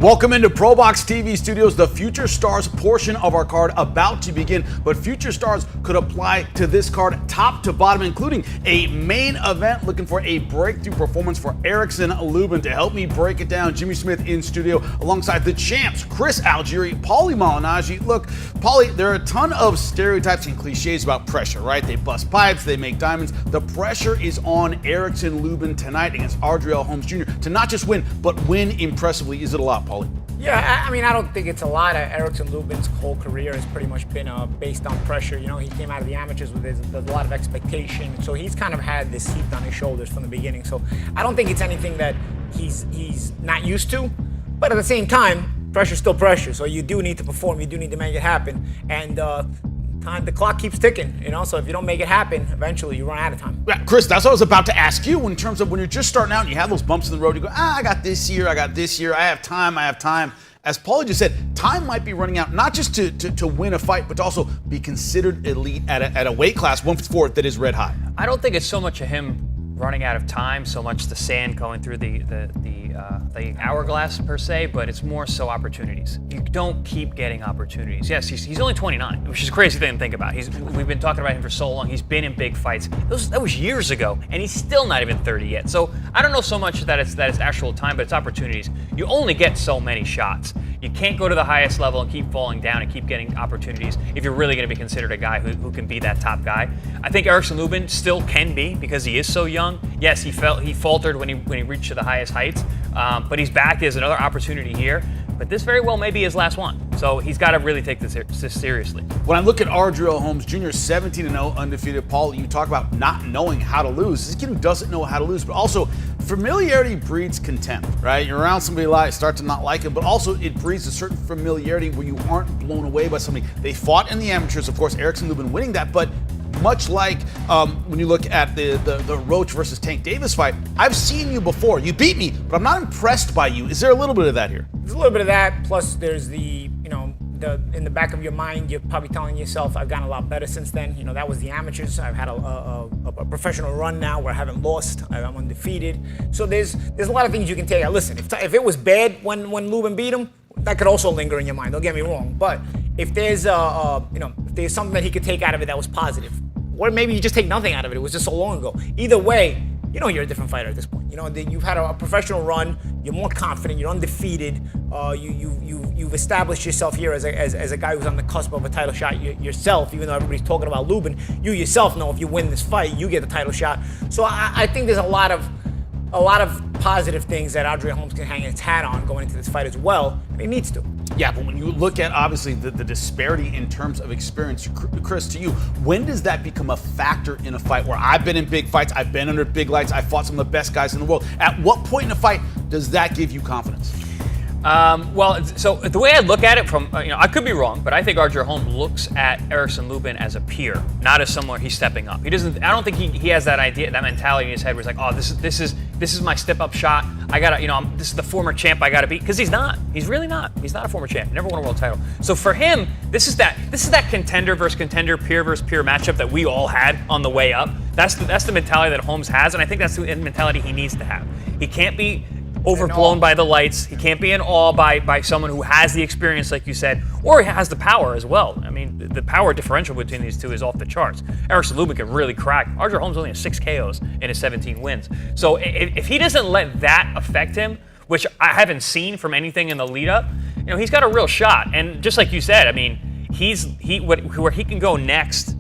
Welcome into ProBox TV Studios, the Future Stars portion of our card about to begin. But Future Stars could apply to this card top to bottom, including a main event looking for a breakthrough performance for Erickson Lubin. To help me break it down, Jimmy Smith in studio alongside the champs, Chris Algieri, Paulie Malignaggi. Look, Paulie, there are a ton of stereotypes and cliches about pressure, right? They bust pipes, they make diamonds. The pressure is on Erickson Lubin tonight against Adriel Holmes Jr. to not just win, but win impressively. Is it a lot, Paulie? Yeah, I mean, I don't think it's a lot. Erickson Lubin's whole career has pretty much been based on pressure. You know, he came out of the amateurs with a lot of expectation, so he's kind of had this heap on his shoulders from the beginning. So I don't think it's anything that he's not used to, but at the same time, pressure's still pressure. So you do need to perform, you do need to make it happen, and the clock keeps ticking, you know, so if you don't make it happen, eventually you run out of time. Yeah, Chris, that's what I was about to ask you in terms of when you're just starting out and you have those bumps in the road, you go, I got this year, I have time. As Paulie just said, time might be running out, not just to win a fight, but to also be considered elite at a weight class, 154, that is red hot. I don't think it's so much of him running out of time, so much the sand going through the hourglass per se, but it's more so opportunities. You don't keep getting opportunities. Yes, he's only 29, which is a crazy thing to think about. We've been talking about him for so long. He's been in big fights. That was years ago, and he's still not even 30 yet. So I don't know so much that it's actual time, but it's opportunities. You only get so many shots. You can't go to the highest level and keep falling down and keep getting opportunities if you're really going to be considered a guy who can be that top guy. I think Erickson Lubin still can be because he is so young. Yes, he faltered when he reached to the highest heights, but he's back. There's another opportunity here. But this very well may be his last one. So he's got to really take this seriously. When I look at Adriel Holmes Jr., 17-0, undefeated. Paul, you talk about not knowing how to lose. This is a kid who doesn't know how to lose, but also familiarity breeds contempt, right? You're around somebody start to not like him, but also it breeds a certain familiarity where you aren't blown away by somebody. They fought in the amateurs, of course, Erickson Lubin winning that, but much like when you look at the Roach versus Tank Davis fight, I've seen you before. You beat me, but I'm not impressed by you. Is there a little bit of that here? There's a little bit of that, plus there's in the back of your mind, you're probably telling yourself, I've gotten a lot better since then. You know, that was the amateurs. I've had a professional run now where I haven't lost. I'm undefeated. So there's a lot of things you can take. Listen, if it was bad when Lubin beat him, that could also linger in your mind. Don't get me wrong. But if there's if there's something that he could take out of it that was positive, or maybe you just take nothing out of it. It was just so long ago. Either way, you know you're a different fighter at this point. You know, you've had a professional run. You're more confident. You're undefeated. You've established yourself here as a guy who's on the cusp of a title shot yourself. Even though everybody's talking about Lubin, you yourself know if you win this fight, you get the title shot. So I think there's a lot of positive things that Adriel Holmes can hang its hat on going into this fight as well. And he needs to. Yeah, but when you look at, obviously, the disparity in terms of experience, Chris, to you, when does that become a factor in a fight where I've been in big fights, I've been under big lights, I've fought some of the best guys in the world? At what point in a fight does that give you confidence? Well, so the way I look at it from, I could be wrong, but I think Adriel Holmes looks at Erickson Lubin as a peer, not as someone he's stepping up. I don't think he has that idea, that mentality in his head where he's like, oh, this is my step-up shot. I gotta, this is the former champ I gotta beat, because he's not. He's really not. He's not a former champ. He never won a world title. So for him, this is that contender versus contender, peer versus peer matchup that we all had on the way up. That's the mentality that Holmes has, and I think that's the mentality he needs to have. He can't be overblown by the lights. He can't be in awe by someone who has the experience, like you said, or he has the power as well. I mean, the power differential between these two is off the charts. Erickson Lubin can really crack. Adriel Holmes only has 6 KOs in his 17 wins. So if he doesn't let that affect him, which I haven't seen from anything in the lead up, he's got a real shot. And just like you said, I mean, where he can go next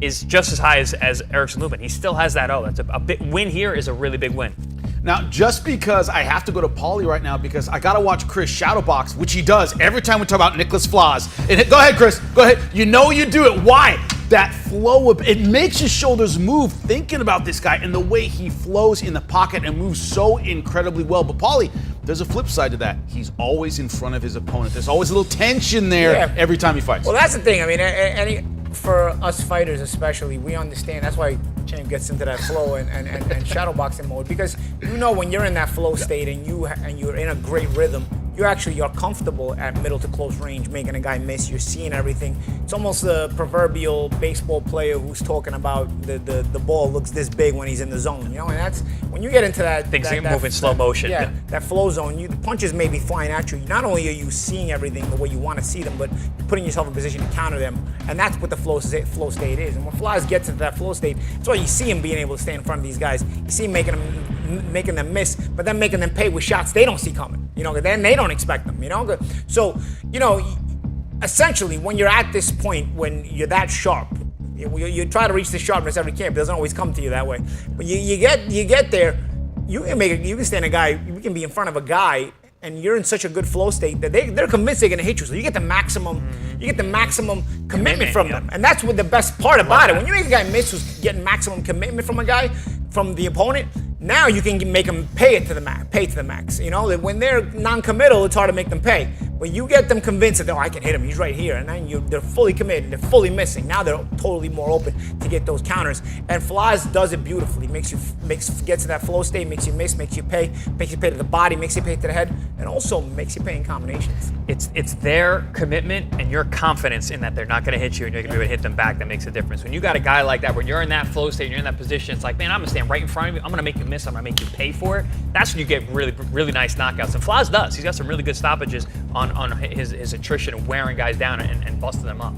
is just as high as Erickson Lubin. He still has that. That's a big win here is a really big win. Now, just because I have to go to Paulie right now because I got to watch Chris shadowbox, which he does every time we talk about Nicholas Flaws. And go ahead, Chris. Go ahead. You know you do it. Why? That flow it makes your shoulders move thinking about this guy and the way he flows in the pocket and moves so incredibly well. But Paulie, there's a flip side to that. He's always in front of his opponent. There's always a little tension there every time he fights. Well, that's the thing. I mean, for us fighters especially, we understand. That's why Champ gets into that flow and shadowboxing mode, because when you're in that flow state and you're in a great rhythm, you're comfortable at middle to close range, making a guy miss. You're seeing everything. It's almost the proverbial baseball player who's talking about the ball looks this big when he's in the zone, you know. And that's when you get into that things move in slow motion. Yeah, that flow zone. The punches may be flying at you. Not only are you seeing everything the way you want to see them, but you're putting yourself in a position to counter them. And that's what the flow state is. And when Flores gets into that flow state, that's why you see him being able to stay in front of these guys. You see him making them miss, but then making them pay with shots they don't see coming. You know, then they don't expect them. You know, so you know, essentially, when you're at this point, when you're that sharp, you try to reach the sharpness every camp. It doesn't always come to you that way. But you get there, you can stand a guy. You can be in front of a guy, and you're in such a good flow state that they're convinced they're going to hit you. So you get the maximum commitment from them, and that's what the best part about it. When you make a guy miss who's getting maximum commitment from a guy, from the opponent, now you can make them pay to the max. You know, when they're non-committal, it's hard to make them pay. But you get them convinced that, oh, I can hit him, he's right here. And then they're fully committed, they're fully missing. Now they're totally more open to get those counters. And Flores does it beautifully. Gets to that flow state, makes you miss, makes you pay to the body, makes you pay to the head, and also makes you pay in combinations. It's their commitment and your confidence in that they're not going to hit you and you're going to be able to hit them back that makes a difference. When you got a guy like that, when you're in that flow state, you're in that position, it's like, man, I'm going to stand right in front of you, I'm going to make you miss, I'm going to make you pay for it. That's when you get really, really nice knockouts. And Flores does. He's got some really good stoppages on his attrition and wearing guys down and busting them up.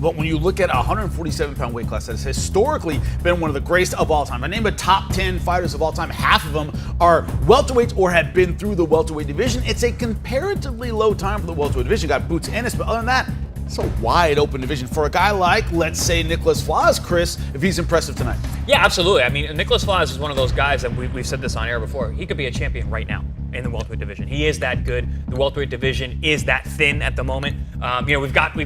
But when you look at a 147-pound weight class that has historically been one of the greatest of all time, I name a top 10 fighters of all time, half of them are welterweights or have been through the welterweight division. It's a comparatively low time for the welterweight division. Got Boots Ennis, but other than that, it's a wide open division for a guy like, let's say, Nicholas Flores, Chris, if he's impressive tonight. Yeah, absolutely. I mean, Nicholas Flores is one of those guys that we've said this on air before. He could be a champion right now in the welterweight division. He is that good. The welterweight division is that thin at the moment. You know, we've got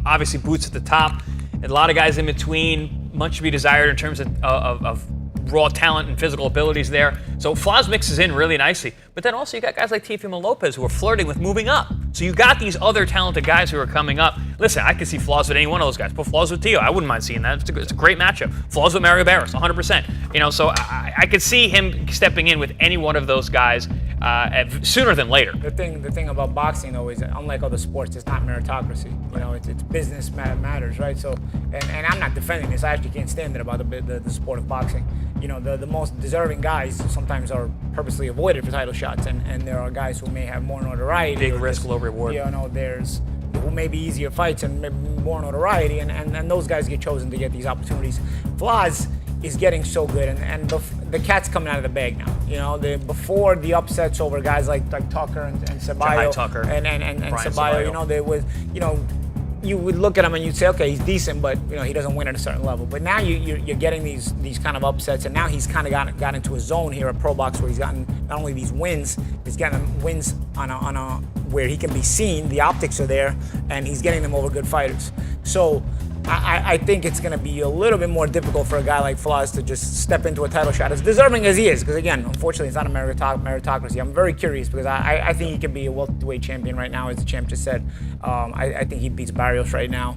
obviously Boots at the top, and a lot of guys in between. Much to be desired in terms of raw talent and physical abilities there. So Flores mixes in really nicely. But then also you got guys like Teofimo Lopez who are flirting with moving up. So you got these other talented guys who are coming up. Listen, I could see Flores with any one of those guys. Put Flores with Teo. I wouldn't mind seeing that. It's a great matchup. Flores with Mario Barros, 100%. You know, so I could see him stepping in with any one of those guys sooner than later. The thing about boxing, though, is that unlike other sports, it's not meritocracy. You know, it's business matters, right? So, and I'm not defending this. I actually can't stand it about the sport of boxing. You know, the most deserving guys sometimes are purposely avoided for title shots, and there are guys who may have more notoriety. Big risk, low reward. You know, there's who may be easier fights and maybe more notoriety, and those guys get chosen to get these opportunities. Flores is getting so good, and the cat's coming out of the bag now. You know, before the upsets over guys like Tucker and Ceballo and Ceballo, you know, there was, you know, you would look at him and you'd say, okay, he's decent, but you know he doesn't win at a certain level. But now you're getting these kind of upsets, and now he's kind of got into a zone here at ProBox where he's gotten not only these wins, he's getting wins on a where he can be seen. The optics are there, and he's getting them over good fighters. So I think it's going to be a little bit more difficult for a guy like Flores to just step into a title shot, as deserving as he is. Because again, unfortunately, it's not a meritocracy. I'm very curious because I think he could be a welterweight champion right now, as the champ just said. I think he beats Barrios right now.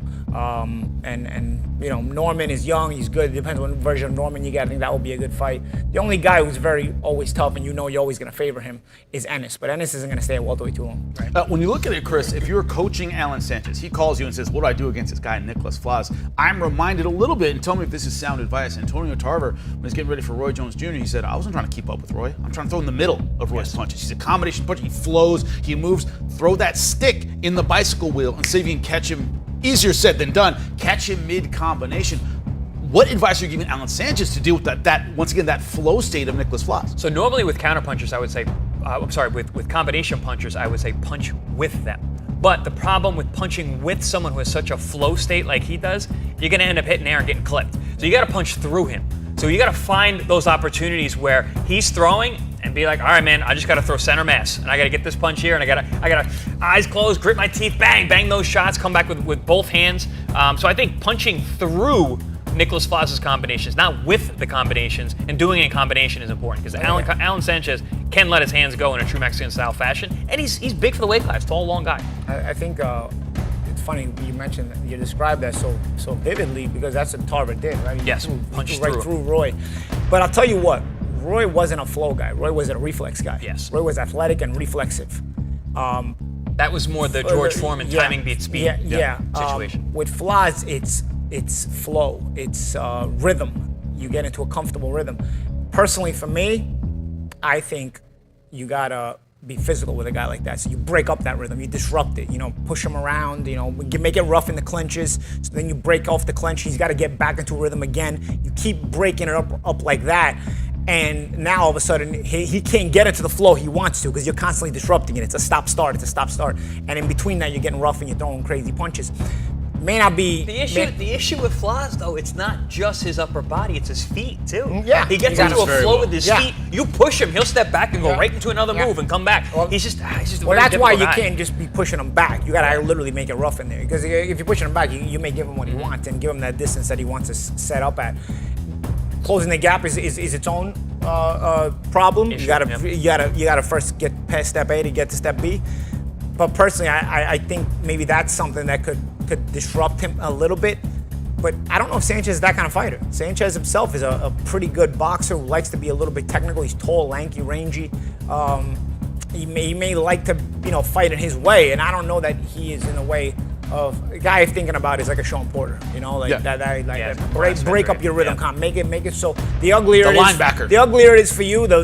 And you know, Norman is young, he's good. It depends on what version of Norman you get. I think that will be a good fight. The only guy who's always tough, and you know you're always going to favor him, is Ennis. But Ennis isn't going to stay at welterweight too long. Right? When you look at it, Chris, if you're coaching Alan Sanchez, he calls you and says, what do I do against this guy, Nicholas Flores? I'm reminded a little bit, and tell me if this is sound advice. Antonio Tarver, when he's getting ready for Roy Jones Jr., he said, I wasn't trying to keep up with Roy. I'm trying to throw in the middle of Roy's punches. He's a combination puncher. He flows, he moves. Throw that stick in the bicycle wheel and see if you can catch him. Easier said than done. Catch him mid-combination. What advice are you giving Alan Sanchez to deal with that once again, that flow state of Nicholas Flores? So normally with counterpunchers, I would say, with combination punchers, I would say punch with them. But the problem with punching with someone who has such a flow state like he does, you're going to end up hitting air and getting clipped. So you got to punch through him. So you got to find those opportunities where he's throwing and be like, all right, man, I just got to throw center mass, and I got to get this punch here, and I got to eyes closed, grit my teeth, bang those shots, come back with both hands. So I think punching through Nicholas Flores' combinations, not with the combinations, and doing it in combination is important because Alan Sanchez can let his hands go in a true Mexican-style fashion, and he's big for the weight class, tall, long guy. I think it's funny you described that so vividly because that's what Tarver did, right? Yes, punched right through Roy. But I'll tell you what, Roy wasn't a flow guy. Roy was a reflex guy. Yes. Roy was athletic and reflexive. That was more the George Foreman timing beat speed situation. With Floz, it's flow, it's rhythm. You get into a comfortable rhythm. Personally, for me, I think you gotta be physical with a guy like that. So you break up that rhythm, you disrupt it, push him around, make it rough in the clinches. So then you break off the clinch, he's gotta get back into a rhythm again. You keep breaking it up like that. And now all of a sudden, he can't get into the flow he wants to because you're constantly disrupting it. It's a stop-start, And in between that, you're getting rough and you're throwing crazy punches. May not be... The issue with Floz, though, it's not just his upper body, it's his feet, too. Yeah. He gets into a flow with his feet. You push him, he'll step back and go right into another move and come back. Well, he's just a very that's why you difficult guy. can't just be pushing him back. You gotta literally make it rough in there. Because if you're pushing him back, you may give him what he wants and give him that distance that he wants to set up at. Closing the gap is its own problem. Issue, you gotta first get past step A to get to step B. But personally, I think maybe that's something that could disrupt him a little bit. But I don't know if Sanchez is that kind of fighter. Sanchez himself is a pretty good boxer who likes to be a little bit technical. He's tall, lanky, rangy. He may like to fight in his way, and I don't know that he is in the way of a guy thinking about is like a Sean Porter, break up your rhythm, make it so the uglier it is, linebacker. The uglier it is for you, the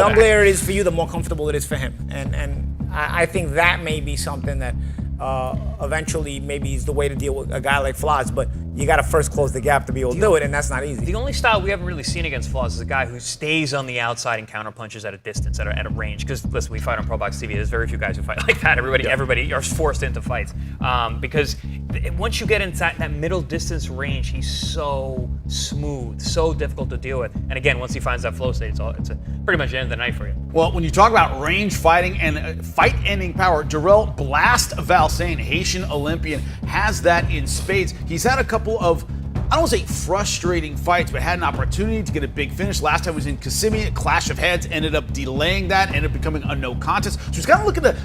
uglier it is for you, the more comfortable it is for him, and I think that may be something that eventually maybe is the way to deal with a guy like Floz, but you got to first close the gap to be able to do it, and that's not easy. The only style we haven't really seen against Floz is a guy who stays on the outside and counter punches at a distance, at a range. Because listen, we fight on ProBox TV. There's very few guys who fight like that. Everybody are forced into fights because once you get inside that middle distance range, he's so smooth, so difficult to deal with. And again, once he finds that flow state, it's pretty much the end of the night for you. Well, when you talk about range fighting and fight-ending power, Jarrell Blast Valsain, Haitian Olympian, has that in spades. He's had a couple of, I don't want to say frustrating fights, but had an opportunity to get a big finish. Last time he was in Kissimmee, a clash of heads, ended up delaying that, ended up becoming a no contest. So he's kind of looking at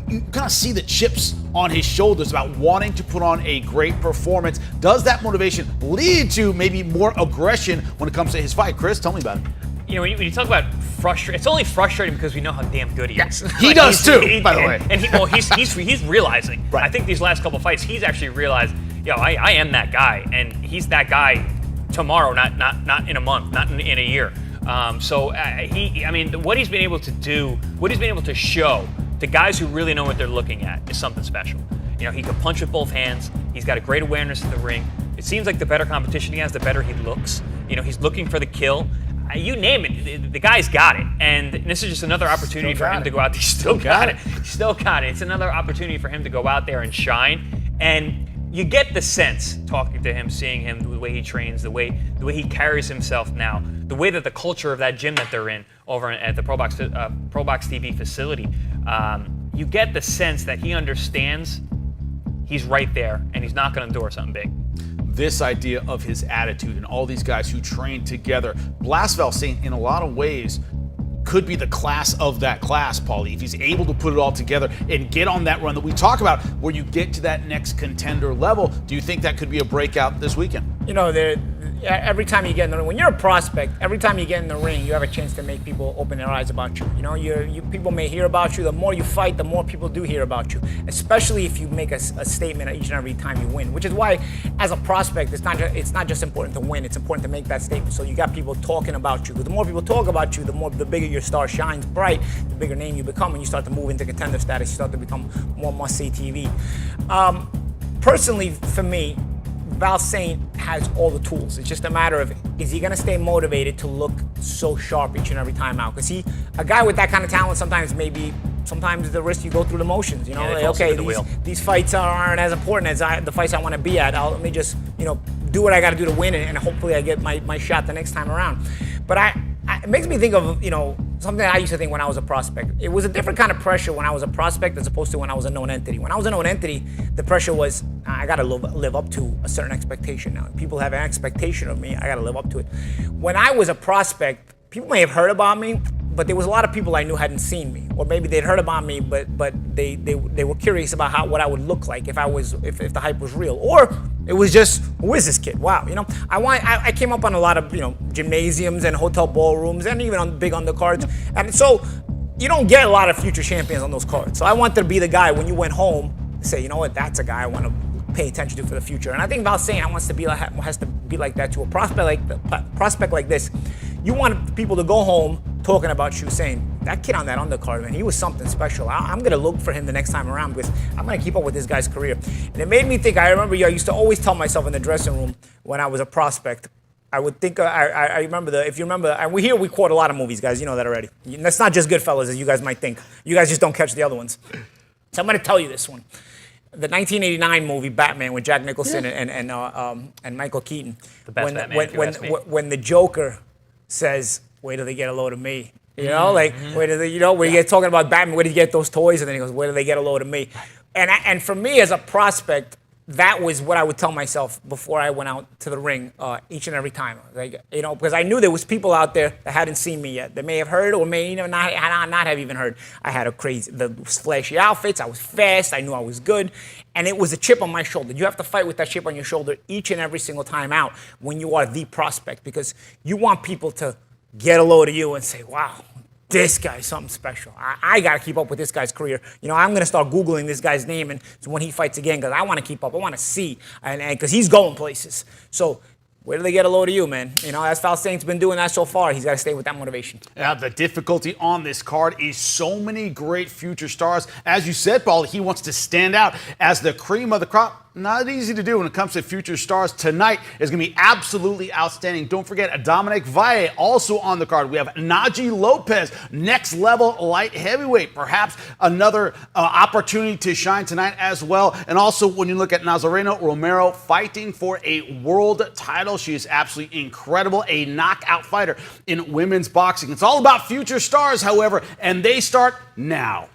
you kind of see the chips on his shoulders about wanting to put on a great performance. Does that motivation lead to maybe more aggression when it comes to his fight? Chris, tell me about it. When you talk about frustrating, it's only frustrating because we know how damn good he is. He does too, by the way. And he's realizing. Right. I think these last couple fights, he's actually realized, I am that guy, and he's that guy tomorrow, not in a month, not in a year. What he's been able to do, what he's been able to show to guys who really know what they're looking at is something special. He can punch with both hands. He's got a great awareness in the ring. It seems like the better competition he has, the better he looks. He's looking for the kill. You name it, the guy's got it. And this is just another opportunity for him to go out there. Still got it. It's another opportunity for him to go out there and shine. And you get the sense, talking to him, seeing him, the way he trains, the way he carries himself now, the way that the culture of that gym that they're in over at the ProBox TV facility, you get the sense that he understands he's right there and he's not going to endure something big. This idea of his attitude and all these guys who train together. Blast Valsain, in a lot of ways, could be the class of that class, Paulie, if he's able to put it all together and get on that run that we talk about where you get to that next contender level. Do you think that could be a breakout this weekend? Every time you get in the ring, when you're a prospect, every time you get in the ring, you have a chance to make people open their eyes about you. People may hear about you. The more you fight, the more people do hear about you, especially if you make a statement each and every time you win, which is why, as a prospect, it's not just important to win, it's important to make that statement. So you got people talking about you. Because the more people talk about you, the bigger your star shines bright, the bigger name you become. When you start to move into contender status, you start to become more must-see TV. Personally, for me, Valsain has all the tools. It's just a matter of, is he going to stay motivated to look so sharp each and every time out? Because a guy with that kind of talent sometimes the risk you go through the motions. These fights aren't as important as the fights I want to be at. Let me just do what I got to do to win, and hopefully I get my shot the next time around. But it makes me think of something that I used to think when I was a prospect. It was a different kind of pressure when I was a prospect as opposed to when I was a known entity. When I was a known entity, the pressure was, I got to live up to a certain expectation now. People have an expectation of me, I got to live up to it. When I was a prospect, people may have heard about me, but there was a lot of people I knew hadn't seen me, or maybe they'd heard about me, but they were curious about what I would look like if the hype was real, or it was just, who is this kid? Wow, I came up on a lot of gymnasiums and hotel ballrooms and even on big undercards, and so you don't get a lot of future champions on those cards. So I wanted to be the guy when you went home to say, you know what, that's a guy I want to pay attention to for the future. And I think Val's saying has to be like that to a prospect like this. You want people to go home talking about you, saying, that kid on that undercard, man, he was something special. I'm going to look for him the next time around because I'm going to keep up with this guy's career. And it made me think, I remember I used to always tell myself in the dressing room when I was a prospect, I would think, I remember if you remember, and we quote a lot of movies, guys, you know that already. That's not just Goodfellas, as you guys might think. You guys just don't catch the other ones. So I'm going to tell you this one. The 1989 movie Batman with Jack Nicholson and Michael Keaton. The best Batman, when the Joker says, wait till they get a load of me. You know, like, where do they, you know, where you get talking about Batman, where did you get those toys? And then he goes, where do they get a load of me? And for me as a prospect, that was what I would tell myself before I went out to the ring each and every time. Like, you know, because I knew there was people out there that hadn't seen me yet. They may have heard or may not have even heard. I had the flashy outfits. I was fast. I knew I was good. And it was a chip on my shoulder. You have to fight with that chip on your shoulder each and every single time out when you are the prospect, because you want people to get a load of you and say, wow, this guy's something special. I got to keep up with this guy's career. You know, I'm going to start Googling this guy's name and so when he fights again, because I want to keep up. I want to see, and because he's going places. So where do they get a load of you, man? You know, as Falstain's been doing that so far, he's got to stay with that motivation. Yeah, the difficulty on this card is so many great future stars. As you said, Paul, he wants to stand out as the cream of the crop. Not easy to do when it comes to future stars. Tonight is going to be absolutely outstanding. Don't forget Dominic Valle also on the card. We have Najee Lopez, next level light heavyweight. Perhaps another opportunity to shine tonight as well. And also when you look at Nazareno Romero fighting for a world title, she is absolutely incredible. A knockout fighter in women's boxing. It's all about future stars, however, and they start now.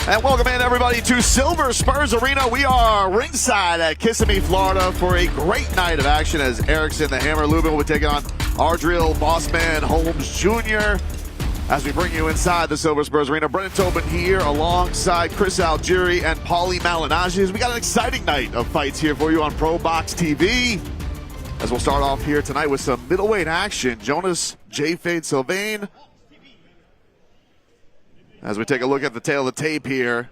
And welcome in, everybody, to Silver Spurs Arena. We are ringside at Kissimmee, Florida, for a great night of action as Erickson, the Hammer, Lubin will be taking on Ardreal Bossman Holmes Jr. As we bring you inside the Silver Spurs Arena, Brennan Tobin here alongside Chris Algieri and Paulie Malignaggi. We got an exciting night of fights here for you on ProBox TV. As we'll start off here tonight with some middleweight action. Jonas J. Fade Sylvain. As we take a look at the tail of the tape here,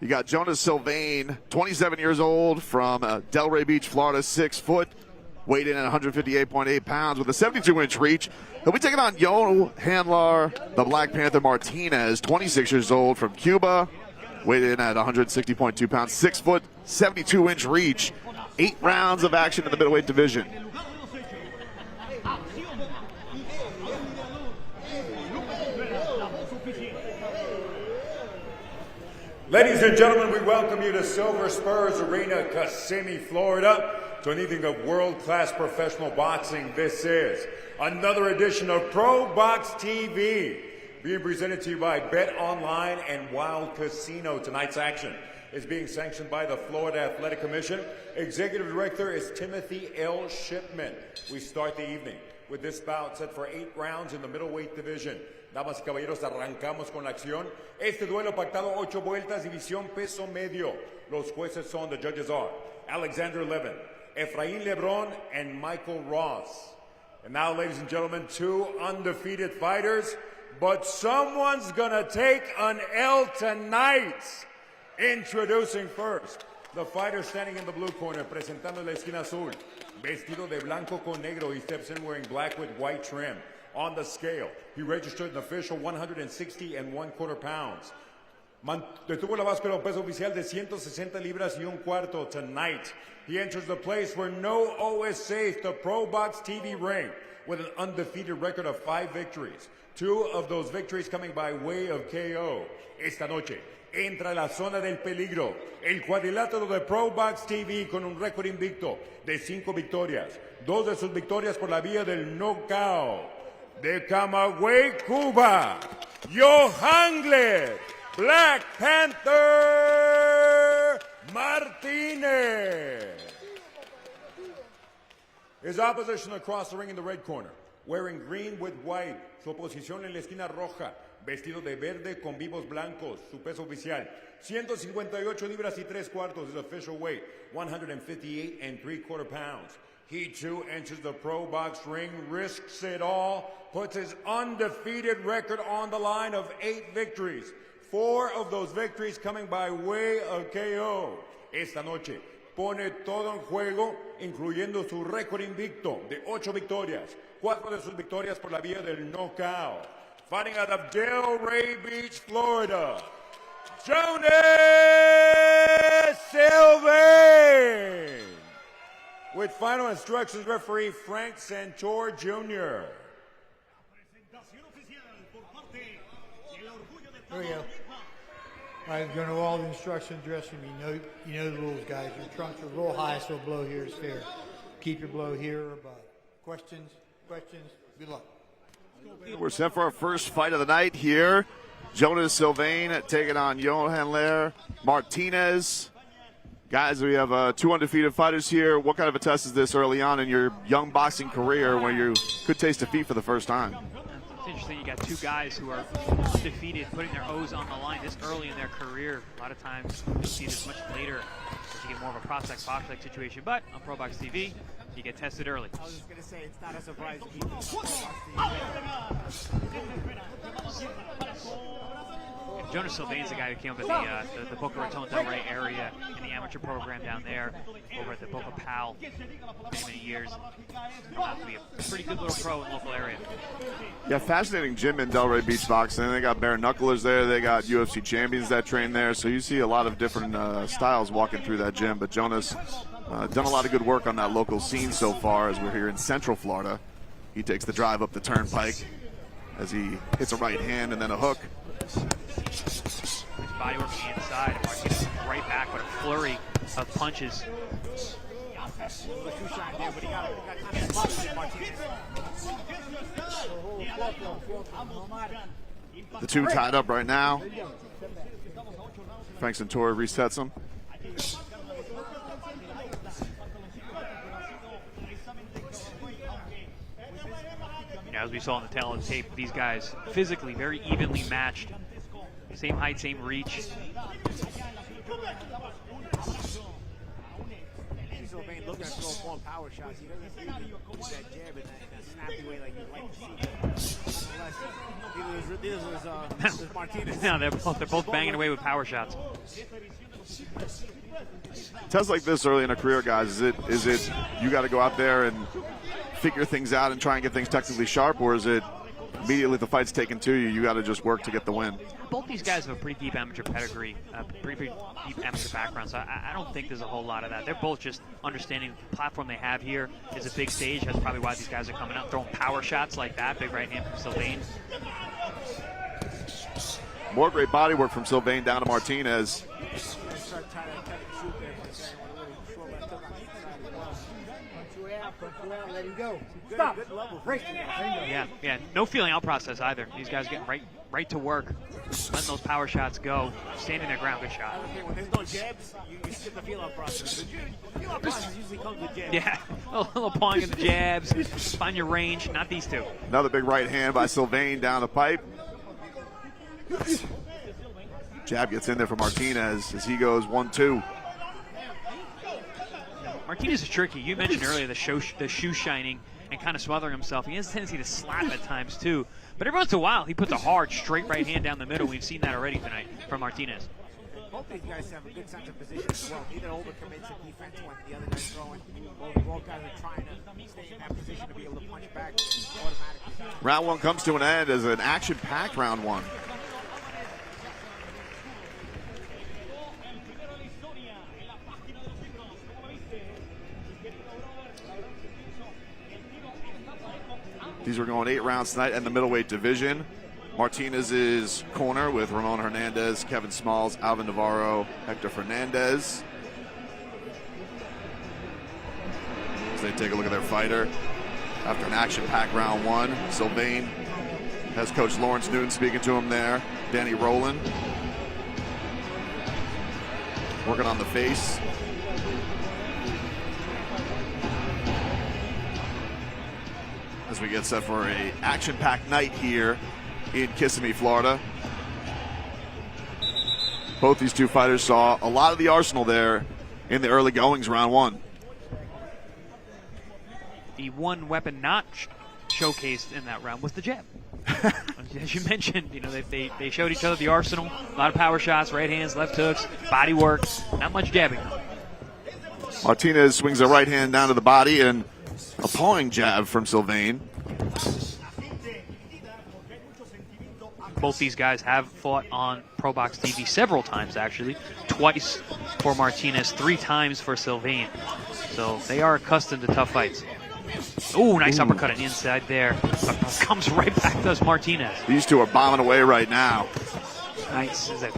you got Jonas Sylvain, 27 years old, from Delray Beach, Florida, 6 foot, weighed in at 158.8 pounds with a 72-inch reach. He'll be taking on Handler, the Black Panther Martinez, 26 years old, from Cuba, weighed in at 160.2 pounds, 6 foot, 72-inch reach. 8 rounds of action in the middleweight division. Ladies and gentlemen, we welcome you to Silver Spurs Arena, Kissimmee, Florida, to an evening of world-class professional boxing. This is another edition of ProBox TV, being presented to you by Bet Online and Wild Casino. Tonight's action is being sanctioned by the Florida Athletic Commission. Executive Director is Timothy L. Shipman. We start the evening with this bout set for 8 rounds in the middleweight division. Damas y caballeros, arrancamos con la acción. Este duelo pactado 8 vueltas, división peso medio. Los jueces son, the judges are Alexander Levin, Efrain Lebron, and Michael Ross. And now, ladies and gentlemen, 2 undefeated fighters, but someone's gonna take an L tonight. Introducing first, the fighter standing in the blue corner, presentando la esquina azul, vestido de blanco con negro. He steps in wearing black with white trim. On the scale, he registered an official 160 1/4 pounds. Detuvo la báscula peso oficial de 160 libras y un cuarto. Tonight, he enters the place where no O is safe, the ProBox TV ring, with an undefeated record of 5 victories. 2 of those victories coming by way of KO. Esta noche, entra a la zona del peligro, el cuadrilátero de ProBox TV con un récord invicto de 5 victorias. 2 de sus victorias por la vía del knockout. De Camagüey, Cuba, Yohangle, Black Panther Martinez. His opposition across the ring in the red corner, wearing green with white. Su oposición en la esquina roja, vestido de verde con vivos blancos. Su peso oficial, 158 libras y 3 cuartos. His official weight, 158 3/4 pounds. He too enters the ProBox ring, risks it all, puts his undefeated record on the line of 8 victories. 4 of those victories coming by way of KO. Esta noche pone todo en juego, incluyendo su récord invicto de 8 victorias. 4 de sus victorias por la vía del knockout. Fighting out of Delray Beach, Florida, Jonas Sylvain. With final instructions, referee Frank Santor Jr. There we go. All right, going to all the instruction dressing room. You know the rules, guys. Your trunks are a little high, so blow here is fair. Keep your blow here or above. Questions? Good luck. We're set for our first fight of the night here. Jonas Sylvain taking on Handler Martinez. Guys, we have 2 undefeated fighters here. What kind of a test is this early on in your young boxing career when you could taste defeat for the first time? It's interesting, you got 2 guys who are undefeated, putting their O's on the line this early in their career. A lot of times you'll see this much later as you get more of a prospect box-like situation. But on ProBox TV, you get tested early. I was just going to say, it's not a surprise. Jonas Sylvain's the guy who came up in the Boca Raton Del Rey area in the amateur program down there over at the Boca Pal many years. To be a pretty good little pro in the local area. Yeah, fascinating gym in Delray Beach boxing. They got bare knucklers there. They got UFC champions that train there. So you see a lot of different styles walking through that gym. But Jonas done a lot of good work on that local scene so far as we're here in Central Florida. He takes the drive up the turnpike as he hits a right hand and then a hook. His body work from the inside, and Martinez right back with a flurry of punches. The two tied up right now. Frank Santori resets them. As we saw on the tail of the tape, these guys physically very evenly matched. Same height, same reach. Sylvain looking to throw more power shots. He doesn't use that jab in a snappy way like you'd like to see. Unless neither is Martinez. No, they're both banging away with power shots. Tests like this early in a career, guys, is it you got to go out there and figure things out and try and get things technically sharp, or is it immediately the fight's taken to you, you got to just work to get the win? Both these guys have a pretty deep amateur pedigree, pretty deep amateur background, so I don't think there's a whole lot of that. They're both just understanding the platform they have here is a big stage. That's probably why these guys are coming out, throwing power shots like that. Big right hand from Sylvain. More great body work from Sylvain down to Martinez. Let him go. Stop. Yeah. No feeling out process either. These guys getting right to work, letting those power shots go, standing their ground. Good shot. When there's no jabs, you skip the feel out process. The feel out process usually comes with jabs. Yeah, a little pawing in the jabs, find your range. Not these two. Another big right hand by Sylvain down the pipe. Jab gets in there for Martinez as he goes 1-2. Martinez is tricky. You mentioned earlier the shoe shining and kind of smothering himself. He has a tendency to slap at times too. But every once in a while, he puts a hard, straight right hand down the middle. We've seen that already tonight from Martinez. Both these guys have a good sense of position as well. Neither overcommits in defense when the other guy's throwing. Both guys are trying to stay in that position to be able to punch back automatically. Round one comes to an end as an action-packed round one. These are going 8 rounds tonight in the middleweight division. Martinez's corner with Ramon Hernandez, Kevin Smalls, Alvin Navarro, Hector Fernandez. As they take a look at their fighter. After an action-packed round one, Sylvain has Coach Lawrence Newton speaking to him there. Danny Rowland working on the face. As we get set for a action-packed night here in Kissimmee, Florida. Both these two fighters saw a lot of the arsenal there in the early goings, round one. The one weapon not showcased in that round was the jab. As you mentioned, they showed each other the arsenal. A lot of power shots, right hands, left hooks, body work. Not much jabbing. Martinez swings a right hand down to the body and a pawing jab from Sylvain. Both these guys have fought on ProBox TV several times, actually. Twice for Martinez, 3 times for Sylvain. So they are accustomed to tough fights. Oh, nice uppercut on the inside there. But comes right back to Martinez. These two are bombing away right now. Nice. This is a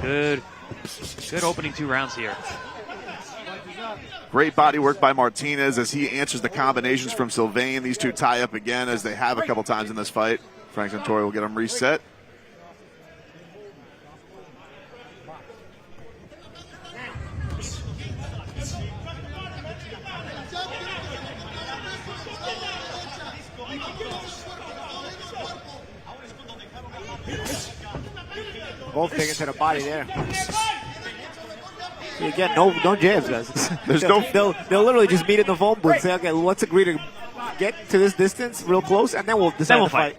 good opening 2 rounds here. Great body work by Martinez as he answers the combinations from Sylvain. These two tie up again as they have a couple times in this fight. Frank Santori will get them reset. Both taken to the body there. Again, no jabs, guys. They'll literally just meet in the phone booth and say, okay, let's agree to get to this distance real close, and then we'll decide to fight.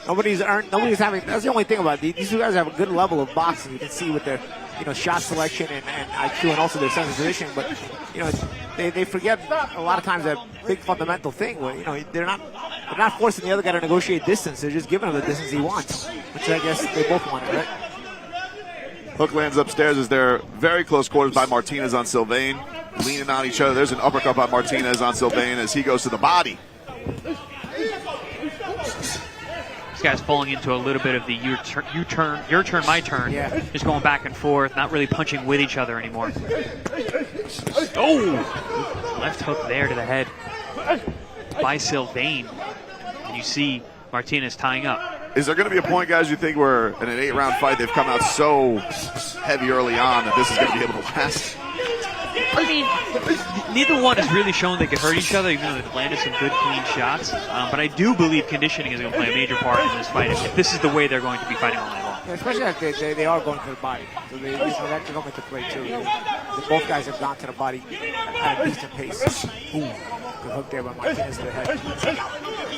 Nobody's having. That's the only thing about it. These two guys have a good level of boxing. You can see with their, shot selection and IQ, and also their sense of position. But they forget a lot of times that big fundamental thing where they're not forcing the other guy to negotiate distance. They're just giving him the distance he wants, which I guess they both want, right? Hook lands upstairs as they're very close quarters by Martinez on Sylvain. Leaning on each other. There's an uppercut by Martinez on Sylvain as he goes to the body. This guy's falling into a little bit of the your turn, my turn. Yeah. Just going back and forth, not really punching with each other anymore. Oh! Left hook there to the head by Sylvain. And you see Martinez tying up. Is there going to be a point, guys, you think, where in an 8-round fight they've come out so heavy early on that this is going to be able to last? I mean, neither one has really shown they can hurt each other, even though they've landed some good, clean shots. But I do believe conditioning is going to play a major part in this fight if this is the way they're going to be fighting all night long. Yeah, especially if they are going for the body. So that can come into play, too. Both guys have gone to the body at a decent pace. Ooh, good hook there by Martinez to the head.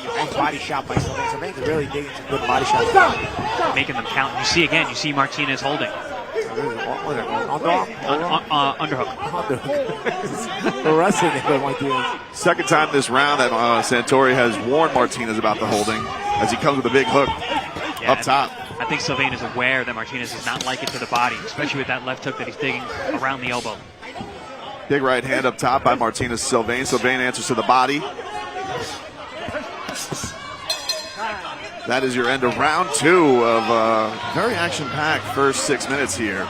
Nice body shot by Sylvain. Sylvain's really digging some good body shots. Making them count. You see Martinez holding. Underhook. The wrestling there, Martinez. Second time this round that Santori has warned Martinez about the holding as he comes with a big hook up top. I think Sylvain is aware that Martinez does not like it to the body, especially with that left hook that he's digging around the elbow. Big right hand up top by Martinez Sylvain. Sylvain answers to the body. That is your end of round 2 of very action-packed first 6 minutes here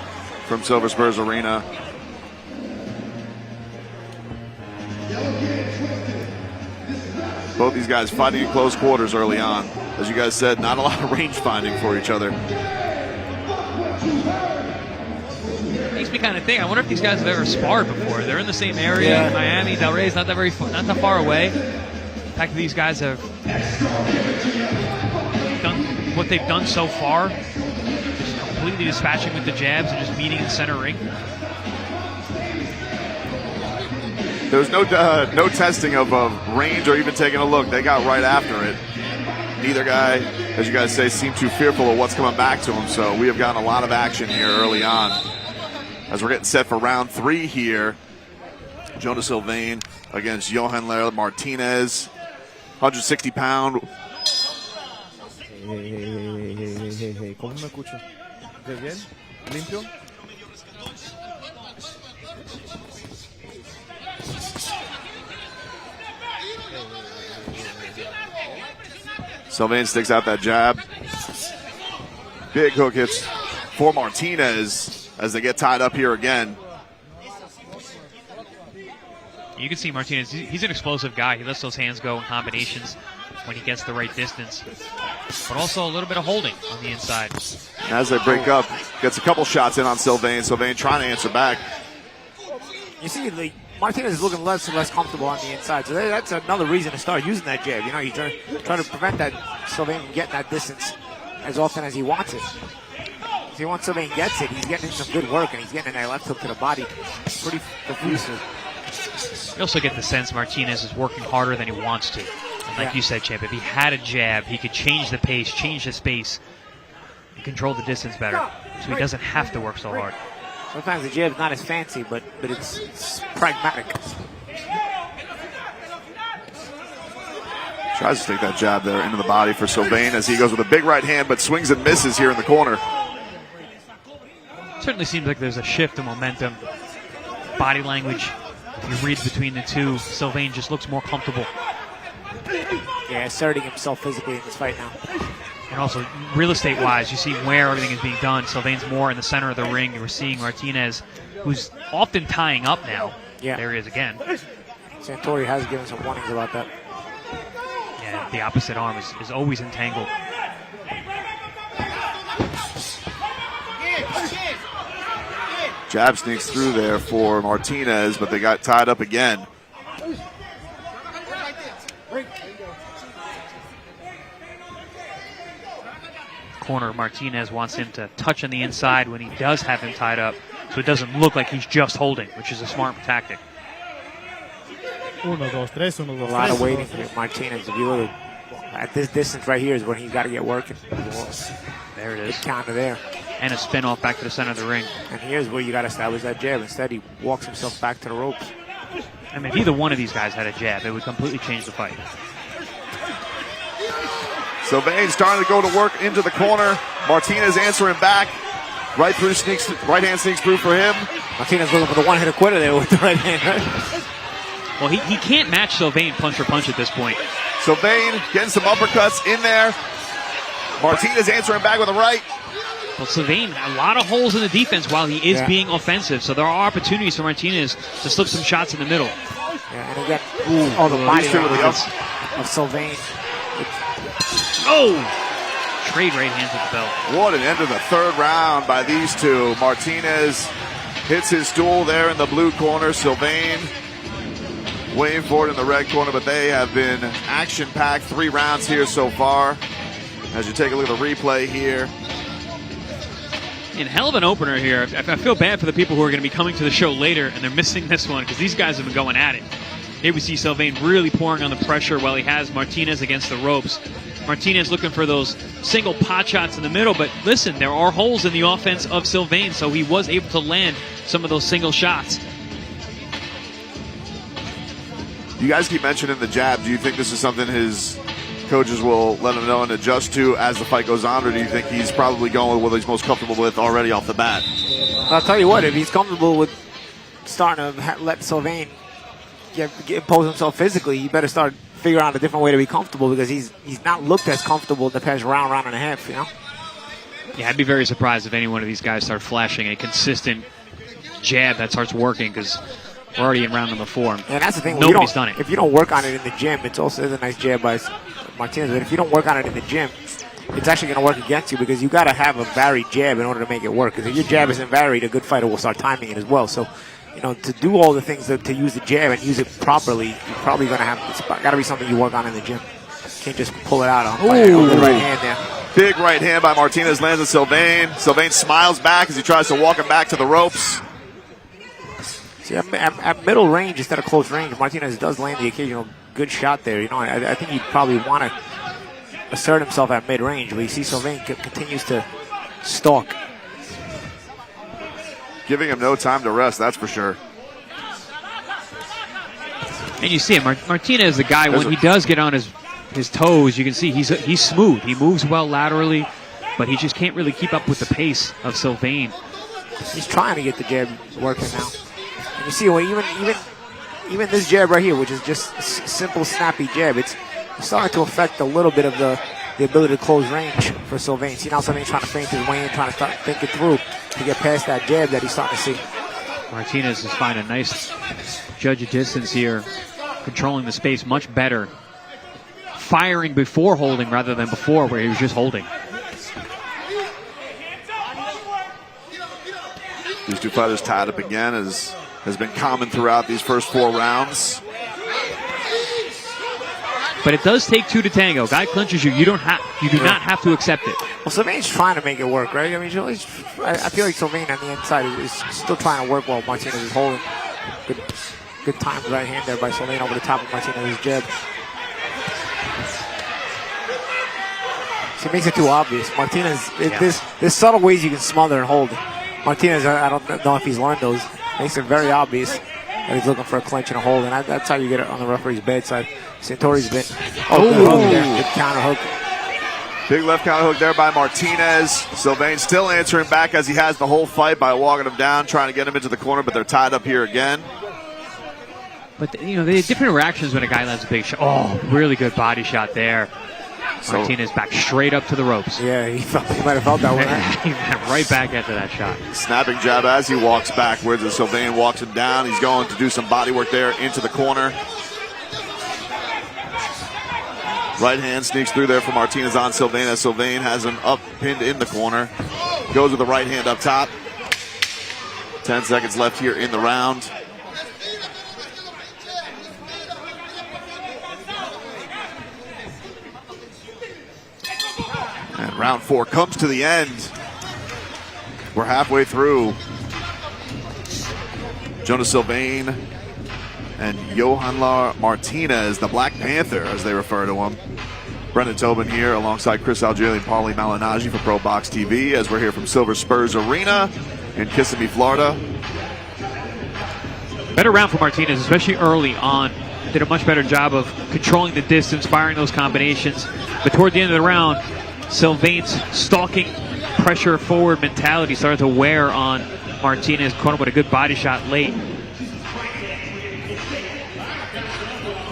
from Silver Spurs Arena. Both these guys fighting in close quarters early on. As you guys said, not a lot of range finding for each other. Makes me kind of think, I wonder if these guys have ever sparred before. They're in the same area. Yeah. Miami, Del Rey's not that far away. The fact that these guys have done what they've done so far, just completely dispatching with the jabs and just meeting in the center ring. There was no testing of range or even taking a look. They got right after it. Neither guy, as you guys say, seemed too fearful of what's coming back to him. So we have gotten a lot of action here early on. As we're getting set for round 3 here. Jonas Sylvain against Johan Ler Martinez. 160-pound. Hey, ¿cómo me escucho? ¿De bien? ¿Limpio? Sylvain sticks out that jab. Big hook hits for Martinez as they get tied up here again. You can see Martinez, he's an explosive guy. He lets those hands go in combinations when he gets the right distance. But also a little bit of holding on the inside. As they break up, gets a couple shots in on Sylvain. Sylvain trying to answer back. You see, Martinez is looking less and less comfortable on the inside. So that's another reason to start using that jab. You know, you try to prevent that Sylvain from getting that distance as often as he wants it. If he wants Sylvain gets it, he's getting some good work, and he's getting that left hook to the body pretty profusely. You also get the sense Martinez is working harder than he wants to. And like you said, Champ, if he had a jab, he could change the pace, change the space, and control the distance better. So he doesn't have to work so hard. Sometimes the jab's not as fancy, but it's pragmatic. Tries to stick that jab there into the body for Sylvain as he goes with a big right hand, but swings and misses here in the corner. Certainly seems like there's a shift in momentum. Body language, if you read between the two, Sylvain just looks more comfortable. Yeah, asserting himself physically in this fight now. And also, real estate-wise, you see where everything is being done. Sylvain's more in the center of the ring. We're seeing Martinez, who's often tying up now. Yeah. There he is again. Santori has given some warnings about that. Yeah, the opposite arm is always entangled. Jab sneaks through there for Martinez, but they got tied up again. Corner, Martinez wants him to touch on the inside when he does have him tied up, so it doesn't look like he's just holding, which is a smart tactic. 1, 2, 3, 1, 2, 3. A lot of waiting for Martinez. If you look at this distance right here is when he's got to get working. There it is. Good counter there. And a spin off back to the center of the ring. And here's where you got to establish that jab. Instead, he walks himself back to the ropes. I mean, if either one of these guys had a jab, it would completely change the fight. Sylvain starting to go to work into the corner. Martinez answering back. Right hand sneaks through for him. Martinez looking for the one-hitter quitter there with the right hand. Right? Well, he can't match Sylvain punch for punch at this point. Sylvain getting some uppercuts in there. Martinez answering back with a right. Well, Sylvain, a lot of holes in the defense while he is being offensive. So there are opportunities for Martinez to slip some shots in the middle. Yeah, and again, the body language of Sylvain. Oh! trade right hands at the bell. What an end of the third round by these two. Martinez hits his stool there in the blue corner. Sylvain waiting for it in the red corner, but they have been action-packed 3 rounds here so far. As you take a look at the replay here. And hell of an opener here. I feel bad for the people who are going to be coming to the show later and they're missing this one because these guys have been going at it. Here we see Sylvain really pouring on the pressure while he has Martinez against the ropes. Martinez looking for those single pot shots in the middle, but listen, there are holes in the offense of Sylvain, so he was able to land some of those single shots. You guys keep mentioning the jab. Do you think this is something his coaches will let him know and adjust to as the fight goes on, or do you think he's probably going with what he's most comfortable with already off the bat? I'll tell you what, if he's comfortable with starting to let Sylvain impose himself physically, you better start figuring out a different way to be comfortable because he's not looked as comfortable in the past round and a half, you know? Yeah, I'd be very surprised if any one of these guys start flashing a consistent jab that starts working because we're already in round number 4. And that's the thing. Nobody's done it. If you don't work on it in the gym, it's also a nice jab by Martinez. But if you don't work on it in the gym, it's actually going to work against you because you got to have a varied jab in order to make it work. Because if your jab isn't varied, a good fighter will start timing it as well. So, you know, to do all the things to use the jab and use it properly, you're probably going to have. It's got to be something you work on in the gym. You can't just pull it out on the right hand there. Big right hand by Martinez lands on Sylvain. Sylvain smiles back as he tries to walk him back to the ropes. See, at middle range instead of close range, Martinez does land the occasional good shot there. You know, I think he'd probably want to assert himself at mid-range, but you see Sylvain continues to stalk. Giving him no time to rest, that's for sure. And you see him, Martinez is the guy, when he does get on his toes, you can see he's smooth. He moves well laterally, but he just can't really keep up with the pace of Sylvain. He's trying to get the jab working now. And you see, well, even this jab right here, which is just a simple, snappy jab, it's starting to affect a little bit of the ability to close range for Sylvain. See, now Sylvain's trying to feint his way in, trying to start thinking through to get past that jab that he's starting to see. Martinez is finding a nice judge of distance here, controlling the space much better. Firing before holding rather than before where he was just holding. These two fighters tied up again, as has been common throughout these first 4 rounds. But it does take 2 to tango. Guy clinches you, you do not have to accept it. Well, Sylvain's trying to make it work, right? I mean, I feel like Sylvain on the inside is still trying to work while Martinez is holding. Good timed right hand there by Sylvain over the top of Martinez's jab. So it makes it too obvious. Martinez, there's subtle ways you can smother and hold. Martinez, I don't know if he's learned those. Makes it very obvious that he's looking for a clinch and a hold, and that's how you get it on the referee's bedside. Santori's been good hook there, good counter hook. Big left counter hook there by Martinez. Sylvain still answering back as he has the whole fight by walking him down, trying to get him into the corner, but they're tied up here again. But, you know, they have different reactions when a guy lands a big shot. Oh, really good body shot there. Martinez back straight up to the ropes. Yeah, he might have felt that one. He went right back after that shot. Snapping jab as he walks backwards, as Sylvain walks him down. He's going to do some body work there into the corner. Right hand sneaks through there for Martinez on Sylvain, as Sylvain has him up pinned in the corner. Goes with the right hand up top. 10 seconds left here in the round. And round 4 comes to the end. We're halfway through. Jonas Sylvain and Johanlar Martinez, the Black Panther, as they refer to him. Brendan Tobin here alongside Chris Algieri and Paulie Malignaggi for ProBox TV, as we're here from Silver Spurs Arena in Kissimmee, Florida. Better round for Martinez, especially early on. Did a much better job of controlling the distance, firing those combinations. But toward the end of the round, Sylvain's stalking, pressure forward mentality started to wear on Martinez, caught him with a good body shot late.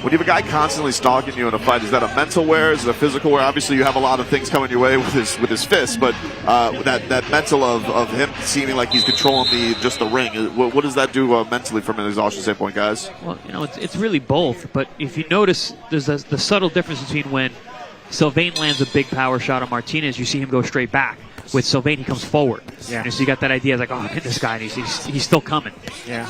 When you have a guy constantly stalking you in a fight, is that a mental wear? Is it a physical wear? Obviously, you have a lot of things coming your way with his fists, but that mental of him seeming like he's controlling just the ring, what does that do mentally from an exhaustion standpoint, guys? Well, you know, it's really both. But if you notice, there's the subtle difference between when Sylvain lands a big power shot on Martinez, you see him go straight back. With Sylvain, he comes forward. Yeah. And so you got that idea, like, oh, hit this guy, and he's still coming. Yeah,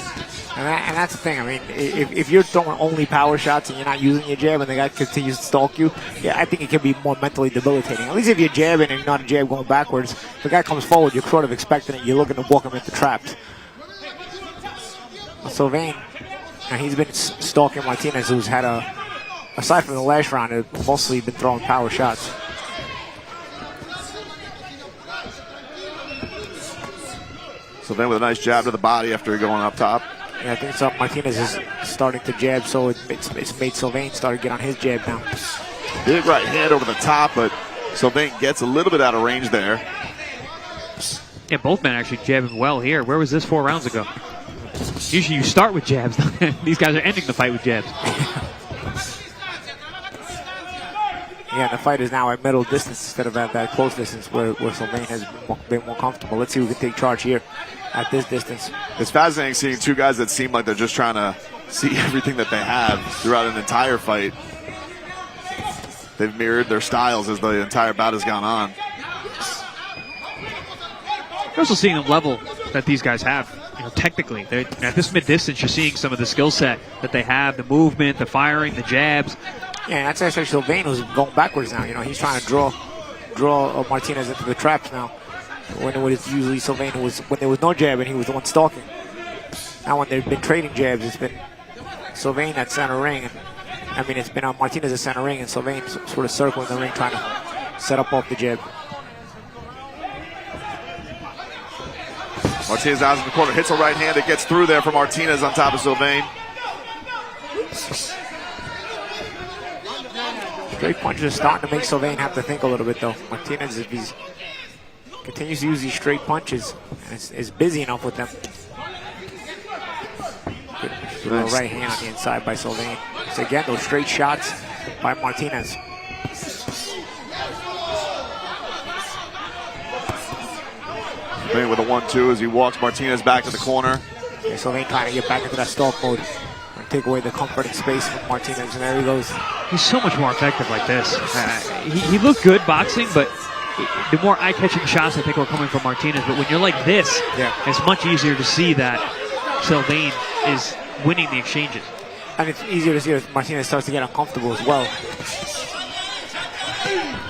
and that's the thing. I mean, if you're throwing only power shots and you're not using your jab and the guy continues to stalk you, yeah, I think it can be more mentally debilitating. At least if you're jabbing and you're not a jab going backwards, if the guy comes forward, you're sort of expecting it. You're looking to walk him into traps. Sylvain, he's been stalking Martinez, who's had aside from the last round, has mostly been throwing power shots. Sylvain with a nice jab to the body after going up top. Yeah, I think so. Martinez is starting to jab, so it's made Sylvain start to get on his jab now. Big right hand over the top, but Sylvain gets a little bit out of range there. Yeah, both men actually jabbing well here. Where was this 4 rounds ago? Usually you start with jabs. These guys are ending the fight with jabs. Yeah, the fight is now at middle distance instead of at that close distance where Sylvain has been more comfortable. Let's see who can take charge here at this distance. It's fascinating seeing two guys that seem like they're just trying to see everything that they have throughout an entire fight. They've mirrored their styles as the entire bout has gone on. You're also seeing the level that these guys have. Technically, at this mid-distance, you're seeing some of the skill set that they have, the movement, the firing, the jabs. Yeah, that's actually Sylvain who's going backwards now. He's trying to draw Martinez into the traps now. When it was usually Sylvain when there was no jab and he was the one stalking. Now when they've been trading jabs, it's been Sylvain at center ring. It's been on Martinez at center ring and Sylvain sort of circling the ring trying to set up off the jab. Martinez out in the corner, hits a right hand that gets through there for Martinez on top of Sylvain. Straight punches are starting to make Sylvain have to think a little bit, though. Martinez, if he continues to use these straight punches, and is busy enough with them. Good little right hand on the inside by Sylvain. So again, those straight shots by Martinez. Sylvain with a 1-2 as he walks Martinez back to the corner. Yeah, Sylvain trying to get back into that stalk mode. Take away the comfort and space from Martinez, and there he goes. He's so much more effective like this. He looked good boxing, but the more eye-catching shots I think were coming from Martinez. But when you're like this, it's much easier to see that Sylvain is winning the exchanges. And it's easier to see that Martinez starts to get uncomfortable as well.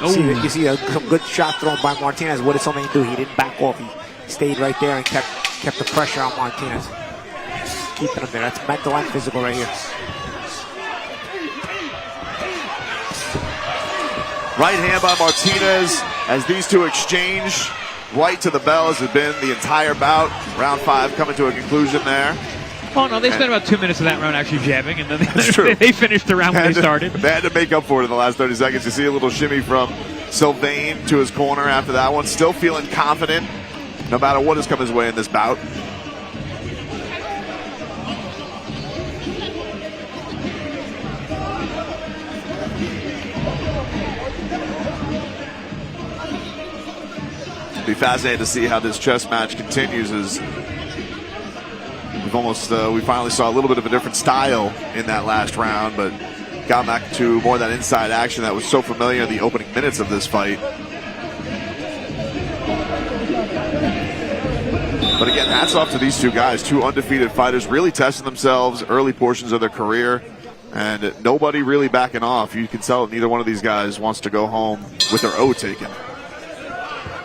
You see some good shots thrown by Martinez. What did Sylvain do? He didn't back off. He stayed right there and kept the pressure on Martinez. Keeping him there. That's mental and physical right here. Right hand by Martinez as these two exchange right to the bell as has been the entire bout. Round 5 coming to a conclusion there. Oh no, they spent about 2 minutes of that round actually jabbing, and then they finished the round when they started. They had to make up for it in the last 30 seconds. You see a little shimmy from Sylvain to his corner after that one. Still feeling confident no matter what has come his way in this bout. Be fascinating to see how this chess match continues as we finally saw a little bit of a different style in that last round, but got back to more of that inside action that was so familiar in the opening minutes of this fight. But again, hats off to these two guys, two undefeated fighters, really testing themselves early portions of their career, and nobody really backing off. You can tell that neither one of these guys wants to go home with their O taken.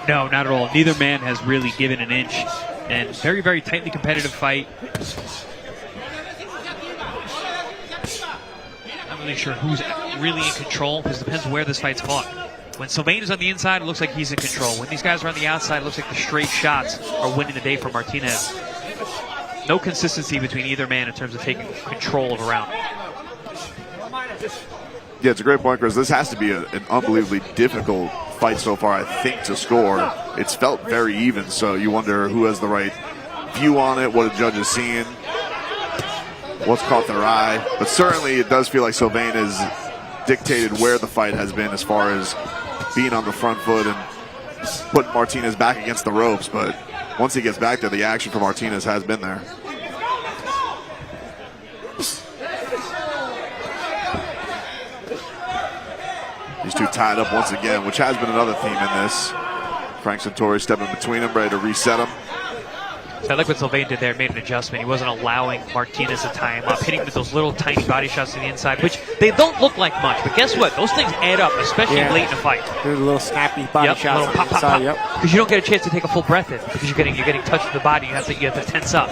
No, not at all. Neither man has really given an inch. And very, very tightly competitive fight. Not really sure who's really in control because it depends where this fight's fought. When Sylvain is on the inside, it looks like he's in control. When these guys are on the outside, it looks like the straight shots are winning the day for Martinez. No consistency between either man in terms of taking control of a round. Yeah, it's a great point, Chris. This has to be an unbelievably difficult fight so far, I think, to score. It's felt very even, so you wonder who has the right view on it, what a judge is seeing, what's caught their eye. But certainly it does feel like Sylvain has dictated where the fight has been as far as being on the front foot and putting Martinez back against the ropes. But once he gets back there, the action for Martinez has been there. You These two tied up once again, which has been another theme in this. Frank Santori stepping between them, ready to reset him. So I like what Sylvain did there, made an adjustment. He wasn't allowing Martinez to tie him up, hitting with those little tiny body shots to the inside, which they don't look like much, but guess what? Those things add up, especially late in a fight. There's a little snappy body shots little pop, on the pop, inside, pop. Because you don't get a chance to take a full breath in, because you're getting touched with the body. You have to tense up.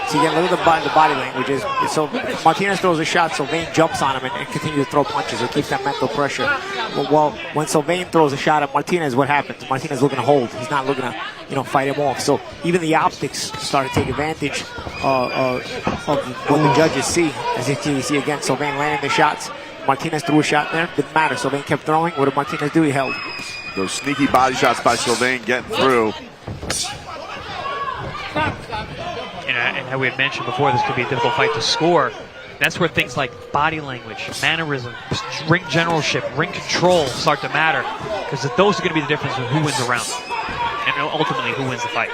So you get a little bit of the body language. So Martinez throws a shot, Sylvain jumps on him and continues to throw punches. It keeps that mental pressure. Well, when Sylvain throws a shot at Martinez, what happens? Martinez looking to hold. He's not looking to, fight him off. So even the optics start to take advantage of what the judges see. As you see again, Sylvain landing the shots. Martinez threw a shot there. Didn't matter. Sylvain kept throwing. What did Martinez do? He held. Those sneaky body shots by Sylvain getting through. And how we had mentioned before, this could be a difficult fight to score. That's where things like body language, mannerism, ring generalship, ring control start to matter, because those are going to be the difference in who wins a round and ultimately who wins the fight.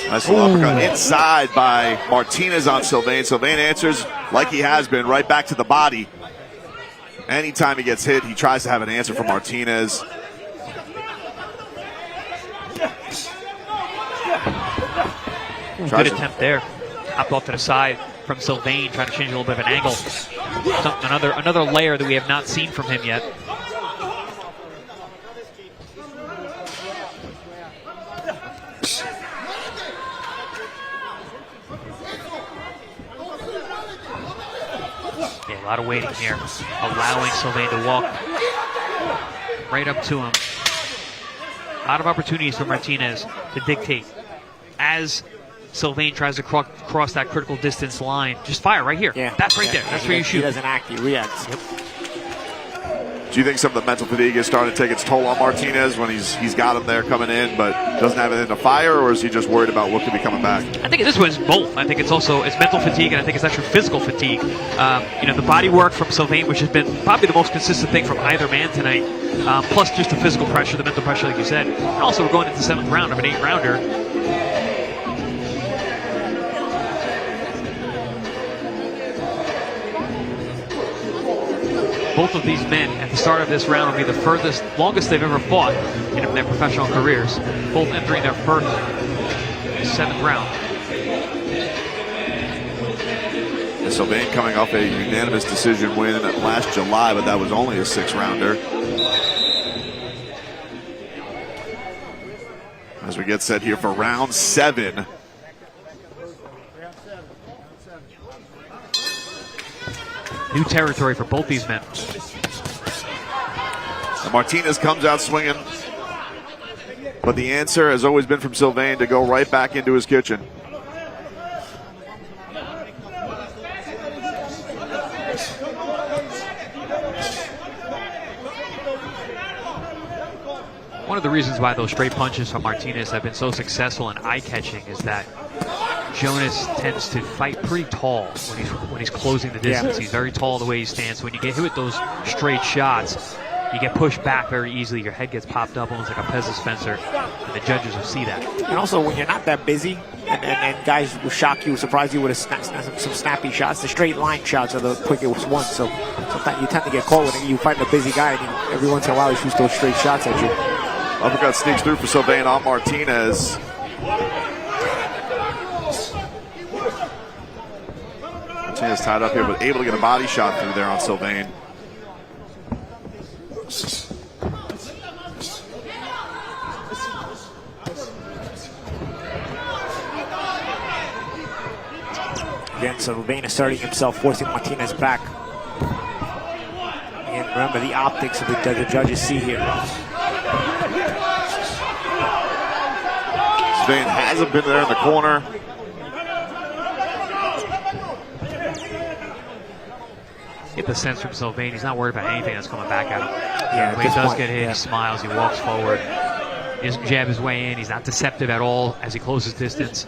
Nice little uppercut inside by Martinez on Sylvain. Sylvain answers like he has been, right back to the body. Anytime he gets hit, he tries to have an answer for Martinez. Good attempt there. Hopped off to the side from Sylvain, trying to change a little bit of an angle. Another layer that we have not seen from him yet. Yeah, a lot of waiting here. Allowing Sylvain to walk right up to him. A lot of opportunities for Martinez to dictate. As Sylvain tries to cross that critical distance line, just fire right here. Yeah. That's right there. That's where you shoot. He doesn't act, he reacts. Yep. Do you think some of the mental fatigue is starting to take its toll on Martinez when he's got him there coming in, but doesn't have anything to fire, or is he just worried about what could be coming back? I think this one's both. I think it's mental fatigue, and I think it's actually physical fatigue. The body work from Sylvain, which has been probably the most consistent thing from either man tonight, plus just the physical pressure, the mental pressure, like you said. And also, we're going into the 7th round of an 8-rounder. Both of these men at the start of this round will be the longest they've ever fought in their professional careers. Both entering their first 7th round. And Sylvain coming off a unanimous decision win last July, but that was only a 6-rounder. As we get set here for round 7. New territory for both these men. And Martinez comes out swinging, but the answer has always been from Sylvain to go right back into his kitchen. One of the reasons why those straight punches from Martinez have been so successful and eye-catching is that Jonas tends to fight pretty tall when he's closing the distance. Yeah. He's very tall the way he stands. So when you get hit with those straight shots, you get pushed back very easily. Your head gets popped up almost like a Pez dispenser, and the judges will see that. And also, when you're not that busy, and guys will shock you, surprise you with some snappy shots, the straight line shots are the quickest ones. So sometimes you tend to get caught with it. You fight a busy guy, and every once in a while he shoots those straight shots at you. Uppercut sneaks through for Sylvain on Martinez. Martinez tied up here, but able to get a body shot through there on Sylvain. Again, Sylvain asserting himself, forcing Martinez back. And remember the optics of the judges see here. Sylvain hasn't been there in the corner. Get the sense from Sylvain, he's not worried about anything that's coming back at him. Yeah, when he does get hit, he smiles, he walks forward. He doesn't jab his way in, he's not deceptive at all as he closes distance.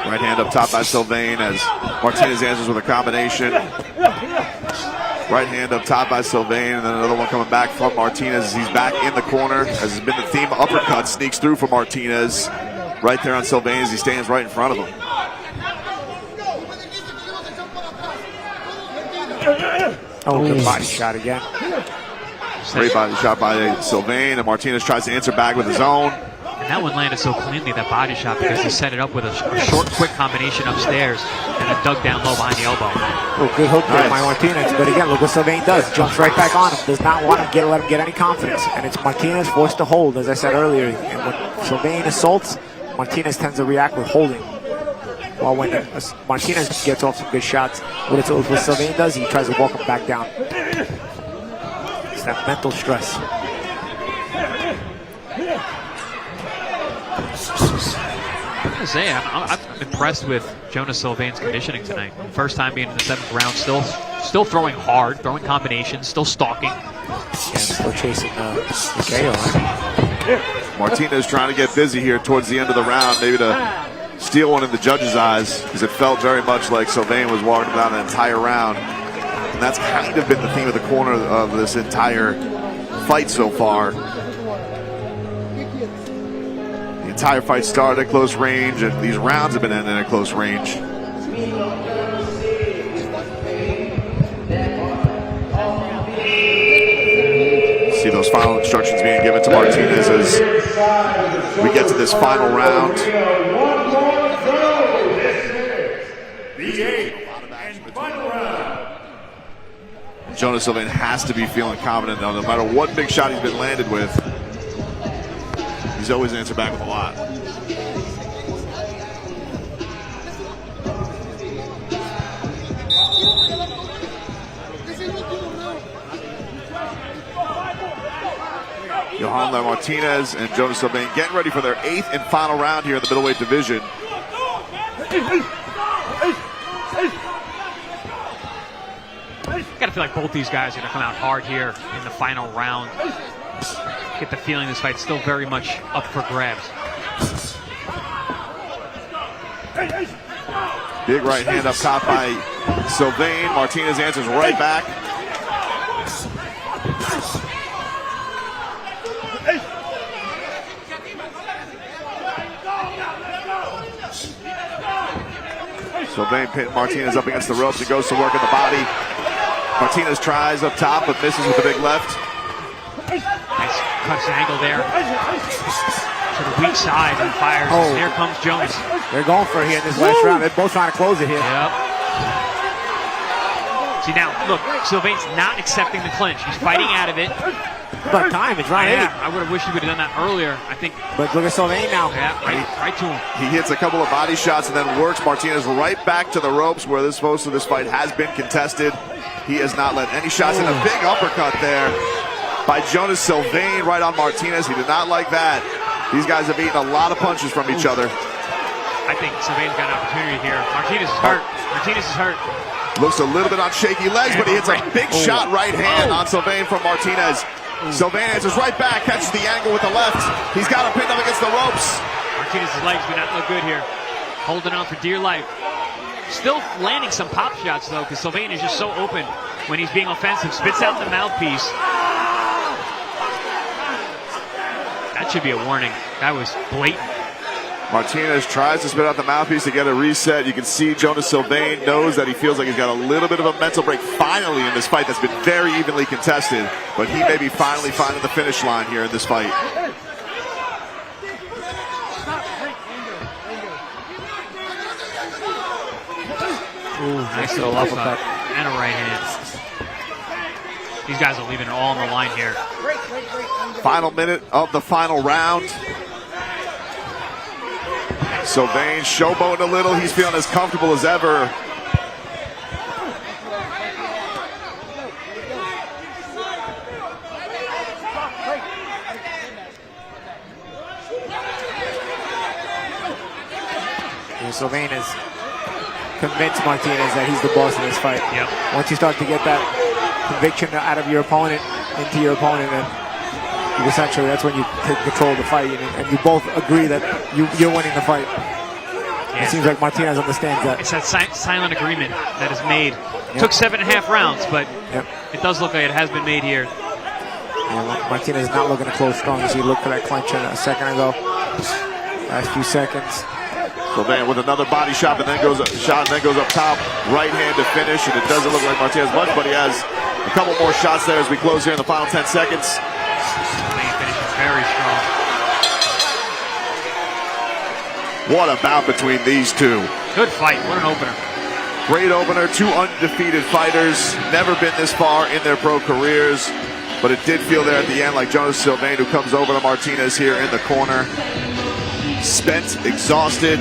Right hand up top by Sylvain as Martinez answers with a combination. Right hand up top by Sylvain, and then another one coming back from Martinez as he's back in the corner. As has been the theme, uppercut sneaks through for Martinez. Right there on Sylvain as he stands right in front of him. Oh, good body shot again. Great body shot by Sylvain, and Martinez tries to answer back with his own. And that one landed so cleanly, that body shot, because he set it up with a short, quick combination upstairs and then dug down low behind the elbow. Oh, good hook there by Martinez. But again, look what Sylvain does. Jumps right back on him. Does not want him to let him get any confidence. And it's Martinez forced to hold, as I said earlier. And when Sylvain assaults, Martinez tends to react with holding. While when Martinez gets off some good shots, what Sylvain does, he tries to walk him back down. It's that mental stress. I say, I'm impressed with Jonas Sylvain's conditioning tonight. First time being in the 7th round, still throwing hard, throwing combinations, still stalking. Yeah, still chasing the KO. Right? Martinez trying to get busy here towards the end of the round, maybe to steal one in the judges' eyes, because it felt very much like Sylvain was walking down the entire round. And that's kind of been the theme of the corner of this entire fight so far. The entire fight started at close range, and these rounds have been ending at close range. See those final instructions being given to Martinez as we get to this final round. The 8th and final round. Jonas Sylvain has to be feeling confident now, no matter what big shot he's been landed with. He's always answered back with a lot. Johan Martinez and Jonas Sylvain getting ready for their 8th and final round here in the middleweight division. Gotta feel like both these guys are gonna come out hard here in the final round. Get the feeling this fight's still very much up for grabs. Big right hand up top by Sylvain. Martinez answers right back. Sylvain pitting Martinez up against the ropes. He goes to work in the body. Martinez tries up top, but misses with the big left. Nice cuts an angle there to the weak side and fires. Oh. Here comes Jonas. They're going for it here in this last round. They're both trying to close it here. Yep. See now, look, Sylvain's not accepting the clinch. He's fighting out of it. But time, it's round 8. I would have wished he would have done that earlier. I think. But look at Sylvain now. Yeah, right to him. He hits a couple of body shots and then works Martinez right back to the ropes where most of this fight has been contested. He has not let any shots in. A big uppercut there by Jonas Sylvain right on Martinez. He did not like that. These guys have eaten a lot of punches from each other. I think Sylvain's got an opportunity here. Martinez is hurt. Martinez is hurt. Looks a little bit on shaky legs, but he hits a big shot right hand on Sylvain from Martinez. Sylvain answers right back, catches the angle with the left. He's got him pinned up against the ropes. Martinez's legs do not look good here. Holding on for dear life. Still landing some pop shots, though, because Sylvain is just so open when he's being offensive. Spits out the mouthpiece. That should be a warning. That was blatant. Martinez tries to spit out the mouthpiece to get a reset. You can see Jonas Sylvain knows that he feels like he's got a little bit of a mental break finally in this fight that's been very evenly contested. But he may be finally finding the finish line here in this fight. Ooh, nice little uppercut and a right hand. These guys are leaving it all on the line here. Final minute of the final round. Sylvain showboating a little. He's feeling as comfortable as ever. And Sylvain has convinced Martinez that he's the boss in this fight. Yep. Once you start to get that conviction out of your opponent into your opponent, and essentially that's when you take control of the fight, and you both agree that you're winning the fight. It seems like Martinez understands that. It's that silent agreement that is made. Took 7.5 rounds, but it does look like it has been made here. Yeah, Martinez is not looking to close strong as he looked for that clinch a second ago. Last few seconds. Sylvain with another body shot and then goes up top. Right hand to finish, and it doesn't look like Martinez much, but he has a couple more shots there as we close here in the final 10 seconds. Sylvain finishes very strong. What a bout between these two. Good fight. What an opener. Great opener. Two undefeated fighters. Never been this far in their pro careers. But it did feel there at the end like Jonas Sylvain, who comes over to Martinez here in the corner. Spent, exhausted.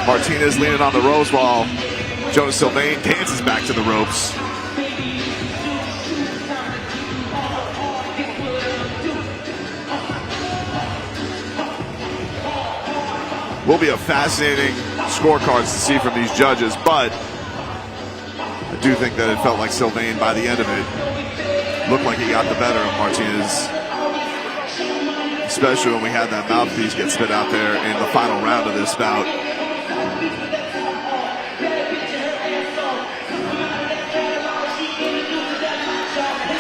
Martinez leaning on the ropes while Jonas Sylvain dances back to the ropes. Will be a fascinating scorecards to see from these judges, but I do think that it felt like Sylvain, by the end of it, looked like he got the better of Martinez, especially when we had that mouthpiece get spit out there in the final round of this bout.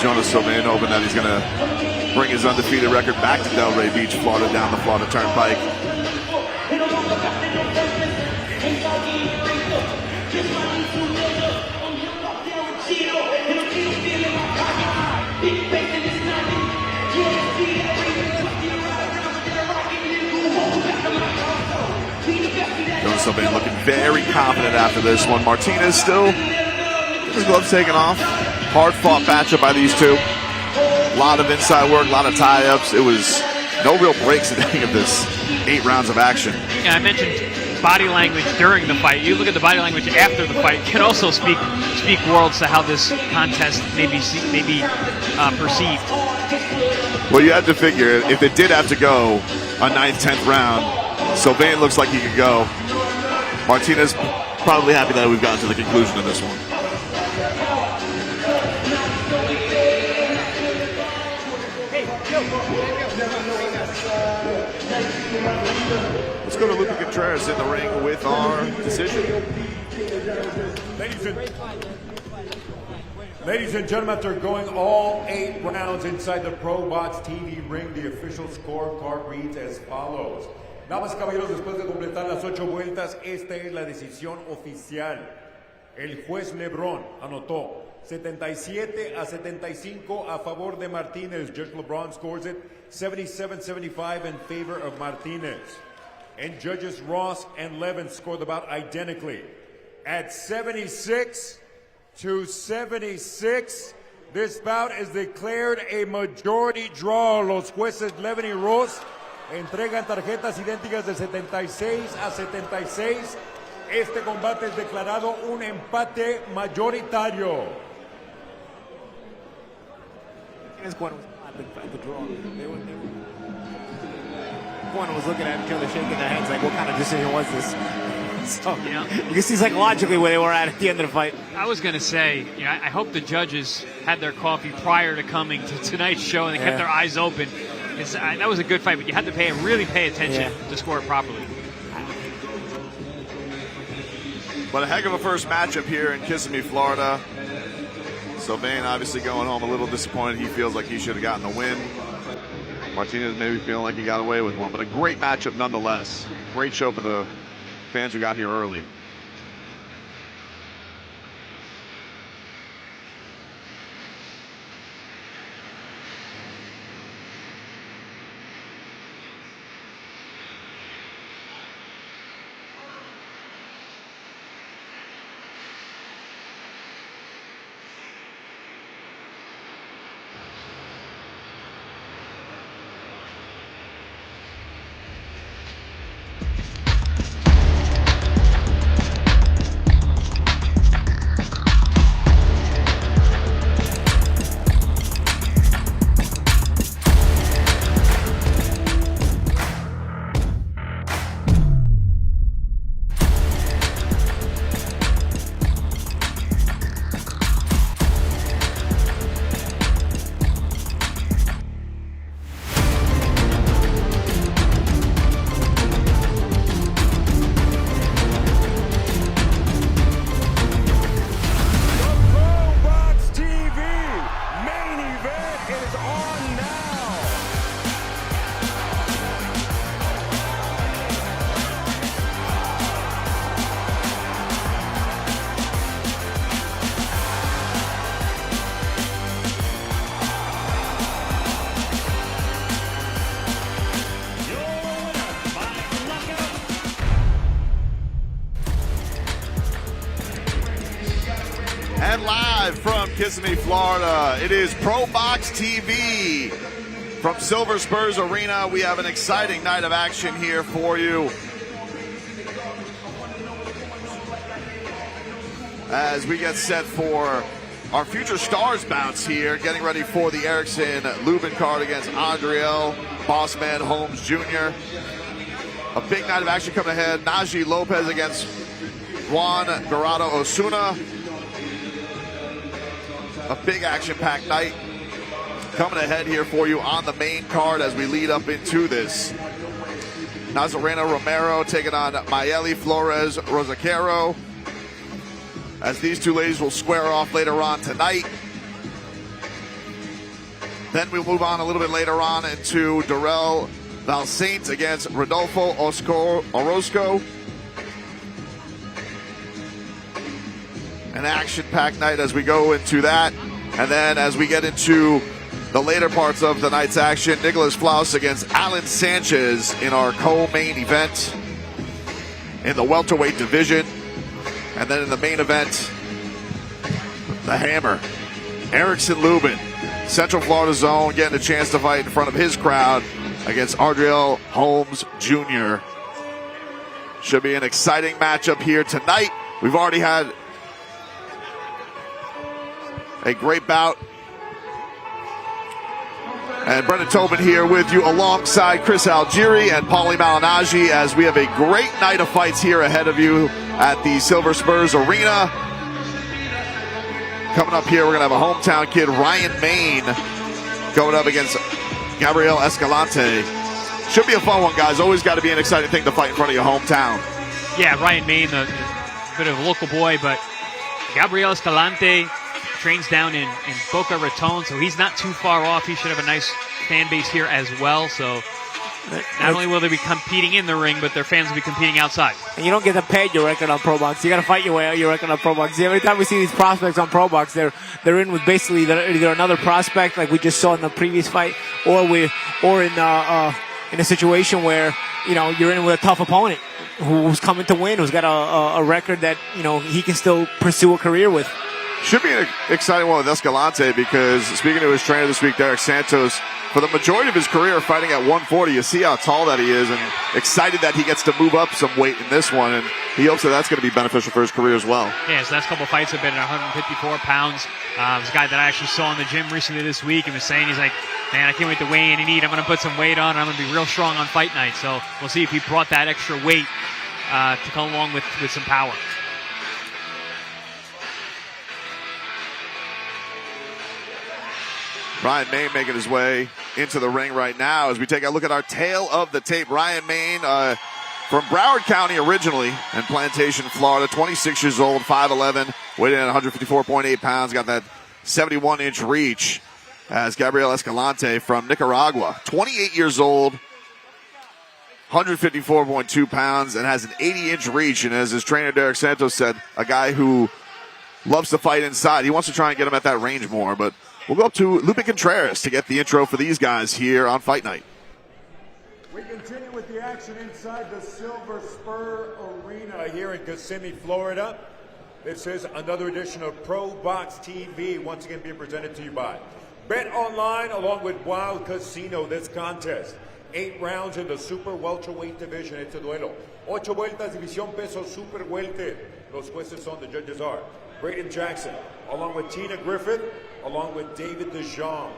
Jonas Sylvain hoping that he's going to bring his undefeated record back to Delray Beach, Florida, down the Florida Turnpike. Jonas Sylvain looking very confident after this one. Martinez still, his gloves taken off. Hard-fought matchup by these two. A lot of inside work, a lot of tie-ups. It was no real breaks in any of this 8 rounds of action. Yeah, I mentioned body language during the fight. You look at the body language after the fight, can also speak worlds to how this contest may be perceived. Well, you had to figure, if it did have to go a 9th, 10th round, Sylvain looks like he could go. Martinez probably happy that we've gotten to the conclusion of this one. Let's go to Lubin Contreras in the ring with our decision. Ladies and gentlemen, after going all 8 rounds inside the ProBox TV ring, the official scorecard reads as follows. Damas y caballeros, después de completar las 8 vueltas, esta es la decisión oficial. El juez Lebron anotó 77-75 a favor de Martinez. Judge LeBron scores it 77-75 in favor of Martinez. And judges Ross and Levin scored the bout identically. At 76-76, this bout is declared a majority draw. Los jueces Levin y Ross entregan tarjetas idénticas de 76-76. Este combate es declarado un empate mayoritario. Everyone was looking at each other, shaking their heads like, what kind of decision was this? So, you can see psychologically where they were at the end of the fight. I was going to say, I hope the judges had their coffee prior to coming to tonight's show and they kept their eyes open. That was a good fight, but you had to really pay attention to score it properly. But a heck of a first matchup here in Kissimmee, Florida. Sylvain obviously going home a little disappointed. He feels like he should have gotten the win. Martinez maybe feeling like he got away with one, but a great matchup nonetheless. Great show for the fans who got here early. And live from Kissimmee, Florida, it is ProBox TV. From Silver Spurs Arena, we have an exciting night of action here for you. As we get set for our Future Stars bounce here, getting ready for the Erickson Lubin card against Andriel Bossman Holmes Jr. A big night of action coming ahead. Najee Lopez against Juan Dorado Osuna. A big action-packed night coming ahead here for you on the main card as we lead up into this. Nazarena Romero taking on Mayeli Flores Rosacaro, as these two ladies will square off later on tonight. Then we'll move on a little bit later on into Darrell Valsaint against Rodolfo Orozco. An action-packed night as we go into that. And then as we get into the later parts of the night's action, Nicholas Flaus against Alan Sanchez in our co-main event in the welterweight division. And then in the main event, the Hammer, Erickson Lubin, Central Florida Zone, getting a chance to fight in front of his crowd against Andriel Holmes Jr. Should be an exciting matchup here tonight. We've already had a great bout. And Brendan Tobin here with you alongside Chris Algieri and Paulie Malignaggi as we have a great night of fights here ahead of you at the Silver Spurs Arena. Coming up here, we're going to have a hometown kid, Ryan Main, going up against Gabriel Escalante. Should be a fun one, guys. Always got to be an exciting thing to fight in front of your hometown. Yeah, Ryan Main, a bit of a local boy, but Gabriel Escalante trains down in Boca Raton, so he's not too far off. He should have a nice fan base here as well. So not only will they be competing in the ring, but their fans will be competing outside. And you don't get to pad your record on ProBox. You got to fight your way out your record on ProBox. Every time we see these prospects on ProBox, they're in with basically either another prospect like we just saw in the previous fight, or in a situation where you're in with a tough opponent who's coming to win, who's got a record that he can still pursue a career with. Should be an exciting one with Escalante because, speaking to his trainer this week, Derek Santos, for the majority of his career fighting at 140, you see how tall that he is, and excited that he gets to move up some weight in this one, and he hopes that that's going to be beneficial for his career as well. Yeah, his last couple of fights have been at 154 pounds. There's a guy that I actually saw in the gym recently this week and was saying, he's like, man, I can't wait to weigh in and eat. I'm going to put some weight on, and I'm going to be real strong on fight night. So we'll see if he brought that extra weight to come along with some power. Ryan Main making his way into the ring right now as we take a look at our tail of the tape. Ryan Main from Broward County originally and Plantation, Florida, 26 years old, 5'11", weighing in at 154.8 pounds, got that 71-inch reach. As Gabriel Escalante from Nicaragua, 28 years old, 154.2 pounds, and has an 80-inch reach. And as his trainer Derek Santos said, a guy who loves to fight inside. He wants to try and get him at that range more, but we'll go up to Lupe Contreras to get the intro for these guys here on Fight Night. We continue with the action inside the Silver Spur Arena here in Kissimmee, Florida. This is another edition of ProBox TV, once again being presented to you by Bet Online along with Wild Casino. This contest, 8 rounds in the super welterweight division. It's a duelo. 8 vueltas, división peso super welter. Los jueces son, the judges are Braden Jackson, along with Tina Griffith, along with David DeJong.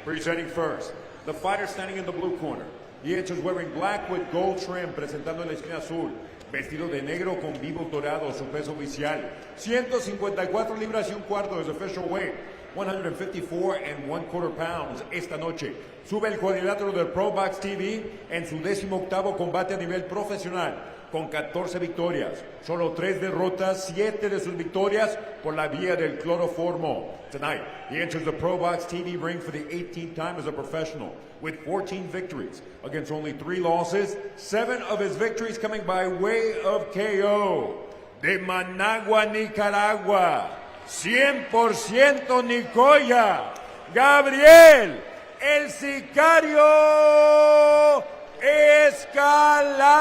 Presenting first, the fighter standing in the blue corner. He enters wearing black with gold trim, presentando en la esquina azul, vestido de negro con vivos dorados, su peso oficial, 154 libras y un cuarto, his official weight, 154 1/4 pounds. Esta noche sube el cuadrilátero del ProBox TV en su 18º combate a nivel profesional, con 14 victorias, solo 3 derrotas, 7 de sus victorias por la vía del cloroformo. Tonight, he enters the ProBox TV ring for the 18th time as a professional, with 14 victories against only 3 losses, 7 of his victories coming by way of KO. De Managua, Nicaragua, 100% Nicoya, Gabriel, el sicario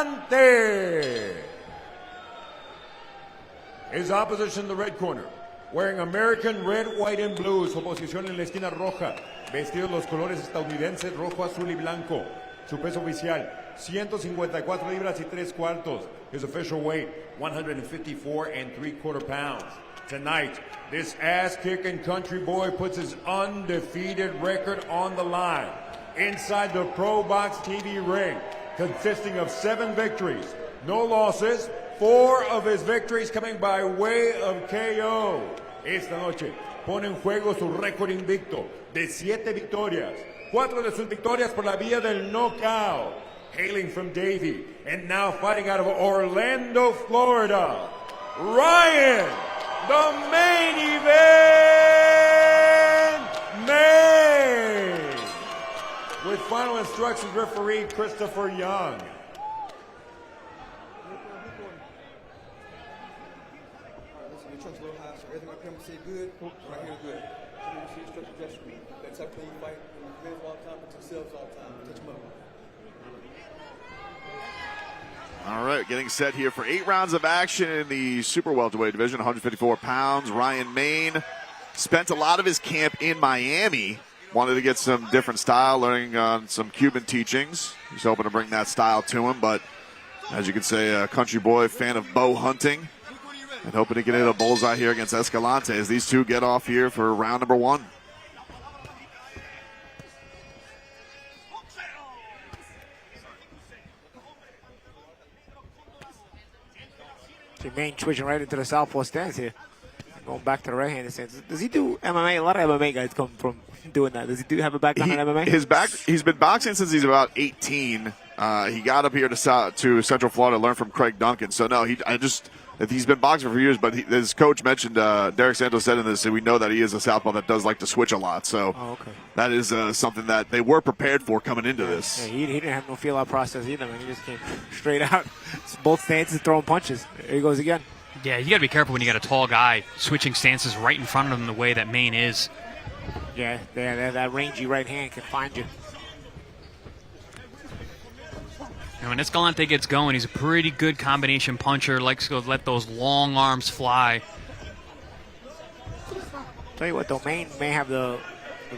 Escalante. His opposition in the red corner, wearing American red, white, and blue. Su posición en la esquina roja. Vestidos los colores estadounidenses, rojo, azul y blanco. Su peso oficial, 154 libras y 3 cuartos. His official weight, 154 3/4 pounds. Tonight, this ass-kicking country boy puts his undefeated record on the line inside the ProBox TV ring, consisting of 7 victories, no losses, 4 of his victories coming by way of KO. Esta noche pone en juego su récord invicto de 7 victorias, 4 de sus victorias por la vía del knockout. Hailing from Davie and now fighting out of Orlando, Florida, Ryan, the main event, May. With final instructions, referee Christopher Young. Listen, your trunk's a little high, so everything I come and say good, right here good. So you see instructor just for me. That type of thing you fight, hands all the time, but yourselves all the time. Touch them up. All right, getting set here for 8 rounds of action in the super welterweight division, 154 pounds. Ryan Main spent a lot of his camp in Miami. Wanted to get some different style, learning on some Cuban teachings. He's hoping to bring that style to him, but as you can say, a country boy, fan of bow hunting, and hoping to get hit a bullseye here against Escalante as these two get off here for round number 1. Main switching right into the southpaw stance here. Going back to the right-handed stance. Does he do MMA? A lot of MMA guys come from doing that. Does he have a background in MMA? He's been boxing since he's about 18. He got up here to Central Florida, learned from Craig Duncan. So no, he's been boxing for years. But his coach mentioned, Derek Santos said in this, we know that he is a southpaw that does like to switch a lot. So that is something that they were prepared for coming into this. Yeah, he didn't have no feel-out process either, man. He just came straight out. Both stances throwing punches. There he goes again. Yeah, you got to be careful when you got a tall guy switching stances right in front of him the way that Main is. Yeah, that rangy right hand can find you. And when Escalante gets going, he's a pretty good combination puncher, likes to let those long arms fly. Tell you what, though, Main may have the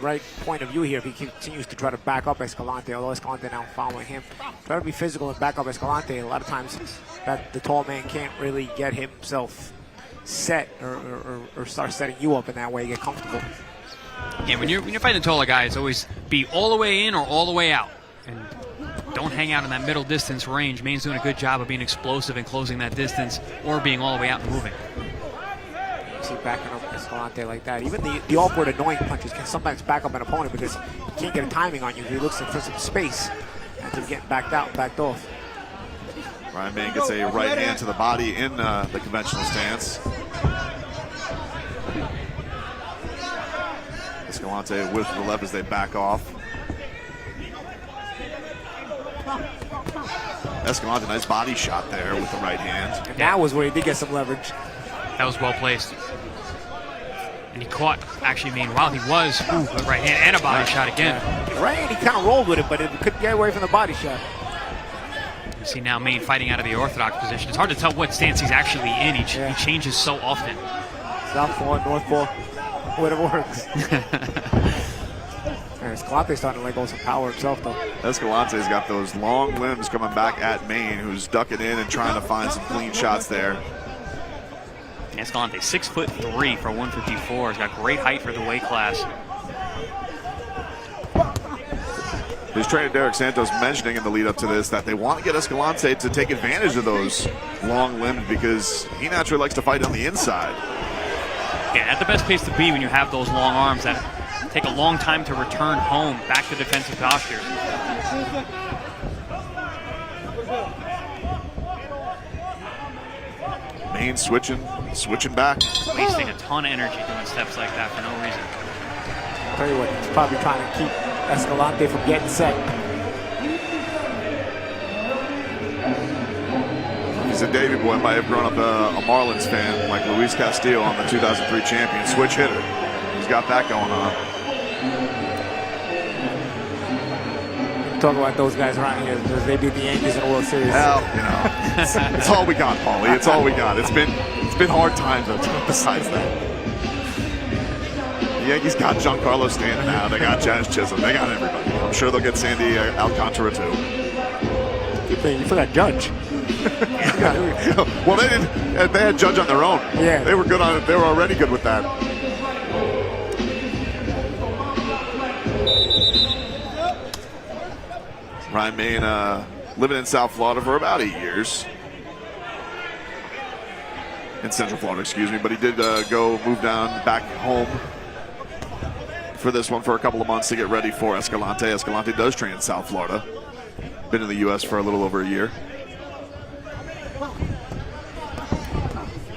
right point of view here if he continues to try to back up Escalante, although Escalante now following him. Try to be physical and back up Escalante. A lot of times that the tall man can't really get himself set or start setting you up in that way, get comfortable. Yeah, when you're fighting a taller guy, it's always be all the way in or all the way out. And don't hang out in that middle distance range. Main's doing a good job of being explosive and closing that distance or being all the way out and moving. See, backing up Escalante like that. Even the awkward, annoying punches can sometimes back up an opponent because he can't get a timing on you. He looks for some space after getting backed off. Ryan Main gets a right hand to the body in the conventional stance. Escalante with the left as they back off. Escalante, nice body shot there with the right hand. And that was where he did get some leverage. That was well placed. And he caught, actually, Main while he was, a right hand and a body shot again. Yeah. Right hand, he kind of rolled with it, but it couldn't get away from the body shot. You see now Main fighting out of the orthodox position. It's hard to tell what stance he's actually in. He changes so often. Southpaw, northpaw, whatever works. Escalante's starting to let go some power himself, though. Escalante's got those long limbs coming back at Main, who's ducking in and trying to find some clean shots there. Escalante, 6'3" for 154. He's got great height for the weight class. His trainer Derek Santos mentioning in the lead up to this that they want to get Escalante to take advantage of those long limbs because he naturally likes to fight on the inside. Yeah, that's the best place to be when you have those long arms that take a long time to return home back to defensive postures. Main switching back. Wasting a ton of energy doing steps like that for no reason. I'll tell you what, he's probably trying to keep Escalante from getting set. He's a Davey boy, might have grown up a Marlins fan like Luis Castillo on the 2003 champion, switch hitter. He's got that going on. Talk about those guys around here because they beat the Yankees in the World Series. Hell, you know, it's all we got, Paulie. It's all we got. It's been hard times besides that. The Yankees got Giancarlo Stanton now. They got Jazz Chisholm. They got everybody. I'm sure they'll get Sandy Alcantara too. You forgot Judge. Well, they didn't. They had Judge on their own. Yeah. They were good on it. They were already good with that. Ryan Main living in South Florida for about 8 years. In Central Florida, excuse me. But he did move down back home for this one for a couple of months to get ready for Escalante. Escalante does train in South Florida. Been in the U.S. for a little over a year.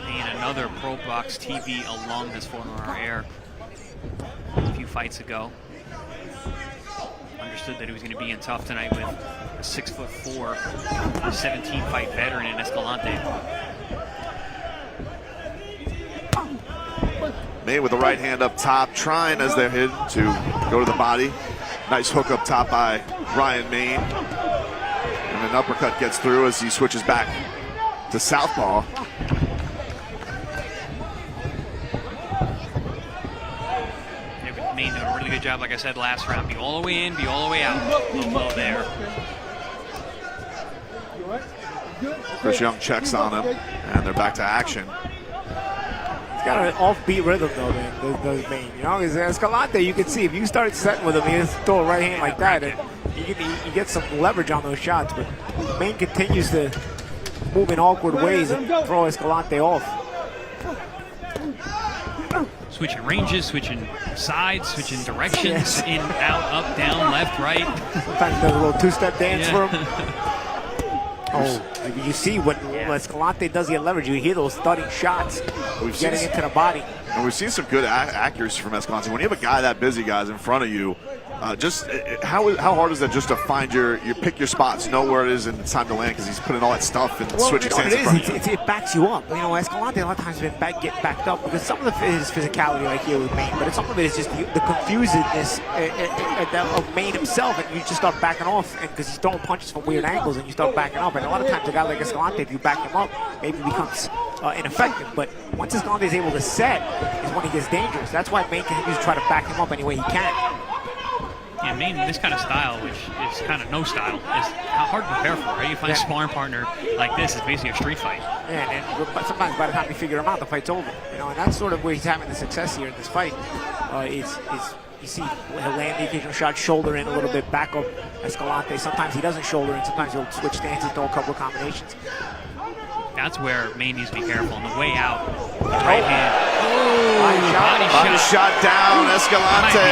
And another ProBox TV alum has fallen on our air a few fights ago. Understood that he was going to be in tough tonight with a 6'4", 17-fight veteran in Escalante. Main with the right hand up top, trying as they're hit to go to the body. Nice hook up top by Ryan Main. And an uppercut gets through as he switches back to southpaw. Main doing a really good job, like I said last round. Be all the way in, be all the way out. Low there. Chris Young checks on him, and they're back to action. He's got an offbeat rhythm though, man. Does Main. You know, Escalante, you can see if you start setting with him, he just throw a right hand like that, and you get some leverage on those shots. But Main continues to move in awkward ways and throw Escalante off. Switching ranges, switching sides, switching directions, in, out, up, down, left, right. Sometimes he does a little two-step dance for him. Oh, you see when Escalante does get leverage, you hear those thudding shots getting into the body. And we've seen some good accuracy from Escalante. When you have a guy that busy, guys, in front of you, how hard is that just to find pick your spots, know where it is, and it's time to land because he's putting all that stuff and switching stance in front of you. It backs you up. You know, Escalante a lot of times has been get backed up because some of his physicality, like here with Main, but some of it is just the confusedness of Main himself, and you just start backing off, and because he's throwing punches from weird angles, and you start backing up. And a lot of times, a guy like Escalante, if you back him up, maybe becomes ineffective. But once Escalante is able to set, is when he gets dangerous. That's why Main continues to try to back him up any way he can. Yeah, Main, this kind of style, which is kind of no style, is hard to prepare for, right? You find a sparring partner like this, it's basically a street fight. Yeah, and sometimes by the time you figure him out, the fight's over. You know, and that's sort of where he's having the success here in this fight. You see he'll land the occasional shot, shoulder in a little bit, back up Escalante. Sometimes he doesn't shoulder in, sometimes he'll switch stances, throw a couple of combinations. That's where Main needs to be careful. On the way out, right hand. Body shot down, Escalante.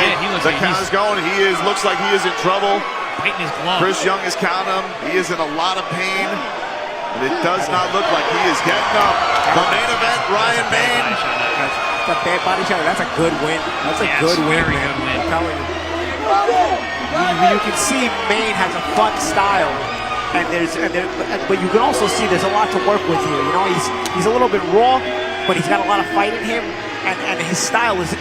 The count is going. Looks like he is in trouble. Biting his glove. Chris Young is counting him. He is in a lot of pain. And it does not look like he is getting up. The main event, Ryan Main. That's a bad body shot. That's a good win. That's a good win, man. Very good win. I'm telling you. You can see Main has a fun style. But you can also see there's a lot to work with here. You know, he's a little bit raw, but he's got a lot of fight in him, and his style is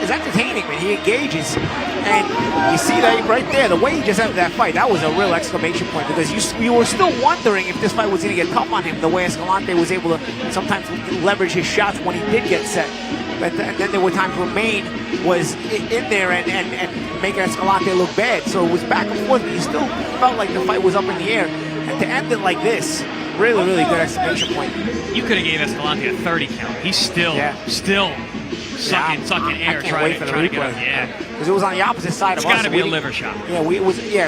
entertaining, man. He engages, and you see that right there, the way he just ended that fight, that was a real exclamation point, because you were still wondering if this fight was going to get tough on him, the way Escalante was able to sometimes leverage his shots when he did get set. And then there were times where Main was in there and making Escalante look bad. So it was back and forth, but you still felt like the fight was up in the air. And to end it like this, really, really good exclamation point. You could have gave Escalante a 30 count. He's still sucking air trying to get up. Yeah. Because it was on the opposite side of us. It's got to be a liver shot. Yeah, it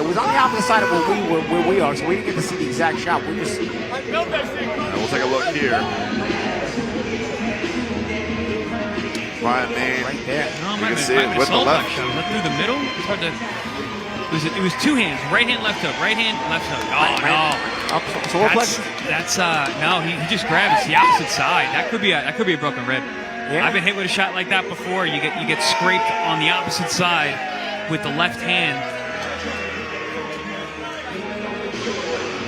was on the opposite side of where we are, so we didn't get to see the exact shot. We just... We'll take a look here. Ryan Main. Right there. No, you can see it with the left. Look through the middle. It's hard to... It was two hands. Right hand, left hook. Right hand, left hook. Oh, no. No, he just grabbed. It's the opposite side. That could be a broken rib. Yeah. I've been hit with a shot like that before. You get scraped on the opposite side with the left hand.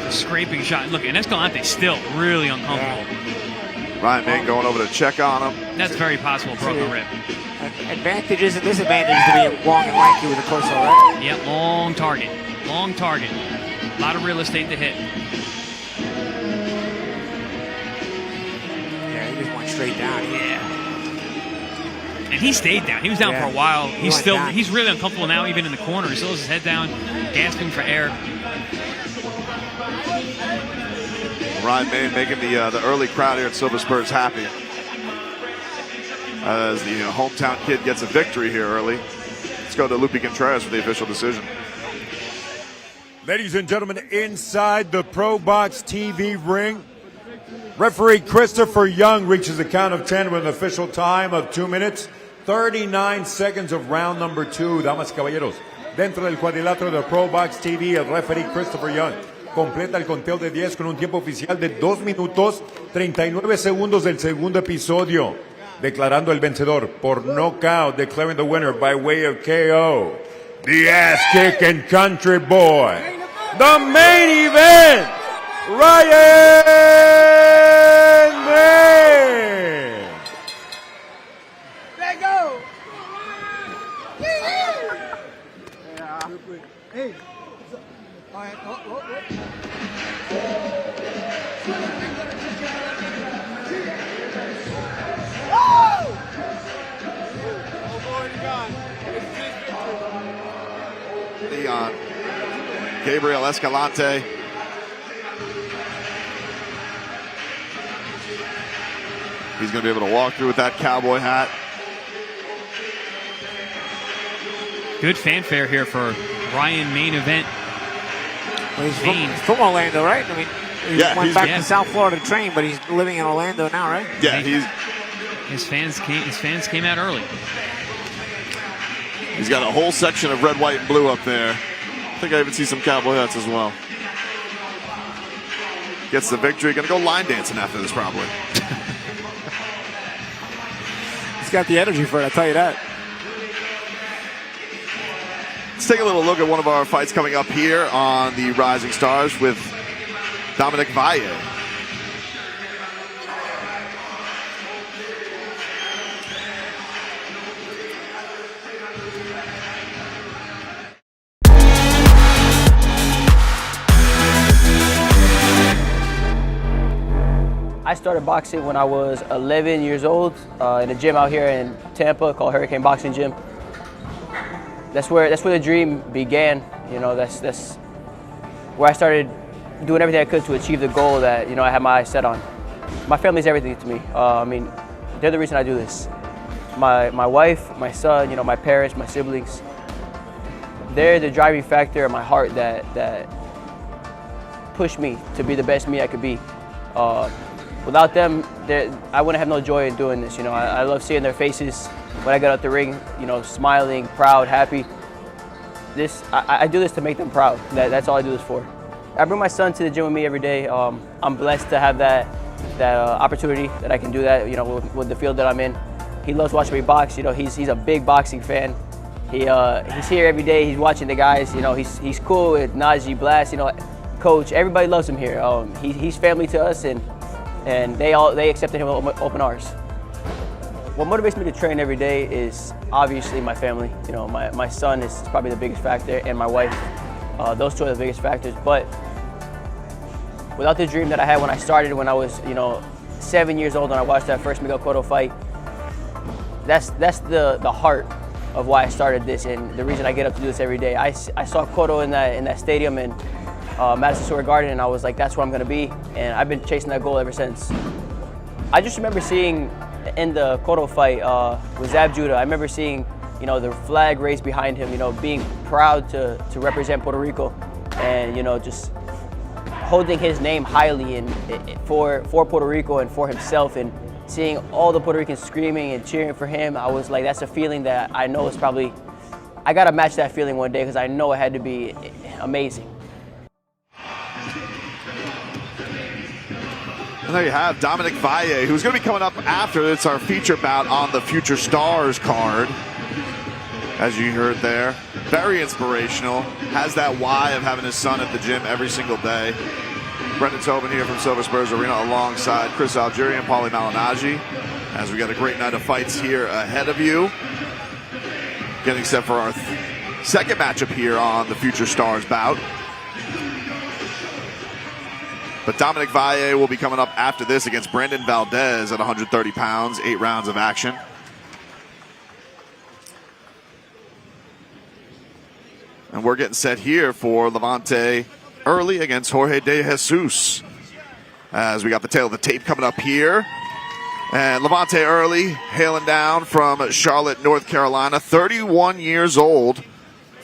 A scraping shot. Look, and Escalante's still really uncomfortable. Yeah. Ryan Main going over to check on him. That's very possible broken rib. Advantages and disadvantages to be long and lanky with a torso, right? Yep, long target. Long target. A lot of real estate to hit. Yeah, he just went straight down. Yeah. and he stayed down. He was down Yeah. for a while. He went down. He's really uncomfortable now, even in the corner. He still has his head down, gasping for air. Ryan Main making the early crowd here at Silver Spurs happy as the hometown kid gets a victory here early. Let's go to Lupi Contreras for the official decision. Ladies and gentlemen, inside the ProBox TV ring, referee Christopher Young reaches a count of 10 with an official time of 2 minutes, 39 seconds of round number 2. Damas y caballeros, dentro del cuadrilátero de ProBox TV, el referee Christopher Young completa el conteo de 10 con un tiempo oficial de 2 minutos 39 segundos del segundo episodio, declarando el vencedor por knockout, declaring the winner by way of KO, the ass-kicking country boy, the main event, Ryan Main. Let go. Hey. All right. Leon, Gabriel Escalante. He's going to be able to walk through with that cowboy hat. Good fanfare here for Ryan Main event. Well, he's from Orlando, right? I mean, he went back to South Florida to train, but he's living in Orlando now, right? Yeah, his fans came out early. He's got a whole section of red, white, and blue up there. I think I even see some cowboy hats as well. Gets the victory. Going to go line dancing after this, probably. He's got the energy for it, I'll tell you that. Let's take a little look at one of our fights coming up here on the Rising Stars with Dominic Valle. I started boxing when I was 11 years old in a gym out here in Tampa called Hurricane Boxing Gym. That's where the dream began. You know, that's where I started doing everything I could to achieve the goal that I had my eyes set on. My family's everything to me. I mean, they're the reason I do this. My wife, my son, my parents, my siblings. They're the driving factor in my heart that pushed me to be the best me I could be. Without them, I wouldn't have no joy in doing this. I love seeing their faces when I get out the ring, smiling, proud, happy. I do this to make them proud. That's all I do this for. I bring my son to the gym with me every day. I'm blessed to have that opportunity that I can do that, with the field that I'm in. He loves watching me box. He's a big boxing fan. He's here every day. He's watching the guys. He's cool with Najee, Blast. Coach. Everybody loves him here. He's family to us, and they accepted him with open arms. What motivates me to train every day is obviously my family. My son is probably the biggest factor, and my wife. Those two are the biggest factors. But without the dream that I had when I started, when I was 7 years old and I watched that first Miguel Cotto fight, that's the heart of why I started this, and the reason I get up to do this every day. I saw Cotto in that stadium in Madison Square Garden, and I was like, that's where I'm going to be, and I've been chasing that goal ever since. I just remember seeing in the Cotto fight with Zab Judah, I remember seeing the flag raised behind him, being proud to represent Puerto Rico, and just holding his name highly and for Puerto Rico and for himself, and seeing all the Puerto Ricans screaming and cheering for him. I was like, that's a feeling that I know is probably, I got to match that feeling one day, because I know it had to be amazing. And there you have Dominic Valle, who's going to be coming up after. It's our feature bout on the Future Stars card. As you heard there, very inspirational. Has that why of having his son at the gym every single day. Brendan Tobin here from Silver Spurs Arena alongside Chris Algieri and Paulie Malignaggi, as we got a great night of fights here ahead of you. Getting set for our second matchup here on the Future Stars bout. But Dominic Valle will be coming up after this against Brandon Valdez at 130 pounds, 8 rounds of action. And we're getting set here for Levante Early against Jorge De Jesus. As we got the tail of the tape coming up here. And Levante Early, hailing down from Charlotte, North Carolina, 31 years old,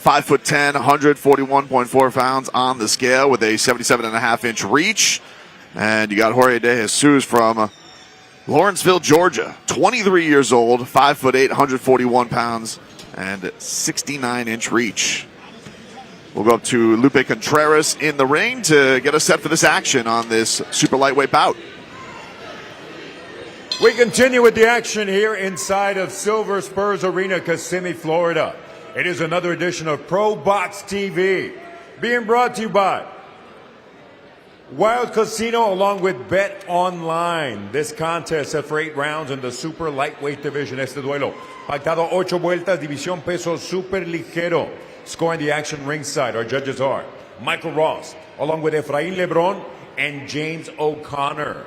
5'10", 141.4 pounds on the scale with a 77.5-inch reach. And you got Jorge De Jesus from Lawrenceville, Georgia, 23 years old, 5'8", 141 pounds, and 69-inch reach. We'll go up to Lupe Contreras in the ring to get us set for this action on this super lightweight bout. We continue with the action here inside of Silver Spurs Arena, Kissimmee, Florida. It is another edition of ProBox TV, being brought to you by Wild Casino along with Bet Online. This contest set for 8 rounds in the super lightweight division. Este duelo, pactado 8 vueltas, división peso super ligero. Scoring the action ringside, our judges are Michael Ross, along with Efrain Lebron and James O'Connor.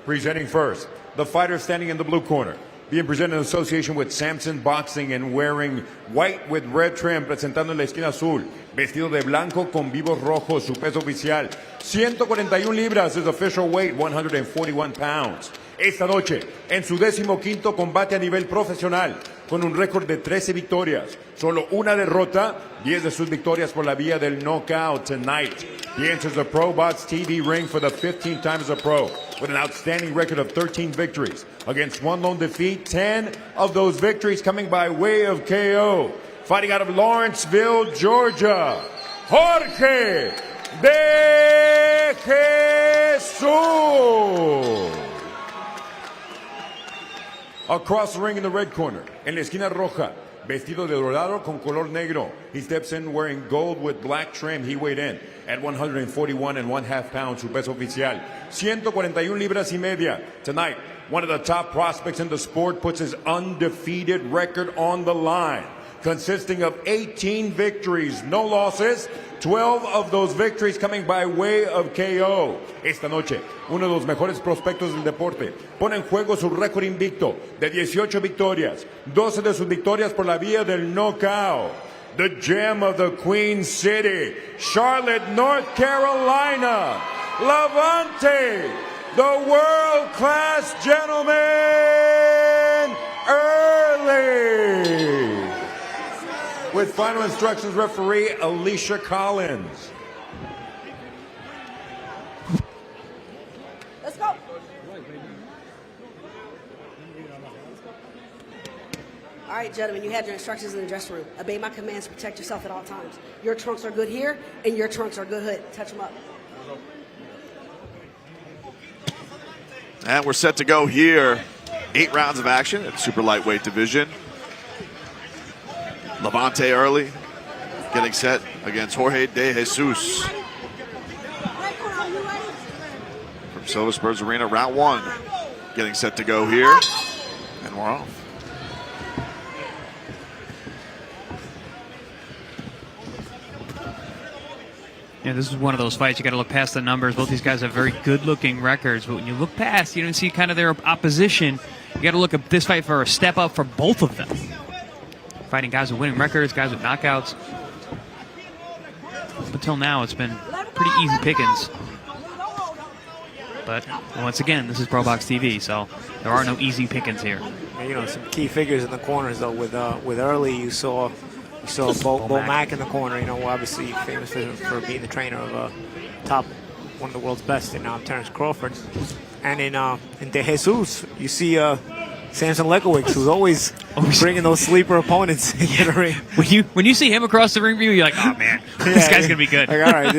Presenting first, the fighter standing in the blue corner, being presented in association with Samson Boxing and wearing white with red trim, presentando en la esquina azul, vestido de blanco con vivos rojos, su peso oficial, 141 libras, his official weight, 141 pounds. Esta noche, en su 15º combate a nivel profesional, con un récord de 13 victorias, solo una derrota, 10 de sus victorias por la vía del knockout tonight. He enters the ProBox TV ring for the 15th time as a pro, with an outstanding record of 13 victories. Against 1 lone defeat, 10 of those victories coming by way of KO. Fighting out of Lawrenceville, Georgia, Jorge De Jesus. Across the ring in the red corner, en la esquina roja, vestido de dorado con color negro. He steps in wearing gold with black trim. He weighed in at 141.5 pounds, su peso oficial, 141 libras y media. Tonight, one of the top prospects in the sport puts his undefeated record on the line, consisting of 18 victories, no losses, 12 of those victories coming by way of KO. Esta noche, uno de los mejores prospectos del deporte pone en juego su récord invicto de 18 victorias, 12 de sus victorias por la vía del knockout. The gem of the Queen City, Charlotte, North Carolina, Levante, the world-class gentleman, Early. With final instructions, referee Alicia Collins. Let's go. All right, gentlemen, you had your instructions in the dressing room. Obey my commands, protect yourself at all times. Your trunks are good here, and your trunks are good hood. Touch them up. And we're set to go here. 8 rounds of action at super lightweight division. Levante Early getting set against Jorge De Jesus. From Silver Spurs Arena, round 1. Getting set to go here. And we're off. Yeah, this is one of those fights you got to look past the numbers. Both these guys have very good-looking records, but when you look past, you don't see kind of their opposition. You got to look at this fight for a step up for both of them. Fighting guys with winning records, guys with knockouts. Up until now, it's been pretty easy pickings. But once again, this is ProBox TV, so there are no easy pickings here. You know, some key figures in the corners though. With Early, you saw Bo Mack in the corner. You know, obviously famous for being the trainer of one of the world's best in Terence Crawford. And in De Jesus, you see Samson Lekowicz, who's always bringing those sleeper opponents into the ring. When you see him across the ring view, you're like, oh man, this guy's gonna be good. Like, all right,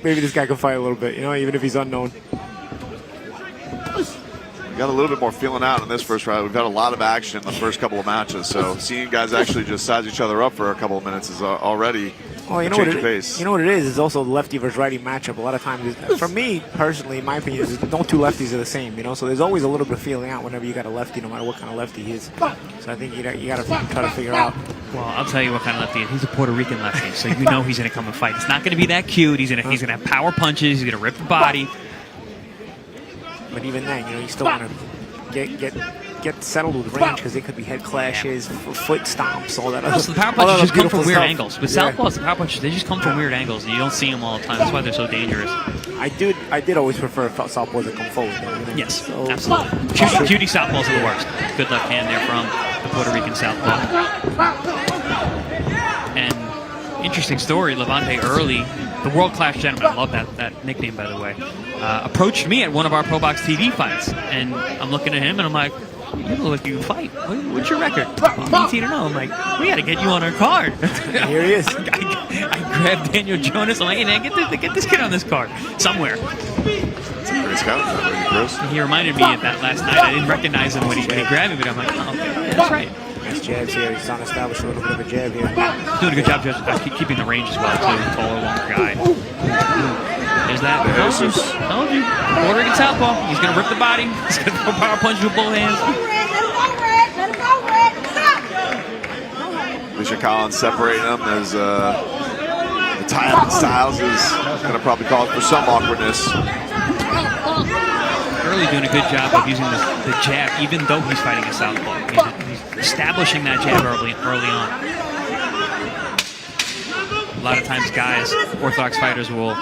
maybe this guy can fight a little bit, you know, even if he's unknown. We got a little bit more feeling out in this first round. We've had a lot of action in the first couple of matches, so seeing guys actually just size each other up for a couple of minutes is already well, you know what it is. You know what it is? It's also the lefty versus righty matchup. A lot of times, for me personally, in my opinion, is no two lefties are the same. You know, so there's always a little bit of feeling out whenever you got a lefty, no matter what kind of lefty he is. So I think you got to try to figure out. Well, I'll tell you what kind of lefty he is. He's a Puerto Rican lefty, so you know he's going to come and fight. It's not going to be that cute. He's going to have power punches. He's going to rip the body. But even then, you know, you still want to get get settled with range because they could be head clashes, foot stomps, all that. Also, the power punches just come from weird angles. With southpaws, the power punches, they just come from weird angles, and you don't see them all the time. That's why they're so dangerous. I did always prefer southpaws that come forward. Yes, so, absolutely. Cutie southpaws are the worst. Good left hand there from the Puerto Rican southpaw. And interesting story, Levante Early, the world-class gentleman, I love that nickname, by the way, approached me at one of our ProBox TV fights. And I'm looking at him, and I'm like, you look like you can fight. What's your record? 18-0. I'm like, we got to get you on our card. Here he is. I grabbed Daniel Jonas. I'm like, hey, man, get this kid on this card somewhere. He reminded me of that last night. I didn't recognize him when he grabbed me, but I'm like, oh, okay, yeah, that's right. Nice jabs here. He's trying to establish a little bit of a jab here. Doing a good job just keeping the range as well, too. Taller, longer guy. There's that. Told you. Puerto Rican southpaw. He's going to rip the body. He's going to throw power punch with both hands. Alicia Collins separating them as the tie-up styles is going to probably cause for some awkwardness. Early doing a good job of using the jab, even though he's fighting a southpaw. He's establishing that jab early on. A lot of times guys, orthodox fighters, will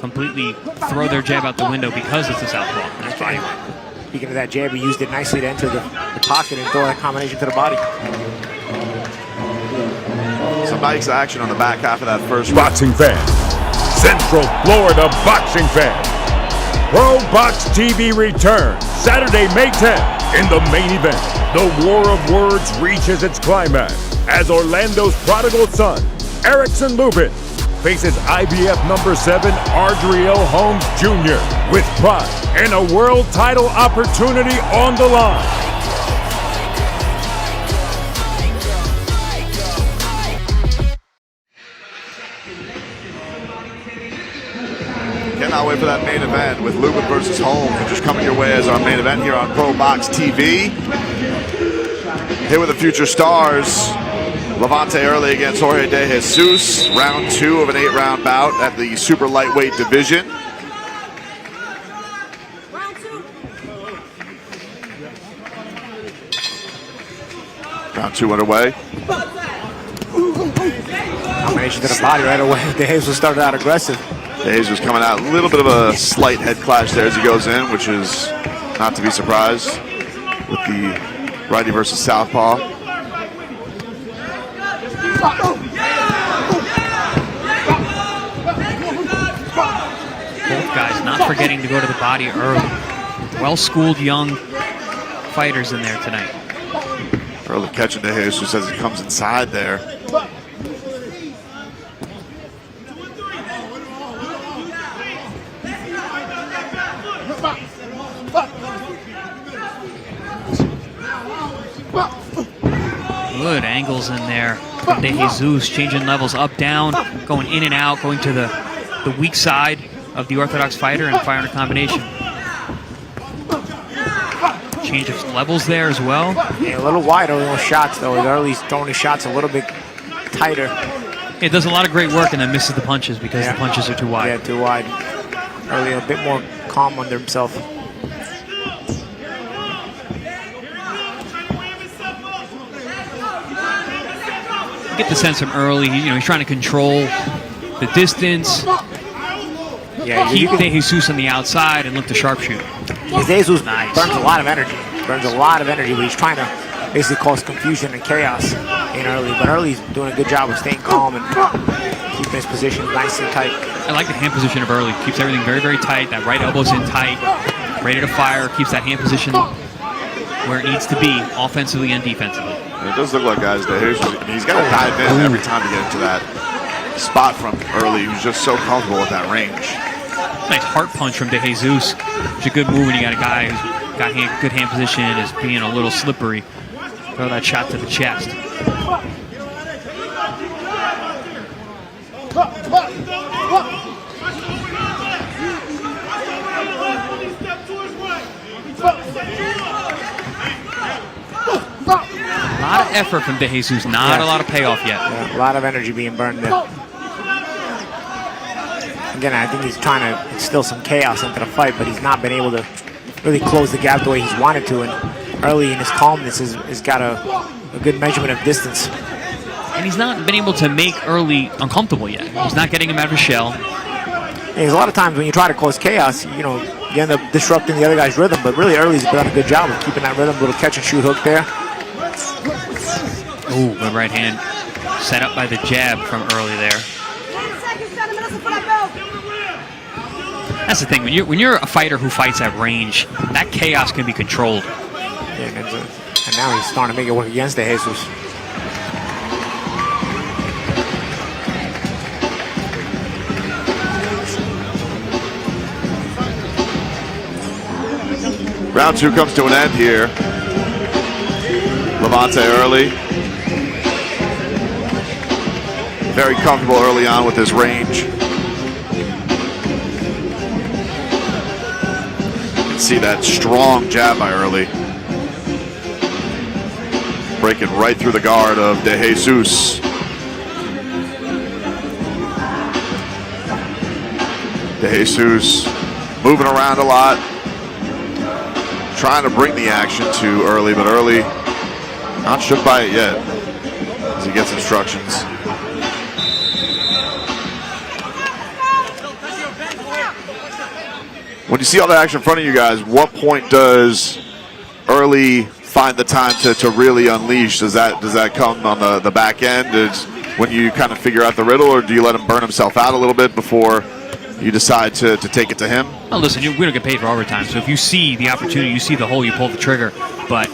completely throw their jab out the window because it's a southpaw. That's body work. Speaking of that jab, he used it nicely to enter the pocket and throw that combination to the body. Some nice action on the back half of that first boxing fan, Central Florida boxing fan. ProBox TV returns Saturday, May 10th. In the main event, the war of words reaches its climax as Orlando's prodigal son, Lubin, faces IBF number 7 Adriel Holmes Jr. with pride and a world title opportunity on the line. Cannot wait for that main event with Lubin versus Holmes, which is coming your way as our main event here on ProBox TV. Here with the future stars, Levante Early against Jorge De Jesus, round 2 of an 8-round bout at the super lightweight division. Round 2 underway. Combination to the body right away. De Jesus started out aggressive. De Jesus coming out, a little bit of a slight head clash there as he goes in, which is not to be surprised with the righty versus southpaw. Both guys not forgetting to go to the body early. Well-schooled young fighters in there tonight. Early catching De Jesus as he comes inside there. Good angles in there from De Jesus, changing levels up, down, going in and out, going to the weak side of the orthodox fighter and firing a combination. Change of levels there as well. Yeah, a little wider on those shots though. Early's throwing his shots a little bit tighter. It does a lot of great work and then misses the punches because the punches are too wide. Yeah, too wide. Early a bit more calm under himself. Get the sense from Early, he's trying to control the distance. Yeah, keep De Jesus on the outside and look to sharpshoot. De Jesus burns a lot of energy. But he's trying to basically cause confusion and chaos in Early. But Early's doing a good job of staying calm and keeping his position nice and tight. I like the hand position of Early. Keeps everything very, very tight. That right elbow's in tight, ready to fire. Keeps that hand position where it needs to be, offensively and defensively. It does look like guys, he's got to dive in every time to get into that spot from Early. He's just so comfortable with that range. Nice heart punch from De Jesus. It's a good move when you got a guy who's got good hand position, is being a little slippery. Throw that shot to the chest. A lot of effort from De Jesus, not a lot of payoff yet. Yeah, a lot of energy being burned there. Again, I think he's trying to instill some chaos into the fight, but he's not been able to really close the gap the way he's wanted to. And Early in his calmness has got a good measurement of distance. And he's not been able to make Early uncomfortable yet. He's not getting him out of his shell. Yeah, there's a lot of times when you try to cause chaos, you know, you end up disrupting the other guy's rhythm, but really Early's done a good job of keeping that rhythm. Little catch and shoot hook there. Ooh, the right hand set up by the jab from Early there. That's the thing, when you're a fighter who fights at range, that chaos can be controlled. Yeah, and now he's starting to make it work against De Jesus. Round 2 comes to an end here. Levante Early. Very comfortable early on with his range. You can see that strong jab by Early. Breaking right through the guard of De Jesus. De Jesus moving around a lot. Trying to bring the action to Early, but Early not shook by it yet as he gets instructions. When you see all the action in front of you guys, what point does Early find the time to really unleash? Does that come on the back end? Is when you kind of figure out the riddle, or do you let him burn himself out a little bit before you decide to take it to him? Well, listen, we don't get paid for overtime, so if you see the opportunity, you see the hole, you pull the trigger. But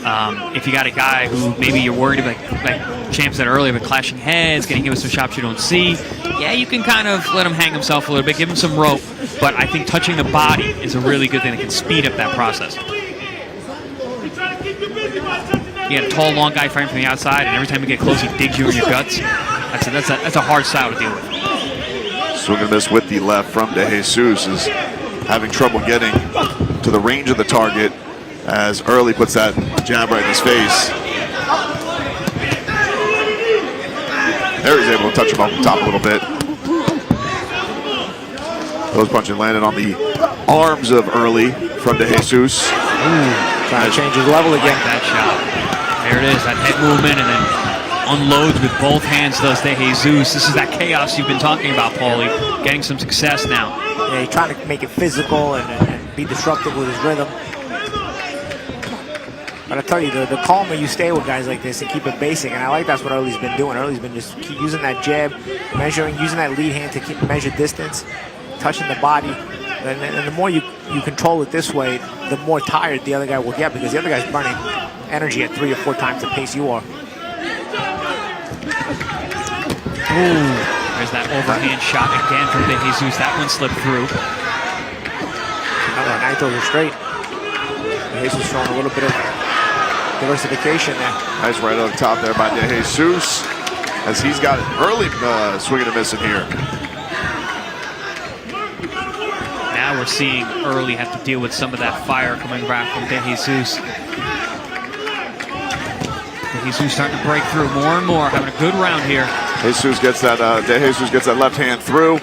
if you got a guy who maybe you're worried about, like Champ said earlier, about clashing heads, getting hit with some shots you don't see, yeah, you can kind of let him hang himself a little bit, give him some rope. But I think touching the body is a really good thing that can speed up that process. You got a tall, long guy fighting from the outside, and every time you get close, he digs you in your guts. That's a hard style to deal with. Swing and miss with the left from De Jesus is having trouble getting to the range of the target as Early puts that jab right in his face. There he's able to touch him off the top a little bit. Those punches landed on the arms of Early from De Jesus. Trying to change his level again. Like that shot. There it is, that head movement, and then unloads with both hands, does De Jesus. This is that chaos you've been talking about, Paulie. Getting some success now. Yeah, he's trying to make it physical and be disruptive with his rhythm. But I tell you, the calmer you stay with guys like this and keep it basic, and I like that's what Early's been doing. Early's been just keep using that jab, measuring, using that lead hand to keep measure distance, touching the body. And the more you control it this way, the more tired the other guy will get, because the other guy's burning energy at 3 or 4 times the pace you are. Ooh, there's that overhand shot again from De Jesus. That one slipped through. Another one, 9 throws are straight. De Jesus showing a little bit of diversification there. Nice right on top there by De Jesus, as he's got Early swinging and missing here. Now we're seeing Early have to deal with some of that fire coming back from De Jesus. De Jesus starting to break through more and more, having a good round here. De Jesus gets that left hand through,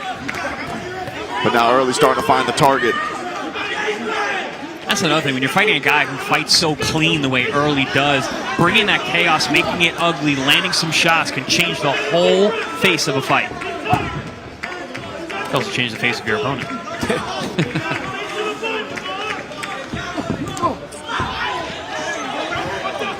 but now Early starting to find the target. That's another thing, when you're fighting a guy who fights so clean the way Early does, bringing that chaos, making it ugly, landing some shots can change the whole face of a fight. It also change the face of your opponent.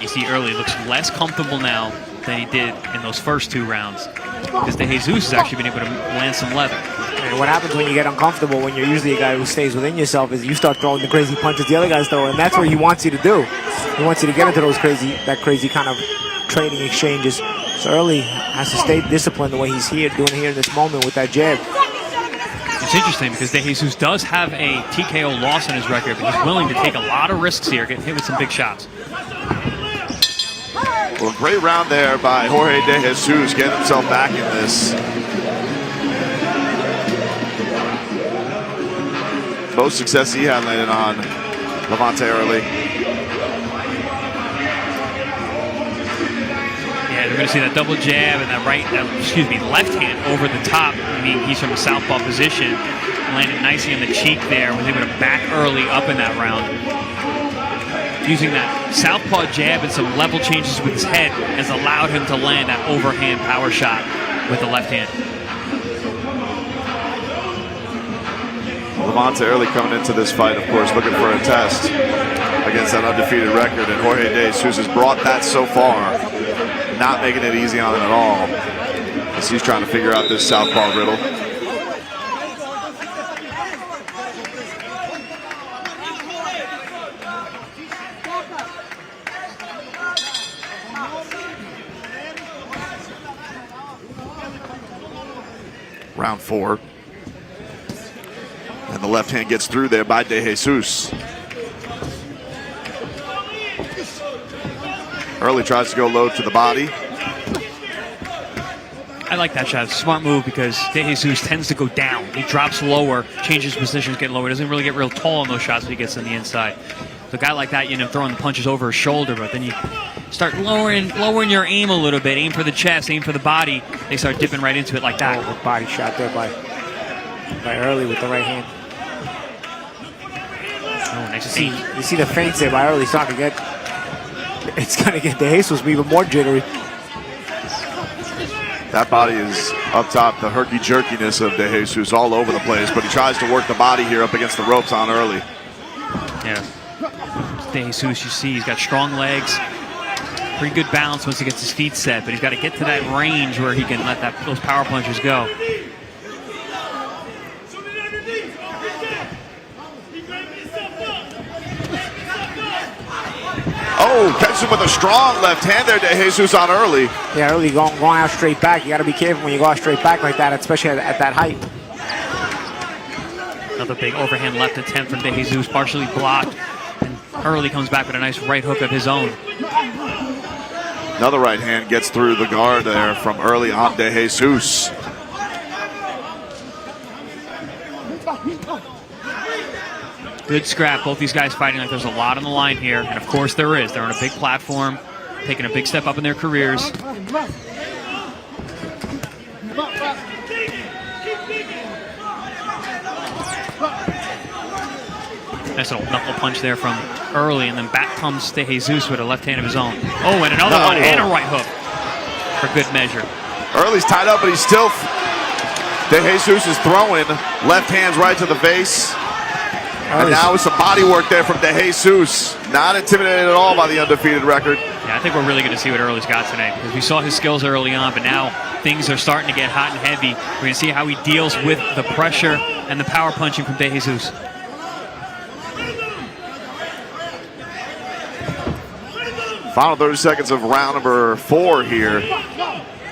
You see Early looks less comfortable now than he did in those first 2 rounds, because De Jesus has actually been able to land some leather. And what happens when you get uncomfortable, when you're usually a guy who stays within yourself, is you start throwing the crazy punches the other guys throw, and that's what he wants you to do. He wants you to get into those crazy kind of trading exchanges. So Early has to stay disciplined the way he's doing here in this moment with that jab. It's interesting because De Jesus does have a TKO loss on his record, but he's willing to take a lot of risks here, getting hit with some big shots. Well, great round there by Jorge De Jesus, getting himself back in this. Most success he had landed on Levante Early. Yeah, they're going to see that double jab and that left hand over the top. I mean, he's from a southpaw position, landed nicely on the cheek there, was able to back Early up in that round. using that southpaw jab and some level changes with his head has allowed him to land that overhand power shot with the left hand. Levante early coming into this fight, of course, looking for a test against that undefeated record, and Jorge De Jesus has brought that so far, not making it easy on him at all, as he's trying to figure out this southpaw riddle. Round 4. And the left hand gets through there by De Jesus. Early tries to go low to the body. I like that shot. Smart move because De Jesus tends to go down. He drops lower, changes positions, get lower. Doesn't really get real tall on those shots when he gets on the inside. So a guy like that, you know, throwing the punches over his shoulder, but then you start lowering your aim a little bit. Aim for the chest, aim for the body. They start dipping right into it like that. Oh, body shot there by Early with the right hand. Oh, nice. You see the feints there by Early. It's going to get De Jesus even more jittery. That body is up top, the herky-jerkiness of De Jesus all over the place, but he tries to work the body here up against the ropes on Early. Yeah. De Jesus, you see, he's got strong legs. Pretty good balance once he gets his feet set, but he's got to get to that range where he can let those power punches go. Oh, catches him with a strong left hand there, De Jesus on Early. Yeah, Early going out straight back. You got to be careful when you go out straight back like that, especially at that height. Another big overhand left attempt from De Jesus, partially blocked. And Early comes back with a nice right hook of his own. Another right hand gets through the guard there from Early on De Jesus. Good scrap. Both these guys fighting like there's a lot on the line here. And of course there is. They're on a big platform, taking a big step up in their careers. Nice little knuckle punch there from Early, and then back comes De Jesus with a left hand of his own. Oh, and another one, and a right hook for good measure. Early's tied up, but he's still... De Jesus is throwing left hands right to the face. And now with some body work there from De Jesus. Not intimidated at all by the undefeated record. Yeah, I think we're really going to see what Early's got tonight, because we saw his skills early on, but now things are starting to get hot and heavy. We're going to see how he deals with the pressure and the power punching from De Jesus. Final 30 seconds of round number 4 here.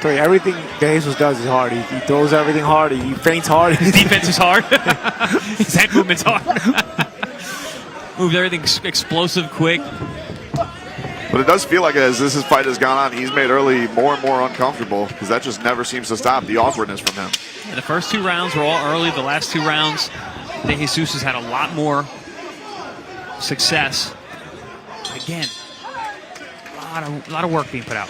Everything De Jesus does is hard. He throws everything hard. He feints hard. His defense is hard. His head movement's hard. Moves everything explosive, quick. But it does feel like as this fight has gone on, he's made Early more and more uncomfortable, because that just never seems to stop the awkwardness from him. And the first 2 rounds were all Early. The last 2 rounds, De Jesus has had a lot more success. Again, a lot of work being put out.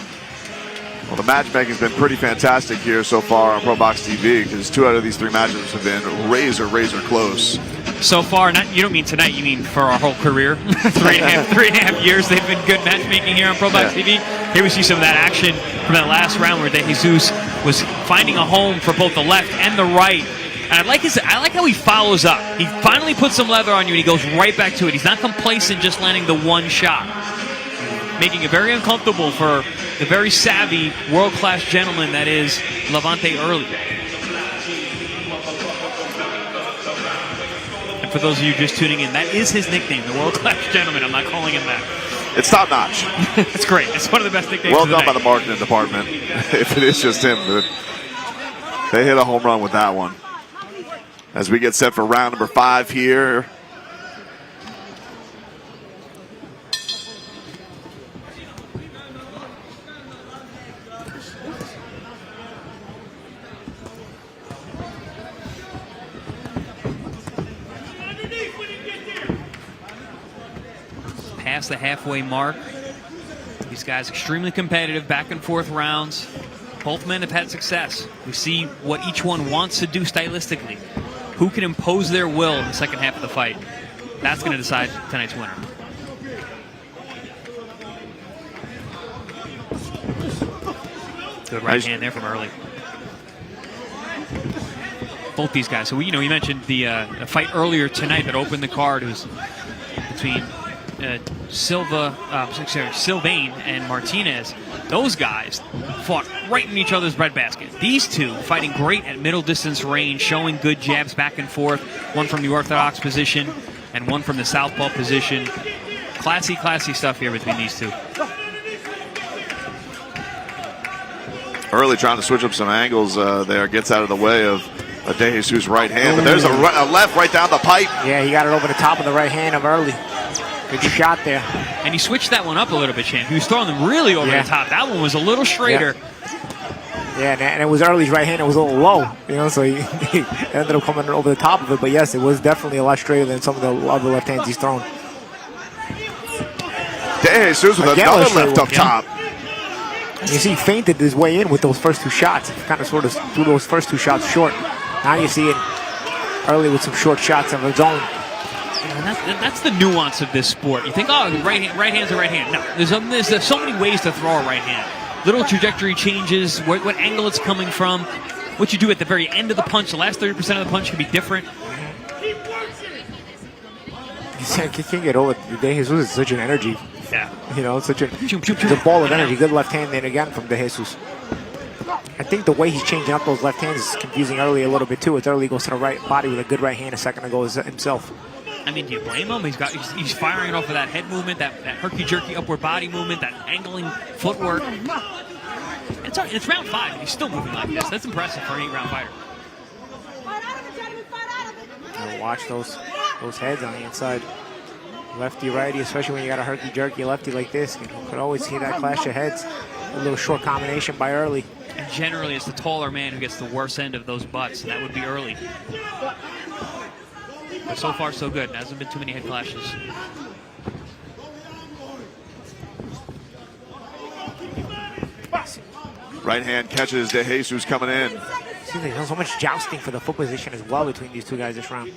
Well, the matchmaking's been pretty fantastic here so far on ProBox TV, because 2 out of these 3 matches have been razor close. So far, you don't mean tonight, you mean for our whole career. 3.5 years they've been good matchmaking here on ProBox TV. Here we see some of that action from that last round where De Jesus was finding a home for both the left and the right. And I like how he follows up. He finally puts some leather on you and he goes right back to it. He's not complacent just landing the one shot, making it very uncomfortable for the very savvy, world-class gentleman that is Levante Early. And for those of you just tuning in, that is his nickname, the world-class gentleman. I'm not calling him that. It's top-notch. It's great. It's one of the best nicknames. Well done by the marketing department. If it is just him, dude. They hit a home run with that one. As we get set for round number 5 here. Past the halfway mark. These guys extremely competitive, back and forth rounds. Both men have had success. We see what each one wants to do stylistically. Who can impose their will in the second half of the fight? That's going to decide tonight's winner. Good right hand there from Early. Both these guys. So, you mentioned the fight earlier tonight that opened the card. It was between Sylvain and Martinez. Those guys fought right in each other's breadbasket. These two fighting great at middle distance range, showing good jabs back and forth. One from the orthodox position and one from the southpaw position. Classy, classy stuff here between these two. Early trying to switch up some angles there, gets out of the way of De Jesus' right hand, but there's a left right down the pipe. Yeah, he got it over the top of the right hand of Early. Good shot there. And he switched that one up a little bit, Champ. He was throwing them really over the top. That one was a little straighter. Yeah, and it was Early's right hand. It was a little low, so he ended up coming over the top of it. But yes, it was definitely a lot straighter than some of the other left hands he's thrown. De Jesus with another left up top. You see, he feinted his way in with those first two shots. He kind of sort of threw those first two shots short. Now you see it Early with some short shots of his own. And that's the nuance of this sport. You think, oh, right hand's a right hand. No, there's so many ways to throw a right hand. Little trajectory changes, what angle it's coming from, what you do at the very end of the punch. The last 30% of the punch can be different. You can't get over De Jesus is such an energy. Yeah. Such a ball of energy. Good left hand then again from De Jesus. I think the way he's changing up those left hands is confusing Early a little bit too. As Early goes to the right body with a good right hand a second ago himself. I mean, do you blame him? He's firing off of that head movement, that herky-jerky upward body movement, that angling footwork. It's round 5, and he's still moving like this. That's impressive for an 8-round fighter. Watch those heads on the inside. Lefty, righty, especially when you got a herky-jerky lefty like this. You could always see that clash of heads. A little short combination by Early. And generally, it's the taller man who gets the worst end of those butts, and that would be Early. But so far, so good. There hasn't been too many head clashes. Right hand catches De Jesus coming in. See, there's so much jousting for the foot position as well between these two guys this round.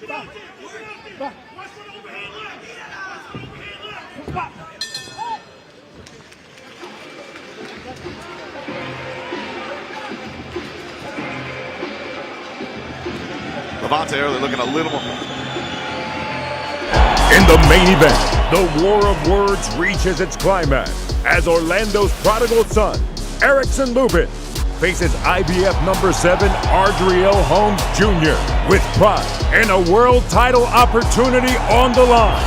Levante Early looking a little more. In the main event, the war of words reaches its climax as Orlando's prodigal son, Erickson Lubin, faces IBF number 7 Adriel Holmes Jr. with pride and a world title opportunity on the line.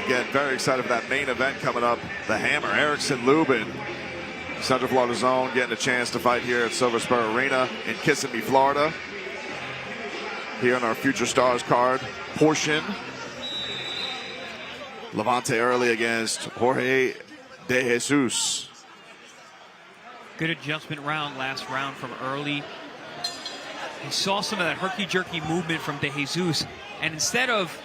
Again, very excited for that main event coming up. The Hammer, Erickson Lubin, Central Florida Zone, getting a chance to fight here at Silver Spur Arena in Kissimmee, Florida. Here on our Future Stars card portion. Levante Early against Jorge De Jesus. Good adjustment round, last round from Early. He saw some of that herky-jerky movement from De Jesus, and instead of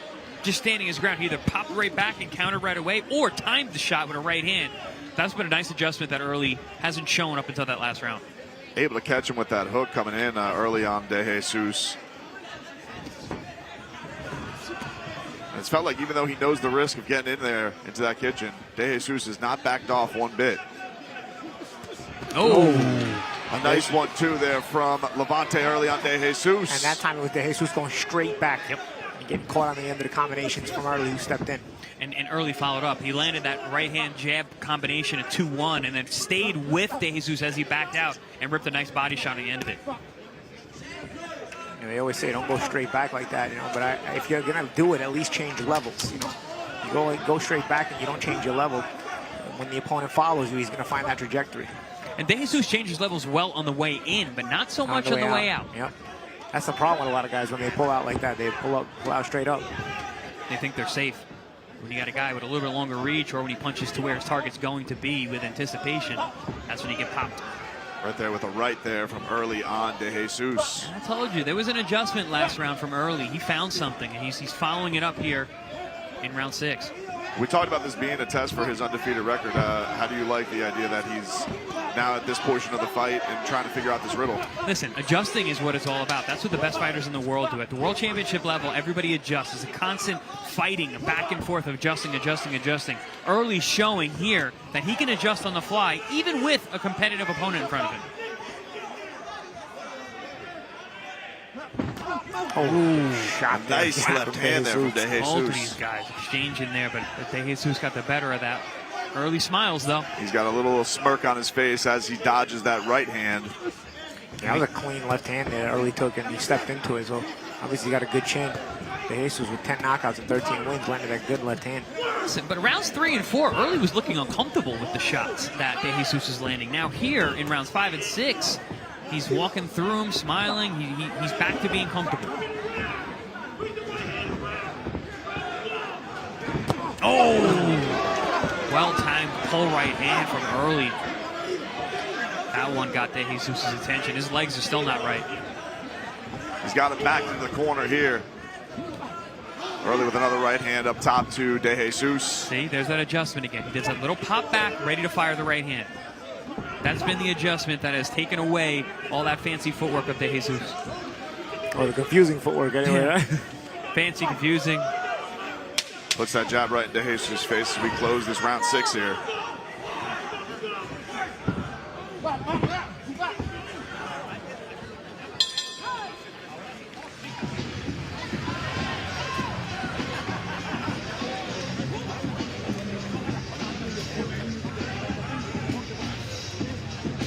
just standing his ground, he either popped right back and countered right away or timed the shot with a right hand. That's been a nice adjustment that Early hasn't shown up until that last round. Able to catch him with that hook coming in early on De Jesus. And it's felt like even though he knows the risk of getting in there into that kitchen, De Jesus has not backed off one bit. Oh. A nice 1-2 there from Levante Early on De Jesus. And that time it was De Jesus going straight back. Yep. Getting caught on the end of the combinations from Early, who stepped in. And Early followed up. He landed that right-hand jab combination at 2-1 and then stayed with De Jesus as he backed out and ripped a nice body shot at the end of it. They always say don't go straight back like that, but if you're going to do it, at least change levels. You go straight back and you don't change your level. When the opponent follows you, he's going to find that trajectory. And De Jesus changes levels well on the way in, but not so much on the way out. Yep. That's the problem with a lot of guys when they pull out like that. They pull out straight up. They think they're safe. When you got a guy with a little bit longer reach, or when he punches to where his target's going to be with anticipation, that's when you get popped. Right there with a right there from Early on De Jesus. I told you, there was an adjustment last round from Early. He found something, and he's following it up here in round 6. We talked about this being a test for his undefeated record. How do you like the idea that he's now at this portion of the fight and trying to figure out this riddle? Listen, adjusting is what it's all about. That's what the best fighters in the world do. At the World Championship level, everybody adjusts. It's a constant fighting, back and forth of adjusting. Early showing here that he can adjust on the fly, even with a competitive opponent in front of him. Shot there. Nice left hand there from De Jesus. Both of these guys exchanging there, but De Jesus got the better of that. Early smiles, though. He's got a little smirk on his face as he dodges that right hand. That was a clean left hand there. Early took and he stepped into it. So obviously got a good chin. De Jesus with 10 knockouts and 13 wins landed that good left hand. Listen, but rounds 3 and 4, Early was looking uncomfortable with the shots that De Jesus is landing. Now here in rounds 5 and 6, he's walking through them, smiling. He's back to being comfortable. Oh! Well-timed pull right hand from Early. That one got De Jesus' attention. His legs are still not right. He's got him back into the corner here. Early with another right hand up top to De Jesus. See, there's that adjustment again. He does that little pop back, ready to fire the right hand. That's been the adjustment that has taken away all that fancy footwork of De Jesus. Or the confusing footwork anyway, right? Fancy, confusing. Puts that jab right in De Jesus' face as we close this round 6 here.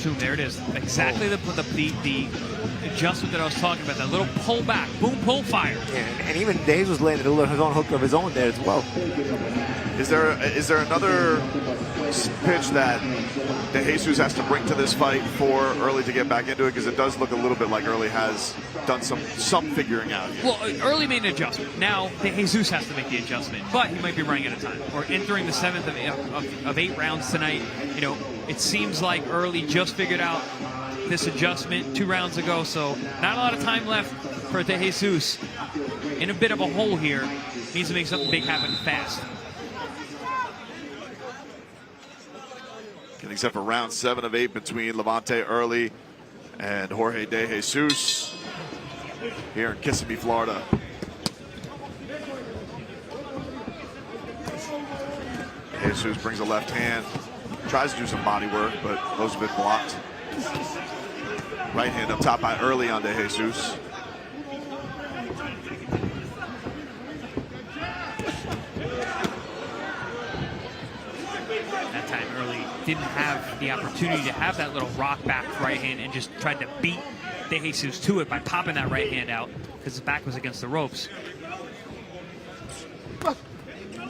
Boom, there it is. Exactly the adjustment that I was talking about. That little pull back, boom, pull, fire. Yeah, and even De Jesus landed a little his own hook of his own there as well. Is there another pitch that De Jesus has to bring to this fight for Early to get back into it? Because it does look a little bit like Early has done some figuring out here. Well, Early made an adjustment. Now De Jesus has to make the adjustment, but he might be running out of time. We're entering the 7th of 8 rounds tonight. You know, it seems like Early just figured out this adjustment 2 rounds ago, so not a lot of time left for De Jesus. In a bit of a hole here. Needs to make something big happen fast. And except for round 7 of 8 between Levante Early and Jorge De Jesus here in Kissimmee, Florida. De Jesus brings a left hand, tries to do some body work, but those have been blocked. Right hand up top by Early on De Jesus. That time Early didn't have the opportunity to have that little rock back right hand and just tried to beat De Jesus to it by popping that right hand out because his back was against the ropes.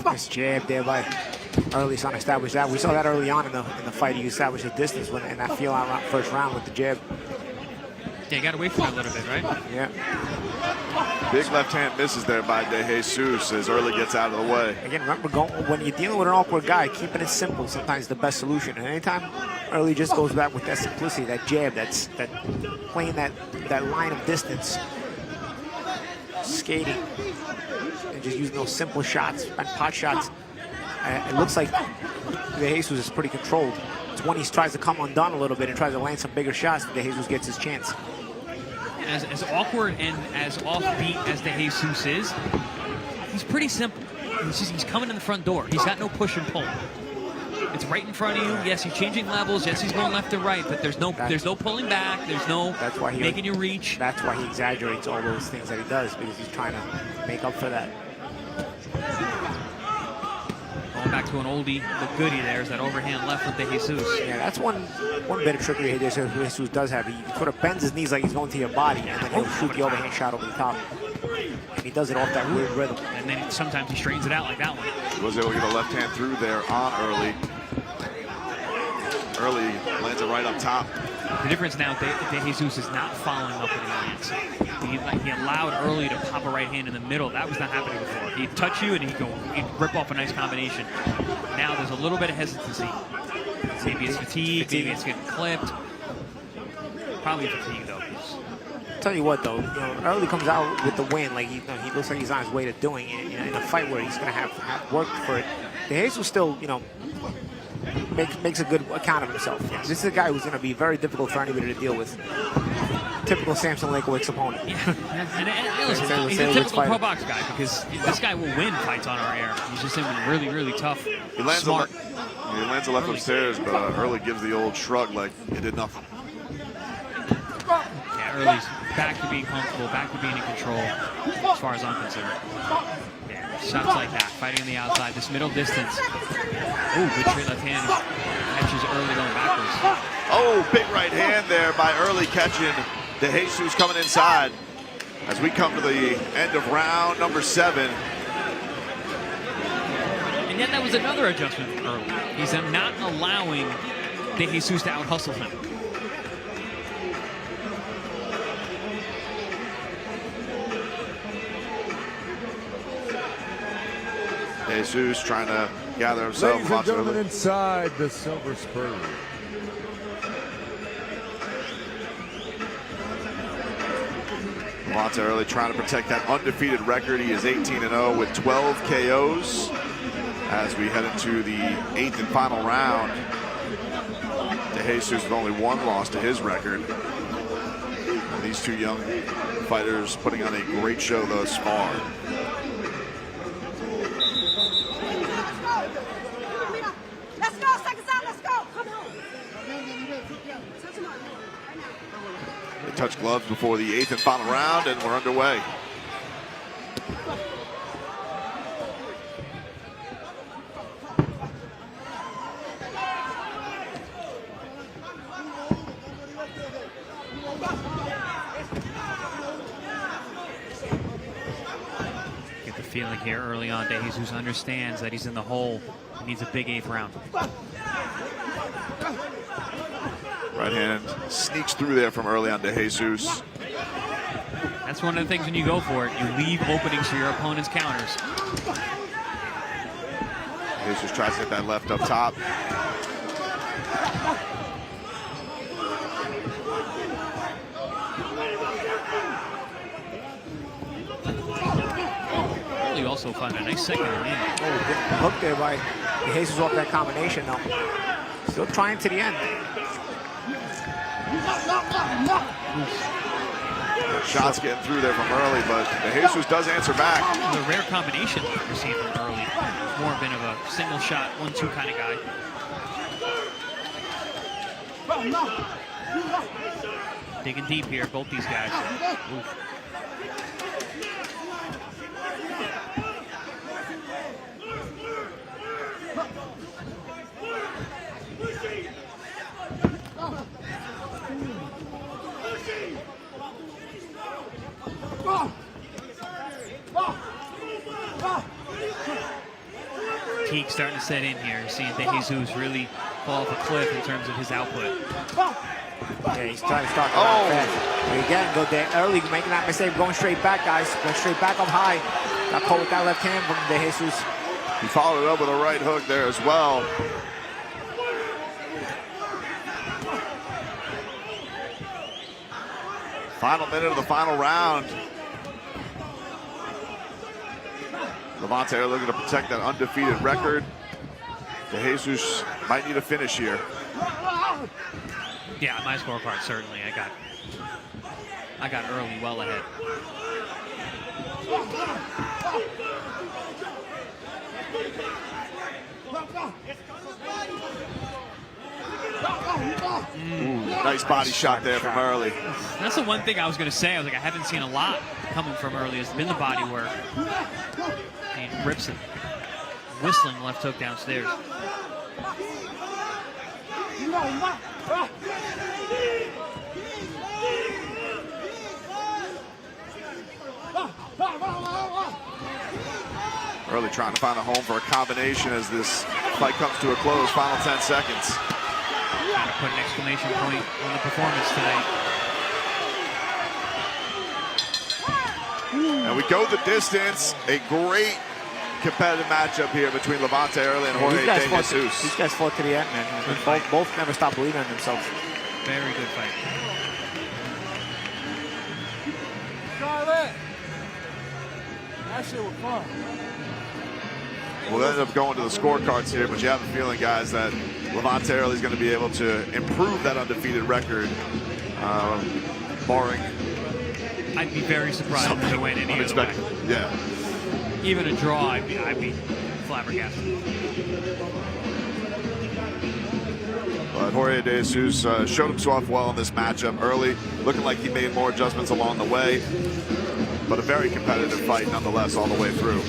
Nice jab there by Early trying to establish that. We saw that early on in the fight. He established a distance in that feel out first round with the jab. Yeah, you got to wait for it a little bit, right? Yeah. Big left hand misses there by De Jesus as Early gets out of the way. Again, remember, when you're dealing with an awkward guy, keeping it simple sometimes is the best solution. And anytime Early just goes back with that simplicity, that jab, that playing that line of distance, skating, and just using those simple shots and pot shots, it looks like De Jesus is pretty controlled. It's when he tries to come undone a little bit and tries to land some bigger shots that De Jesus gets his chance. As awkward and as offbeat as De Jesus is, he's pretty simple. He's coming in the front door. He's got no push and pull. It's right in front of you. Yes, he's changing levels. Yes, he's going left to right, but there's no pulling back. There's no making you reach. That's why he exaggerates all those things that he does, because he's trying to make up for that. Going back to an oldie, the goodie there is that overhand left with De Jesus. Yeah, that's one bit of trickery De Jesus does have. He sort of bends his knees like he's going to your body, and then he'll shoot the overhand shot over the top. And he does it off that weird rhythm. And then sometimes he straightens it out like that one. He was able to get a left hand through there on Early. Early lands it right up top. The difference now, De Jesus is not following up with hands. He allowed Early to pop a right hand in the middle. That was not happening before. He'd touch you and he'd rip off a nice combination. Now there's a little bit of hesitancy. Maybe it's fatigue, maybe it's getting clipped. Probably fatigue though. Tell you what though, Early comes out with the win. Like he looks like he's on his way to doing it in a fight where he's going to have worked for it. De Jesus still, you know, makes a good account of himself. This is a guy who's going to be very difficult for anybody to deal with. Typical Samson Lakewicz opponent. And listen, he's a typical pro box guy because this guy will win fights on our air. He's just really, really tough. He lands smart. he lands a left upstairs, but Early gives the old shrug like it did nothing. Yeah, Early's back to being comfortable, back to being in control, as far as I'm concerned. Yeah, shots like that, fighting on the outside, this middle distance. Ooh, good straight left hand. Catches Early going backwards. Oh, big right hand there by Early catching De Jesus coming inside. As we come to the end of round number 7. And yet that was another adjustment from Early. He's not allowing De Jesus to out-hustle him. Jesus trying to gather himself. Ladies and gentlemen, inside the Silver Spurs. Levante Early trying to protect that undefeated record. He is 18-0 with 12 KOs as we head into the 8th and final round. De Jesus with only 1 loss to his record. And these two young fighters putting on a great show thus far. Let's go, second time, let's go. Come on. They touch gloves before the 8th and final round, and we're underway. Get the feeling here early on, De Jesus understands that he's in the hole. He needs a big 8th round. Right hand sneaks through there from Early on De Jesus. That's one of the things when you go for it. You leave openings for your opponent's counters. Jesus tries to hit that left up top. You also find a nice second land. Oh, good hook there by De Jesus off that combination, though. Still trying to the end. Shots getting through there from Early, but De Jesus does answer back. The rare combination we're seeing from Early. More been of a single shot, 1-2 kind of guy. Digging deep here, both these guys. Oof. Fatigue starting to set in here. Seeing De Jesus really fall off a cliff in terms of his output. Yeah, he's trying to start fast. But again, go there early, making that mistake, going straight back, guys. Going straight back up high. Got caught with that left hand from De Jesus. He followed it up with a right hook there as well. Final minute of the final round. Levante looking to protect that undefeated record. De Jesus might need a finish here. Yeah, my scorecard certainly. I got Early well ahead. Nice body shot there from Early. That's the one thing I was going to say. I was like, I haven't seen a lot coming from Early. It's been the body work. He rips it. Whistling left hook downstairs. Early trying to find a home for a combination as this fight comes to a close. Final 10 seconds. Trying to put an exclamation point on the performance tonight. And we go the distance. A great competitive matchup here between Levante Early and Jorge De Jesus. These guys fought to the end, man. Both never stopped believing in themselves. Very good fight. Charlotte! That shit was fun. We'll end up going to the scorecards here, but you have a feeling, guys, that Levante Early is going to be able to improve that undefeated record, barring. I'd be very surprised if they went any other way. Yeah. Even a draw, I'd be flabbergasted. But Jorge De Jesus showed himself well in this matchup early, looking like he made more adjustments along the way. But a very competitive fight nonetheless all the way through.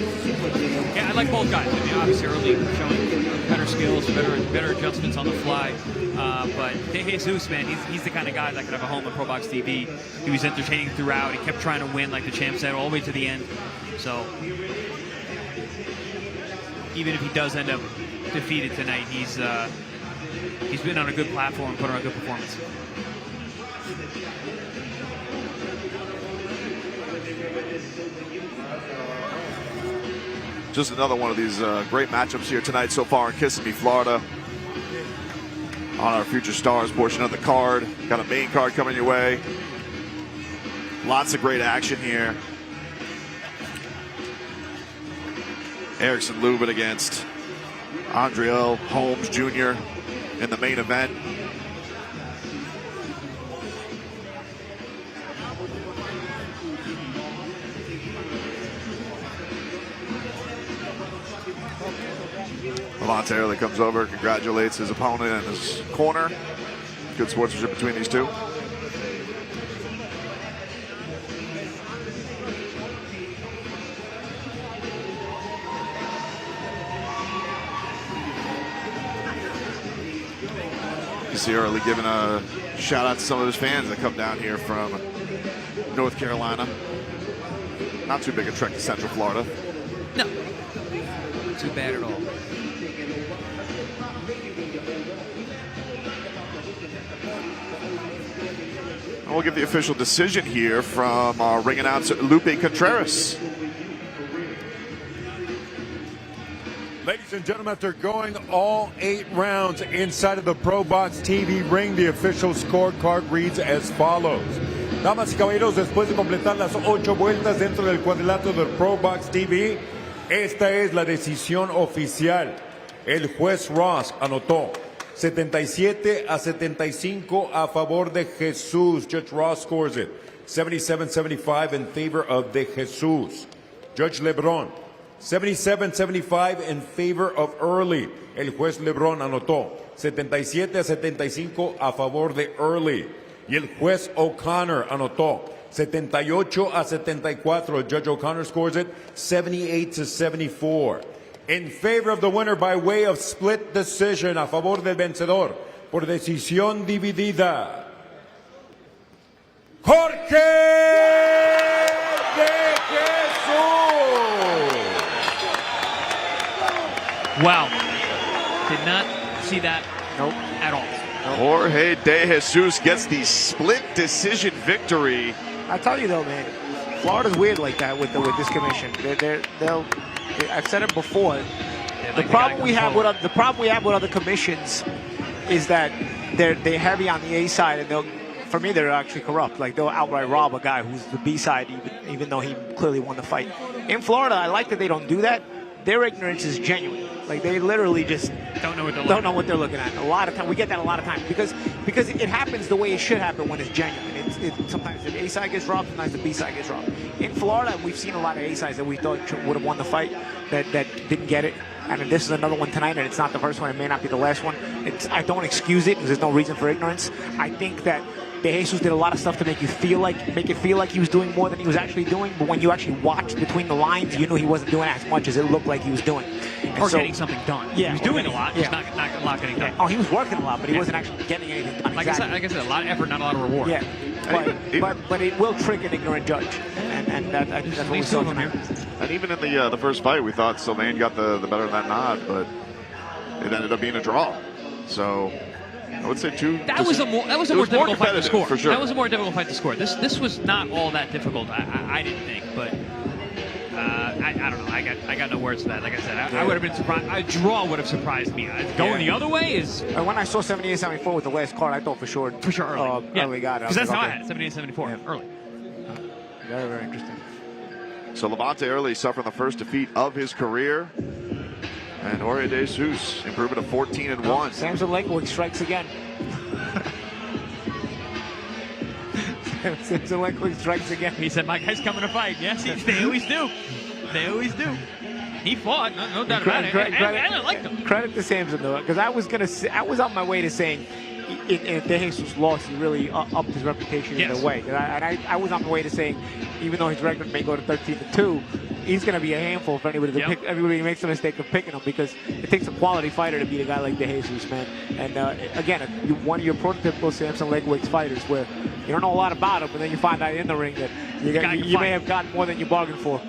Yeah, I like both guys. I mean, obviously early showing better skills, better adjustments on the fly. But De Jesus, man, he's the kind of guy that could have a home at ProBox TV. He was entertaining throughout. He kept trying to win, like the champ said, all the way to the end. So even if he does end up defeated tonight, he's been on a good platform and put on a good performance. Just another one of these great matchups here tonight so far in Kissimmee, Florida. On our Future Stars portion of the card. Got a main card coming your way. Lots of great action here. Erickson Lubin against Andriel Holmes Jr. in the main event. Levante Early comes over, congratulates his opponent in his corner. Good sportsmanship between these two. You see Early giving a shout out to some of his fans that come down here from North Carolina. Not too big a trek to Central Florida. No, not too bad at all. And we'll get the official decision here from our ring announcer, Lupe Contreras. Ladies and gentlemen, after going all 8 rounds inside of the ProBox TV ring, the official scorecard reads as follows. Damas y caballeros, después de completar las 8 vueltas dentro del cuadrilátero del ProBox TV, esta es la decisión oficial. El juez Ross anotó 77-75 a favor de Jesus. Judge Ross scores it 77-75 in favor of de Jesus. Judge Lebron 77-75 in favor of Early. El juez Lebron anotó 77-75 a favor de Early. Y el juez O'Connor anotó 78-74. Judge O'Connor scores it 78-74. In favor of the winner by way of split decision, a favor del vencedor, por decisión dividida, Jorge de Jesus. Wow. Did not see that at all. Jorge De Jesus gets the split decision victory. I tell you though, man, Florida's weird like that with this commission. They'll. I've said it before. The problem we have with other commissions is that they're heavy on the A side, and for me they're actually corrupt. Like they'll outright rob a guy who's the B side, even though he clearly won the fight. In Florida, I like that they don't do that. Their ignorance is genuine. Like they literally just don't know what they're looking at. A lot of time we get that a lot of times because it happens the way it should happen when it's genuine. Sometimes the A side gets robbed, sometimes the B side gets robbed. In Florida, we've seen a lot of A sides that we thought would have won the fight that didn't get it. And this is another one tonight, and it's not the first one. It may not be the last one. I don't excuse it because there's no reason for ignorance. I think that De Jesus did a lot of stuff to make it feel like he was doing more than he was actually doing. But when you actually watched between the lines, you knew he wasn't doing as much as it looked like he was doing. Or getting something done. Yeah, he was doing a lot, just not getting done. Oh, he was working a lot, but he wasn't actually getting anything done. Like I said, a lot of effort, not a lot of reward. Yeah, but it will trick an ignorant judge, and I think that's what we saw tonight. And even in the first fight, we thought Sylvain got the better of that nod, but it ended up being a draw. So I would say that was a more difficult fight to score. For sure. That was a more difficult fight to score. This was not all that difficult. I didn't think, but I don't know. I got no words for that. Like I said, I would have been surprised. A draw would have surprised me. Going the other way is. When I saw 78-74 with the last card, I thought for sure early. Early got it. Because that's how I had it, 78-74 early. Very, very interesting. So Levante Early suffering the first defeat of his career. And Jorge De Jesus improving to 14-1. Samson Lakewood strikes again. Samson Lakewood strikes again. He said, "My guy's coming to fight." Yes, they always do. They always do. He fought, no doubt about it. I liked him. Credit to Samson though, because I was on my way to saying, if De Jesus lost, he really upped his reputation in a way. I was on my way to saying, even though his record may go to 13-2, he's going to be a handful if everybody makes the mistake of picking him, because it takes a quality fighter to beat a guy like De Jesus, man. And again, one of your prototypical Samson Lakewood's fighters, where you don't know a lot about him, but then you find out in the ring that you may have gotten more than you bargained for.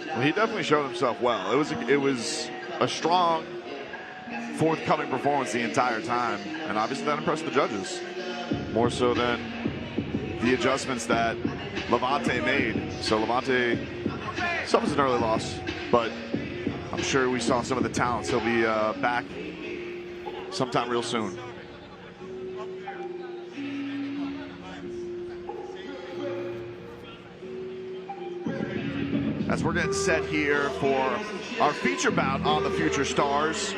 Well, he definitely showed himself well. It was a strong, forthcoming performance the entire time, and obviously that impressed the judges more so than the adjustments that Levante made. So Levante suffers an early loss, but I'm sure we saw some of the talents. He'll be back sometime real soon. As we're getting set here for our feature bout on the Future Stars,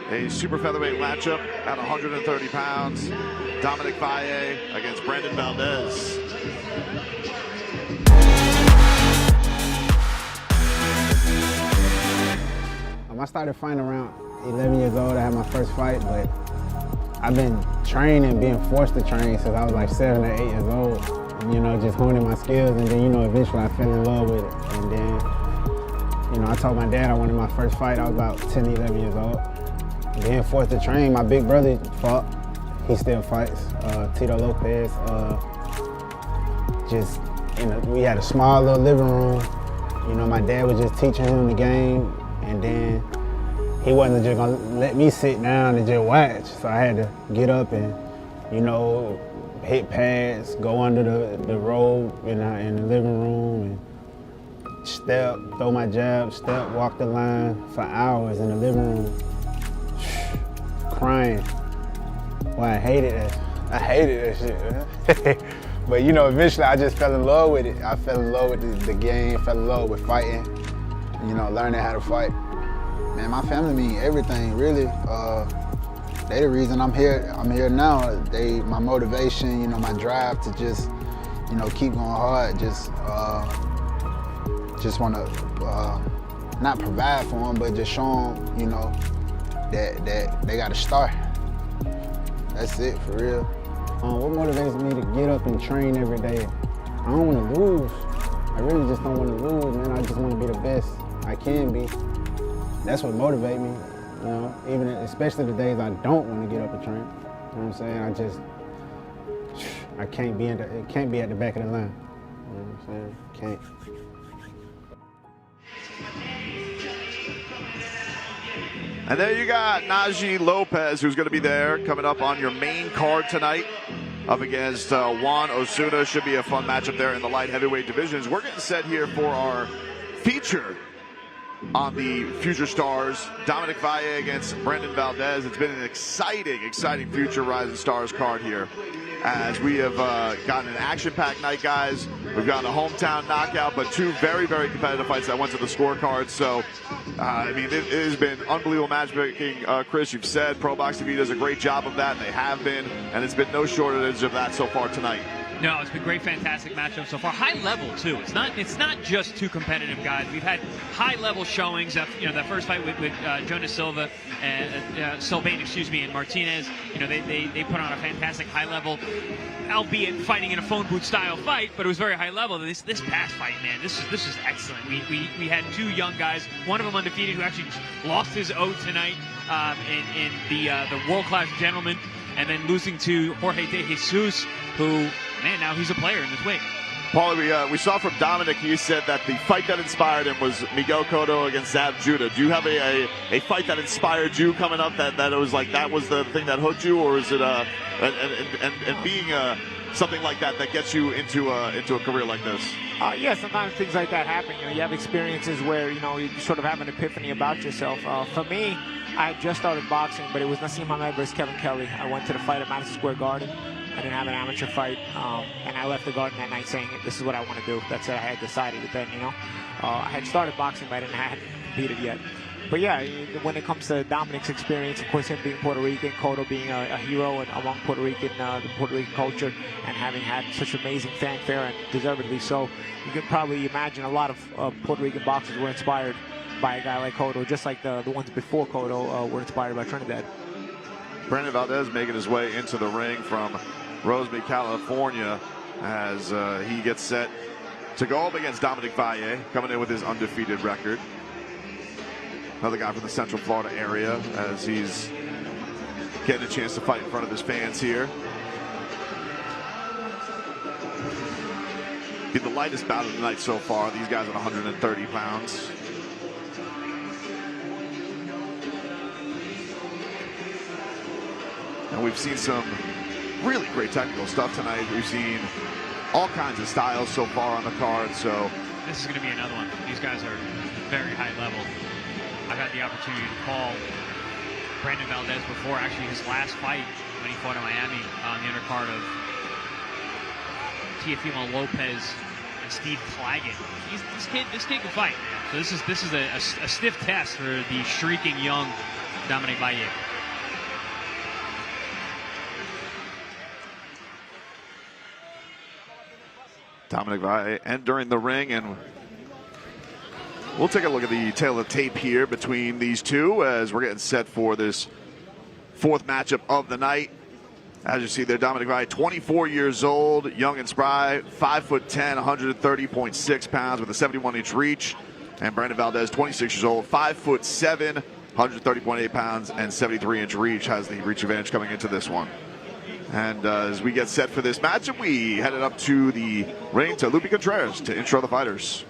a super featherweight matchup at 130 pounds. Dominic Valle against Brandon Valdez. I started fighting around 11 years old. I had my first fight, but I've been training, being forced to train since I was like 7 or 8 years old. You know, just honing my skills, and then, you know, eventually I fell in love with it. And then, you know, I told my dad I wanted my first fight. I was about 10, 11 years old. Being forced to train, my big brother fought. He still fights, Tito Lopez. Just, you know, we had a small little living room. You know, my dad was just teaching him the game, and then he wasn't just gonna let me sit down and just watch. So I had to get up and, you know, hit pads, go under the robe in the living room, and step, throw my jab, step, walk the line for hours in the living room, crying. Well, I hated that shit, man. But, you know, eventually I just fell in love with it. I fell in love with the game, fell in love with fighting, you know, learning how to fight. Man, my family mean everything, really. They the reason I'm here now. They, my motivation, you know, my drive to just, you know, keep going hard. Just want to not provide for them, but just show them, you know, that they got to start. That's it, for real. What motivates me to get up and train every day? I don't want to lose. I really just don't want to lose, man. I just want to be the best I can be. That's what motivates me. You know, even especially the days I don't want to get up and train. You know what I'm saying? I can't be it can't be at the back of the line. You know what I'm saying? Can't. And there you got Najee Lopez, who's going to be there coming up on your main card tonight, up against Juan Osuna. Should be a fun matchup there in the light heavyweight divisions. We're getting set here for our feature on the Future Stars, Dominic Valle against Brandon Valdez. It's been an exciting Future Rising Stars card here, as we have gotten an action-packed night, guys. We've gotten a hometown knockout, but two very, very competitive fights that went to the scorecards. So, I mean, it has been unbelievable matchmaking. Chris, you've said ProBox TV does a great job of that, and they have been, and it's been no shortage of that so far tonight. No, it's been great, fantastic matchup so far. High level too. It's not just two competitive guys. We've had high level showings. You know, that first fight with Jonas Silva and Sylvain, and Martinez. You know, they put on a fantastic high level, albeit fighting in a phone booth style fight, but it was very high level. This past fight, man, this is excellent. We had two young guys, one of them undefeated, who actually lost his oath tonight in the world class gentleman, and then losing to Jorge De Jesus, who, man, now he's a player in this weight. Paulie, we saw from Dominic, he said that the fight that inspired him was Miguel Cotto against Zav Judah. Do you have a fight that inspired you coming up, that it was like that was the thing that hooked you, or is it and being something like that gets you into a career like this? Yeah, sometimes things like that happen. You know, you have experiences where, you know, you sort of have an epiphany about yourself. For me, I had just started boxing, but it was Nassim Ahmed versus Kevin Kelly. I went to the fight at Madison Square Garden. I didn't have an amateur fight, and I left the Garden that night saying, this is what I want to do. That's what I had decided. But then, you know, I had started boxing, but I hadn't competed yet. But yeah, when it comes to Dominic's experience, of course, him being Puerto Rican, Cotto being a hero among Puerto Rican, the Puerto Rican culture, and having had such amazing fanfare, and deservedly so, you can probably imagine a lot of Puerto Rican boxers were inspired by a guy like Cotto, just like the ones before Cotto were inspired by Trinidad. Brandon Valdez making his way into the ring from Rosemead, California, as he gets set to go up against Dominic Valle, coming in with his undefeated record. Another guy from the Central Florida area, as he's getting a chance to fight in front of his fans here. Be the lightest bout of the night so far. These guys at 130 pounds. And we've seen some really great technical stuff tonight. We've seen all kinds of styles so far on the card. So this is going to be another one. These guys are very high level. I've had the opportunity to call Brandon Valdez before, actually his last fight when he fought in Miami on the undercard of Teofimo Lopez and Steve Claggett. This kid can fight. So this is a stiff test for the shrieking young Dominic Valle. Dominic Valle entering the ring, and we'll take a look at the tail of tape here between these two as we're getting set for this fourth matchup of the night. As you see there, Dominic Valle, 24 years old, young and spry, 5'10", 130.6 pounds with a 71-inch reach. And Brandon Valdez, 26 years old, 5'7", 130.8 pounds and 73-inch reach, has the reach advantage coming into this one. And as we get set for this matchup, we headed up to the ring to Lubin Contreras to intro the fighters.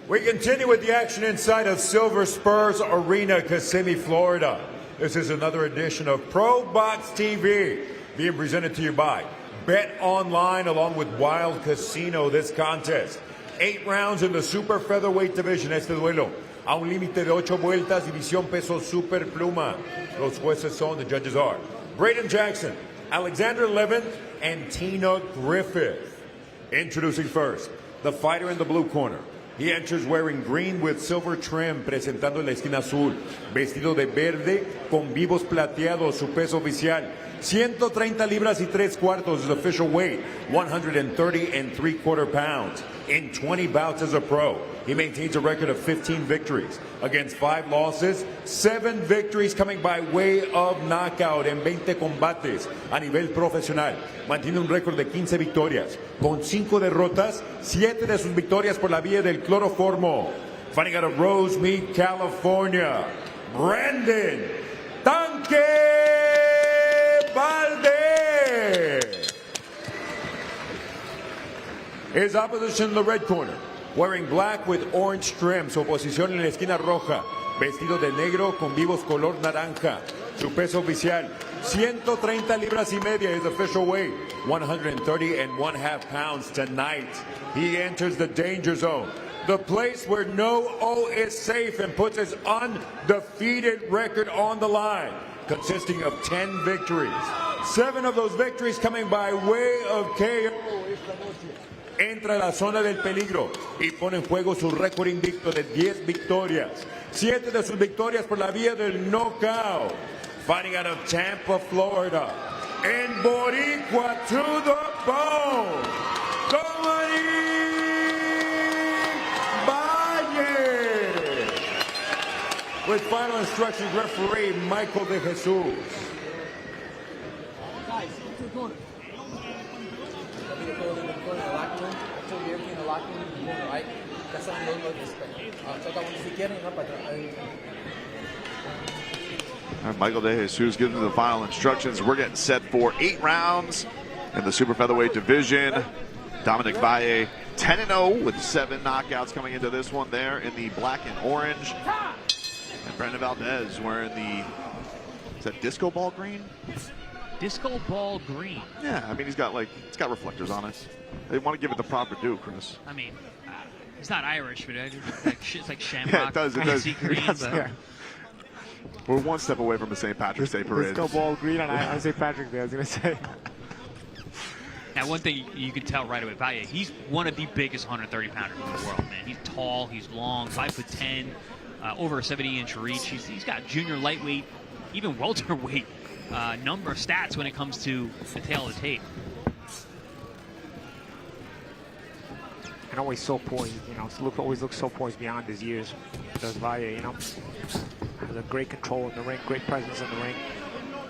We continue with the action inside of Silver Spurs Arena, Kissimmee, Florida. This is another edition of ProBox TV, being presented to you by Bet Online along with Wild Casino. This contest, 8 rounds in the super featherweight division. Este duelo a un límite de 8 vueltas, división peso super pluma. Los jueces son, the judges are Braden Jackson, Alexander Levin, and Tina Griffith. Introducing first, the fighter in the blue corner. He enters wearing green with silver trim, presentando en la esquina azul, vestido de verde con vivos plateados, su peso oficial 130 libras y 3/4, his official weight 130 3/4 pounds. In 20 bouts as a pro, he maintains a record of 15 victories against 5 losses, 7 victories coming by way of knockout en 20 combates a nivel profesional. Mantiene un récord de 15 victorias con 5 derrotas, 7 de sus victorias por la vía del cloroformo. Fighting out of Rosemead, California, Brandon Tanque Valdez. His opposition in the red corner, wearing black with orange trim, su oposición en la esquina roja, vestido de negro con vivos color naranja. Su peso oficial 130 libras y media, his official weight 130 1/2 pounds tonight. He enters the danger zone, the place where no O is safe, and puts his undefeated record on the line, consisting of 10 victories. 7 of those victories coming by way of KO. Entra a la zona del peligro y pone en juego su récord invicto de 10 victorias. 7 de sus victorias por la vía del knockout. Fighting out of Tampa, Florida, and Boricua to the bone, Dominic Valle. With final instructions, referee Michael De Jesus. Michael De Jesus giving the final instructions. We're getting set for 8 rounds in the super featherweight division. Dominic Valle 10-0 with 7 knockouts coming into this one there in the black and orange. And Brandon Valdez wearing the, is that disco ball green? Disco ball green. Yeah, I mean, it's got reflectors on it. They want to give it the proper due, Chris. I mean, it's not Irish, but it's like shamrock. Yeah, it does. It does. Green, Yeah. We're one step away from the St. Patrick's Day parade. Disco ball green on St. Patrick's Day, I was going to say. Now, one thing you can tell right away, Valle, he's one of the biggest 130-pounders in the world, man. He's tall, he's long, 5'10", over a 70-inch reach. He's got junior lightweight, even welterweight number of stats when it comes to the tail of the tape. And always so poised, you know. Always looks so poised beyond his years. Does Valle, you know. Has a great control in the ring, great presence in the ring,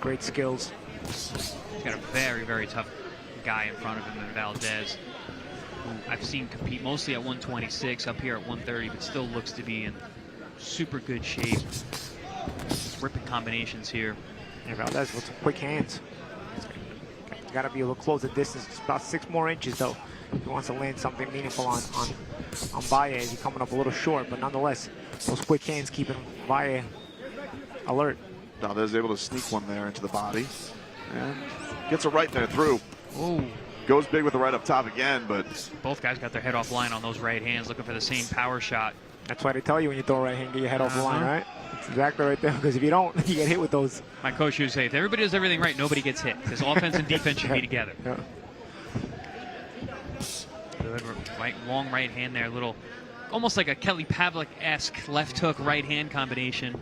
great skills. He's got a very, very tough guy in front of him in Valdez, who I've seen compete mostly at 126, up here at 130, but still looks to be in super good shape. Ripping combinations here. Yeah, Valdez with some quick hands. He's got to be able to close the distance. Just about 6 more inches, though. He wants to land something meaningful on Valle. He's coming up a little short, but nonetheless, those quick hands keeping Valle alert. Valdez able to sneak one there into the body. And gets a right there through. Ooh. Goes big with the right up top again, but... Both guys got their head off line on those right hands, looking for the same power shot. That's why they tell you when you throw a right hand, get your head off the line, right? That's exactly right there, because if you don't, you get hit with those. My coach used to say, if everybody does everything right, nobody gets hit, because offense and defense should be together. Yeah. Good long right hand there, little, almost like a Kelly Pavlik-esque left hook right hand combination.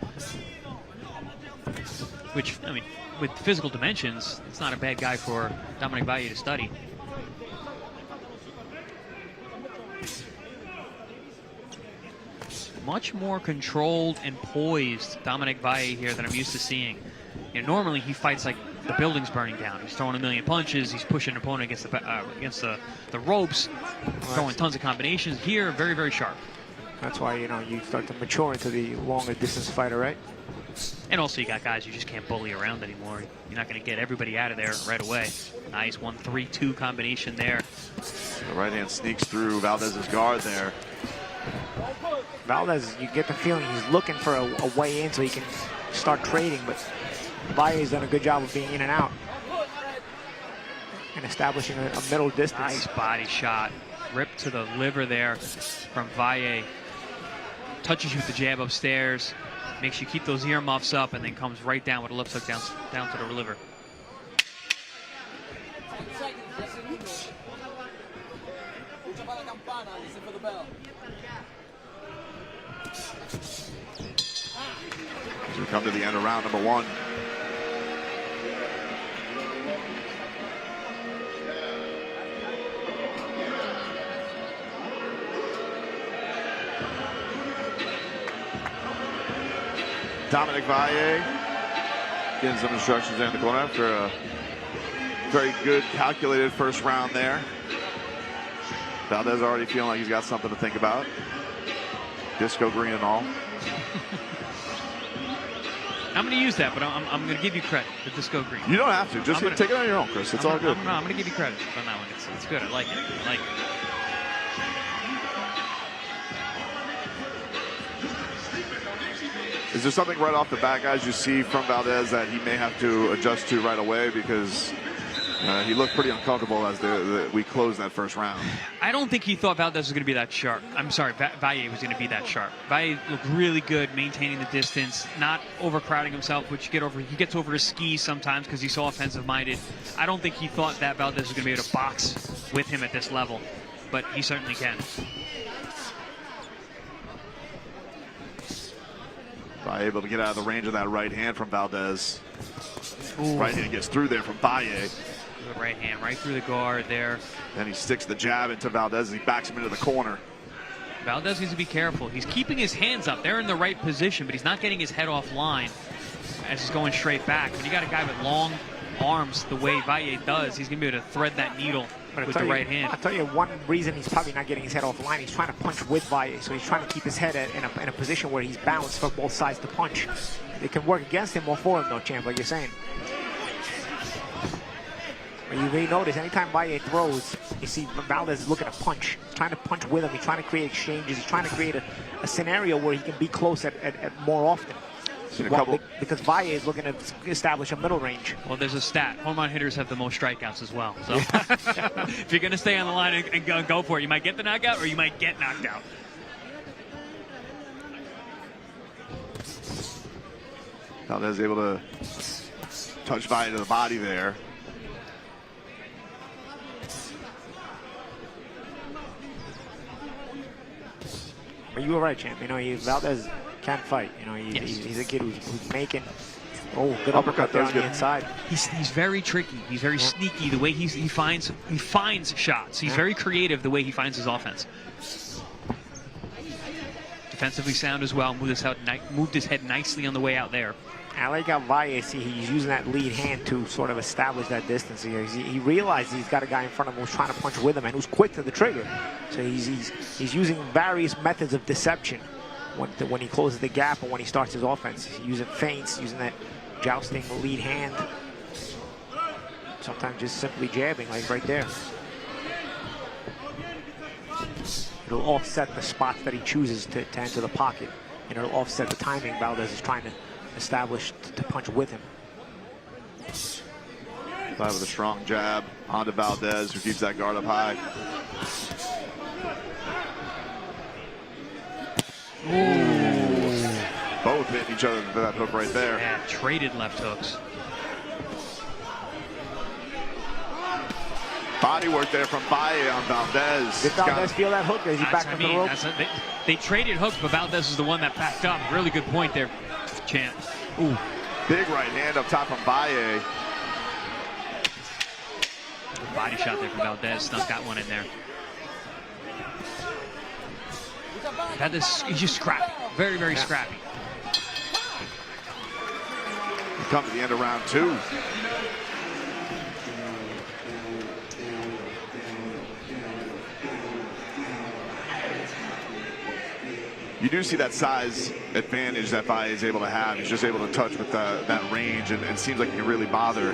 Which, I mean, with physical dimensions, it's not a bad guy for Dominic Valle to study. Much more controlled and poised Dominic Valle here than I'm used to seeing. You know, normally he fights like the building's burning down. He's throwing a million punches. He's pushing an opponent against the ropes, throwing tons of combinations. Here, very, very sharp. That's why, you know, you start to mature into the longer distance fighter, right? And also you got guys you just can't bully around anymore. You're not going to get everybody out of there right away. Nice 1-3-2 combination there. The right hand sneaks through Valdez's guard there. Valdez, you get the feeling he's looking for a way in so he can start trading, but Valle's done a good job of being in and out and establishing a middle distance. Nice body shot. Ripped to the liver there from Valle. Touches you with the jab upstairs. Makes you keep those earmuffs up and then comes right down with a left hook down to the liver. As we come to the end of round number 1. Dominic Valle getting some instructions there in the corner after a very good calculated first round there. Valdez already feeling like he's got something to think about. Disco green and all. I'm going to use that, but I'm going to give you credit, the disco green. You don't have to. Just take it on your own, Chris. It's all good. I'm going to give you credit on that one. It's good. I like it. I like it. Is there something right off the bat, guys, you see from Valdez that he may have to adjust to right away? Because he looked pretty uncomfortable as we closed that first round. I don't think he thought Valdez was going to be that sharp. I'm sorry, Valle was going to be that sharp. Valle looked really good maintaining the distance, not overcrowding himself, which he gets over his skis sometimes because he's so offensive-minded. I don't think he thought that Valdez was going to be able to box with him at this level, but he certainly can. Valle able to get out of the range of that right hand from Valdez. Ooh. Right hand gets through there from Valle. Good right hand right through the guard there. Then he sticks the jab into Valdez and he backs him into the corner. Valdez needs to be careful. He's keeping his hands up. They're in the right position, but he's not getting his head off line as he's going straight back. When you got a guy with long arms the way Valle does, he's going to be able to thread that needle with the right hand. I'll tell you one reason he's probably not getting his head off the line. He's trying to punch with Valle, so he's trying to keep his head in a position where he's balanced for both sides to punch. It can work against him or for him, though, champ, like you're saying. But you may notice anytime Valle throws, you see Valdez is looking to punch. He's trying to punch with him. He's trying to create exchanges. He's trying to create a scenario where he can be close at more often. Because Valle is looking to establish a middle range. Well, there's a stat. Home run hitters have the most strikeouts as well. So if you're going to stay on the line and go for it, you might get the knockout or you might get knocked out. Valdez able to touch Valle to the body there. But you were right, champ. You know, Valdez can fight. You know, he's a kid who's making. Oh, good uppercut there on the inside. He's very tricky. He's very sneaky the way he finds shots. He's very creative the way he finds his offense. Defensively sound as well. Moved his head nicely on the way out there. I like how Valle, he's using that lead hand to sort of establish that distance. He realizes he's got a guy in front of him who's trying to punch with him and who's quick to the trigger. So he's using various methods of deception when he closes the gap and when he starts his offense. He's using feints, using that jousting lead hand. Sometimes just simply jabbing, like right there. It'll offset the spots that he chooses to enter the pocket. And it'll offset the timing Valdez is trying to establish to punch with him. With a strong jab onto Valdez, who keeps that guard up high. Ooh. Both hit each other with that hook right there. Yeah, traded left hooks. Body work there from Valle on Valdez. Did Valdez feel that hook? Is he back on the rope? They traded hooks, but Valdez is the one that backed up. Really good point there, champ. Ooh. Big right hand up top from Valle. Body shot there from Valdez. Snuck got one in there. Valdez, he's just scrappy. Very, very scrappy. We come to the end of round 2. You do see that size advantage that Valle is able to have. He's just able to touch with that range, and seems like he can really bother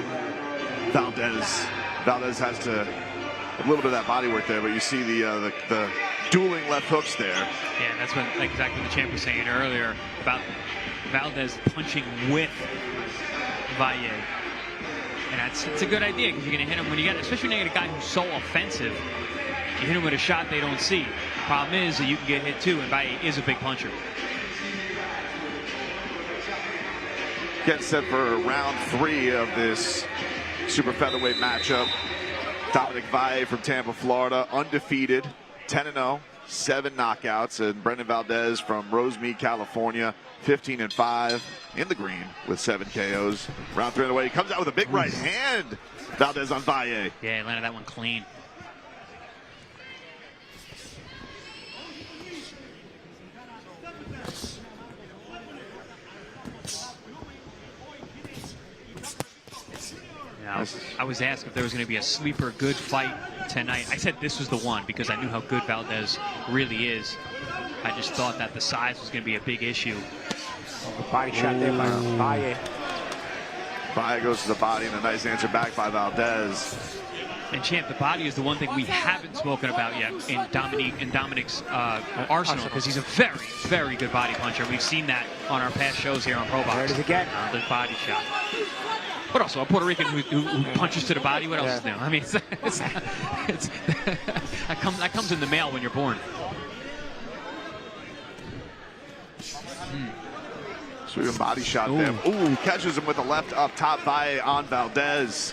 Valdez. Valdez has a little bit of that body work there, but you see the dueling left hooks there. Yeah, that's what exactly the champ was saying earlier about Valdez punching with Valle. And it's a good idea because you're going to hit him when you get, especially when you get a guy who's so offensive. You hit him with a shot they don't see. The problem is that you can get hit too, and Valle is a big puncher. Getting set for round 3 of this super featherweight matchup. Dominic Valle from Tampa, Florida, undefeated, 10-0, 7 knockouts, and Brendan Valdez from Rosemead, California, 15-5 in the green with 7 KOs. Round 3 of the way, he comes out with a big right hand. Valdez on Valle. Yeah, he landed that one clean. I was asked if there was going to be a sleeper good fight tonight. I said this was the one because I knew how good Valdez really is. I just thought that the size was going to be a big issue. The body shot there by Valle. Valle goes to the body, and a nice answer back by Valdez. And champ, the body is the one thing we haven't spoken about yet in Dominic's arsenal, because he's a very, very good body puncher. We've seen that on our past shows here on ProBox. Where does it get? The body shot. But also a Puerto Rican who punches to the body. What else is new? I mean, that comes in the mail when you're born. Sweeping body shot there. Ooh, catches him with a left up top. Valle on Valdez.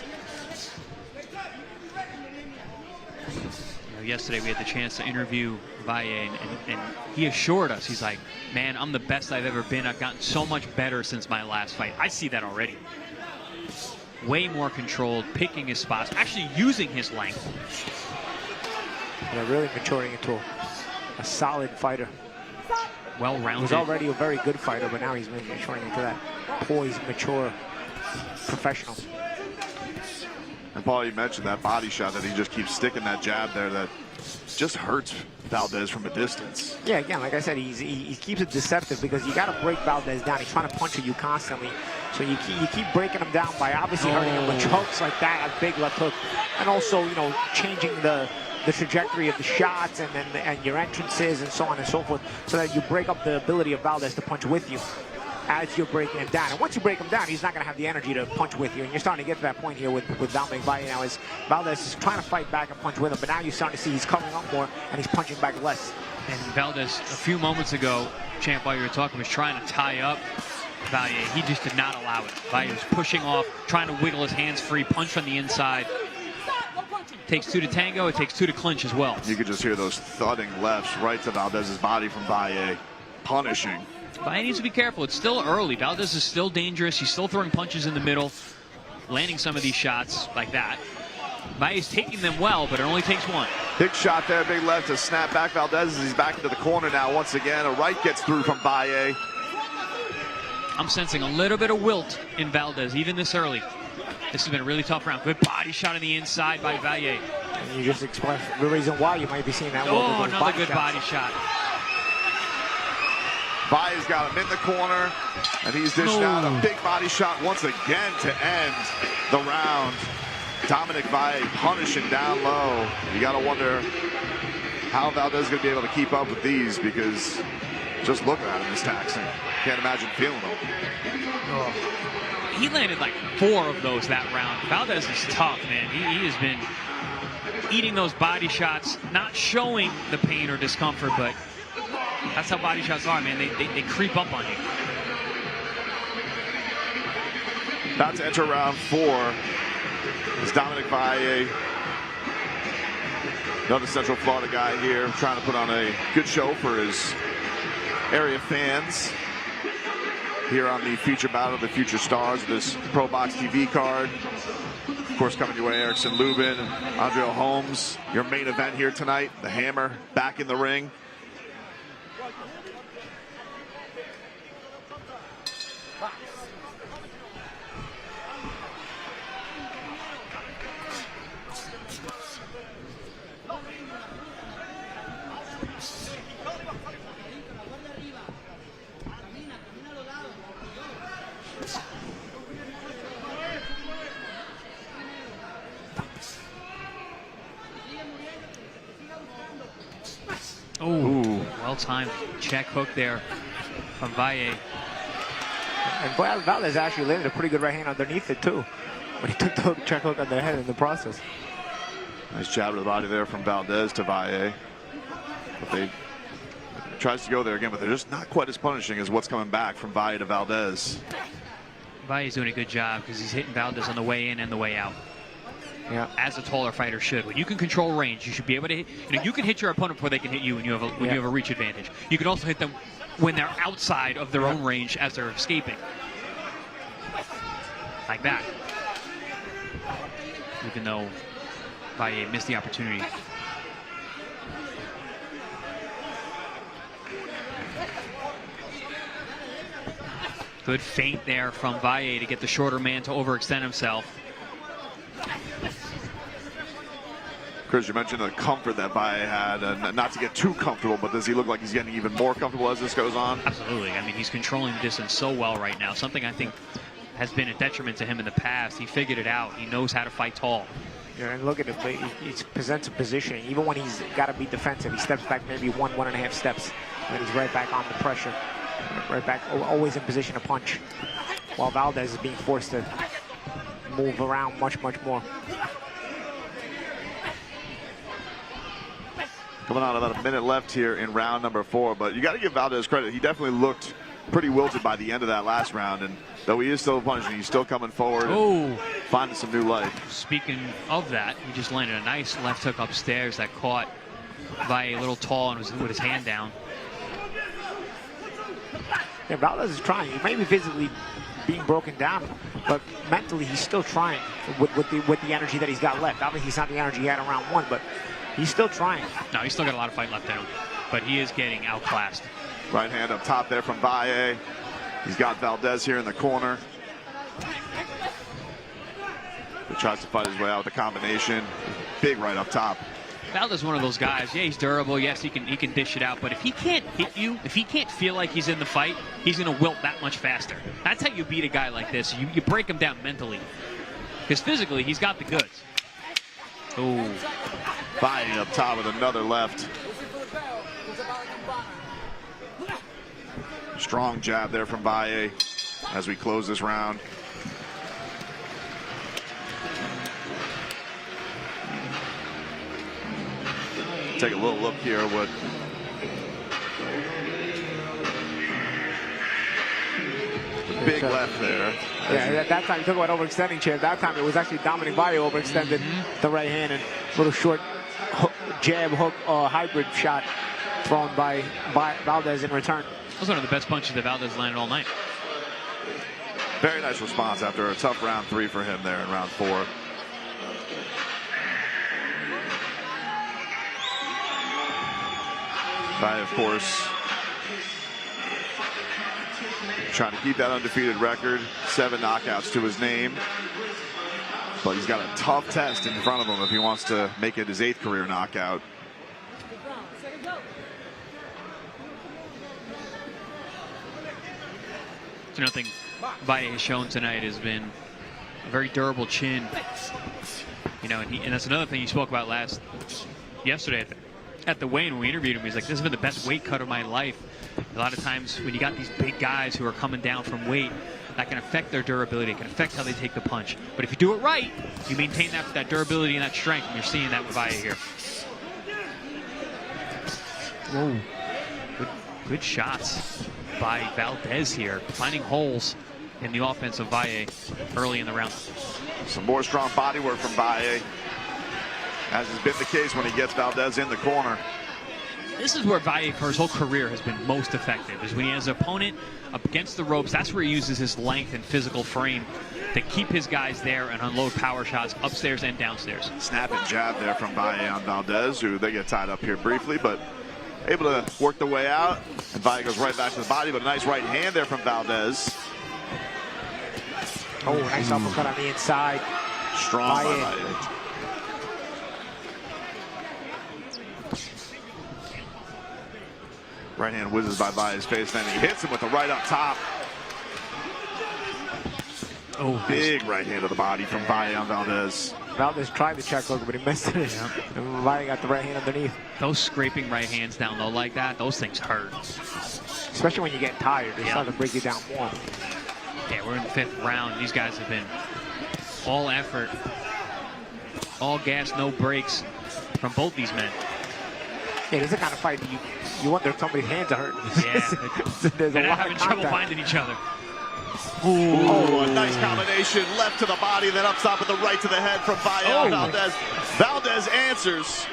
Yesterday we had the chance to interview Valle, and he assured us, he's like, man, I'm the best I've ever been. I've gotten so much better since my last fight. I see that already. Way more controlled, picking his spots, actually using his length. Yeah, really maturing into a solid fighter. Well-rounded. He's already a very good fighter, but now he's maturing into that poised, mature professional. And Paul, you mentioned that body shot that he just keeps sticking that jab there that just hurts Valdez from a distance. Yeah, again, like I said, he keeps it deceptive because you got to break Valdez down. He's trying to punch at you constantly. So you keep breaking him down by obviously hurting him with hooks like that, a big left hook. And also, you know, changing the trajectory of the shots and your entrances and so on and so forth, so that you break up the ability of Valdez to punch with you as you're breaking him down. And once you break him down, he's not going to have the energy to punch with you. And you're starting to get to that point here with Dominic Valle now, as Valdez is trying to fight back and punch with him, but now you're starting to see he's coming up more and he's punching back less. And Valdez, a few moments ago, champ, while you were talking, was trying to tie up Valle. He just did not allow it. Valle was pushing off, trying to wiggle his hands free, punch from the inside. Takes 2 to tango, it takes 2 to clinch as well. You could just hear those thudding lefts right to Valdez's body from Valle, punishing. Valle needs to be careful. It's still early. Valdez is still dangerous. He's still throwing punches in the middle, landing some of these shots like that. Valle's taking them well, but it only takes one. Big shot there, big left to snap back Valdez as he's back into the corner now once again. A right gets through from Valle. I'm sensing a little bit of wilt in Valdez, even this early. This has been a really tough round. Good body shot on the inside by Valle. And you just explained the reason why you might be seeing that. Oh, another good body shot. Valle's got him in the corner, and he's dishing out a big body shot once again to end the round. Dominic Valle punishing down low. You got to wonder how Valdez is going to be able to keep up with these, because just looking at him is taxing. Can't imagine feeling them. He landed like 4 of those that round. Valdez is tough, man. He has been eating those body shots, not showing the pain or discomfort, but that's how body shots are, man. They creep up on you. About to enter round 4 is Dominic Valle, another Central Florida guy here, trying to put on a good show for his area fans here on the feature battle of the future stars of this ProBox TV card. Of course, coming your way, Erickson Lubin and Holmes. Your main event here tonight, the Hammer back in the ring. Oh, well-timed check hook there from Valle. And Valdez actually landed a pretty good right hand underneath it, too. But he took the check hook on the head in the process. Nice jab to the body there from Valdez to Valle. But they tries to go there again, but they're just not quite as punishing as what's coming back from Valle to Valdez. Valle's doing a good job because he's hitting Valdez on the way in and the way out. Yeah. As a taller fighter should. When you can control range, you should be able to hit. You know, you can hit your opponent before they can hit you when you have a reach advantage. You can also hit them when they're outside of their own range as they're escaping. Like that. Even though Valle missed the opportunity. Good feint there from Valle to get the shorter man to overextend himself. Chris, you mentioned the comfort that Valle had, and not to get too comfortable, but does he look like he's getting even more comfortable as this goes on? Absolutely. I mean, he's controlling the distance so well right now. Something I think has been a detriment to him in the past. He figured it out. He knows how to fight tall. Yeah, and look at him. He presents a positioning. Even when he's got to be defensive, he steps back maybe 1.5 steps, and he's right back on the pressure. Right back, always in position to punch. While Valdez is being forced to move around much, much more. Coming on about a minute left here in round number 4, but you got to give Valdez credit. He definitely looked pretty wilted by the end of that last round, and though he is still punching, he's still coming forward and finding some new life. Speaking of that, he just landed a nice left hook upstairs that caught Valle a little tall and was with his hand down. Yeah, Valdez is trying. He may be physically being broken down, but mentally he's still trying with the energy that he's got left. Obviously, it's not the energy he had in round 1, but he's still trying. No, he's still got a lot of fight left in him, but he is getting outclassed. Right hand up top there from Valle. He's got Valdez here in the corner. He tries to fight his way out with a combination. Big right up top. Valdez is one of those guys. Yeah, he's durable. Yes, he can dish it out. But if he can't hit you, if he can't feel like he's in the fight, he's going to wilt that much faster. That's how you beat a guy like this. You break him down mentally. Because physically, he's got the goods. Oh. Valle up top with another left. Strong jab there from Valle as we close this round. Take a little look here what big left there. Yeah, at that time, you talk about overextending, Chair. That time, it was actually Dominic Valle overextended the right hand and little short hook, jab hook hybrid shot thrown by Valdez in return. That was one of the best punches that Valdez landed all night. Very nice response after a tough round 3 for him there in round 4. Valle, of course, trying to keep that undefeated record. 7 knockouts to his name. But he's got a tough test in front of him if he wants to make it his 8th career knockout. So nothing Valle has shown tonight has been a very durable chin. You know, and that's another thing he spoke about yesterday at the weigh-in when we interviewed him. He's like, this has been the best weight cut of my life. A lot of times when you got these big guys who are coming down from weight, that can affect their durability. It can affect how they take the punch. But if you do it right, you maintain that durability and that strength, and you're seeing that with Valle here. Whoa. Good shots by Valdez here, finding holes in the offense of Valle early in the round. Some more strong body work from Valle, as has been the case when he gets Valdez in the corner. This is where Valle for his whole career has been most effective, is when he has an opponent up against the ropes. That's where he uses his length and physical frame to keep his guys there and unload power shots upstairs and downstairs. Snap and jab there from Valle on Valdez, who they get tied up here briefly, but able to work the way out. And Valle goes right back to the body, but a nice right hand there from Valdez. Oh, nice uppercut on the inside. Strong by Valle. Right hand whizzes by Valle's face, then he hits him with the right up top. Oh, big right hand to the body from Valle on Valdez. Valdez tried the check hook, but he missed it. Yeah. And Valle got the right hand underneath. Those scraping right hands down low like that, those things hurt. Especially when you get tired, they start to break you down more. Yeah, we're in the 5th round. These guys have been all effort, all gas, no breaks from both these men. Yeah, this is the kind of fight you wonder if somebody's hands are hurting. Yeah, There's a they're lot having of trouble contact. finding each other. Ooh. Oh, a nice combination. Left to the body, then up top with the right to the head from Valle on Valdez. Valdez answers.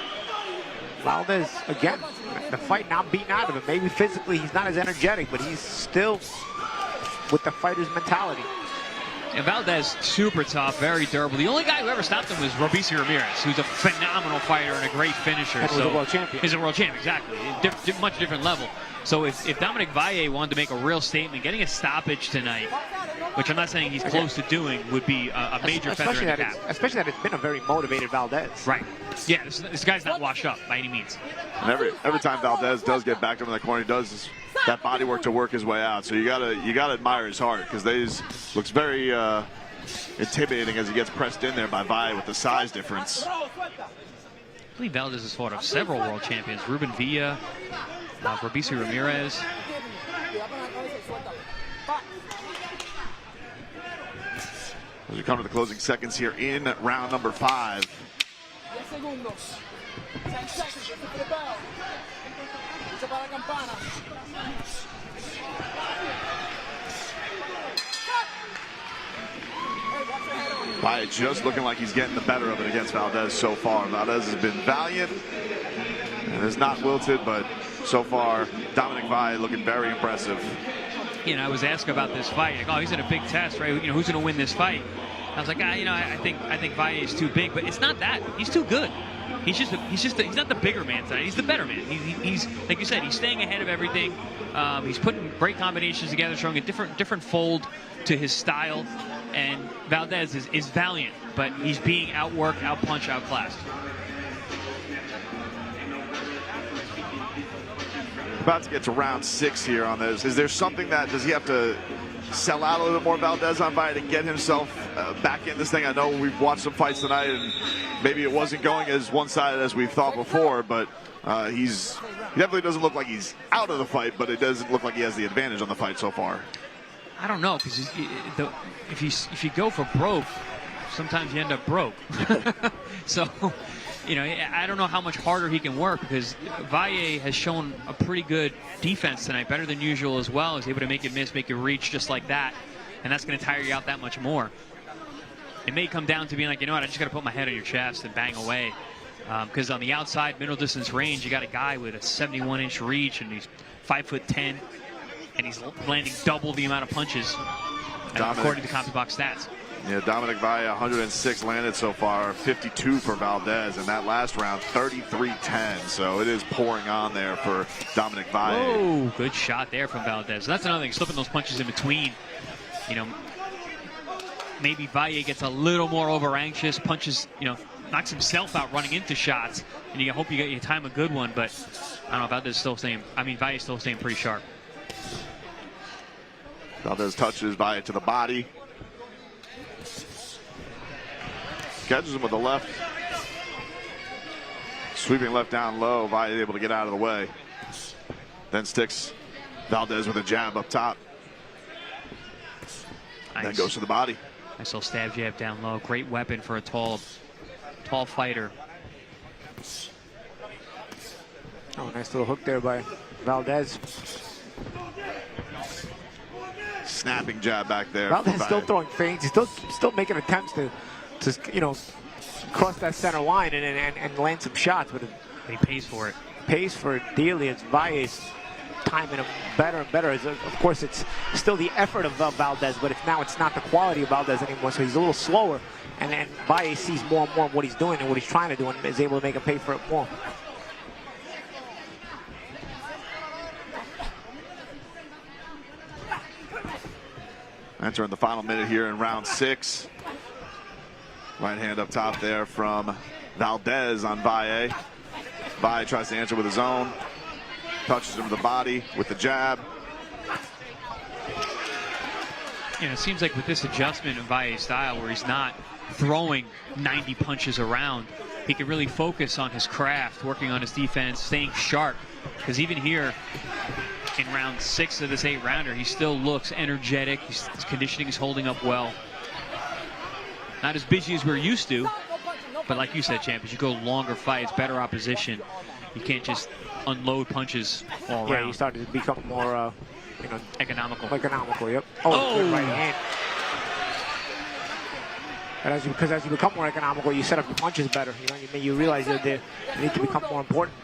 Valdez, again, the fight not beaten out of him. Maybe physically he's not as energetic, but he's still with the fighter's mentality. And Valdez, super tough, very durable. The only guy who ever stopped him was Robeisy Ramirez, who's a phenomenal fighter and a great finisher. And was a world champion. He's a world champion, exactly. Much different level. So if Dominic Valle wanted to make a real statement, getting a stoppage tonight, which I'm not saying he's close to doing, would be a major feather in the cap. Especially that it's been a very motivated Valdez. Right. Yeah, this guy's not washed up by any means. And every time Valdez does get back to him in the corner, he does that body work to work his way out. So you gotta admire his heart, because looks very intimidating as he gets pressed in there by Valle with the size difference. I believe Valdez has fought off several world champions. Ruben Villa, Robeisy Ramirez. As we come to the closing seconds here in round number 5. Valle just looking like he's getting the better of it against Valdez so far. Valdez has been valiant and has not wilted, but so far Dominic Valle looking very impressive. You know, I was asked about this fight. Like, oh, he's in a big test, right? You know, who's going to win this fight? I was like, I think Valle is too big, but it's not that. He's too good. He's not the bigger man tonight. He's the better man. He's like you said, he's staying ahead of everything. He's putting great combinations together, showing a different fold to his style. And Valdez is valiant, but he's being outworked, outpunched, outclassed. About to get to round 6 here on this. Is there something does he have to sell out a little bit more, Valdez, on Valle, to get himself back in this thing? I know we've watched some fights tonight, and maybe it wasn't going as one-sided as we thought before, but he definitely doesn't look like he's out of the fight, but it doesn't look like he has the advantage on the fight so far. I don't know, because if you go for broke, sometimes you end up broke. So, you know, I don't know how much harder he can work, because Valle has shown a pretty good defense tonight, better than usual as well. He's able to make it miss, make it reach just like that, and that's going to tire you out that much more. It may come down to being like, you know what, I just got to put my head on your chest and bang away, because on the outside middle distance range, you got a guy with a 71-inch reach, and he's 5'10". and he's landing double the amount of punches, according to ProBox stats. Yeah, Dominic Valle, 106 landed so far, 52 for Valdez, and that last round, 33-10. So it is pouring on there for Dominic Valle. Oh, good shot there from Valdez. That's another thing, slipping those punches in between. You know, maybe Valle gets a little more over anxious, punches, you know, knocks himself out running into shots, and you hope you get your time a good one, but I don't know, Valdez still staying, Valle still staying pretty sharp. Valdez touches Valle to the body. Catches him with the left. Sweeping left down low. Valle able to get out of the way. Then sticks Valdez with a jab up top. Nice. Then goes to the body. Nice little stab jab down low. Great weapon for a tall fighter. Oh, nice little hook there by Valdez. Snapping jab back there. Valdez still throwing feints. He's still making attempts to you know, cross that center line and land some shots. But he pays for it. Pays for it dearly. It's Valle's timing him better and better. Of course, it's still the effort of Valdez, but now it's not the quality of Valdez anymore. So he's a little slower, and Valle sees more and more of what he's doing and what he's trying to do, and is able to make him pay for it more. Entering the final minute here in round 6. Right hand up top there from Valdez on Valle. Valle tries to answer with his own. Touches him to the body with the jab. You know, it seems like with this adjustment in Valle's style, where he's not throwing 90 punches around, he can really focus on his craft, working on his defense, staying sharp. Because even here in round 6 of this 8-rounder, he still looks energetic. His conditioning is holding up well. Not as busy as we're used to, but like you said, champ, as you go longer fights, better opposition, you can't just unload punches all around. Yeah, you started to become more, you know, economical. Economical, yep. Oh, good right hand. And because as you become more economical, you set up your punches better. You know, you realize that they need to become more important.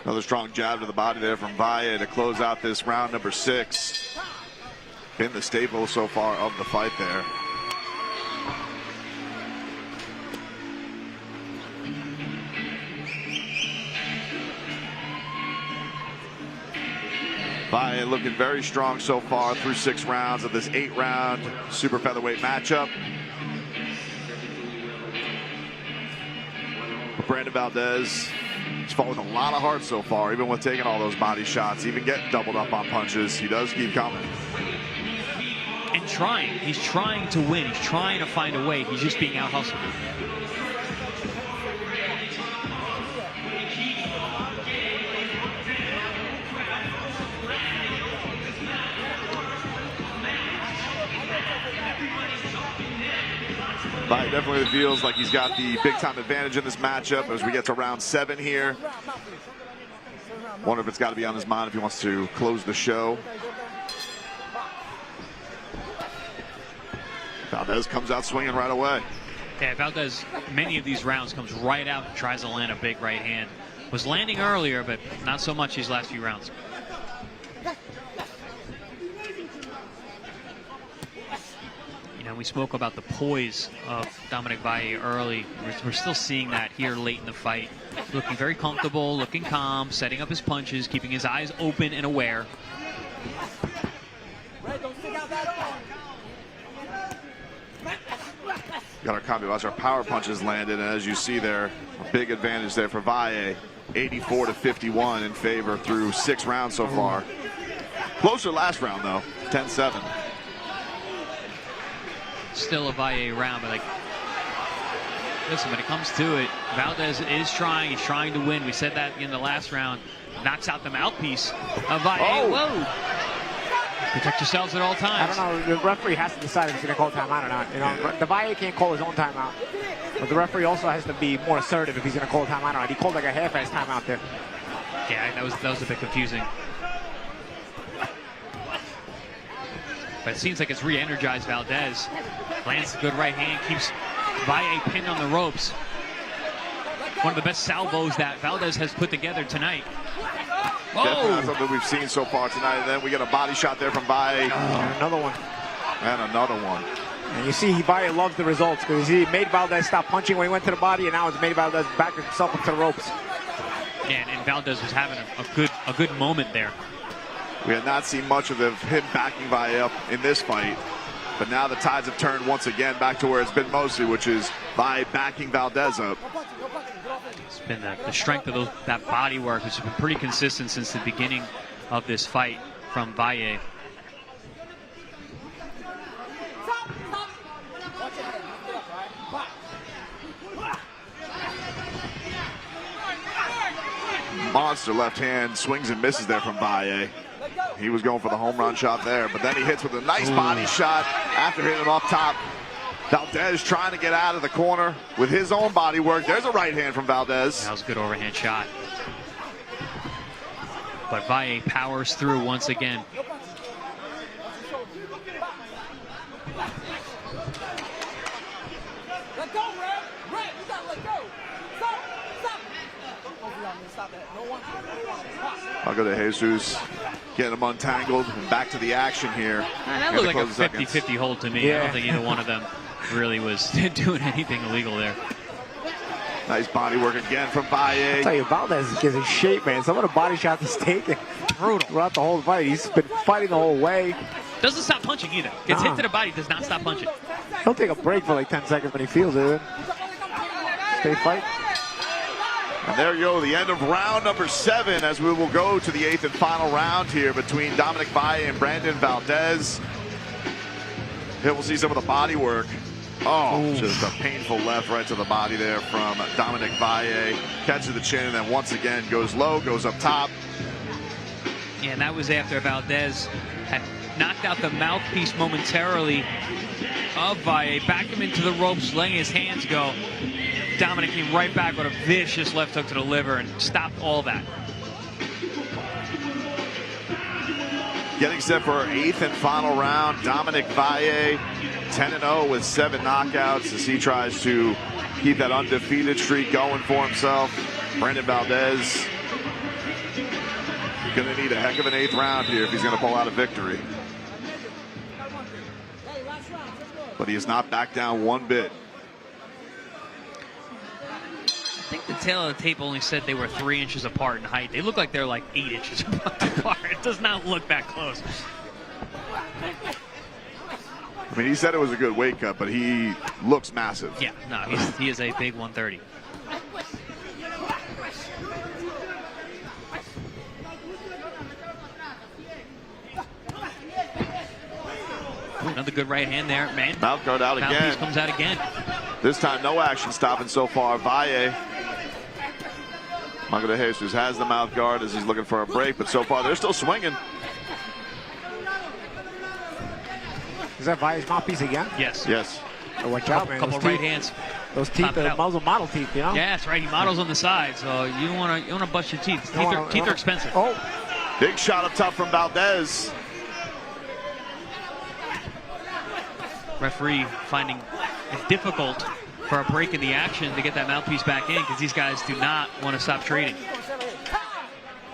Another strong jab to the body there from Valle to close out this round number 6. Been the staple so far of the fight there. Valle looking very strong so far through 6 rounds of this 8-round super featherweight matchup. Brandon Valdez has fought with a lot of heart so far, even with taking all those body shots, even getting doubled up on punches. He does keep coming. And trying. He's trying to win. He's trying to find a way. He's just being out-hustled. Valle definitely feels like he's got the big-time advantage in this matchup as we get to round 7 here. Wonder if it's got to be on his mind if he wants to close the show. Valdez comes out swinging right away. Yeah, Valdez, many of these rounds, comes right out and tries to land a big right hand. Was landing earlier, but not so much these last few rounds. You know, we spoke about the poise of Dominic Valle early. We're still seeing that here late in the fight. Looking very comfortable, looking calm, setting up his punches, keeping his eyes open and aware. Got our combi watch, our power punches landed, and as you see there, a big advantage there for Valle. 84-51 in favor through 6 rounds so far. Closer last round though, 10-7. Still a Valle round, but like, listen, when it comes to it, Valdez is trying. He's trying to win. We said that in the last round. Knocks out the mouthpiece of Valle. Oh. Whoa! Protect yourselves at all times. I don't know. The referee has to decide if he's going to call timeout or not. You know, the Valle can't call his own timeout, but the referee also has to be more assertive if he's going to call a timeout or not. He called like a half-ass timeout there. Yeah, that was a bit confusing. But it seems like it's re-energized Valdez. Lands a good right hand, keeps Valle pinned on the ropes. one of the best salvos that Valdez has put together tonight. Definitely not something we've seen so far tonight. And then we get a body shot there from Valle. And another one. And another one. And you see, Valle loves the results because he made Valdez stop punching when he went to the body, and now it's made Valdez back himself into the ropes. Yeah, and Valdez was having a good moment there. We had not seen much of him backing Valle up in this fight. But now the tides have turned once again back to where it's been mostly, which is Valle backing Valdez up. It's been the strength of that body work, which has been pretty consistent since the beginning of this fight from Valle. Monster left hand swings and misses there from Valle. He was going for the home run shot there, but then he hits with a nice body shot after hitting him up top. Valdez trying to get out of the corner with his own body work. There's a right hand from Valdez. That was a good overhand shot. But Valle powers through once again. Let go, Red. Red, you gotta let go. Stop. Stop that. No one. I'll go to Jesus. Getting him untangled and back to the action here. That looked like a 50-50 hold to me. Yeah. I don't think either one of them really was doing anything illegal there. Nice body work again from Valle. I tell you, Valdez is in shape, man. Some of the body shots he's taking throughout the whole fight. He's been fighting the whole way. Doesn't stop punching either. Gets hit to the body, does not stop punching. He'll take a break for like 10 seconds when he feels it. Stay fight. And there you go, the end of round number 7, as we will go to the 8th and final round here between Dominic Valle and Brandon Valdez. Here we'll see some of the body work. Oh, just a painful left right to the body there from Dominic Valle. Catches the chin and then once again goes low, goes up top. Yeah, and that was after Valdez had knocked out the mouthpiece momentarily of Valle, backed him into the ropes, letting his hands go. Dominic came right back with a vicious left hook to the liver and stopped all that. Getting set for our 8th and final round. Dominic Valle, 10-0 with 7 knockouts as he tries to keep that undefeated streak going for himself. Brandon Valdez gonna need a heck of an 8th round here if he's gonna pull out a victory. But he has not backed down one bit. I think the tail of the tape only said they were 3 inches apart in height. They look like they're like 8 inches apart. It does not look that close. I mean, he said it was a good weight cut, but he looks massive. Yeah, no, he is a big 130. Another good right hand there, man. Mouth guard out again. Mouthpiece comes out again. This time, no action stopping so far. Valle. Mago de Jesus has the mouth guard as he's looking for a break, but so far they're still swinging. Is that Valle's mouthpiece again? Yes. Yes. Oh, watch out, man. Couple right hands. Those teeth are model teeth, you know? Yeah, that's right. He models on the side, so you don't want to bust your teeth. Teeth are expensive. Oh. Big shot up top from Valdez. Referee finding it difficult for a break in the action to get that mouthpiece back in because these guys do not want to stop trading.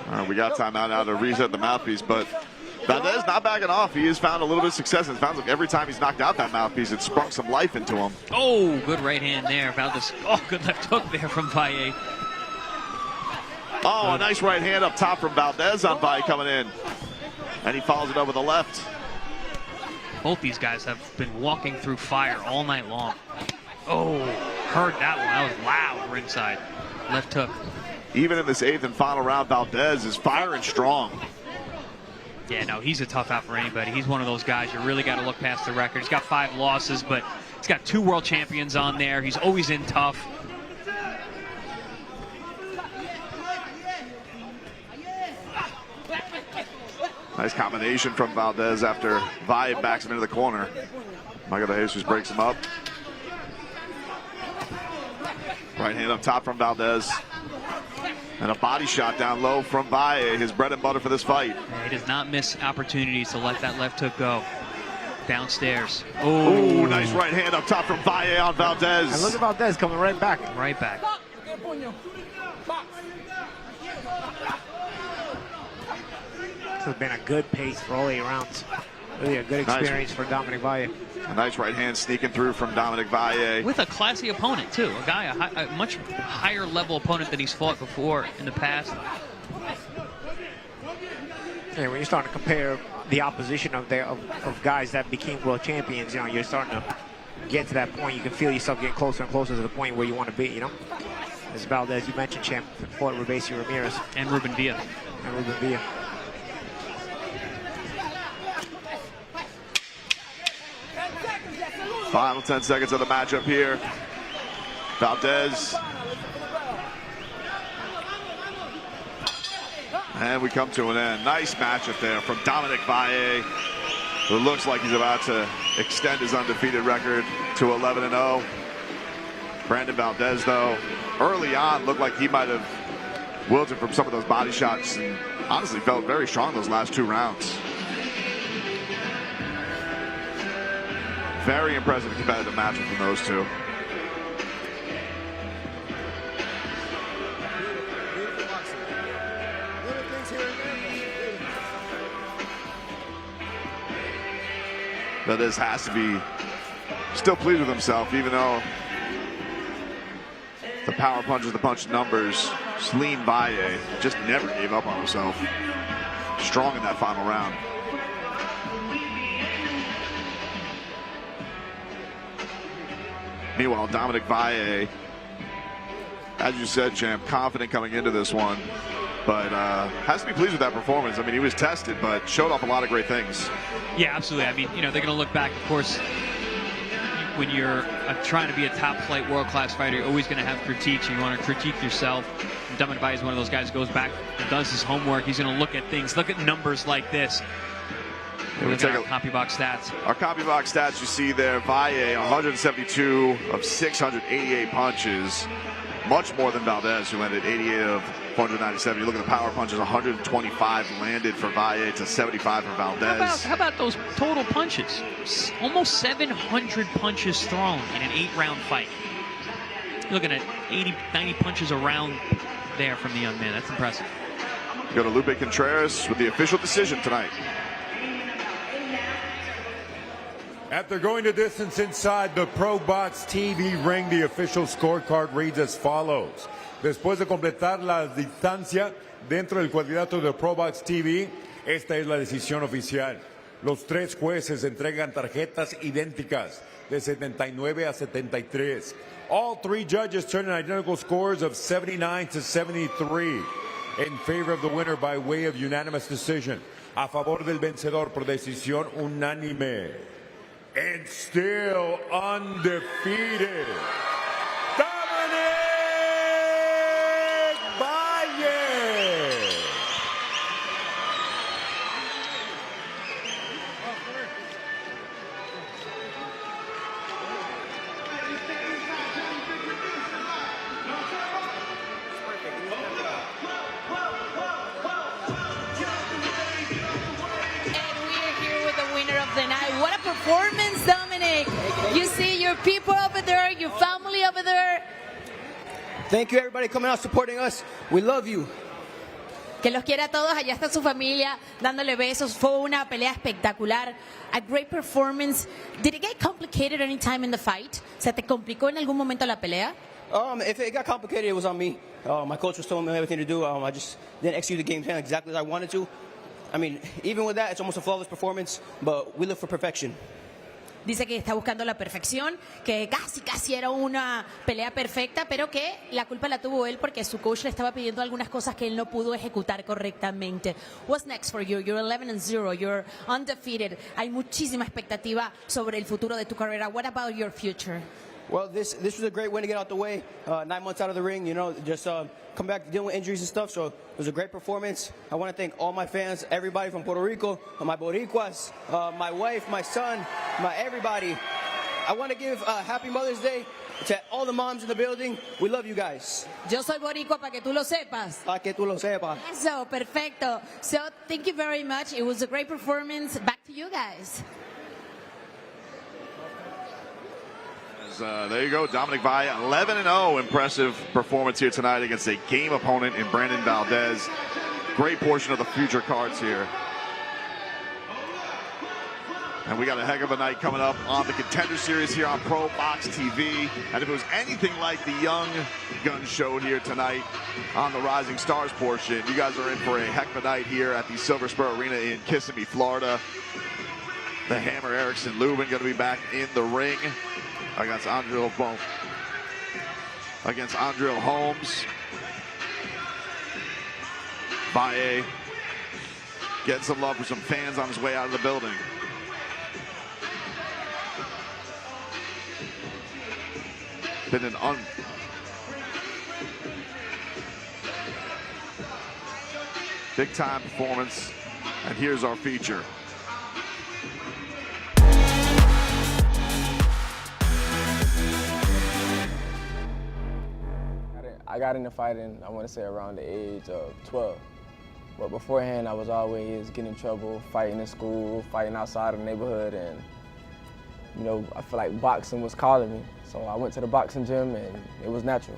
All right, we got timeout now to reset the mouthpiece, but Valdez not backing off. He has found a little bit of success. It sounds like every time he's knocked out that mouthpiece, it's sprung some life into him. Oh, good right hand there. Valdez. Oh, good left hook there from Valle. Oh, a nice right hand up top from Valdez on Valle coming in. And he follows it up with a left. Both these guys have been walking through fire all night long. Oh, heard that one. That was loud ringside. Left hook. Even in this 8th and final round, Valdez is firing strong. Yeah, no, he's a tough out for anybody. He's one of those guys you really got to look past the record. He's got 5 losses, but he's got 2 world champions on there. He's always in tough. Nice combination from Valdez after Valle backs him into the corner. Mago de Jesus breaks him up. Right hand up top from Valdez. And a body shot down low from Valle, his bread and butter for this fight. Yeah, he does not miss opportunities to let that left hook go. Downstairs. Oh, nice right hand up top from Valle on Valdez. And look at Valdez coming right back. Right back. puño. Box. This has been a good pace for all 8 rounds. Really a good experience for Dominic Valle. A nice right hand sneaking through from Dominic Valle. With a classy opponent, too. A guy, a much higher level opponent than he's fought before in the past. Yeah, when you're starting to compare the opposition of guys that became world champions, you know, you're starting to get to that point. You can feel yourself getting closer and closer to the point where you want to be, you know? As Valdez, you mentioned, champ, fought Rubasio Ramirez. And Ruben Villa. Final 10 seconds of the matchup here. Valdez. And we come to an end. Nice matchup there from Dominic Valle, who looks like he's about to extend his undefeated record to 11-0. Brandon Valdez, though, early on looked like he might have wilted from some of those body shots and honestly felt very strong those last 2 rounds. Very impressive competitive matchup from those two. Valdez has to be still pleased with himself, even though the power punches, the punch numbers, Celine Valle just never gave up on himself. Strong in that final round. Meanwhile, Dominic Valle, as you said, champ, confident coming into this one, but has to be pleased with that performance. I mean, he was tested, but showed off a lot of great things. Yeah, absolutely. I mean, you know, they're going to look back, of course, when you're trying to be a top-flight world-class fighter, you're always going to have critiques. You want to critique yourself. Dominic Valle is one of those guys who goes back and does his homework. He's going to look at things, look at numbers like this. Yeah, we take our CopyBox stats. Our CopyBox stats you see there, Valle, 172 of 688 punches. Much more than Valdez, who ended 88 of 497. You look at the power punches, 125 landed for Valle to 75 for Valdez. How about those total punches? Almost 700 punches thrown in an 8-round fight. You're looking at 80, 90 punches a round there from the young man. That's impressive. Go to Lupe Contreras with the official decision tonight. After going the distance inside the ProBox TV ring, the official scorecard reads as follows. Después de completar la distancia dentro del cuadrilátero de ProBox TV, esta es la decisión oficial. Los 3 jueces entregan tarjetas idénticas de 79 a 73. All 3 judges turn in identical scores of 79 to 73 in favor of the winner by way of unanimous decision. A favor del vencedor por decisión unánime. And still undefeated, Dominic Valle. What a performance, Dominic. You see your people over there, your family over there. Thank you, everybody, coming out supporting us. We love you. Que los quiere a todos. Allá está su familia dándole besos. Fue una pelea espectacular. A great performance. Did it get complicated any time in the fight? ¿Se te complicó en algún momento la pelea? If it got complicated, it was on me. My coach was telling me everything to do. I just didn't execute the game plan exactly as I wanted to. I mean, even with that, it's almost a flawless performance, but we look for perfection. Dice que está buscando la perfección, que casi era una pelea perfecta, pero que la culpa la tuvo él porque su coach le estaba pidiendo algunas cosas que él no pudo ejecutar correctamente. What's next for you? You're 11-0, you're undefeated. Hay muchísima expectativa sobre el futuro de tu carrera. What about your future? Well, this was a great win to get out the way. 9 months out of the ring, you know, just come back dealing with injuries and stuff. So it was a great performance. I want to thank all my fans, everybody from Puerto Rico, my Boricuas, my wife, my son, my everybody. I want to give Happy Mother's Day to all the moms in the building. We love you guys. Yo soy boricua para que tú lo sepas. Para que tú lo sepas. Eso, perfecto. So thank you very much. It was a great performance. Back to you guys. There you go, Dominic Valle, 11-0. Impressive performance here tonight against a game opponent in Brandon Valdez. Great portion of the future cards here. And we got a heck of a night coming up on the Contender Series here on ProBox TV. And if it was anything like the Young Gun show here tonight on the Rising Stars portion, you guys are in for a heck of a night here at the Silver Spur Arena in Kissimmee, Florida. The Hammer, Erickson Lubin, going to be back in the ring against Andrew Holmes. Valle getting some love for some fans on his way out of the building. Been an big time performance, and here's our feature. I got into fighting, I want to say around the age of 12. But beforehand, I was always getting in trouble, fighting in school, fighting outside of the neighborhood, and you know, I feel like boxing was calling me. So I went to the boxing gym and it was natural.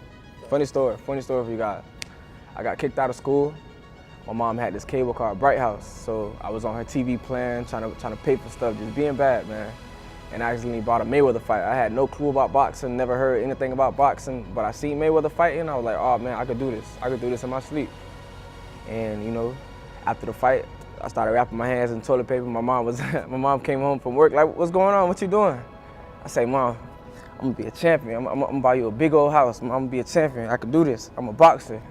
Funny story for you guys. I got kicked out of school. My mom had this cable called Bright House, so I was on her TV plan, trying to pay for stuff, just being bad, man. And I accidentally bought a Mayweather fight. I had no clue about boxing, never heard anything about boxing, but I seen Mayweather fighting, and I was like, oh man, I could do this. I could do this in my sleep. And you know, after the fight, I started wrapping my hands in toilet paper. My mom came home from work, like, what's going on? What you doing? I say, Mom, I'm gonna be a champion. I'm gonna buy you a big old house. I'm gonna be a champion. I can do this. I'm a boxer.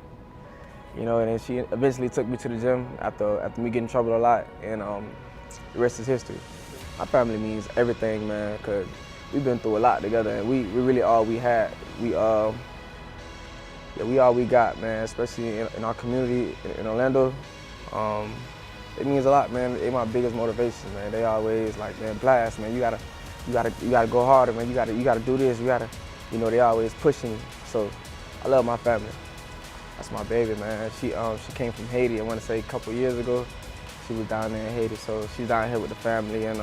You know, and then she eventually took me to the gym after me getting in trouble a lot, and the rest is history. My family means everything, man, because we've been through a lot together, and we really all we had. We all we got, man, especially in our community in Orlando. It means a lot, man. They're my biggest motivation, man. They always like, man, blast, man. You gotta go harder, man. You gotta do this. You know, they always pushing me. So I love my family. That's my baby, man. She came from Haiti. I want to say a couple years ago. She was down there in Haiti, so she's down here with the family, and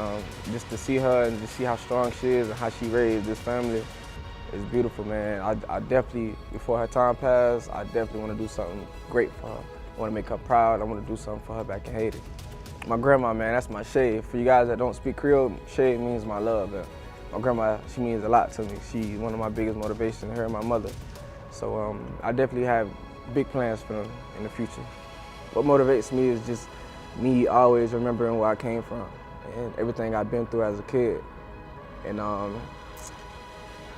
just to see her and to see how strong she is and how she raised this family is beautiful, man. I definitely, before her time passed, I definitely want to do something great for her. I want to make her proud. I want to do something for her back in Haiti. My grandma, man, that's my shade. For you guys that don't speak Creole, shade means my love. Man. My grandma, she means a lot to me. She's one of my biggest motivations, her and my mother. So I definitely have big plans for them in the future. What motivates me is just me always remembering where I came from and everything I've been through as a kid. And I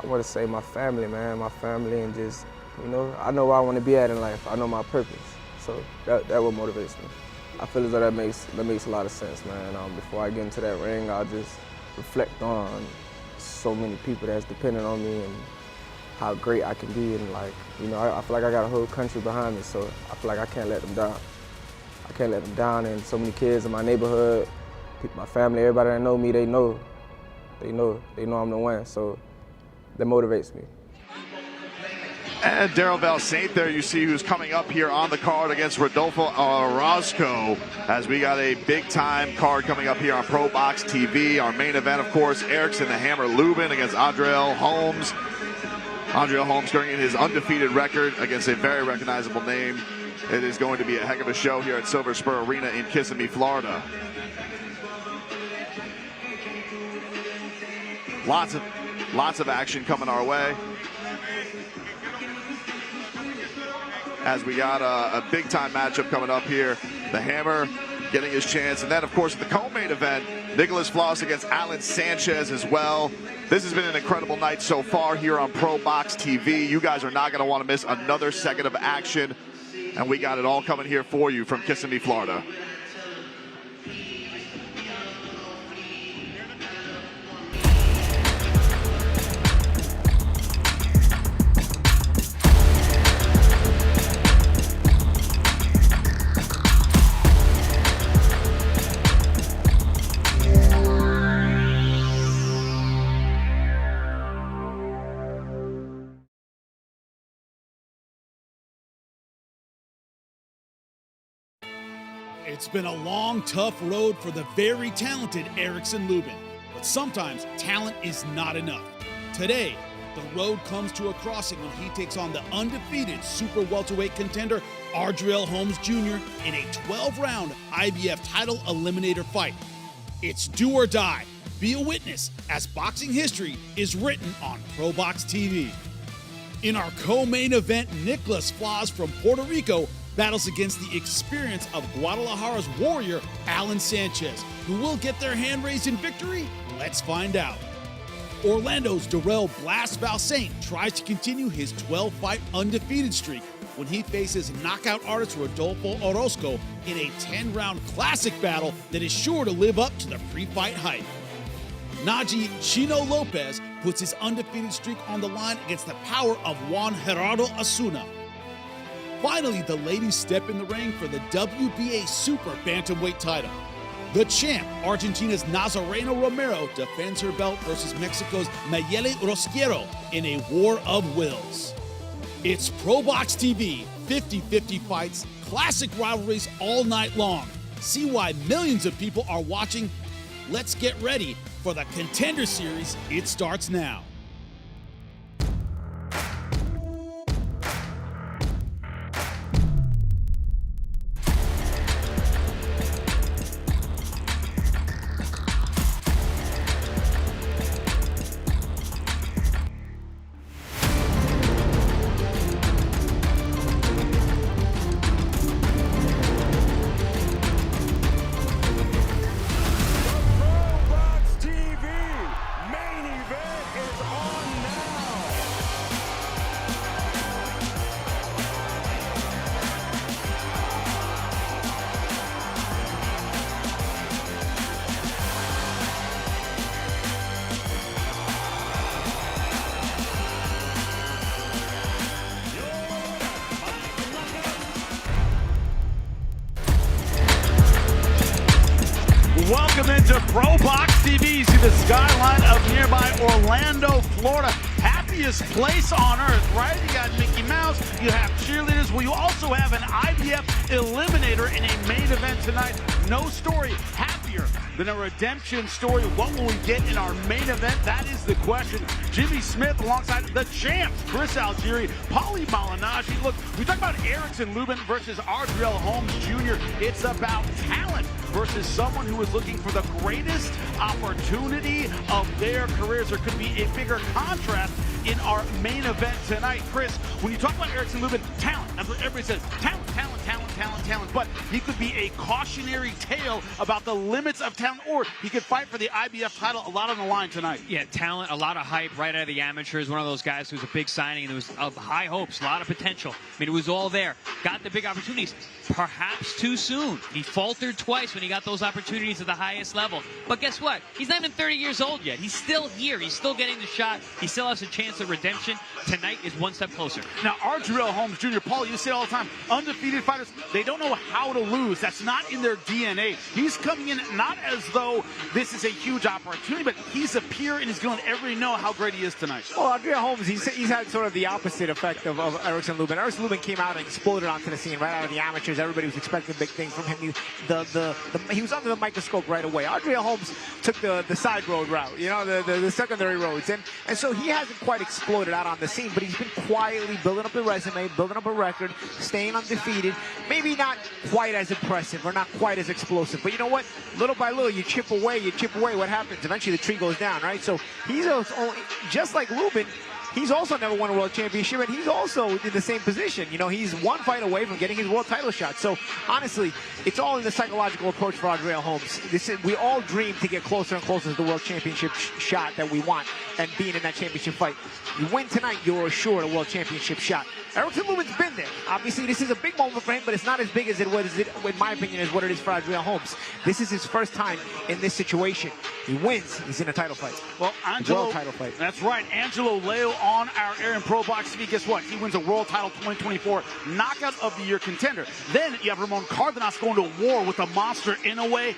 want to say my family, man, my family, and just, you know, I know where I want to be at in life. I know my purpose. So that what motivates me. I feel as though that makes a lot of sense, man. Before I get into that ring, I'll just reflect on so many people that's dependent on me and how great I can be, and like, you know, I feel like I got a whole country behind me, so I feel like I can't let them down. I can't let them down, and so many kids in my neighborhood, people, my family, everybody that know me, they know I'm the one, so that motivates me. And Daryl Valsaint there, you see who's coming up here on the card against Rodolfo Orozco, as we got a big-time card coming up here on ProBox TV. Our main event, of course, Erickson the Hammer Lubin against Andrew Holmes. Andrew Holmes carrying in his undefeated record against a very recognizable name. It is going to be a heck of a show here at Silver Spur Arena in Kissimmee, Florida. Lots of action coming our way, as we got a big-time matchup coming up here. The Hammer getting his chance, and then, of course, the co-main event, Nicholas Floss against Alan Sanchez as well. This has been an incredible night so far here on ProBox TV. You guys are not going to want to miss another second of action, and we got it all coming here for you from Kissimmee, Florida. It's been a long, tough road for the very talented Erickson Lubin, but sometimes talent is not enough. Today, the road comes to a crossing when he takes on the undefeated super welterweight contender Ardrell Holmes Jr. in a 12-round IBF title eliminator fight. It's do or die. Be a witness as boxing history is written on ProBox TV. In our co-main event, Nicholas Flores from Puerto Rico battles against the experience of Guadalajara's warrior, Alan Sanchez. Who will get their hand raised in victory? Let's find out. Orlando's Darrell Blast Valsaint tries to continue his 12-fight undefeated streak when he faces knockout artist Rodolfo Orozco in a 10-round classic battle that is sure to live up to the pre-fight hype. Naji Chino Lopez puts his undefeated streak on the line against the power of Juan Gerardo Asuna. Finally, the ladies step in the ring for the WBA Super Bantamweight title. The champ, Argentina's Nazareno Romero, defends her belt versus Mexico's Mayeli Rosquero in a war of wills. It's ProBox TV, 50-50 fights, classic rivalries all night long. See why millions of people are watching. Let's get ready for the Contender Series. It starts now. Welcome into ProBox TV. See the skyline of nearby Orlando, Florida. Happiest place on earth, right? You got Mickey Mouse, you have cheerleaders. Well, you also have an IBF eliminator in a main event tonight. No story happier than a redemption story. What will we get in our main event? That is the question. Jimmy Smith alongside the champs, Chris Algieri, Paulie Malignaggi. Look, we talk about Erickson Lubin versus Ardrell Holmes Jr. It's about talent versus someone who is looking for the greatest opportunity of their careers. There could be a bigger contrast in our main event tonight. Chris, when you talk about Erickson Lubin, talent, that's what everybody says. Talent, talent, talent, talent, talent. But he could be a cautionary tale about the limits of talent, or he could fight for the IBF title. A lot on the line tonight. Yeah, talent, a lot of hype right out of the amateurs. One of those guys who was a big signing and there was of high hopes, a lot of potential. I mean, it was all there. Got the big opportunities. Perhaps too soon. He faltered twice when he got those opportunities at the highest level. But guess what? He's not even 30 years old yet. He's still here. He's still getting the shot. He still has a chance of redemption. Tonight is one step closer. Now, Ardrell Holmes Jr., Paul, you say it all the time, undefeated fighters, they don't know how to lose. That's not in their DNA. He's coming in not as though this is a huge opportunity, but he's a peer and he's going to let everybody know how great he is tonight. Well, Ardrell Holmes, he's had sort of the opposite effect of Erickson Lubin. Erickson Lubin came out and exploded onto the scene right out of the amateurs. Everybody was expecting big things from him. He was under the microscope right away. Ardrell Holmes took the side road route, you know, the secondary roads. And so he hasn't quite exploded out on the scene, but he's been quietly building up a resume, building up a record, staying undefeated. Maybe not quite as impressive or not quite as explosive, but you know what? Little by little, you chip away. What happens? Eventually the tree goes down, right? So he's just like Lubin. He's also never won a world championship, and he's also in the same position. You know, he's one fight away from getting his world title shot. So, honestly, it's all in the psychological approach for Ardrell Holmes. We all dream to get closer and closer to the world championship shot that we want and being in that championship fight. You win tonight, you're assured a world championship shot. Erickson Lubin's been there. Obviously, this is a big moment for him, but it's not as big as in my opinion, as what it is for Ardrell Holmes. This is his first time in this situation. He wins, he's in a title fight. Well, Angelo, world title fight. That's right. Angelo Leo on our air in ProBox TV. Guess what? He wins a world title 2024 knockout of the year contender. Then you have Ramon Cardenas going to war with a monster in a way,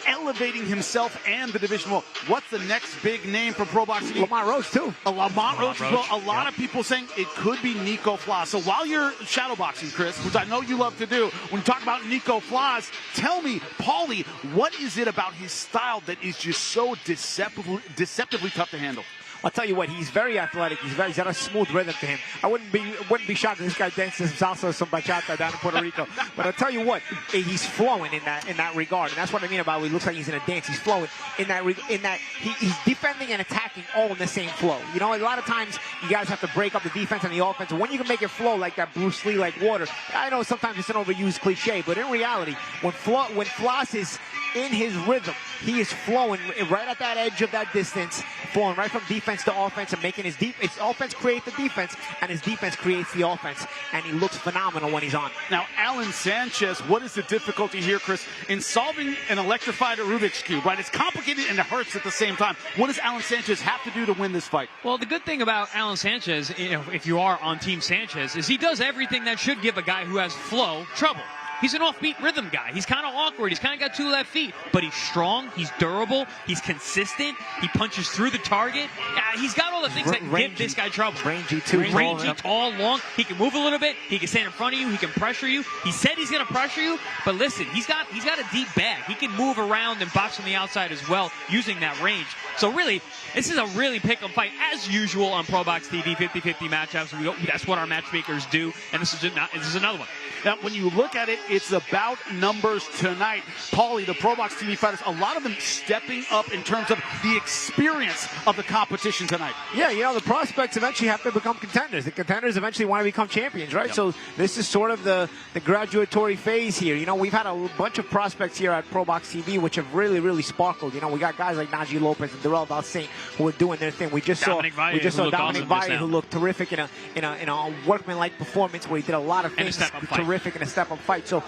elevating himself and the division. Well, what's the next big name for ProBox TV? Lamont Roach, too. Lamont Roach as well. A lot of people saying it could be Nico Flores. So while you're shadowboxing, Chris, which I know you love to do, when you talk about Nico Flores, tell me, Paulie, what is it about his style that is just so deceptively tough to handle? I'll tell you what, he's very athletic. He's got a smooth rhythm to him. I wouldn't be shocked if this guy dances some salsa, some bachata down in Puerto Rico. But I'll tell you what, he's flowing in that regard, and that's what I mean about it. He looks like he's in a dance. He's flowing in that he's defending and attacking all in the same flow. You know, a lot of times you guys have to break up the defense and the offense. When you can make it flow like that Bruce Lee like water, I know sometimes it's an overused cliche, but in reality, when Floss is in his rhythm, he is flowing right at that edge of that distance, flowing right from defense to offense and making his offense create the defense, and his defense creates the offense, and he looks phenomenal when he's on. Now, Alan Sanchez, what is the difficulty here, Chris, in solving an electrified Rubik's Cube, right? It's complicated and it hurts at the same time. What does Alan Sanchez have to do to win this fight? Well, the good thing about Alan Sanchez, if you are on Team Sanchez, is he does everything that should give a guy who has flow trouble. He's an offbeat rhythm guy. He's kind of awkward. He's kind of got two left feet, but he's strong. He's durable. He's consistent. He punches through the target. He's got all the things that give this guy trouble. Rangy, too. Rangy, tall, long. He can move a little bit. He can stand in front of you. He can pressure you. He said he's going to pressure you, but listen, he's got a deep bag. He can move around and box from the outside as well using that range. So really, this is a really pick-em fight, as usual on ProBox TV, 50-50 matchups. That's what our matchmakers do, and this is another one. Now, when you look at it, it's about numbers tonight. Paulie, the ProBox TV fighters, a lot of them stepping up in terms of the experience of the competition tonight. Yeah, you know, the prospects eventually have to become contenders. The contenders eventually want to become champions, right? Yep. So this is sort of the graduatory phase here. You know, we've had a bunch of prospects here at ProBox TV which have really, really sparkled. You know, we got guys like Najee Lopez and Darrell Valsaint who are doing their thing. We just saw Dominic Valle, who looked terrific in a workmanlike performance where he did a lot of things terrific in a step-up fight. So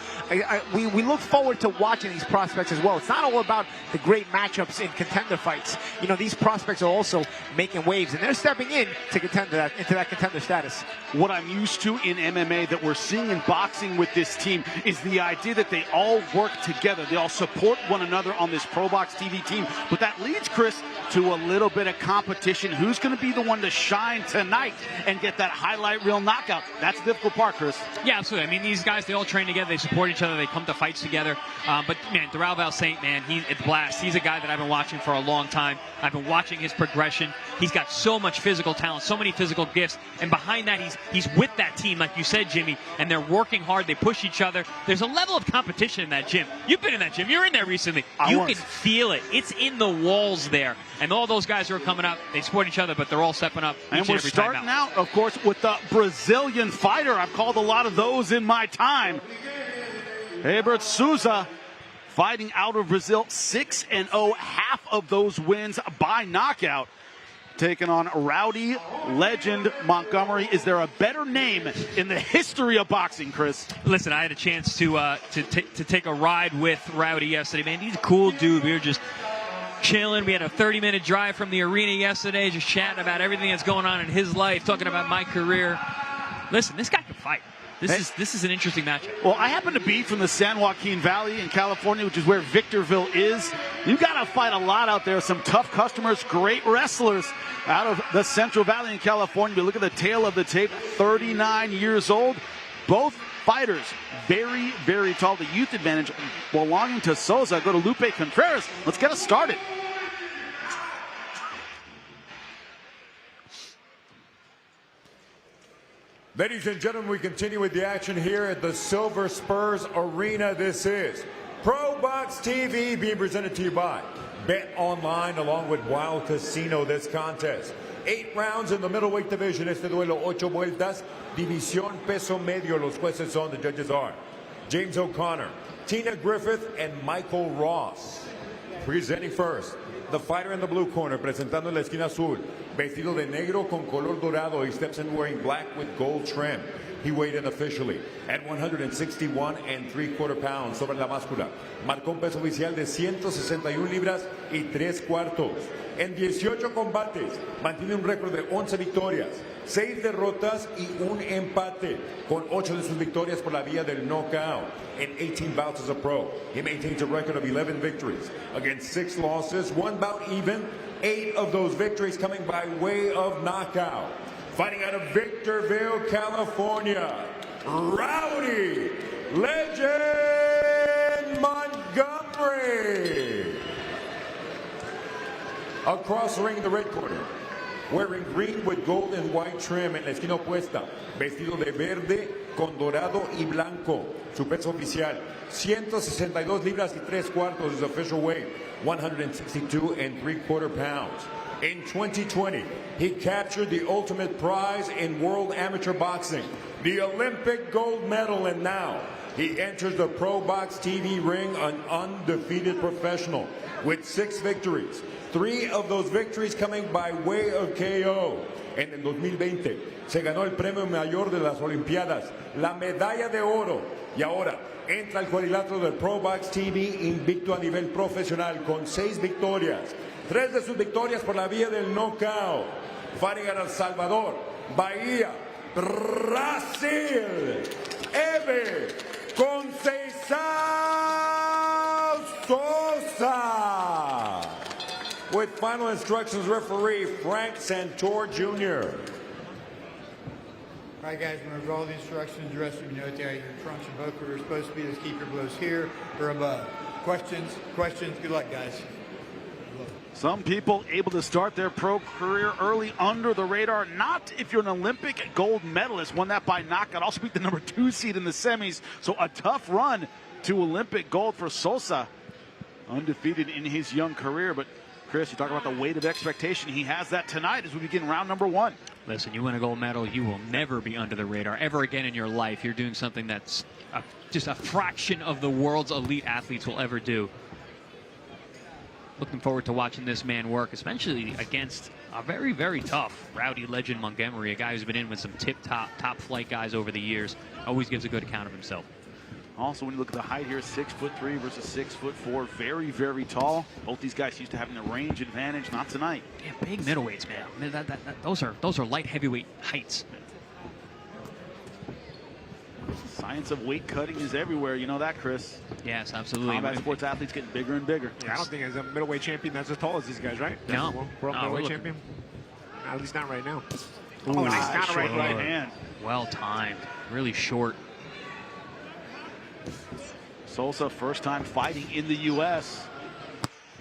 we look forward to watching these prospects as well. It's not all about the great matchups in contender fights. You know, these prospects are also making waves, and they're stepping into that contender status. What I'm used to in MMA that we're seeing in boxing with this team is the idea that they all work together. They all support one another on this ProBox TV team. But that leads, Chris, to a little bit of competition. Who's going to be the one to shine tonight and get that highlight reel knockout? That's the difficult part, Chris. Yeah, absolutely. I mean, these guys, they all train together. They support each other. They come to fights together. But, man, Darrell Valsaint, man, it's blast. He's a guy that I've been watching for a long time. I've been watching his progression. He's got so much physical talent, so many physical gifts. And behind that, he's with that team, like you said, Jimmy, and they're working hard. They push each other. There's a level of competition in that gym. You've been in that gym. You're in there recently. You can feel it. It's in the walls there. And all those guys who are coming up, they support each other, but they're all stepping up each and we're every starting time out. Of course, with the Brazilian fighter. I've called a lot of those in my time. Herbert Souza fighting out of Brazil, 6-0, half of those wins by knockout. Taking on Rowdy Legend Montgomery. Is there a better name in the history of boxing, Chris? Listen, I had a chance to take a ride with Rowdy yesterday. Man, he's a cool dude. We were just chilling. We had a 30-minute drive from the arena yesterday, just chatting about everything that's going on in his life, talking about my career. Listen, this guy can fight. This is an interesting matchup. Well, I happen to be from the San Joaquin Valley in California, which is where Victorville is. You got to fight a lot out there. Some tough customers, great wrestlers out of the Central Valley in California. But look at the tail of the tape, 39 years old. Both fighters very, very tall. The youth advantage belonging to Souza. Go to Lupe Contreras. Let's get us started. Ladies and gentlemen, we continue with the action here at the Silver Spurs Arena. This is ProBox TV being presented to you by Bet Online along with Wild Casino. This contest, 8 rounds in the middleweight division. Este duelo, 8 vueltas, división peso medio. Los jueces son, the judges are James O'Connor, Tina Griffith, and Michael Ross. Presenting first, the fighter in the blue corner, presentando en la esquina azul, vestido de negro con color dorado. He steps in wearing black with gold trim. He weighed in officially at 161 3/4 pounds sobre la máscula. Marcó un peso oficial de 161 libras y 3/4. En 18 combates, mantiene un récord de 11 victorias, 6 derrotas y un empate, con 8 de sus victorias por la vía del knockout. In 18 bouts as a pro, he maintains a record of 11 victories against 6 losses, 1 bout even, 8 of those victories coming by way of knockout. Fighting out of Victorville, California, Rowdy Legend Montgomery. Across the ring in the red corner, wearing green with gold and white trim en la esquina opuesta, vestido de verde con dorado y blanco. Su peso oficial, 162 libras y 3/4, his official weight, 162 3/4 pounds. In 2020, he captured the ultimate prize in world amateur boxing, the Olympic gold medal, and now he enters the ProBox TV ring an undefeated professional with 6 victories. 3 of those victories coming by way of KO. En el 2020 se ganó el premio mayor de las Olimpiadas, la medalla de oro. Y ahora entra al cuadrilátero del ProBox TV invicto a nivel profesional con 6 victorias. 3 de sus victorias por la vía del knockout. Fighting out of Salvador, Bahía, Brasil, Eve Conceição Sosa. With final instructions, referee Frank Santor Jr. All right, guys, when we roll the instructions, dress room, you know your trunks and both are supposed to be. Just keep your blows here or above. Questions? Good luck, guys. Some people able to start their pro career early under the radar. Not if you're an Olympic gold medalist, won that by knockout. Also beat the number 2 seed in the semis. So a tough run to Olympic gold for Sosa. Undefeated in his young career. But Chris, you talk about the weight of expectation. He has that tonight as we begin round number 1. Listen, you win a gold medal, you will never be under the radar ever again in your life. You're doing something that's just a fraction of the world's elite athletes will ever do. Looking forward to watching this man work, especially against a very, very tough Rowdy Legend Montgomery, a guy who's been in with some top flight guys over the years. Always gives a good account of himself. Also, when you look at the height here, 6'3" versus 6'4", very, very tall. Both these guys used to having the range advantage. Not tonight. Yeah, big middleweights, man. Those are light heavyweight heights. Science of weight cutting is everywhere. You know that, Chris. Yes, absolutely. Combat sports athletes getting bigger and bigger. Yeah, I don't think as a middleweight champion that's as tall as these guys, right? No. World middleweight champion? At least not right now. Ooh, oh, nice counter right hand. Well timed. Really short. Sosa, first time fighting in the U.S.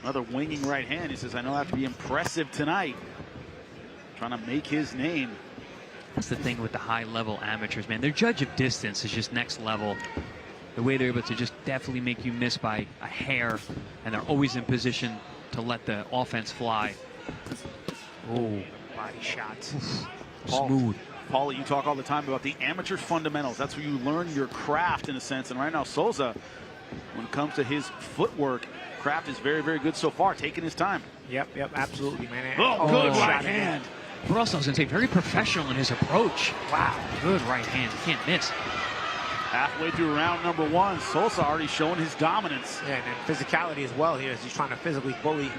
Another winging right hand. He says, I know I have to be impressive tonight. Trying to make his name. That's the thing with the high-level amateurs, man. Their judge of distance is just next level. The way they're able to just definitely make you miss by a hair, and they're always in position to let the offense fly. Oh, body shots. Smooth. Paulie, you talk all the time about the amateur fundamentals. That's where you learn your craft, in a sense. And right now, Sosa, when it comes to his footwork, craft is very, very good so far, taking his time. Yep, absolutely, man. Oh, good right hand. But also, I was going to say, very professional in his approach. Wow. Good right hand. You can't miss. Halfway through round number 1, Sosa already showing his dominance. Yeah, and then physicality as well here as he's trying to physically bully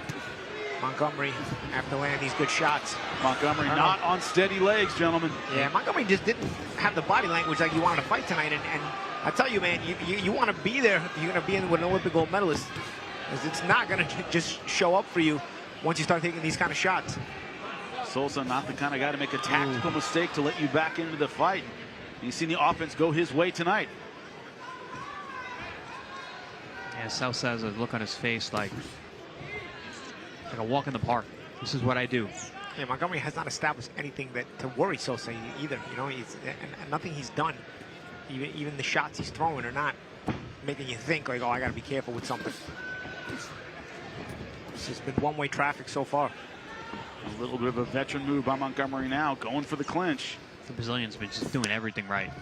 Montgomery after landing these good shots. Montgomery not on steady legs, gentlemen. Yeah, Montgomery just didn't have the body language like you wanted to fight tonight. And I tell you, man, you want to be there if you're going to be in with an Olympic gold medalist. Because it's not going to just show up for you once you start taking these kind of shots. Sosa not the kind of guy to make a tactical mistake to let you back into the fight. You've seen the offense go his way tonight. Yeah, Sosa has a look on his face like a walk in the park. This is what I do. Yeah, Montgomery has not established anything to worry Sosa either. You know, and nothing he's done, even the shots he's throwing are not making you think like, oh, I got to be careful with something. It's just been one-way traffic so far. A little bit of a veteran move by Montgomery now, going for the clinch. The Brazilian's been just doing everything right.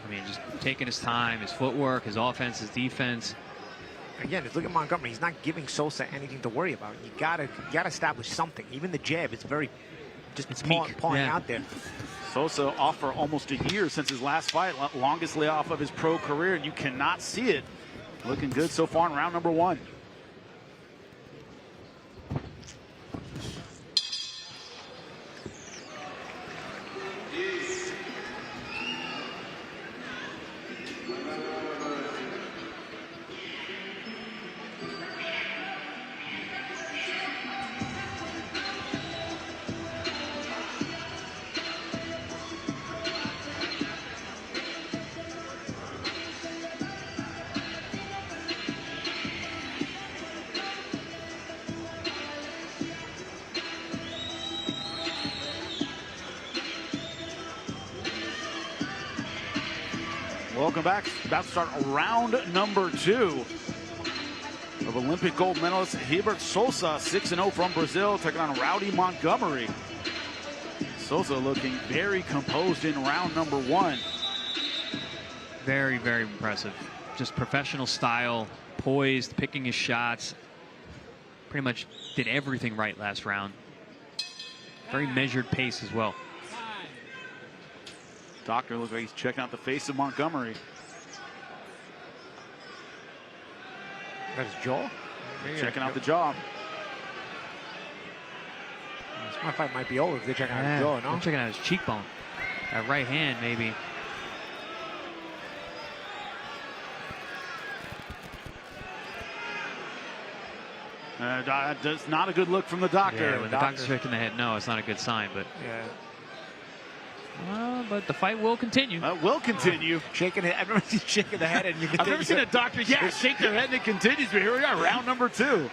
I mean, just taking his time, his footwork, his offense, his defense. Again, just look at Montgomery. He's not giving Sosa anything to worry about. You gotta establish something. Even the jab, it's very just pawing out there. Sosa off for almost a year since his last fight, longest layoff of his pro career, and you cannot see it. Looking good so far in round number 1. welcome back. About to start round number 2 of Olympic gold medalist Hebert Sousa, 6-0 from Brazil, taking on Rowdy Montgomery. Sousa looking very composed in round number 1. Very, very impressive. Just professional style, poised, picking his shots. Pretty much did everything right last round. Very measured pace as well. Doctor looks like he's checking out the face of Montgomery. That's his jaw? Checking out the jaw. My fight might be over if they're checking out his jaw, no? I'm checking out his cheekbone. That right hand, maybe. That's not a good look from the doctor. Yeah, when the doctor's shaking the head, no, it's not a good sign. But but the fight will continue. Will continue. Shaking it. I've never seen shaking the head and you can. I've never seen a doctor shake their head and it continues. But here we are, round number 2.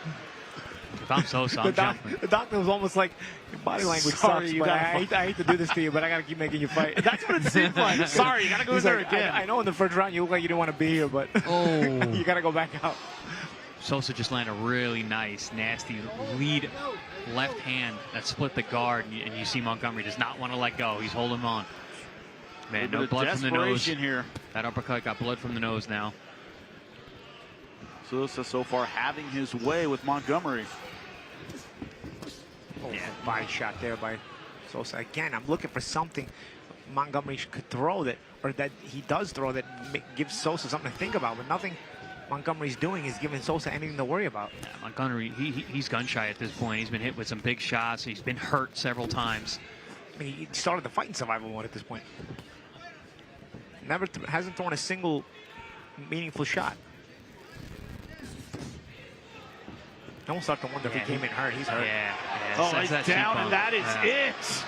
If I'm Sousa, I'm jumping. The doctor was almost like, your body language Sorry, sucks, but I hate to do this to you, but I got to keep making you fight. That's what it seemed like. Sorry, you got to go in there again. I know in the first round you look like you didn't want to be here, but you got to go back out. Sousa just landed a really nice, nasty lead left hand that split the guard, and you see Montgomery does not want to let go. He's holding on. Man, no blood from the nose. Here. That uppercut got blood from the nose now. Sousa so far having his way with Montgomery. Body shot there by Sousa. Again, I'm looking for something Montgomery could throw that, or that he does throw that gives Sousa something to think about, but nothing Montgomery's doing is giving Sousa anything to worry about. Yeah, Montgomery, he's gun shy at this point. He's been hit with some big shots. He's been hurt several times. I mean, he started the fight in survival mode at this point. Hasn't thrown a single meaningful shot. I almost start to wonder if he came in hurt. He's hurt. Oh, he's down, and that is it.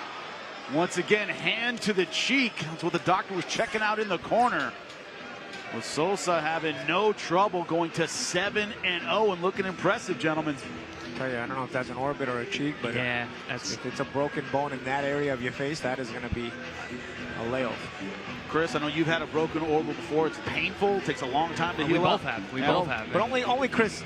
Once again, hand to the cheek. That's what the doctor was checking out in the corner. With Sousa having no trouble going to 7-0 and looking impressive, gentlemen. I tell you, I don't know if that's an orbit or a cheek, but if it's a broken bone in that area of your face, that is going to be a layoff. Chris, I know you've had a broken orbital before. It's painful. It takes a long time to heal up. We both have. But only Chris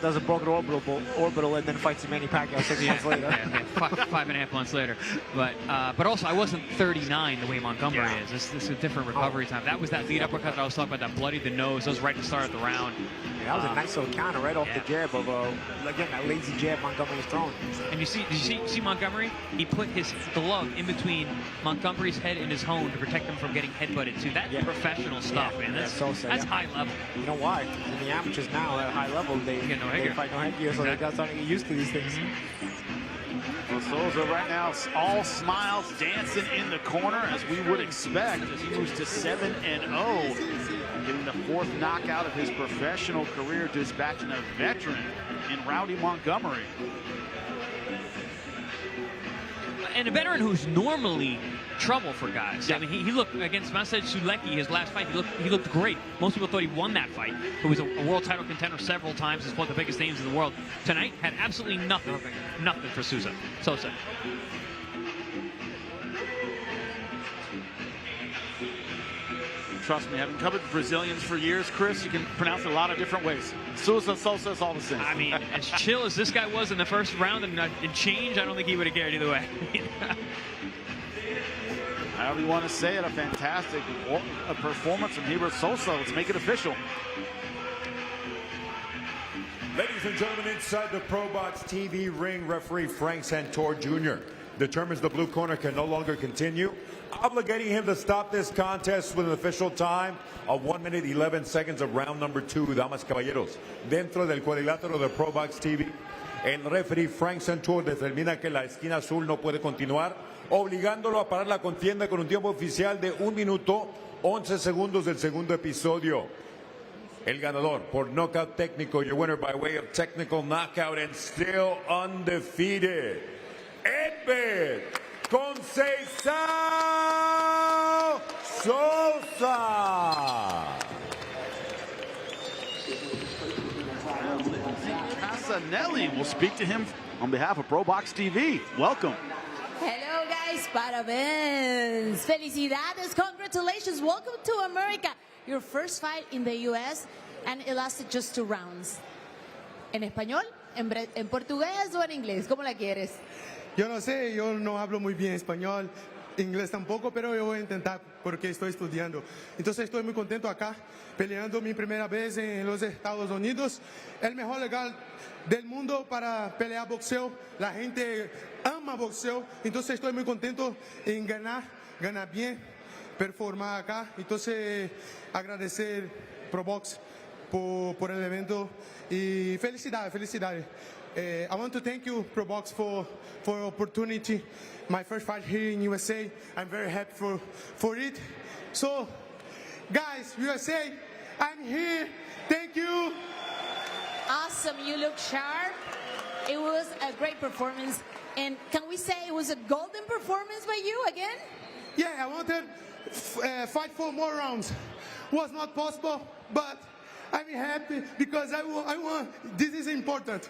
does a broken orbital and then fights Manny Pacquiao 6 months later. 5.5 months later. But also, I wasn't 39 the way Montgomery is. This is a different recovery time. That was that lead uppercut that I was talking about that bloodied the nose. That was right to start of the round. That was a nice little counter right off the jab of, again, that lazy jab Montgomery's throwing. And you see Montgomery? He put his glove in between Montgomery's head and his hone to protect him from getting headbutted too. That's professional stuff, man. That's high level. You know why? In the amateurs now at a high level, they fight no headgear, so they got starting to get used to these things. Well, Sousa right now all smiles, dancing in the corner as we would expect as he moves to 7-0. Getting the 4th knockout of his professional career, dispatching a veteran in Rowdy Montgomery. And a veteran who's normally trouble for guys. I mean, he looked against Masej Sulecki, his last fight, he looked great. Most people thought he won that fight, who was a world title contender several times, is one of the biggest names in the world. Tonight, had absolutely nothing for Sousa. Trust me, having covered Brazilians for years, Chris, you can pronounce it a lot of different ways. Sousa, is all the same. I mean, as chill as this guy was in the first round and change, I don't think he would have cared either way. However you want to say it, a fantastic performance from Hebert Sousa. Let's make it official. Ladies and gentlemen, inside the ProBox TV ring, referee Frank Santor Jr. determines the blue corner can no longer continue, obligating him to stop this contest with an official time of 1 minute 11 seconds of round number 2, damas caballeros. Dentro del cuadrilátero de ProBox TV, el referee Frank Santor determina que la esquina azul no puede continuar, obligándolo a parar la contienda con un tiempo oficial de 1 minuto 11 segundos del segundo episodio. El ganador por knockout técnico, your winner by way of technical knockout and still undefeated, Hebert Conceição Sousa. Passanelli will speak to him on behalf of ProBox TV. Welcome. Hello guys, parabéns, felicidades, congratulations, welcome to America. your first fight in the U.S. and it lasted just 2 rounds. ¿En español? ¿En portugués o en inglés? ¿Cómo la quieres? Yo no sé, yo no hablo muy bien español, inglés tampoco, pero yo voy a intentar porque estoy estudiando. Entonces estoy muy contento acá, peleando mi primera vez en los Estados Unidos. El mejor lugar del mundo para pelear boxeo. La gente ama boxeo. Entonces estoy muy contento en ganar bien, performar acá. Entonces agradecer ProBox por el evento y felicidades. I want to thank you, ProBox, for opportunity. My first fight here in USA. I'm very happy for it. So, guys, USA, I'm here. Thank you. Awesome, you look sharp. It was a great performance. And can we say it was a golden performance by you again? Yeah, I wanted fight 4 more rounds. Was not possible, but I'm happy because I won. This is important.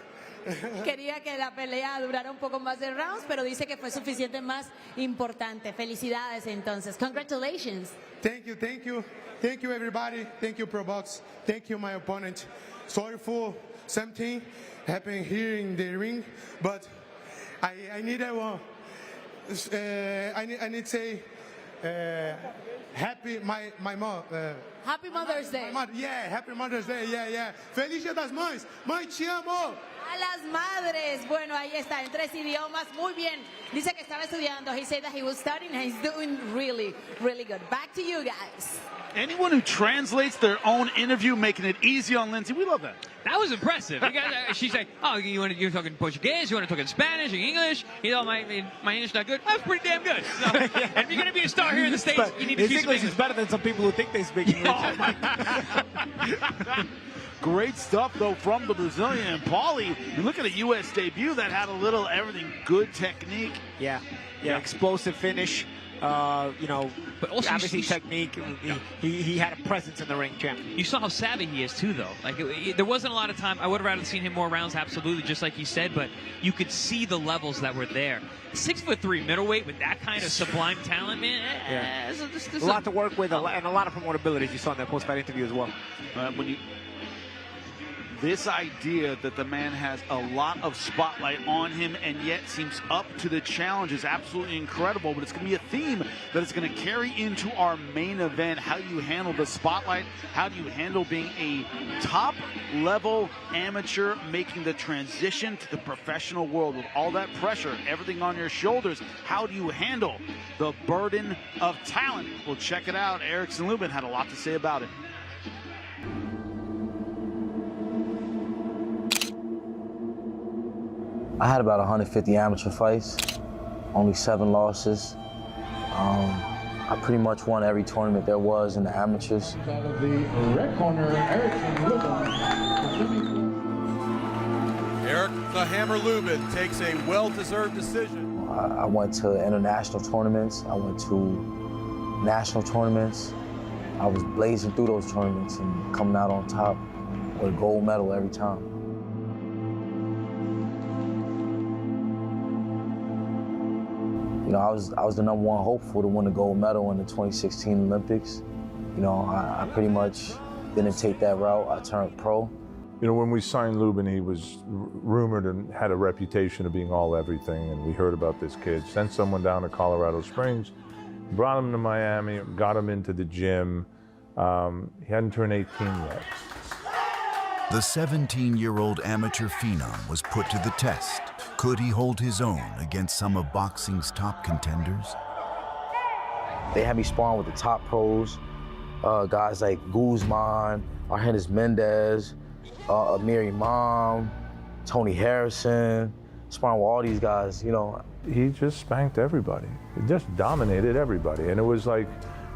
Quería que la pelea durara un poco más de rounds, pero dice que fue suficiente más importante. Felicidades entonces. Congratulations. Thank you everybody. Thank you ProBox. Thank you my opponent. Sorry for something happened here in the ring, but I need to say happy my mom. Happy Mother's Day. Yeah, happy Mother's Day. Yeah. Feliz Dia das Mães. Mãe, te amo. A las madres. Bueno, ahí está, en 3 idiomas. Muy bien. Dice que estaba estudiando. He said that he was studying and he's doing really, really good. Back to you guys. Anyone who translates their own interview, making it easy on Lindsay, we love that. That was impressive. You guys, she's like, oh, you're talking Portuguese, you want to talk in Spanish, in English? You know, my English not good. That's pretty damn good. So, and if you're going to be a star here in the States, you need to speak English is better than some people who think they speak English. Oh, my God. Great stuff, though, from the Brazilian. And Paulie, you look at a U.S. debut that had a little everything, good technique. Yeah, explosive finish. But also obviously technique. He had a presence in the ring, champ. You saw how savvy he is too, though. Like there wasn't a lot of time. I would have rather seen him more rounds, absolutely, just like he said. But you could see the levels that were there. 6'3" middleweight with that kind of sublime talent, man. A lot to work with, and a lot of promotability, as you saw in that post-fight interview as well. This idea that the man has a lot of spotlight on him and yet seems up to the challenge is absolutely incredible, but it's going to be a theme that is going to carry into our main event. How do you handle the spotlight? How do you handle being a top-level amateur making the transition to the professional world with all that pressure, everything on your shoulders? How do you handle the burden of talent? Well, check it out. Erickson Lubin had a lot to say about it. I had about 150 amateur fights, only 7 losses. I pretty much won every tournament there was in the amateurs. Out of the red corner, Erickson Lubin. Eric the Hammer Lubin takes a well-deserved decision. I went to international tournaments. I went to national tournaments. I was blazing through those tournaments and coming out on top with a gold medal every time. You know, I was the #1 hopeful to win the gold medal in the 2016 Olympics. You know, I pretty much didn't take that route. I turned pro. You know, when we signed Lubin, he was rumored and had a reputation of being all everything, and we heard about this kid. Sent someone down to Colorado Springs, brought him to Miami, got him into the gym. He hadn't turned 18 yet. The 17-year-old amateur phenom was put to the test. Could he hold his own against some of boxing's top contenders? They had me sparring with the top pros, guys like Guzman, Argenis Mendez, Amir Imam, Tony Harrison, sparring with all these guys, you know. He just spanked everybody. He just dominated everybody. And it was like,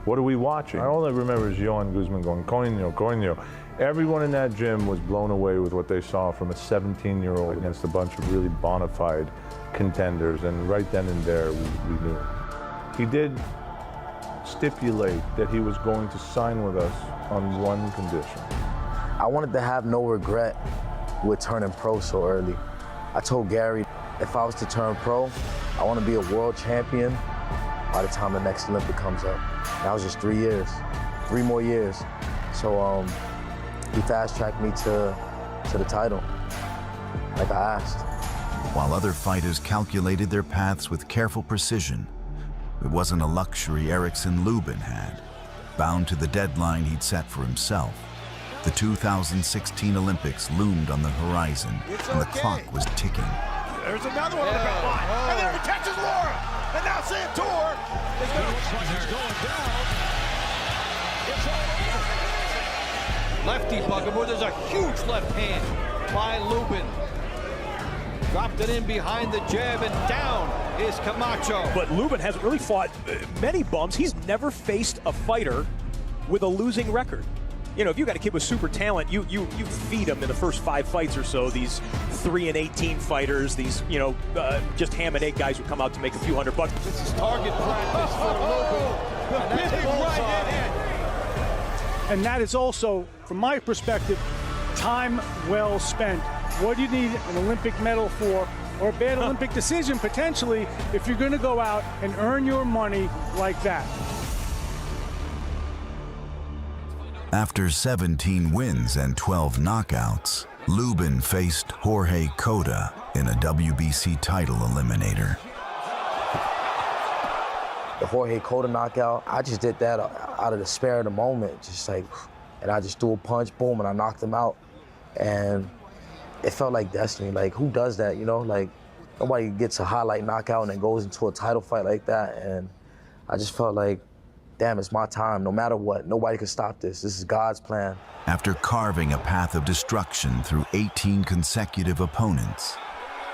what are we watching? All I remember is Johan Guzman going, coño, coño. Everyone in that gym was blown away with what they saw from a 17-year-old against a bunch of really bona fide contenders. And right then and there, we knew. He did stipulate that he was going to sign with us on one condition. I wanted to have no regret with turning pro so early. I told Gary, if I was to turn pro, I want to be a world champion by the time the next Olympic comes up. That was just 3 years. 3 more years. So he fast-tracked me to the title, like I asked. While other fighters calculated their paths with careful precision, it wasn't a luxury Erickson Lubin had. Bound to the deadline he'd set for himself, the 2016 Olympics loomed on the horizon, and the clock was ticking. There's another one on the back line. And there he catches Laura. And now Santor is going down. Lefty bugger, boy, there's a huge left hand by Lubin. Dropped it in behind the jab, and down is Camacho. But Lubin hasn't really fought many bums. He's never faced a fighter with a losing record. You know, if you got a kid with super talent, you feed him in the first 5 fights or so. These 3-18 fighters, these, you know, just ham and egg guys who come out to make a few $100. This is target practice for Lubin. The big right hand. And that is also, from my perspective, time well spent. What do you need an Olympic medal for, or a bad Olympic decision potentially, if you're going to go out and earn your money like that? After 17 wins and 12 knockouts, Lubin faced Jorge Cota in a WBC title eliminator. The Jorge Cota knockout, I just did that out of the spare of the moment, just like, and I just threw a punch, boom, and I knocked him out. And it felt like destiny. Like, who does that, you know? Like, nobody gets a highlight knockout and then goes into a title fight like that. And I just felt like, damn, it's my time, no matter what. Nobody can stop this. This is God's plan. After carving a path of destruction through 18 consecutive opponents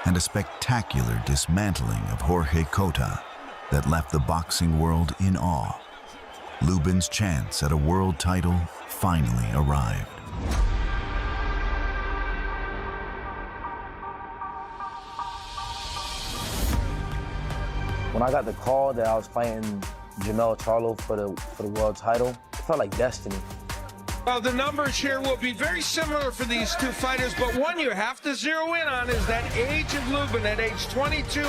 and a spectacular dismantling of Jorge Cota that left the boxing world in awe, Lubin's chance at a world title finally arrived. When I got the call that I was fighting Jamel Charlo for the world title, it felt like destiny. Well, the numbers here will be very similar for these two fighters, but one you have to zero in on is that age of Lubin at age 22.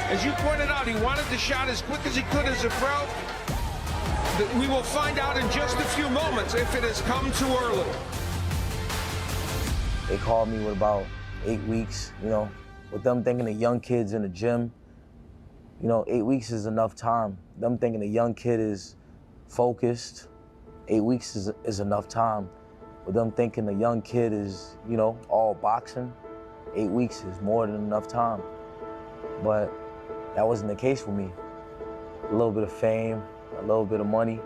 As you pointed out, he wanted the shot as quick as he could as a pro. We will find out in just a few moments if it has come too early. They called me with about 8 weeks, you know, with them thinking the young kids in the gym. You know, 8 weeks is enough time. Them thinking the young kid is focused, 8 weeks is enough time. With them thinking the young kid is, you know, all boxing, 8 weeks is more than enough time. But that wasn't the case for me. A little bit of fame, a little bit of money,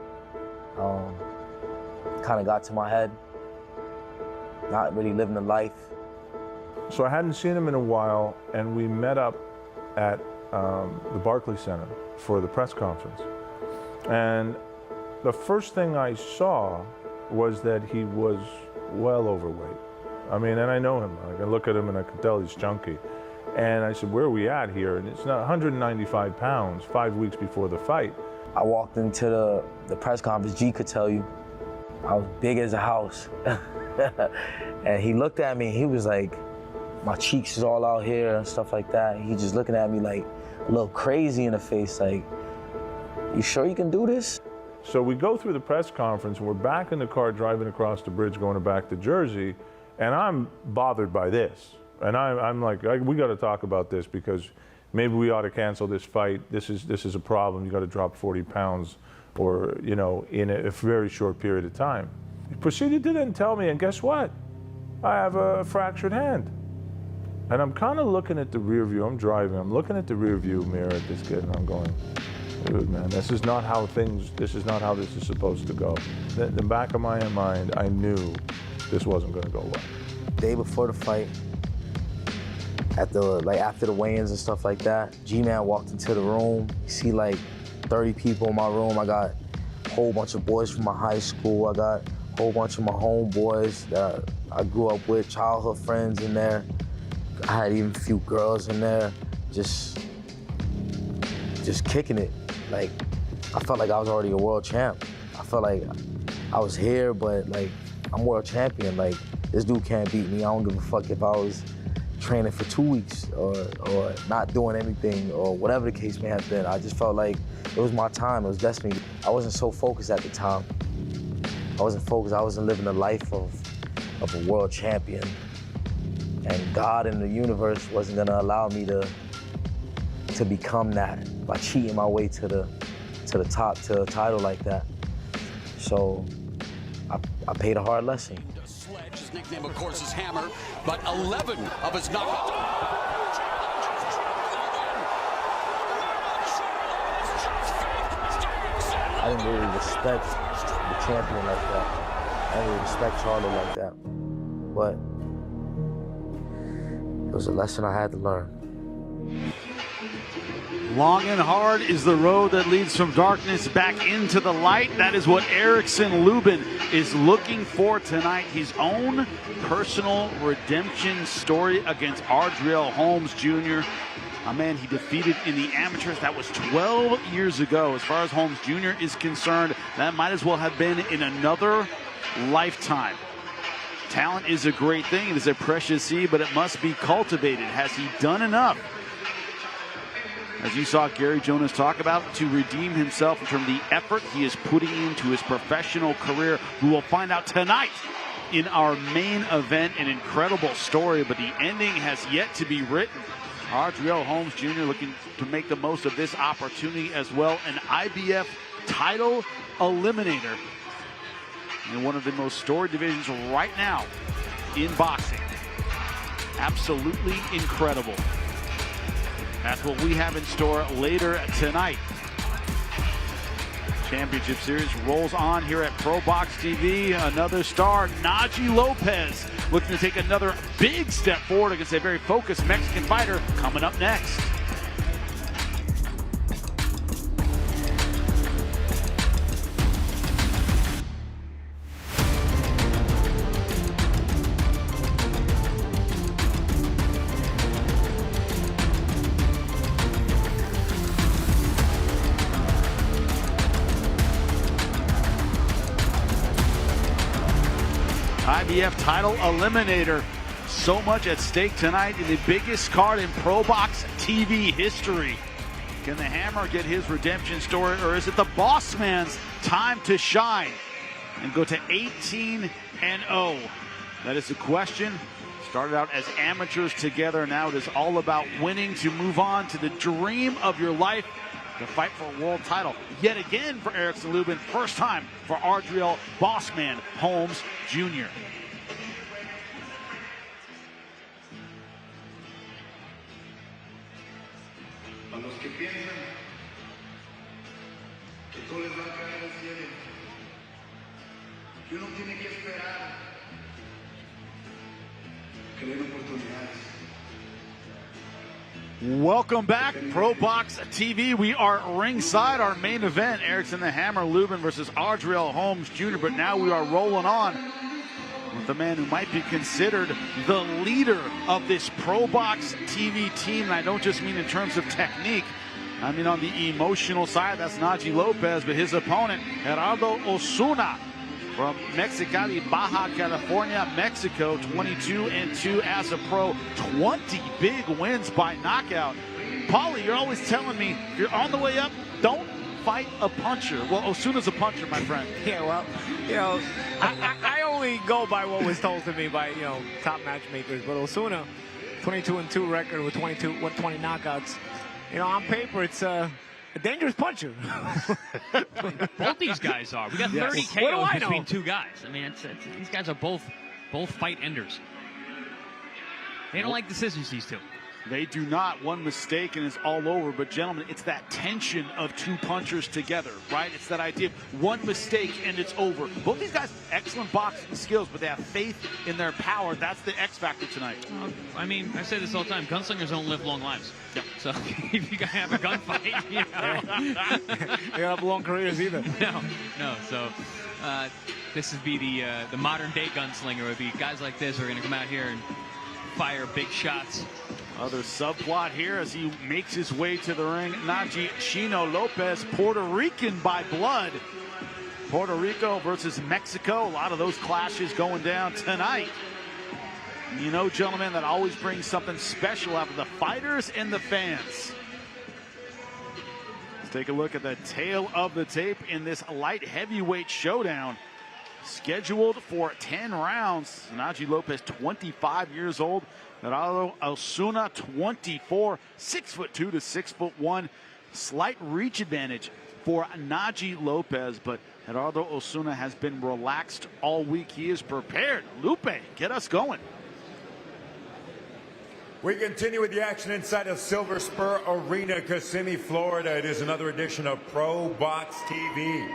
kind of got to my head. Not really living the life. So I hadn't seen him in a while, and we met up at the Barclays Center for the press conference. And the first thing I saw was that he was well overweight. I mean, and I know him. I can look at him and I can tell he's chunky. And I said, where are we at here? And it's not 195 pounds, 5 weeks before the fight. I walked into the press conference, G could tell you, I was big as a house. And he looked at me and he was like, my cheeks is all out here and stuff like that. He just looking at me like a little crazy in the face, like, you sure you can do this? So we go through the press conference and we're back in the car driving across the bridge going back to Jersey, and I'm bothered by this. And I'm like, we got to talk about this because maybe we ought to cancel this fight. This is a problem. You got to drop 40 pounds or, you know, in a very short period of time. He proceeded to then tell me, and guess what? I have a fractured hand. And I'm kind of looking at the rear view. I'm driving. I'm looking at the rear view mirror at this kid, and I'm going, dude, man, this is not how this is supposed to go. In the back of my mind, I knew this wasn't going to go well. Day before the fight, after the weigh-ins and stuff like that, G-Man walked into the room. You see like 30 people in my room. I got a whole bunch of boys from my high school. I got a whole bunch of my homeboys that I grew up with, childhood friends in there. I had even a few girls in there, just kicking it. Like, I felt like I was already a world champ. I felt like I was here, but like, I'm world champion. Like, this dude can't beat me. I don't give a fuck if I was training for 2 weeks or not doing anything or whatever the case may have been. I just felt like it was my time, it was destiny. I wasn't so focused at the time. I wasn't focused. I wasn't living the life of a world champion. And God in the universe wasn't gonna allow me to become that by cheating my way to the top, to a title like that. So I paid a hard lesson. Sledge, his nickname, of course, is Hammer, but 11 of his knockouts. I didn't really respect the champion like that. I didn't really respect Charlo like that. But it was a lesson I had to learn. Long and hard is the road that leads from darkness back into the light. That is what Erickson Lubin is looking for tonight. His own personal redemption story against Adriel Holmes Jr. A man he defeated in the amateurs. That was 12 years ago. As far as Holmes Jr. is concerned, that might as well have been in another lifetime. Talent is a great thing. It is a precious seed, but it must be cultivated. Has he done enough, as you saw Gary Jonas talk about, to redeem himself in terms of the effort he is putting into his professional career? We will find out tonight in our main event. An incredible story, but the ending has yet to be written. Adriel Holmes Jr. looking to make the most of this opportunity as well. An IBF title eliminator in one of the most storied divisions right now in boxing. Absolutely incredible. That's what we have in store later tonight. Championship Series rolls on here at ProBox TV. Another star, Najee Lopez, looking to take another big step forward against a very focused Mexican fighter, coming up next. IBF title eliminator. So much at stake tonight in the biggest card in ProBox TV history. Can the Hammer get his redemption story, or is it the Boss Man's time to shine and go to 18-0? That is the question. Started out as amateurs together. Now it is all about winning to move on to the dream of your life, to fight for a world title. Yet again for Erickson Lubin. First time for Adriel Bossman Holmes Jr. A los que piensan que todo les va a caer al cielo, que uno tiene que esperar, que le den oportunidades. Welcome back, ProBox TV. We are ringside, our main event, Erickson the Hammer Lubin versus Adriel Holmes Jr. But now we are rolling on with the man who might be considered the leader of this ProBox TV team. And I don't just mean in terms of technique. I mean on the emotional side. That's Najee Lopez, but his opponent, Gerardo Osuna, from Mexicali, Baja California, Mexico, 22-2 as a pro, 20 big wins by knockout. Paulie, you're always telling me, if you're on the way up, don't fight a puncher. Well, Osuna's a puncher, my friend. Yeah, well, you know, I only go by what was told to me by, you know, top matchmakers. But Osuna, 22-2 record with 120 knockouts. You know, on paper, it's a dangerous puncher. Both these guys are. We got 30 KOs between two guys. I mean, these guys are both fight enders. They don't like decisions, these two. They do not. One mistake and it's all over. But gentlemen, it's that tension of two punchers together, right? It's that idea of one mistake and it's over. Both these guys, excellent boxing skills, but they have faith in their power. That's the X factor tonight. I mean, I say this all the time. Gunslingers don't live long lives. Yep. So if you gotta have a gunfight, you know. They don't have long careers either. No. So this would be the modern day gunslinger. It would be guys like this who are gonna come out here and fire big shots. Other subplot here as he makes his way to the ring. Najee Chino Lopez, Puerto Rican by blood. Puerto Rico versus Mexico. A lot of those clashes going down tonight. You know, gentlemen, that always brings something special out of the fighters and the fans. Let's take a look at the tail of the tape in this light heavyweight showdown. scheduled for 10 rounds. Naji Lopez, 25 years old. Gerardo Osuna, 24, 6'2" to 6'1". Slight reach advantage for Naji Lopez, but Gerardo Osuna has been relaxed all week. He is prepared. Lupe, get us going. We continue with the action inside of Silver Spur Arena, Kissimmee, Florida. It is another edition of ProBox TV.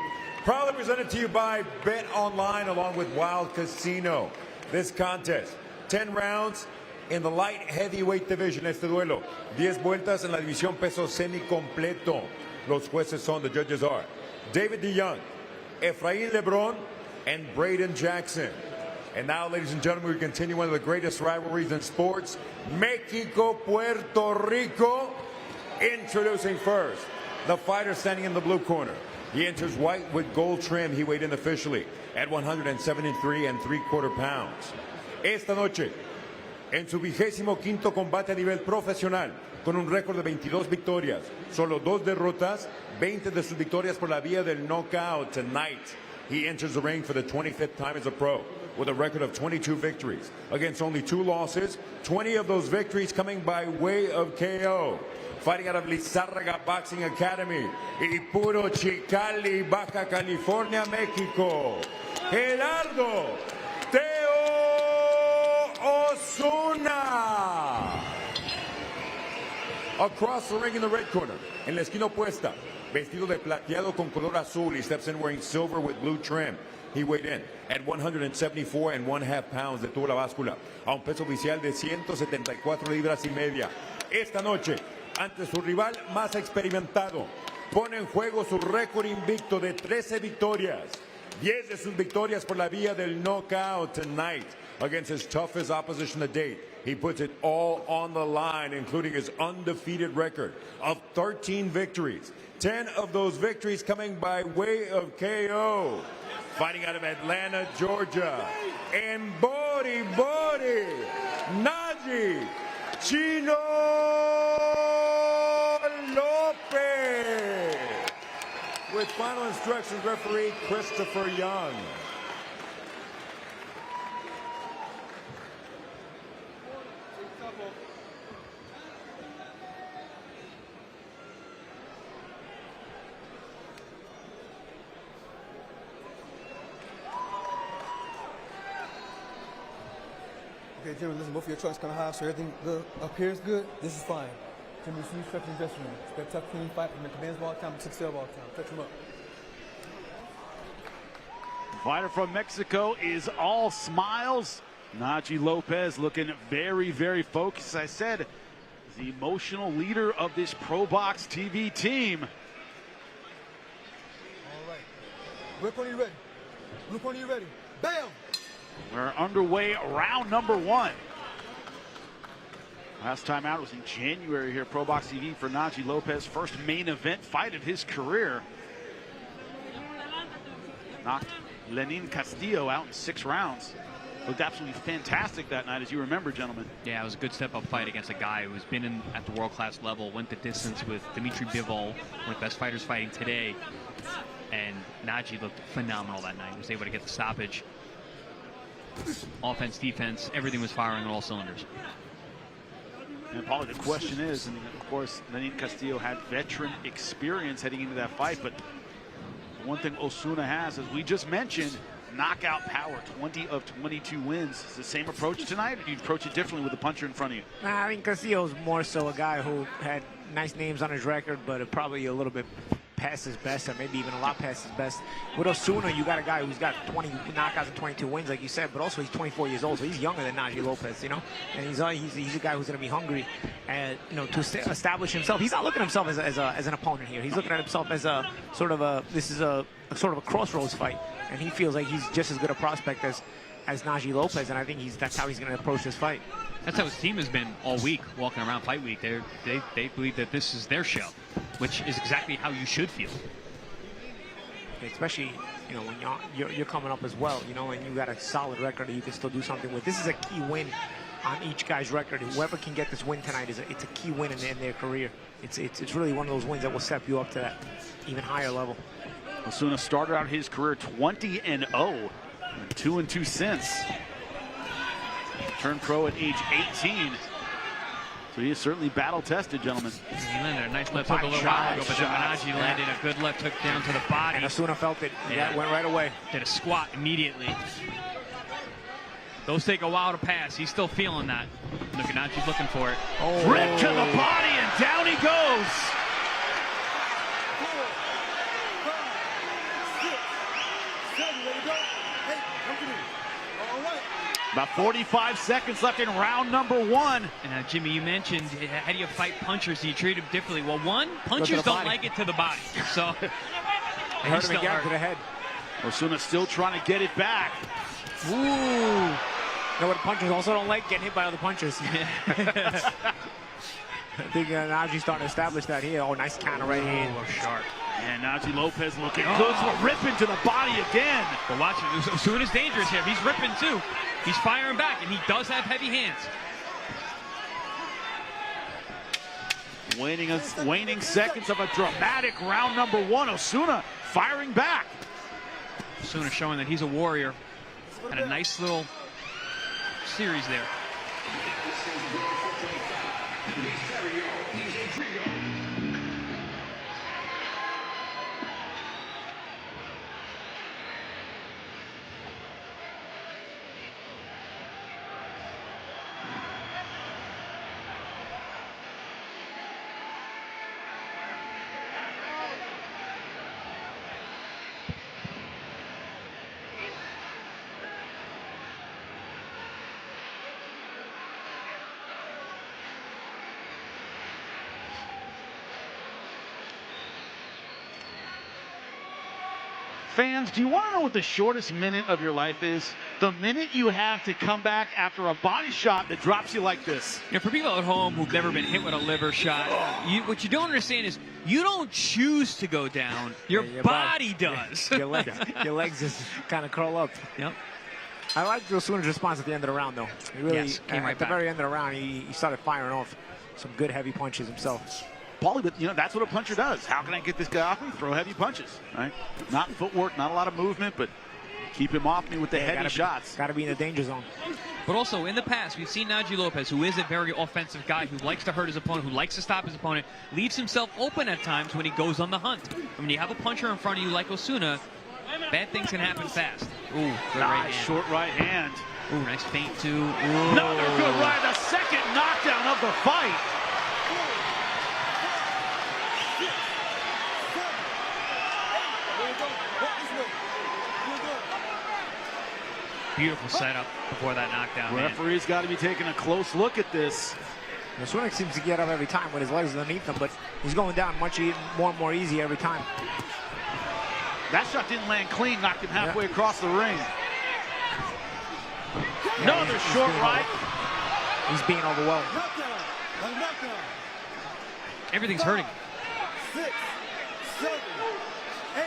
Proudly presented to you by Bet Online along with Wild Casino. This contest, 10 rounds in the light heavyweight division. Este duelo, 10 vueltas en la división peso semi completo. Los jueces son, the judges are David DeYoung, Efraín Lebron, and Braden Jackson. And now, ladies and gentlemen, we continue one of the greatest rivalries in sports, Mexico-Puerto Rico. Introducing first, the fighter standing in the blue corner. He enters white with gold trim. He weighed in officially at 173 3/4 pounds. Esta noche, en su 25º combate a nivel profesional, con un récord de 22 victorias, solo 2 derrotas, 20 de sus victorias por la vía del knockout. Tonight, he enters the ring for the 25th time as a pro, with a record of 22 victories against only 2 losses, 20 of those victories coming by way of KO. Fighting out of Lizárraga Boxing Academy, y Puro Chicali, Baja California, Mexico, Gerardo Teo Osuna. Across the ring in the red corner, en la esquina opuesta, vestido de plateado con color azul, he steps in wearing silver with blue trim. He weighed in at 174 1/2 pounds de toda la báscula, a un peso oficial de 174 libras y media. Esta noche, ante su rival más experimentado, pone en juego su récord invicto de 13 victorias, 10 de sus victorias por la vía del knockout. Tonight, against his toughest opposition to date, he puts it all on the line, including his undefeated record of 13 victories, 10 of those victories coming by way of KO. Fighting out of Atlanta, Georgia, and Bori Naji Chino Lopez. With final instructions, referee Christopher Young. Okay, gentlemen, listen, both of your trucks kind of high, so everything good, appears good. This is fine. Gentlemen, see trucks in the dressing room. Expect tough, clean fight from the commands all the time, 6-0 all the time. Touch them up. Fighter from Mexico is all smiles. Naji Lopez looking very, very focused. As I said, the emotional leader of this ProBox TV team. All right. Red corner, you ready? Blue corner, you ready? Bam! We're underway, round number 1. Last time out was in January here, ProBox TV for Naji Lopez. First main event fight of his career. Knocked Lenin Castillo out in 6 rounds. Looked absolutely fantastic that night, as you remember, gentlemen. Yeah, it was a good step-up fight against a guy who's been in at the world-class level, went the distance with Dimitri Bivol, one of the best fighters fighting today. And Naji looked phenomenal that night. Was able to get the stoppage. Offense, defense, everything was firing on all cylinders. And probably the question is, and of course, Lenin Castillo had veteran experience heading into that fight, but one thing Osuna has, as we just mentioned, knockout power, 20 of 22 wins. Is the same approach tonight, or do you approach it differently with the puncher in front of you? Nah, I mean, Castillo's more so a guy who had nice names on his record, but probably a little bit past his best, or maybe even a lot past his best. With Osuna, you got a guy who's got 20 knockouts and 22 wins, like you said, but also he's 24 years old, so he's younger than Naji Lopez, you know? And he's a guy who's going to be hungry, and to establish himself. He's not looking at himself as an opponent here. He's looking at himself as a sort of a crossroads fight, and he feels like he's just as good a prospect as Naji Lopez, and I think that's how he's going to approach this fight. That's how his team has been all week, walking around fight week. They believe that this is their show, which is exactly how you should feel. Especially, when you're coming up as well, and you got a solid record that you can still do something with. This is a key win on each guy's record. Whoever can get this win tonight, it's a key win in their career. It's really one of those wins that will step you up to that even higher level. Osuna started out his career 20-0 2 and 2 since. Turned pro at age 18. So he is certainly battle-tested, gentlemen. He landed a nice left hook a little while ago, but then Manaji landed a good left hook down to the body. And Osuna felt it. Yeah, went right away. Did a squat immediately. Those take a while to pass. He's still feeling that. Look, Manaji's looking for it. Oh. Ripped to the body, and down he goes. About 45 seconds left in round number 1. And Jimmy, you mentioned, how do you fight punchers? Do you treat them differently? Well, one, punchers don't like it to the body. So, hurt him again to the head. Osuna still trying to get it back. Ooh. You know what punchers also don't like? Getting hit by other punchers. I think Naji's starting to establish that here. Oh, nice counter right hand. Oh, sharp. And Naji Lopez looking good, ripping to the body again. But watch it, Osuna's dangerous here. He's ripping too. He's firing back, and he does have heavy hands. Waning seconds of a dramatic round number 1. Osuna firing back. Osuna showing that he's a warrior. And a nice little series there. Fans, do you want to know what the shortest minute of your life is? The minute you have to come back after a body shot that drops you like this. You know, for people at home who've never been hit with a liver shot, what you don't understand is you don't choose to go down. Your body does. Your legs just kind of curl up. Yep. I liked Osuna's response at the end of the round, though. He really, came right at the back. very end of the round, he started firing off some good heavy punches himself. Paulie, but you know, that's what a puncher does. How can I get this guy off me? Throw heavy punches, right? Not footwork, not a lot of movement, but keep him off me with the heavy shots. Got to be in the danger zone. But also, in the past, we've seen Naji Lopez, who is a very offensive guy, who likes to hurt his opponent, who likes to stop his opponent, leaves himself open at times when he goes on the hunt. And when you have a puncher in front of you like Osuna, bad things can happen fast. Ooh, good right hand. Short right hand. Ooh, nice feint, too. Ooh. Another good right. The second knockdown of the fight. Beautiful setup before that knockdown. Referee's got to be taking a close look at this. Osuna seems to get up every time with his legs underneath him, but he's going down much more and more easy every time. That shot didn't land clean, knocked him halfway across the ring. Another short right. He's being overwhelmed. Everything's hurting. 6, 7, 8.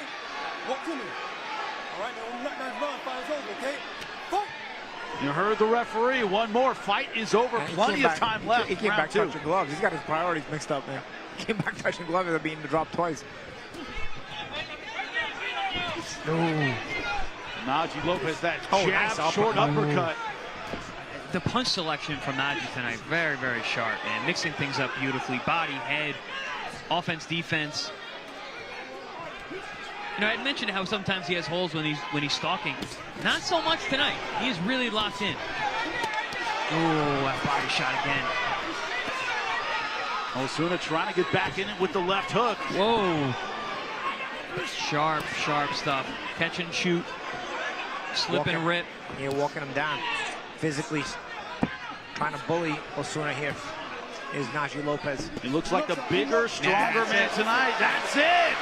Walk to me. All right, now when knockdown's done, fight is over, okay? Fight. You heard the referee. One more. Fight is over. Plenty of time left. He came back touching gloves. He's got his priorities mixed up, man. He came back touching gloves and being dropped twice. Ooh. Naji Lopez, that jab, nice short uppercut. The punch selection from Naji tonight, very, very sharp, man. Mixing things up beautifully. Body, head, offense, defense. You know, I'd mentioned how sometimes he has holes when he's stalking. Not so much tonight. He's really locked in. Ooh, that body shot again. Osuna trying to get back in it with the left hook. Whoa. Sharp, sharp stuff. Catch and shoot. Slip and rip. Yeah, walking him down. Physically trying to bully Osuna here is Naji Lopez. He looks like the bigger, stronger man tonight. That's it!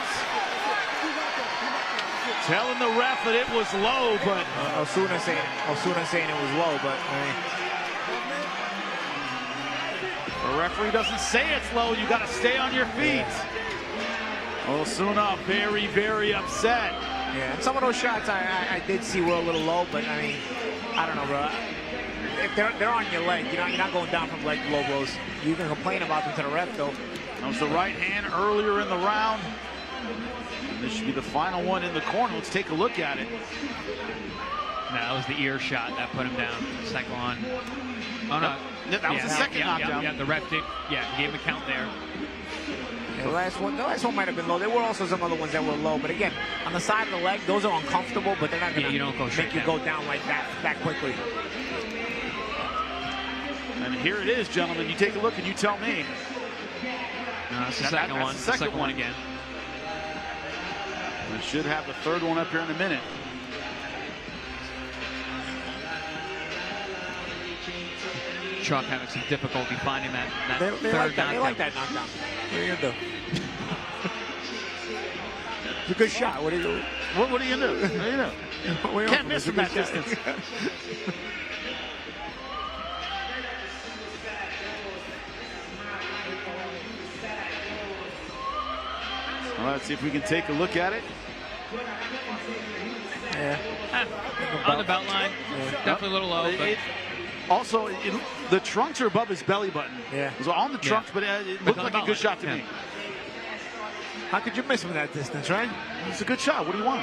Telling the ref that it was low, but Osuna saying it was low, but the referee doesn't say it's low. You got to stay on your feet. Osuna very, very upset. Yeah, and some of those shots I did see were a little low, but I mean, I don't know, bro. If they're on your leg, you're not going down from leg to low blows. You can complain about them to the ref, though. That was the right hand earlier in the round. This should be the final one in the corner. Let's take a look at it. No, that was the ear shot that put him down. Second one. Oh, no. That was the second knockdown. Yeah, the ref did. Yeah, he gave him a count there. Yeah, the last one might have been low. There were also some other ones that were low, but again, on the side of the leg, those are uncomfortable, but they're not going to make you go down like that quickly. And here it is, gentlemen. You take a look and you tell me. No, that's the second one. The second one again. We should have the third one up here in a minute. Chuck having some difficulty finding that They third like that. knockdown. They like that knockdown. What are you going to do? It's a good shot. What are you doing? What are you going to do? What are you doing? Can't miss from that distance. Well, let's see if we can take a look at it. Yeah. On the belt line. Yeah. Definitely a little low. But Also, the trunks are above his belly button. Yeah. So on the trunks, but it looked like a good shot to me. How could you miss from that distance, right? It's a good shot. What do you want?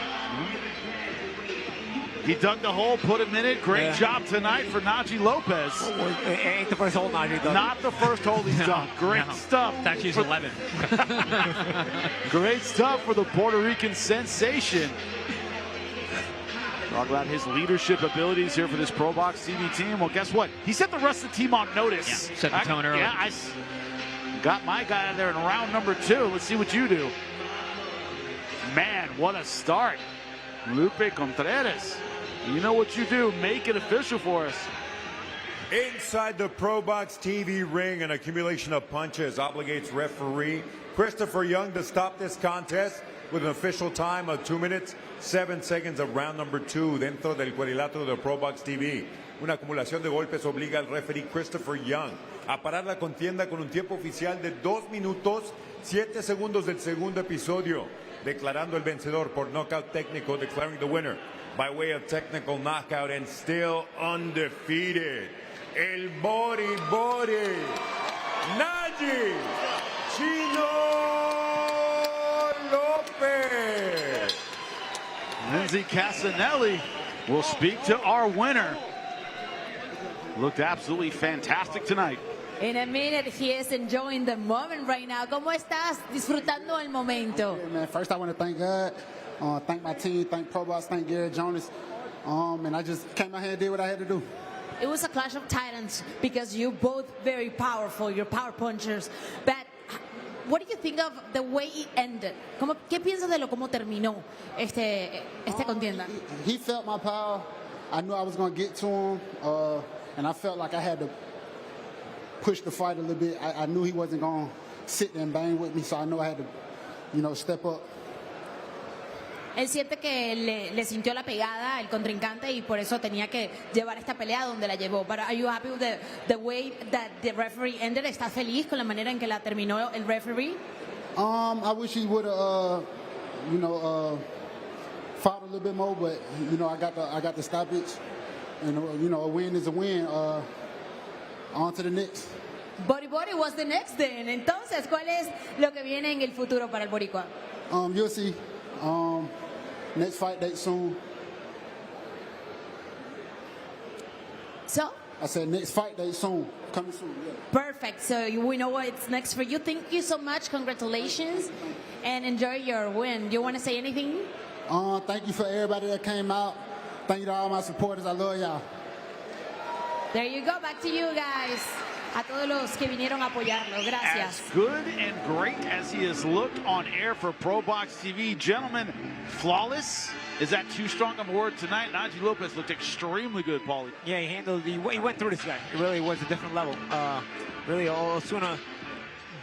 He dug the hole, put him in it. Great job tonight for Najee Lopez. It ain't the first hole Najee done. Not the first hole he's done. Great stuff. It's actually his 11. Great stuff for the Puerto Rican sensation. Talk about his leadership abilities here for this ProBox TV team. Well, guess what? He set the rest of the team on notice. Yeah, set the tone early. Yeah, I got my guy out there in round number 2. Let's see what you do. Man, what a start. Lupe Contreras. You know what you do. Make it official for us. Inside the ProBox TV ring, an accumulation of punches obligates referee Christopher Young to stop this contest with an official time of 2 minutes, 7 seconds of round number 2 dentro del cuadrilátero de ProBox TV. Una acumulación de golpes obliga al referee Christopher Young a parar la contienda con un tiempo oficial de 2 minutos, 7 segundos del segundo episodio, declarando el vencedor por knockout técnico, declaring the winner by way of technical knockout and still undefeated. El Bori Najee Chino Lopez. Lindsay Casanelli will speak to our winner. Looked absolutely fantastic tonight. In a minute, he is enjoying the moment right now. ¿Cómo estás disfrutando el momento? Yeah, man, first I want to thank God, thank my team, thank ProBox, thank Gary Jonas, and I just came out here and did what I had to do. It was a clash of titans because you're both very powerful, you're power punchers. But what do you think of the way it ended? ¿Qué piensas de cómo terminó esta contienda? He felt my power. I knew I was going to get to him, and I felt like I had to push the fight a little bit. I knew he wasn't going to sit there and bang with me, so I knew I had to, step up. Él siente que le sintió la pegada el contrincante y por eso tenía que llevar esta pelea donde la llevó. But are you happy with the way that the referee ended? ¿Estás feliz con la manera en que la terminó el referee? I wish he would have, fought a little bit more, but I got the stoppage, and a win is a win. On to the next. Bori was the next then. Entonces, ¿cuál es lo que viene en el futuro para el boricua? You'll see. Next fight date soon. So? I said next fight date soon. Coming soon, yeah. Perfect. So we know what's next for you. Thank you so much. Congratulations. And enjoy your win. Do you want to say anything? Thank you for everybody that came out. Thank you to all my supporters. I love y'all. There you go. Back to you guys. A todos los que vinieron a apoyarlo. Gracias. As good and great as he has looked on air for ProBox TV, gentlemen, flawless. Is that too strong of a word tonight? Najee Lopez looked extremely good, Paulie. Yeah, he went through this guy. It really was a different level. Really, Osuna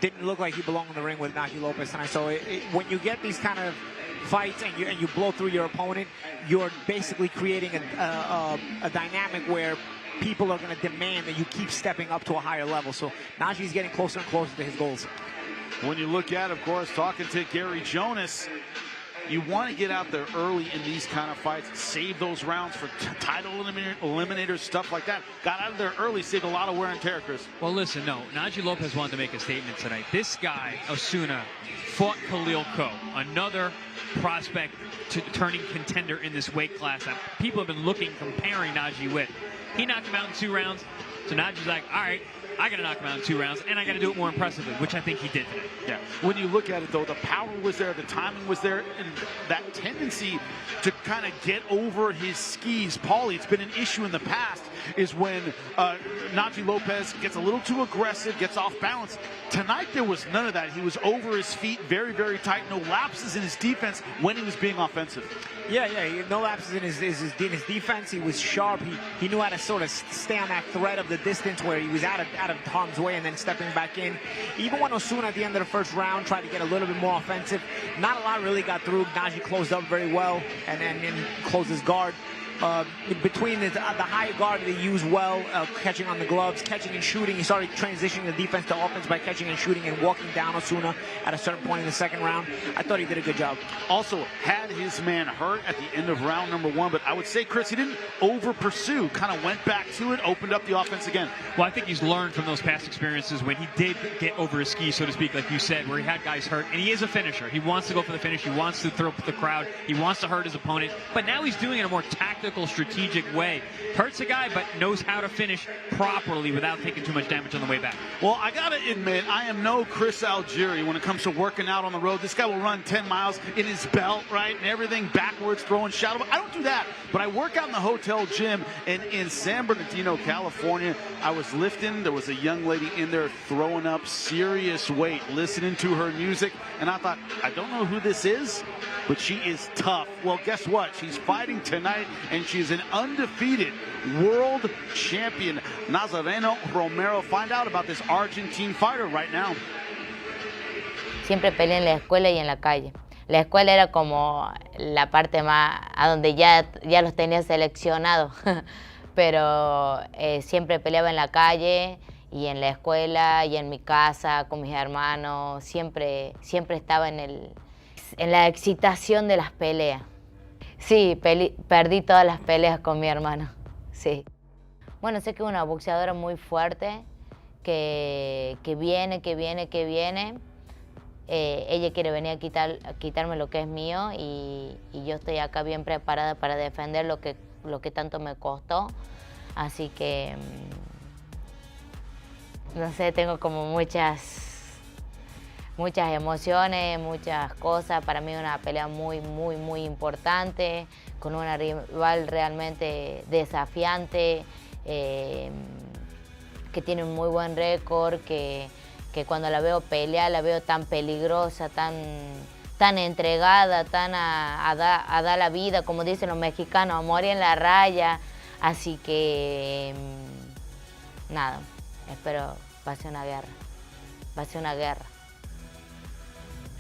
didn't look like he belonged in the ring with Najee Lopez tonight. So when you get these kind of fights and you blow through your opponent, you're basically creating a dynamic where people are going to demand that you keep stepping up to a higher level. So Najee's getting closer and closer to his goals. When you look at, of course, talking to Gary Jonas, you want to get out there early in these kind of fights, save those rounds for title eliminators, stuff like that. Got out of there early, saved a lot of wear and tear, Chris. Well, listen, no, Najee Lopez wanted to make a statement tonight. This guy, Osuna, fought Khalil Ko, another prospect to turning contender in this weight class. People have been comparing Najee with. He knocked him out in 2 rounds, so Najee's like, all right, I got to knock him out in 2 rounds, and I got to do it more impressively, which I think he did today. Yeah. When you look at it, though, the power was there, the timing was there, and that tendency to kind of get over his skis. Paulie, it's been an issue in the past, is when Najee Lopez gets a little too aggressive, gets off balance. Tonight, there was none of that. He was over his feet, very, very tight. No lapses in his defense when he was being offensive. Yeah, no lapses in his defense. He was sharp. He knew how to sort of stay on that thread of the distance where he was out of harm's way and then stepping back in. Even when Osuna at the end of the first round tried to get a little bit more offensive, not a lot really got through. Najee closed up very well and closed his guard. Between the high guard that he used well, catching on the gloves, catching and shooting. He started transitioning the defense to offense by catching and shooting and walking down Osuna at a certain point in the second round. I thought he did a good job. Also had his man hurt at the end of round number 1, but I would say, Chris, he didn't over-pursue, kind of went back to it, opened up the offense again. Well, I think he's learned from those past experiences when he did get over his skis, so to speak, like you said, where he had guys hurt, and he is a finisher. He wants to go for the finish. He wants to throw the crowd. He wants to hurt his opponent, but now he's doing it in a more tactical, strategic way. Hurts a guy, but knows how to finish properly without taking too much damage on the way back. Well, I gotta admit, I am no Chris Algieri when it comes to working out on the road. This guy will run 10 miles in his belt, right, and everything backwards, throwing shadow. I don't do that, but I work out in the hotel gym, and in San Bernardino, California, I was lifting. There was a young lady in there throwing up serious weight, listening to her music, and I thought, I don't know who this is, but she is tough. Well, guess what? She's fighting tonight, and she's an undefeated world champion, Nazareno Romero. Find out about this Argentine fighter right now. Siempre peleé en la escuela y en la calle. La escuela era como la parte más a donde ya los tenía seleccionados, pero siempre peleaba en la calle y en la escuela y en mi casa con mis hermanos. Siempre estaba en la excitación de las peleas. Sí, perdí todas las peleas con mi hermano, sí. Bueno, sé que es una boxeadora muy fuerte, que viene. Ella quiere venir a quitarme lo que es mío y yo estoy acá bien preparada para defender lo que tanto me costó. Así que, no sé, tengo como muchas emociones, muchas cosas. Para mí es una pelea muy importante, con una rival realmente desafiante, que tiene un muy buen récord, que cuando la veo pelear, la veo tan peligrosa, tan entregada, tan a dar la vida, como dicen los mexicanos, a morir en la raya. Así que, nada, espero va a ser una guerra,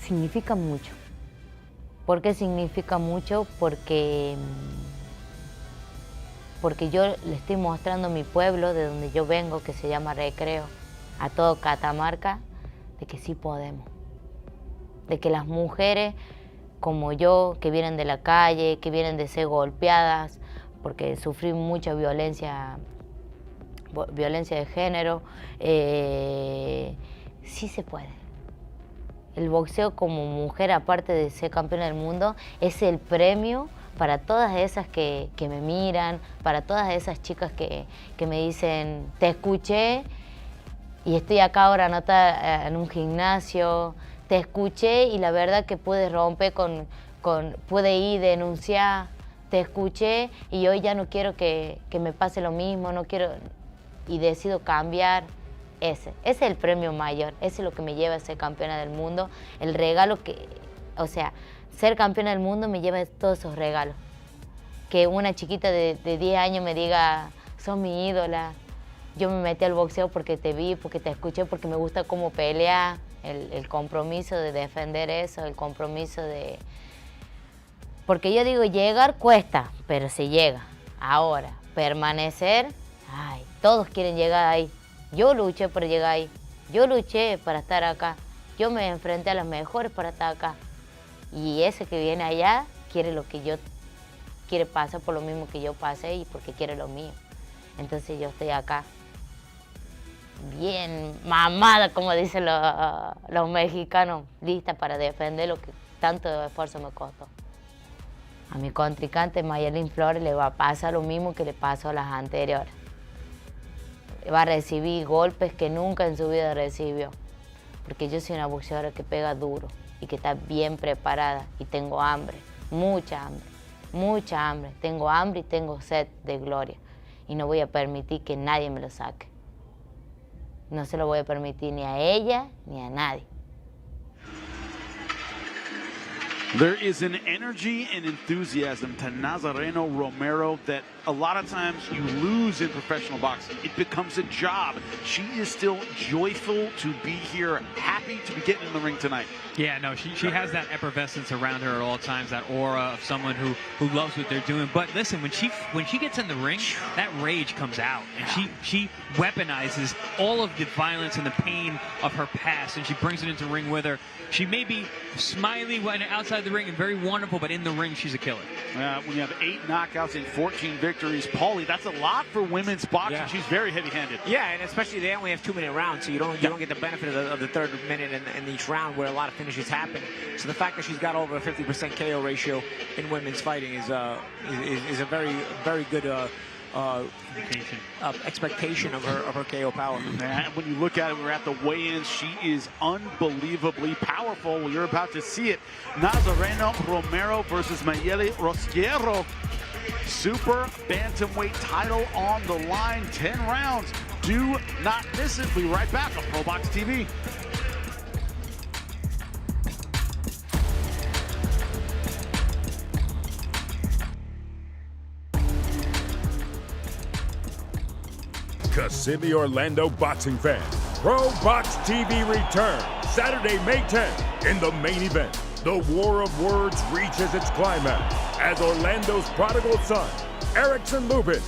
Significa mucho. ¿Por qué significa mucho? Porque yo le estoy mostrando a mi pueblo, de donde yo vengo, que se llama Recreo, a todo Catamarca, de que sí podemos. De que las mujeres como yo, que vienen de la calle, que vienen de ser golpeadas, porque sufrí mucha violencia de género, sí se puede. El boxeo como mujer, aparte de ser campeona del mundo, es el premio para todas esas que me miran, para todas esas chicas que me dicen, te escuché y estoy acá ahora anotada en un gimnasio, te escuché y la verdad que pude romper pude ir denunciar, te escuché y hoy ya no quiero que me pase lo mismo, no quiero y decido cambiar. Ese es el premio mayor, ese es lo que me lleva a ser campeona del mundo, el regalo o sea, ser campeona del mundo me lleva todos esos regalos. Que una chiquita de 10 años me diga, sos mi ídola, yo me metí al boxeo porque te vi, porque te escuché, porque me gusta cómo pelear, el compromiso de defender eso, el compromiso de... Porque yo digo, llegar cuesta, pero se llega. Ahora, permanecer, ay, todos quieren llegar ahí. Yo luché por llegar ahí, yo luché para estar acá, yo me enfrenté a los mejores para estar acá. Y ese que viene allá quiere pasar por lo mismo que yo pasé y porque quiere lo mío. Entonces yo estoy acá, bien mamada, como dicen los mexicanos, lista para defender lo que tanto esfuerzo me costó. A mi contrincante Mayelin Flores le va a pasar lo mismo que le pasó a las anteriores. Va a recibir golpes que nunca en su vida recibió. Porque yo soy una boxeadora que pega duro y que está bien preparada y tengo hambre, mucha hambre, mucha hambre. Tengo hambre y tengo sed de gloria y no voy a permitir que nadie me lo saque. No se lo voy a permitir ni a ella ni a nadie. There is an energy and enthusiasm to Nazareno Romero that a lot of times you lose in professional boxing. It becomes a job. She is still joyful to be here, happy to be getting in the ring tonight. Yeah, no, she has that effervescence around her at all times, that aura of someone who loves what they're doing. But listen, when she gets in the ring, that rage comes out, and she weaponizes all of the violence and the pain of her past, and she brings it into the ring with her. She may be smiley when outside the ring and very wonderful, but in the ring, she's a killer. When you have 8 knockouts and 14 victories, Paulie, that's a lot for women's boxing. Yeah. She's very heavy-handed. Yeah, and especially they only have 2-minute rounds, so you don't get the benefit of the third minute in each round where a lot of finishes happen. So the fact that she's got over a 50% KO ratio in women's fighting is a very, very good expectation of her KO power. When you look at it, we're at the weigh-ins. She is unbelievably powerful. Well, you're about to see it. Nazareno Romero versus Mayeli Rosquero. Super bantamweight title on the line. 10 rounds. Do not miss it. We'll be right back on ProBox TV. Kissimmee, Orlando boxing fans, ProBox TV returns Saturday, May 10th in the main event. The war of words reaches its climax as Orlando's prodigal son, Erickson Lubin,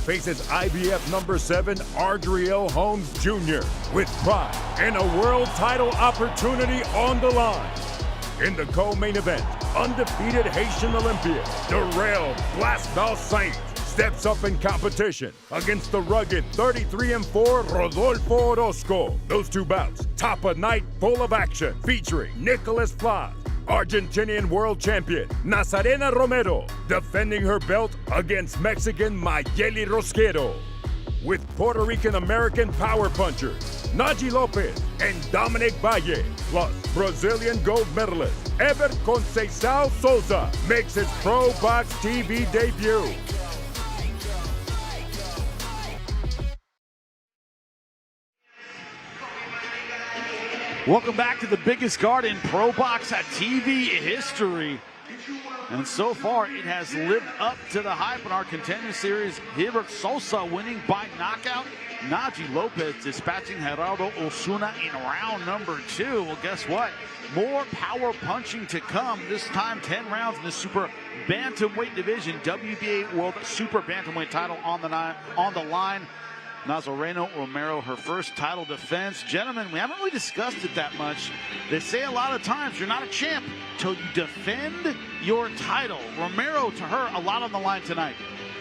faces IBF number 7 Adriel Holmes Jr. with pride and a world title opportunity on the line. In the co-main event, undefeated Haitian Olympian, Darrell Blasbal Saint, steps up in competition against the rugged 33-4 Rodolfo Orozco. Those two bouts top a night full of action featuring Nicholas Flores, Argentinian world champion Nazareno Romero, defending her belt against Mexican Mayeli Rosquero. With Puerto Rican-American power punchers Naji Lopez and Dominic Valle, plus Brazilian gold medalist Ever Conceição Souza makes his ProBox TV debut. Welcome back to the biggest card in ProBox TV history. And so far, it has lived up to the hype in our Contender series. Hilbert Sosa winning by knockout. Naji Lopez dispatching Gerardo Osuna in round number 2. Well, guess what? More power punching to come. This time, 10 rounds in the super bantamweight division. WBA World Super Bantamweight title on the line. Nazareno Romero, her first title defense. Gentlemen, we haven't really discussed it that much. They say a lot of times you're not a champ till you defend your title. Romero, to her, a lot on the line tonight.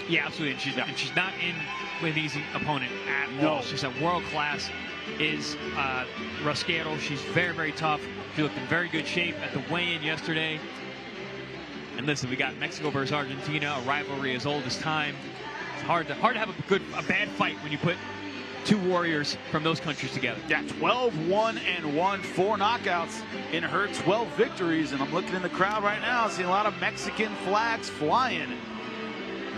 Yeah, absolutely. And she's not in with an easy opponent at all. She's a world class. Is Rosquero. She's very, very tough. She looked in very good shape at the weigh-in yesterday. And listen, we got Mexico versus Argentina, a rivalry as old as time. It's hard to have a bad fight when you put two warriors from those countries together. Yeah, 12-1-1, 4 knockouts in her 12 victories. And I'm looking in the crowd right now, seeing a lot of Mexican flags flying.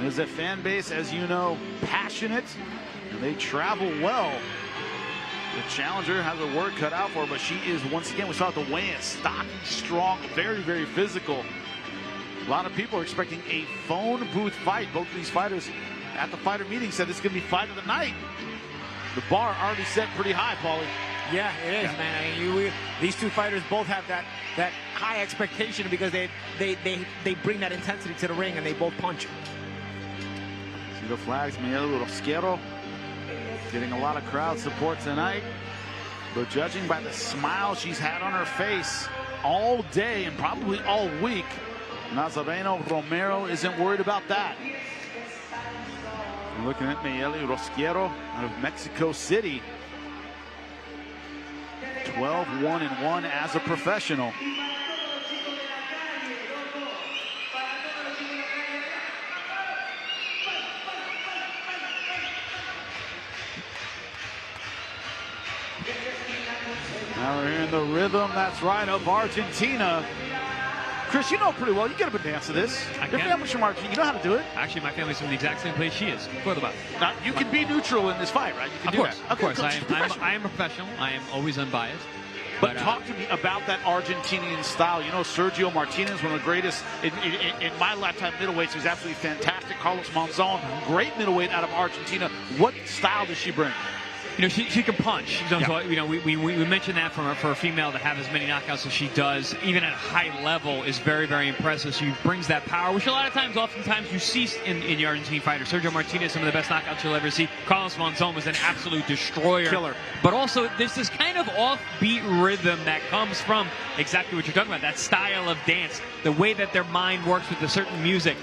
There's a fan base, as you know, passionate, and they travel well. The challenger has her work cut out for her, but she is, once again, we saw at the weigh-in, stocky, strong, very, very physical. A lot of people are expecting a phone booth fight. Both of these fighters at the fighter meeting said this is going to be fight of the night. The bar already set pretty high, Paulie. Yeah, it is, man. I mean, these two fighters both have that high expectation because they bring that intensity to the ring and they both punch. See the flags, Mayeli Rosquero getting a lot of crowd support tonight. But judging by the smile she's had on her face all day and probably all week, Nazareno Romero isn't worried about that. Looking at Mayeli Rosquero out of Mexico City. 12-1-1 as a professional. Now we're hearing the rhythm, that's right, of Argentina. Chris, you know pretty well. You get up and dance to this. Your family's from Argentina. You know how to do it. Actually, my family's from the exact same place she is. For the bout. Now, you can be neutral in this fight, right? You can do that. Of course. I am a professional. I am always unbiased. But talk to me about that Argentinian style. You know, Sergio Martinez, one of the greatest in my lifetime middleweights. He was absolutely fantastic. Carlos Monzon, great middleweight out of Argentina. What style does she bring? You know, she can punch. So, you know, we mentioned that for a female to have as many knockouts as she does, even at a high level, is very, very impressive. She brings that power, which a lot of times, oftentimes, you see in the Argentine fighter. Sergio Martinez, some of the best knockouts you'll ever see. Carlos Monzon was an absolute destroyer. Killer. But also, there's this kind of offbeat rhythm that comes from exactly what you're talking about, that style of dance, the way that their mind works with a certain music.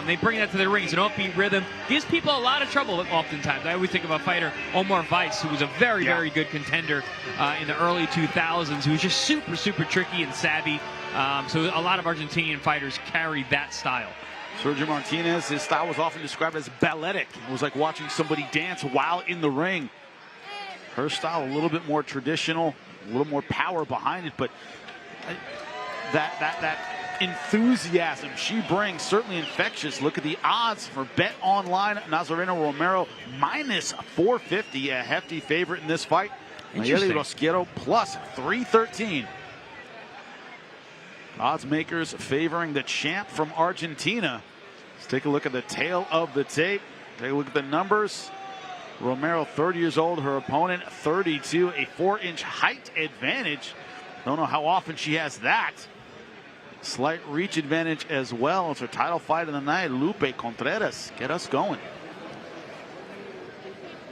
They bring that to their rings. An offbeat rhythm gives people a lot of trouble oftentimes. I always think of a fighter, Omar Weiss, who was a very, very good contender in the early 2000s, who was just super, super tricky and savvy. So a lot of Argentinian fighters carry that style. Sergio Martinez, his style was often described as balletic. It was like watching somebody dance while in the ring. Her style a little bit more traditional, a little more power behind it, but that enthusiasm she brings, certainly infectious. Look at the odds for Bet Online. Nazareno Romero minus 450, a hefty favorite in this fight. Nayeli Rosquero plus 313. Odds makers favoring the champ from Argentina. Let's take a look at the tail of the tape. Take a look at the numbers. Romero, 30 years old. Her opponent, 32. A 4-inch height advantage. Don't know how often she has that. Slight reach advantage as well. It's her title fight of the night. Lupe Contreras. Get us going.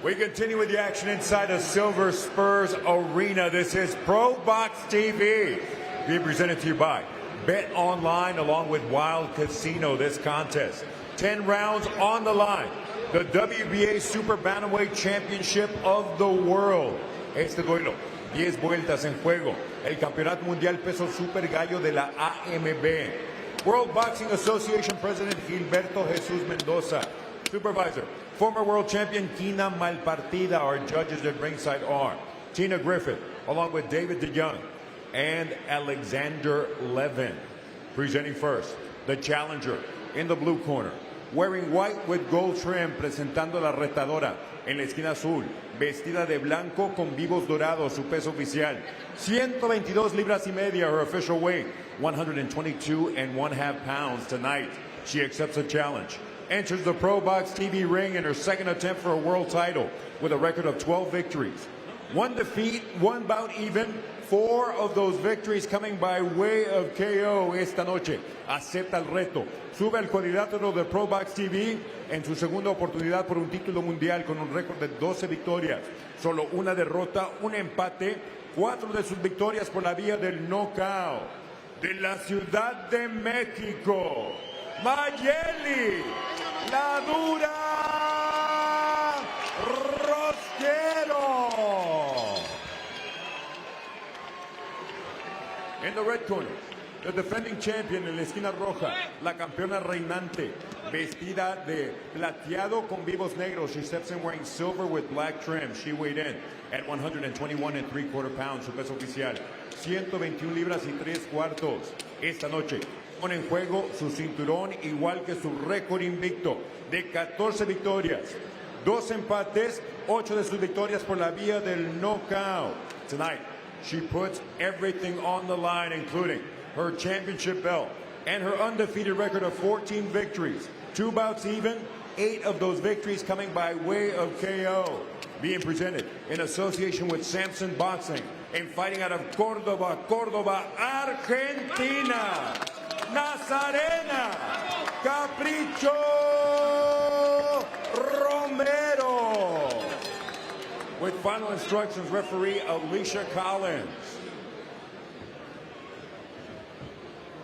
We continue with the action inside the Silver Spurs Arena. This is ProBox TV. Being presented to you by Bet Online along with Wild Casino. This contest, 10 rounds on the line. The WBA Super Bantamweight Championship of the world. Este duelo, 10 vueltas en juego. El Campeonato Mundial Peso Super Gallo de la AMB. World Boxing Association President Gilberto Jesus Mendoza. Supervisor, former world champion Kina Malpartida. Our judges at ringside are Tina Griffith, along with David DeYoung and Alexander Levin. Presenting first, the challenger in the blue corner. Wearing white with gold trim, presentando la retadora en la esquina azul, vestida de blanco con vivos dorados, su peso oficial, 122 libras y media, her official weight, 122.5 pounds tonight. She accepts a challenge, enters the ProBox TV ring in her second attempt for a world title with a record of 12 victories. 1 defeat, 1 bout even, 4 of those victories coming by way of KO esta noche. Acepta el reto. Sube al cuadrilátero de ProBox TV en su segunda oportunidad por un título mundial con un récord de 12 victorias. Solo una derrota, un empate, 4 de sus victorias por la vía del knockout. De la Ciudad de México, Nayeli, la dura Rosquero. In the red corner, the defending champion en la esquina roja, la campeona reinante, vestida de plateado con vivos negros. She steps in wearing silver with black trim. She weighed in at 121.75 pounds, su peso oficial, 121 libras y 3 cuartos. Esta noche pone en juego su cinturón, igual que su récord invicto de 14 victorias, 2 empates, 8 de sus victorias por la vía del knockout. Tonight, she puts everything on the line, including her championship belt and her undefeated record of 14 victories, 2 bouts even, 8 of those victories coming by way of KO. Being presented in association with Samson Boxing and fighting out of Córdoba, Argentina, Nazarena Capricho Romero. With final instructions, referee Alicia Collins.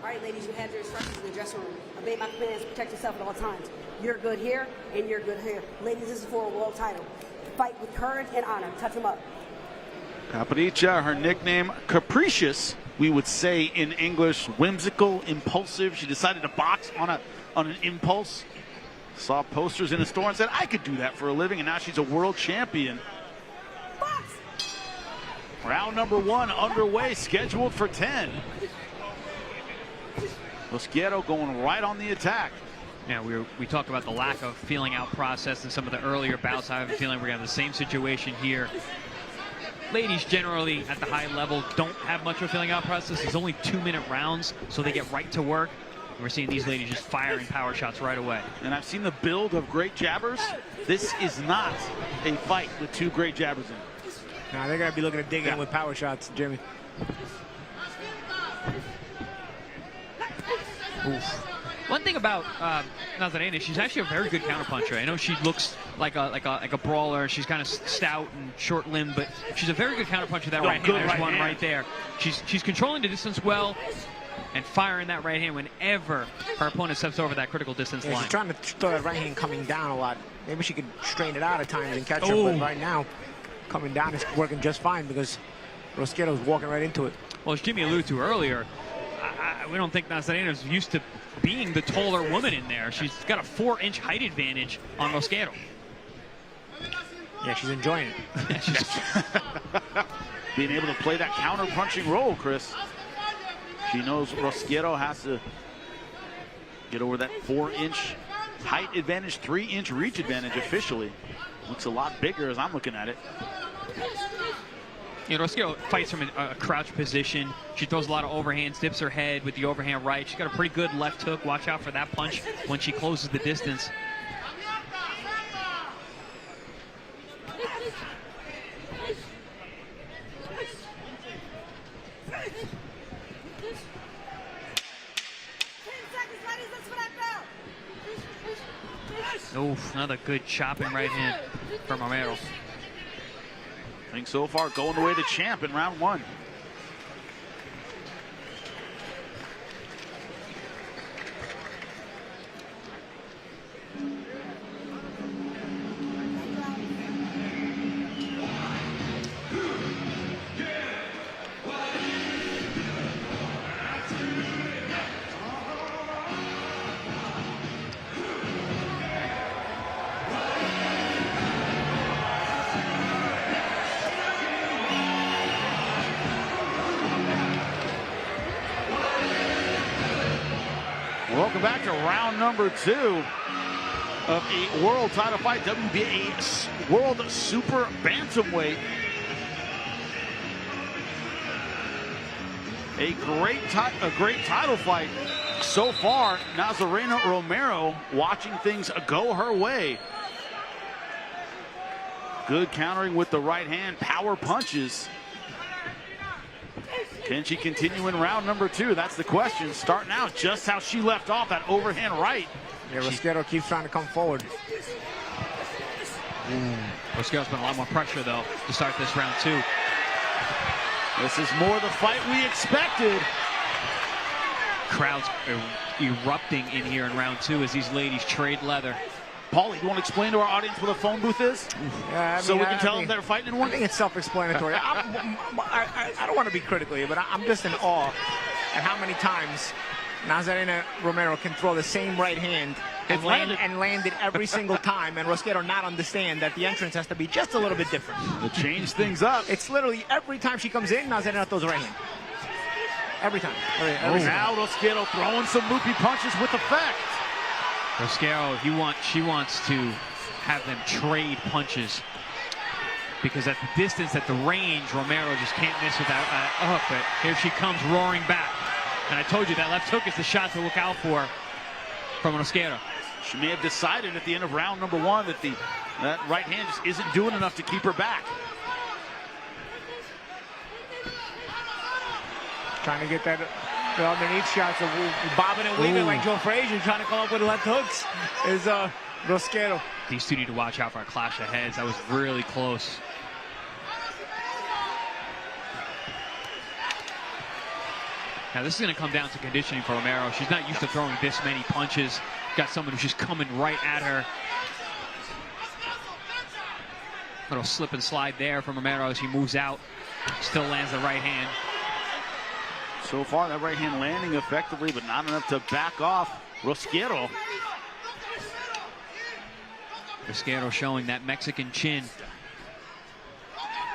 All right, ladies, you had your instructions in the dressing room. Obey my commands, protect yourself at all times. You're good here, and you're good here. Ladies, this is for a world title. Fight with courage and honor. Touch them up. Capricha, her nickname, capricious, we would say in English, whimsical, impulsive. She decided to box on an impulse. Saw posters in the store and said, I could do that for a living, and now she's a world champion. Round number 1 underway, scheduled for 10. Rosquero going right on the attack. Yeah, we talked about the lack of feeling out process in some of the earlier bouts. I have a feeling we're going to have the same situation here. Ladies generally at the high level don't have much of a feeling out process. It's only 2-minute rounds, so they get right to work. We're seeing these ladies just firing power shots right away. And I've seen the build of great jabbers. This is not a fight with 2 great jabbers in it. Nah, they're going to be looking to dig in with power shots, Jimmy. Oof. One thing about Nazarena, she's actually a very good counterpuncher. I know she looks like a brawler. She's kind of stout and short-limbed, but she's a very good counterpuncher. That right hand, there's one right there. She's controlling the distance well and firing that right hand whenever her opponent steps over that critical distance line. She's trying to throw that right hand coming down a lot. Maybe she could strain it out at times and catch her, but right now, coming down is working just fine because Rosquero's walking right into it. Well, as Jimmy alluded to earlier, we don't think Nazarena's used to being the taller woman in there. She's got a 4-inch height advantage on Rosquero. Yeah, she's enjoying it. Being able to play that counter-punching role, Chris. She knows Rosquero has to get over that 4-inch height advantage, 3-inch reach advantage officially. Looks a lot bigger as I'm looking at it. You know, Rosquero fights from a crouch position. She throws a lot of overhands, dips her head with the overhand right. She's got a pretty good left hook. Watch out for that punch when she closes the distance. Oof, another good chopping right hand from Romero. I think so far going the way of the champ in round 1. Welcome back to round number 2 of a world title fight, WBA World Super Bantamweight. A great title fight so far. Nazarena Romero watching things go her way. Good countering with the right hand, power punches. Can she continue in round number 2? That's the question. Starting out just how she left off, that overhand right. Yeah, Rosquero keeps trying to come forward. Rosquero's been a lot more pressure, though, to start this round 2. This is more the fight we expected. Crowds erupting in here in round 2 as these ladies trade leather. Paulie, you want to explain to our audience what a phone booth is? Yeah, so we can tell them they're fighting in one? I think it's self-explanatory. I don't want to be critical here, but I'm just in awe at how many times Nazarena Romero can throw the same right hand and land it every single time, and Rosquero not understand that the entrance has to be just a little bit different. To change things up. It's literally every time she comes in, Nazarena throws a right hand. Every time. Now Rosquero throwing some loopy punches with effect. Rosquero, she wants to have them trade punches because at the distance, at the range, Romero just can't miss with that hook. But here she comes roaring back. And I told you that left hook is the shot to look out for from Rosquero. She may have decided at the end of round number 1 that that right hand just isn't doing enough to keep her back. Trying to get that underneath shots of bobbing and weaving like Joe Frazier, trying to come up with left hooks is Rosquero. These two need to watch out for a clash of heads. That was really close. Now this is going to come down to conditioning for Romero. She's not used to throwing this many punches. Got someone who's just coming right at her. Little slip and slide there from Romero as he moves out. Still lands the right hand. So far, that right hand landing effectively, but not enough to back off Rosquero. Rosquero showing that Mexican chin.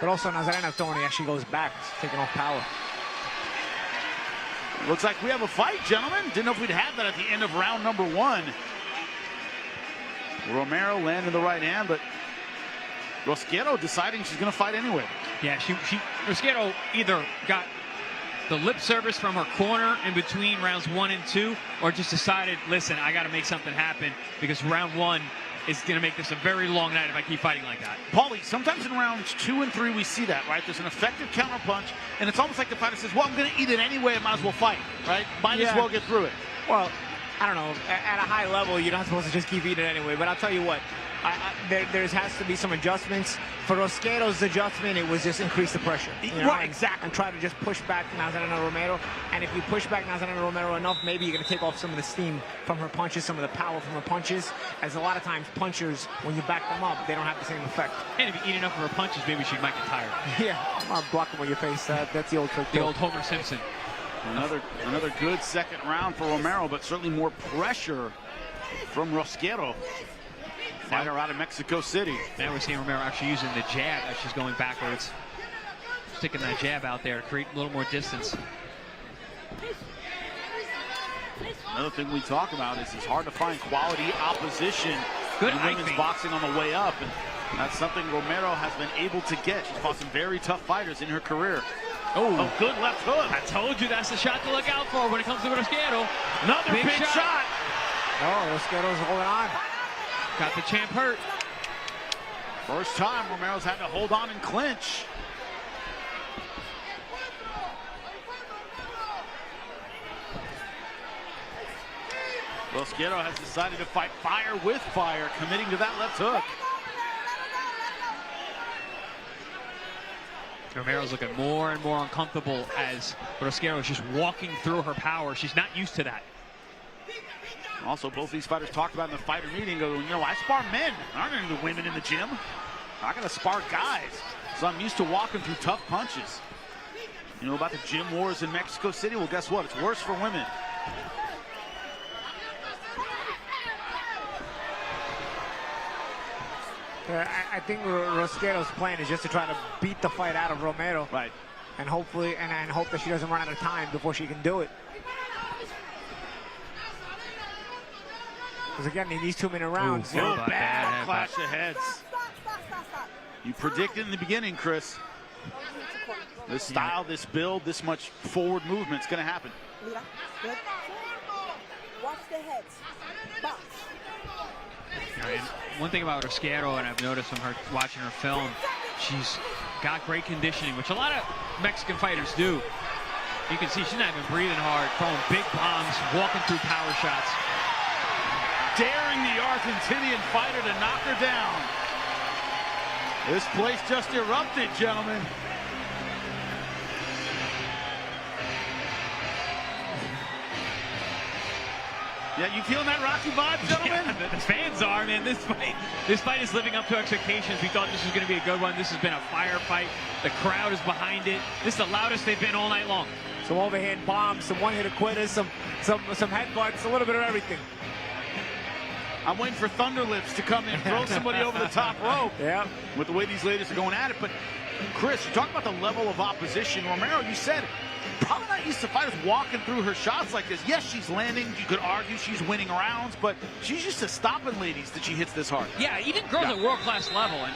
but also Nazarena throwing, he actually goes back, taking off power. Looks like we have a fight, gentlemen. Didn't know if we'd have that at the end of round number 1. Romero landed the right hand, but Rosquero deciding she's going to fight anyway. Yeah, Rosquero either got the lip service from her corner in between rounds 1 and 2, or just decided, listen, I got to make something happen because round 1 is going to make this a very long night if I keep fighting like that. Paulie, sometimes in rounds 2 and 3 we see that, right? There's an effective counterpunch, and it's almost like the fighter says, well, I'm going to eat it anyway, I might as well fight, right? Might as well get through it. Well, I don't know. At a high level, you're not supposed to just keep eating anyway. But I'll tell you what, there has to be some adjustments. For Rosquero's adjustment, it was just increase the pressure. Right, exactly. And try to just push back Nazarena Romero. And if you push back Nazarena Romero enough, maybe you're going to take off some of the steam from her punches, some of the power from her punches. As a lot of times, punchers, when you back them up, they don't have the same effect. And if you eat enough of her punches, maybe she might get tired. Yeah, I'm blocking with your face. That's the old trick. The old Homer Simpson. Another good second round for Romero, but certainly more pressure from Rosquero. Fighter out of Mexico City. Now we're seeing Romero actually using the jab as she's going backwards. Sticking that jab out there to create a little more distance. Another thing we talk about is it's hard to find quality opposition in women's boxing on the way up. And that's something Romero has been able to get. She's fought some very tough fighters in her career. Oh, good left hook. I told you that's the shot to look out for when it comes to Rosquero. Another big shot. Oh, Rosquero's holding on. Got the champ hurt. First time Romero's had to hold on and clinch. Rosquero has decided to fight fire with fire, committing to that left hook. Romero's looking more and more uncomfortable as Rosquero is just walking through her power. She's not used to that. Also, both these fighters talked about in the fighter meeting, go, I spar men. I aren't into women in the gym. I gotta spar guys. So I'm used to walking through tough punches. You know about the gym wars in Mexico City? Well, guess what? It's worse for women. I think Rosquero's plan is just to try to beat the fight out of Romero. Right. And hopefully, and hope that she doesn't run out of time before she can do it. Because again, in these 2-minute rounds. Bad clash of heads. You predicted in the beginning, Chris. This style, this build, this much forward movement is going to happen. Good. Watch the heads. Box. And one thing about Rosquero, and I've noticed from her watching her film, she's got great conditioning, which a lot of Mexican fighters do. You can see she's not even breathing hard, throwing big bombs, walking through power shots. Daring the Argentinian fighter to knock her down. This place just erupted, gentlemen. Yeah, you feeling that Rocky vibe, gentlemen? Yeah, the fans are, man. This fight is living up to expectations. We thought this was going to be a good one. This has been a firefight. The crowd is behind it. This is the loudest they've been all night long. Some overhand bombs, some one-hitter quitters, some headbutts, a little bit of everything. I'm waiting for Thunderlips to come in, throw somebody over the top rope. Yeah. With the way these ladies are going at it. But, Chris, you talk about the level of opposition. Romero, you said, probably not used to fighters walking through her shots like this. Yes, she's landing. You could argue she's winning rounds, but she's used to stopping ladies that she hits this hard. Yeah, even girls at world-class level, and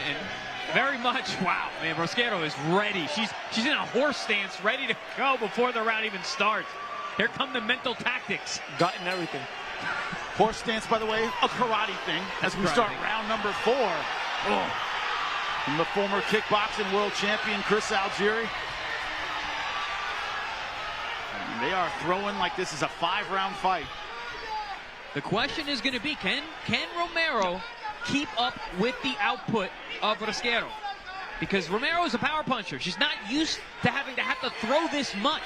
very much, wow, man, Rosquero is ready. She's in a horse stance, ready to go before the round even starts. Here come the mental tactics. Gut and everything. Horse stance, by the way, a karate thing as we start round number 4. Oh. From the former kickboxing world champion, Chris Algieri. And they are throwing like this is a 5-round fight. The question is going to be, can Romero keep up with the output of Rosquero? Because Romero is a power puncher. She's not used to having to throw this much.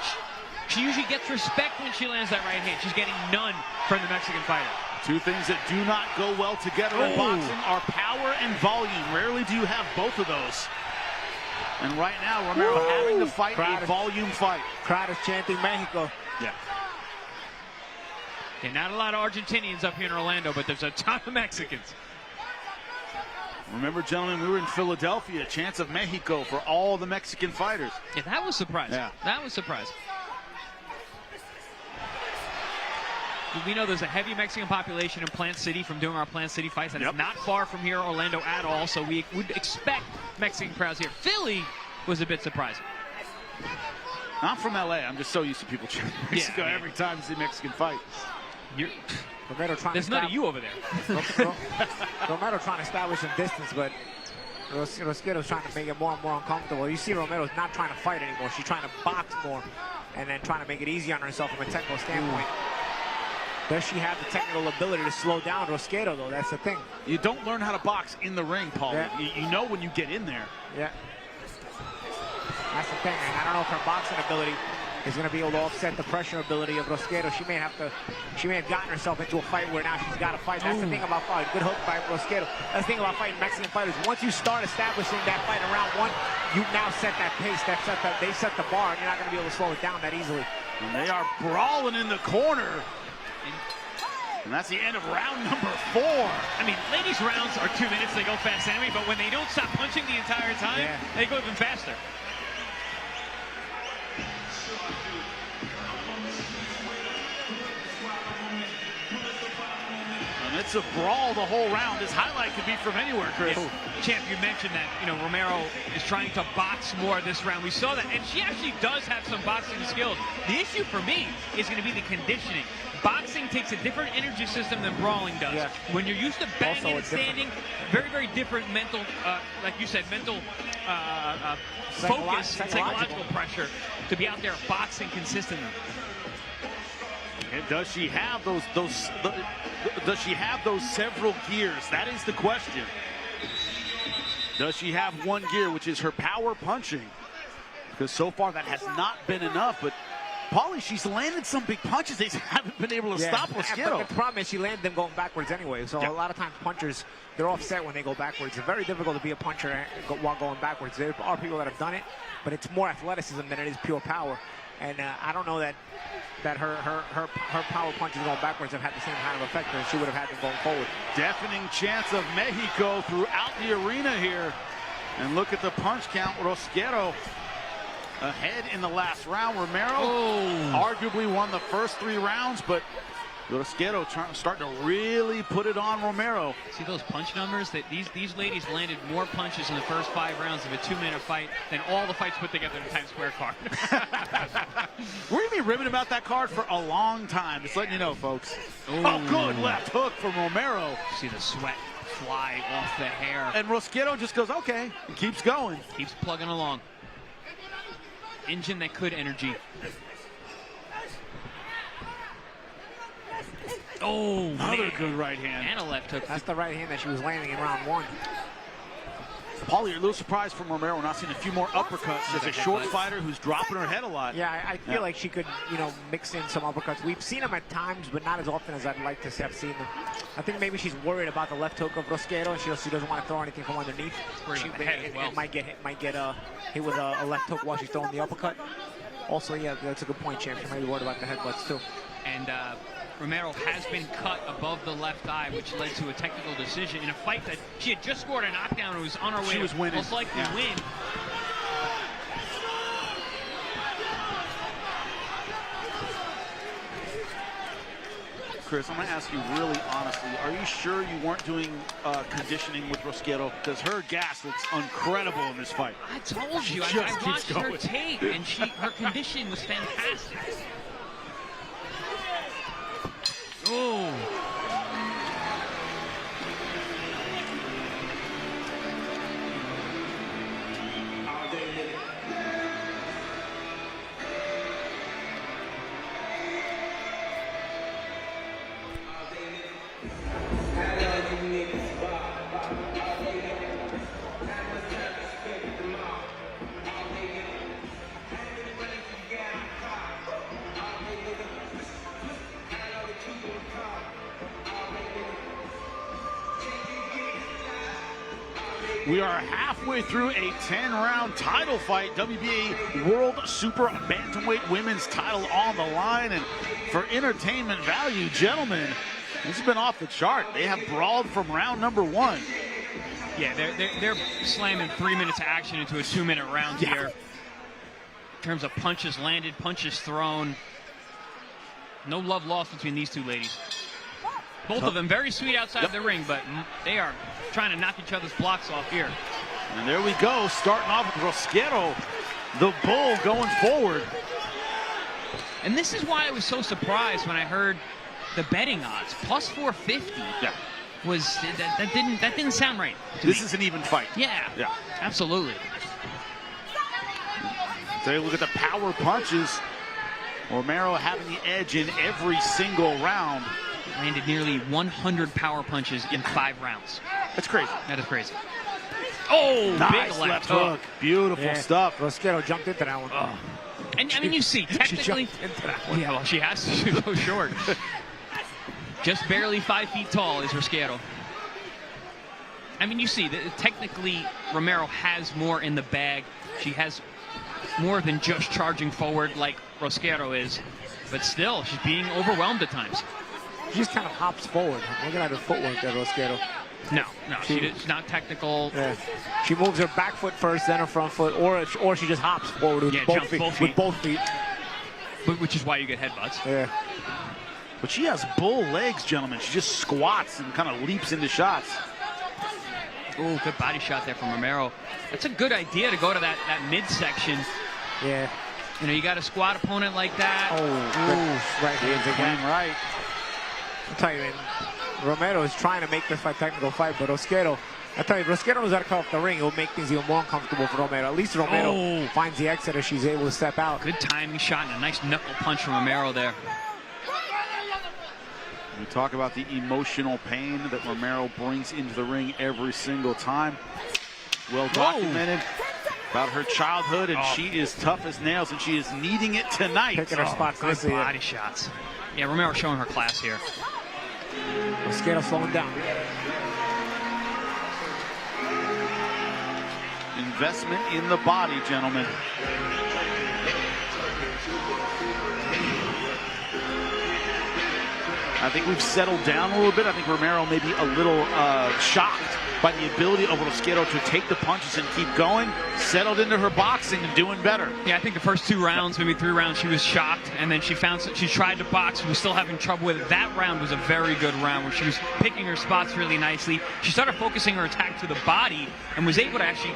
She usually gets respect when she lands that right hand. She's getting none from the Mexican fighter. Two things that do not go well together in boxing are power and volume. Rarely do you have both of those. And right now, Romero having to fight a volume fight. Crowd is chanting Mexico. Yeah. And not a lot of Argentinians up here in Orlando, but there's a ton of Mexicans. Remember, gentlemen, we were in Philadelphia, chance of Mexico for all the Mexican fighters. Yeah, that was surprising. Yeah. That was surprising. We know there's a heavy Mexican population in Plant City from doing our Plant City fights, and it's not far from here, Orlando, at all, so we would expect Mexican crowds here. Philly was a bit surprising. I'm from LA. I'm just so used to people cheering Mexico every time you see a Mexican fight. There's none of you over there. Romero trying to establish some distance, but Rosquero's trying to make it more and more uncomfortable. You see Romero's not trying to fight anymore. She's trying to box more and then trying to make it easy on herself from a technical standpoint. Does she have the technical ability to slow down Rosquero, though? That's the thing. You don't learn how to box in the ring, Paul. Yeah. You know when you get in there. Yeah. That's the thing, and I don't know if her boxing ability is going to be able to offset the pressure ability of Rosquero. She may have gotten herself into a fight where now she's got to fight. That's the thing about fighting. Good hook by Rosquero. That's the thing about fighting Mexican fighters. Once you start establishing that fight in round one, you now set that pace. They set the bar, and you're not going to be able to slow it down that easily. And they are brawling in the corner. And that's the end of round number 4. I mean, ladies' rounds are 2 minutes. They go fast anyway, but when they don't stop punching the entire time, they go even faster. And it's a brawl the whole round. This highlight could be from anywhere, Chris. Champ, you mentioned that, Romero is trying to box more this round. We saw that, and she actually does have some boxing skills. The issue for me is going to be the conditioning. Boxing takes a different energy system than brawling does. Yeah. When you're used to banging and standing, very, very different mental, like you said, mental focus and psychological pressure to be out there boxing consistently. And does she have those does she have those several gears? That is the question. Does she have one gear, which is her power punching? Because so far that has not been enough, but Paulie, she's landed some big punches. They haven't been able to stop Rosquero. But the problem is she landed them going backwards anyway. So a lot of times punchers, they're offset when they go backwards. It's very difficult to be a puncher while going backwards. There are people that have done it, but it's more athleticism than it is pure power. And I don't know that her power punches going backwards have had the same kind of effect that she would have had them going forward. Deafening chants of Mexico throughout the arena here. And look at the punch count. Rosquero ahead in the last round. Romero arguably won the first 3 rounds, but Rosquero starting to really put it on Romero. See those punch numbers? That these ladies landed more punches in the first 5 rounds of a 2-minute fight than all the fights put together in the Times Square card. We're going to be ribbing about that card for a long time. Just letting you know, folks. Oh, good left hook from Romero. See the sweat fly off the hair. And Rosquero just goes, okay, and keeps going. Keeps plugging along. Engine that could energy. Oh, another good right hand. And a left hook. That's the right hand that she was landing in round 1. Paulie, you're a little surprised from Romero. We're not seeing a few more uppercuts. She's a short fighter who's dropping her head a lot. Yeah, I feel like she could, mix in some uppercuts. We've seen them at times, but not as often as I'd like to have seen them. I think maybe she's worried about the left hook of Rosquero, and she doesn't want to throw anything from underneath. It might get hit with a left hook while she's throwing the uppercut. Also, yeah, that's a good point, Champ. She might be worried about the headbutts too. And Romero has been cut above the left eye, which led to a technical decision in a fight that she had just scored a knockdown and was on her way to most likely win. Chris, I'm going to ask you really honestly, are you sure you weren't doing conditioning with Rosquero? Because her gas looks incredible in this fight. I told you, I watched her tape, and her conditioning was fantastic. Oh. We are halfway through a 10-round title fight. WBA World Super Bantamweight Women's title on the line. And for entertainment value, gentlemen, this has been off the chart. They have brawled from round number 1. Yeah, they're slamming 3 minutes of action into a 2-minute round here. In terms of punches landed, punches thrown. No love lost between these two ladies. Both of them very sweet outside the ring, but they are trying to knock each other's blocks off here. And there we go, starting off with Rosquero, the bull going forward. And this is why I was so surprised when I heard the betting odds. Plus 450 was that didn't sound right to me. This is an even fight. Yeah, absolutely. Take a look at the power punches. Romero having the edge in every single round. Landed nearly 100 power punches in 5 rounds. That's crazy. That is crazy. Oh, nice big left hook. Beautiful stuff. Rosquero jumped into that one. Oh. And I mean, you see, technically, yeah, well, she has to go short. Just barely 5 feet tall is Rosquero. I mean, you see, technically, Romero has more in the bag. She has more than just charging forward like Rosquero is, but still, she's being overwhelmed at times. She just kind of hops forward. Looking at her footwork there, Rosquero. No, she's not technical. Yeah. She moves her back foot first, then her front foot, or she just hops forward with both feet. Which is why you get headbutts. Yeah. But she has bull legs, gentlemen. She just squats and kind of leaps into shots. Oh, good body shot there from Romero. That's a good idea to go to that midsection. Yeah. You know, you got a squat opponent like that. Oh, right hands again. Right. I'll tell you, man, Romero is trying to make this a technical fight, but Rosquero, I tell you, Rosquero knows how to come off the ring. It will make things even more uncomfortable for Romero. At least Romero finds the exit as she's able to step out. Good timing shot and a nice knuckle punch from Romero there. We talk about the emotional pain that Romero brings into the ring every single time. Well documented about her childhood, and she is tough as nails, and she is needing it tonight. Picking her spots. Good body shots. Yeah, Romero showing her class here. Rosquero slowing down. Investment in the body, gentlemen. I think we've settled down a little bit. I think Romero may be a little shocked by the ability of Rosquero to take the punches and keep going, settled into her boxing and doing better. Yeah, I think the first 2 rounds, maybe 3 rounds, she was shocked, and then she tried to box, was still having trouble with it. That round was a very good round where she was picking her spots really nicely. She started focusing her attack to the body and was able to actually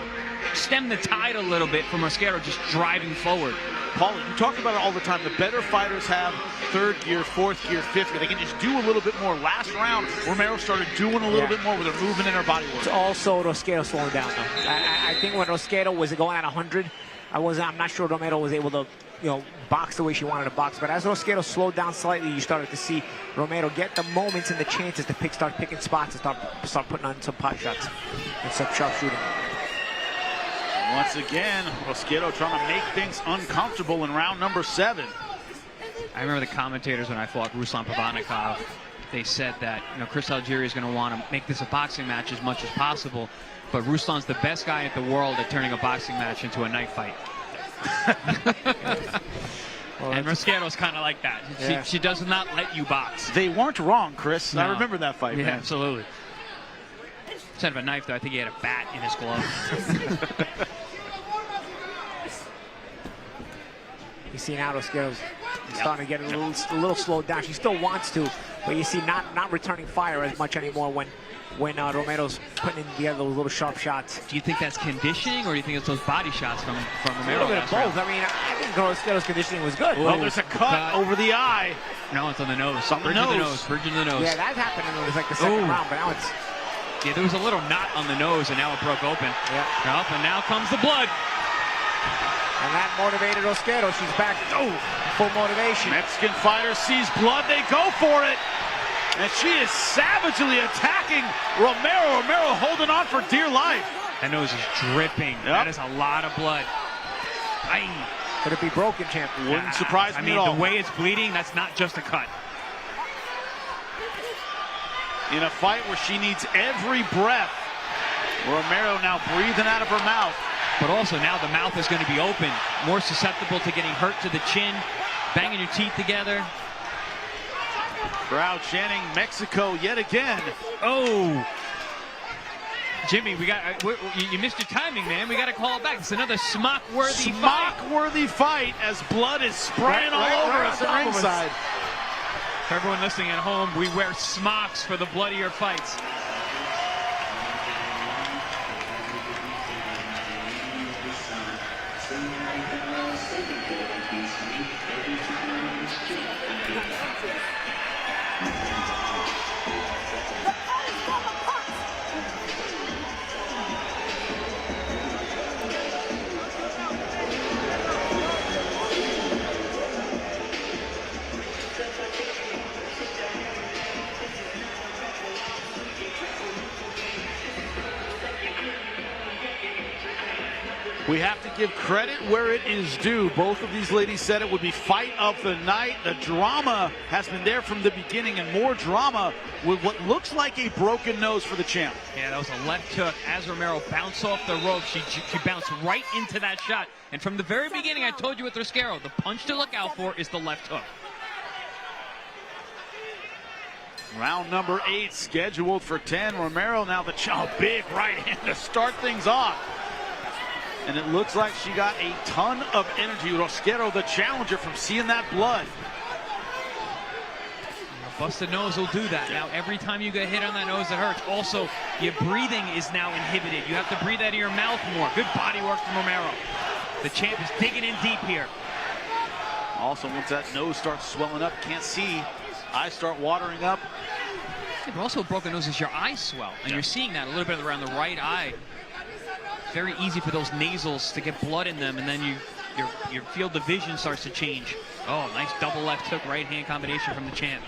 stem the tide a little bit from Rosquero just driving forward. Paul, you talk about it all the time. The better fighters have 3rd gear, 4th gear, 5th gear. They can just do a little bit more. Last round, Romero started doing a little bit more with her movement and her body work. It's also Rosquero slowing down, though. I think when Rosquero was going at 100, I'm not sure Romero was able to, box the way she wanted to box. But as Rosquero slowed down slightly, you started to see Romero get the moments and the chances to start picking spots and start putting on some pot shots and some sharp shooting. Once again, Rosquero trying to make things uncomfortable in round number 7. I remember the commentators when I fought Ruslan Pavatnikov. They said that Chris Algieri is going to want to make this a boxing match as much as possible, but Ruslan's the best guy in the world at turning a boxing match into a knife fight. And Rosquero's kind of like that. She does not let you box. They weren't wrong, Chris. No. I remember that fight, man. Absolutely. Instead of a knife, though, I think he had a bat in his glove. You see now Rosquero's starting to get a little slowed down. She still wants to, but you see not returning fire as much anymore when Romero's putting together those little sharp shots. Do you think that's conditioning, or do you think it's those body shots from Romero? A little bit of both. I mean, I think Rosquero's conditioning was good. Well, there's a cut over the eye. No, it's on the nose. Bridge of the nose. Bridge of the nose. Yeah, that happened in like the second round, but now it's... Yeah, there was a little knot on the nose, and now it broke open. Yeah. Up, and now comes the blood. And that motivated Rosquero. She's back. Full motivation. Mexican fighter sees blood. They go for it. And she is savagely attacking Romero. Romero holding on for dear life. That nose is dripping. That is a lot of blood. Could it be broken, champ? Wouldn't surprise me at all. The way it's bleeding, that's not just a cut. In a fight where she needs every breath, Romero now breathing out of her mouth. But also now the mouth is going to be open, more susceptible to getting hurt to the chin, banging your teeth together. Crowd chanting Mexico yet again. Oh! Jimmy, you missed your timing, man. We got to call it back. It's another smock-worthy fight. Smock-worthy fight as blood is spraying all over us at ringside. For everyone listening at home, we wear smocks for the bloodier fights. We have to give credit where it is due. Both of these ladies said it would be fight of the night. The drama has been there from the beginning, and more drama with what looks like a broken nose for the champ. Yeah, that was a left hook. As Romero bounced off the rope, she bounced right into that shot. And from the very beginning, I told you with Rosquero, the punch to look out for is the left hook. Round number 8 scheduled for 10. Romero now the big right hand to start things off. And it looks like she got a ton of energy. Rosquero, the challenger, from seeing that blood. A busted nose will do that. Now, every time you get hit on that nose, it hurts. Also, your breathing is now inhibited. You have to breathe out of your mouth more. Good body work from Romero. The champ is digging in deep here. Also, once that nose starts swelling up, can't see, eyes start watering up. But also, a broken nose is your eyes swell. And you're seeing that a little bit around the right eye. Very easy for those nasals to get blood in them, and then your field of vision starts to change. Oh, nice double left hook, right hand combination from the champ.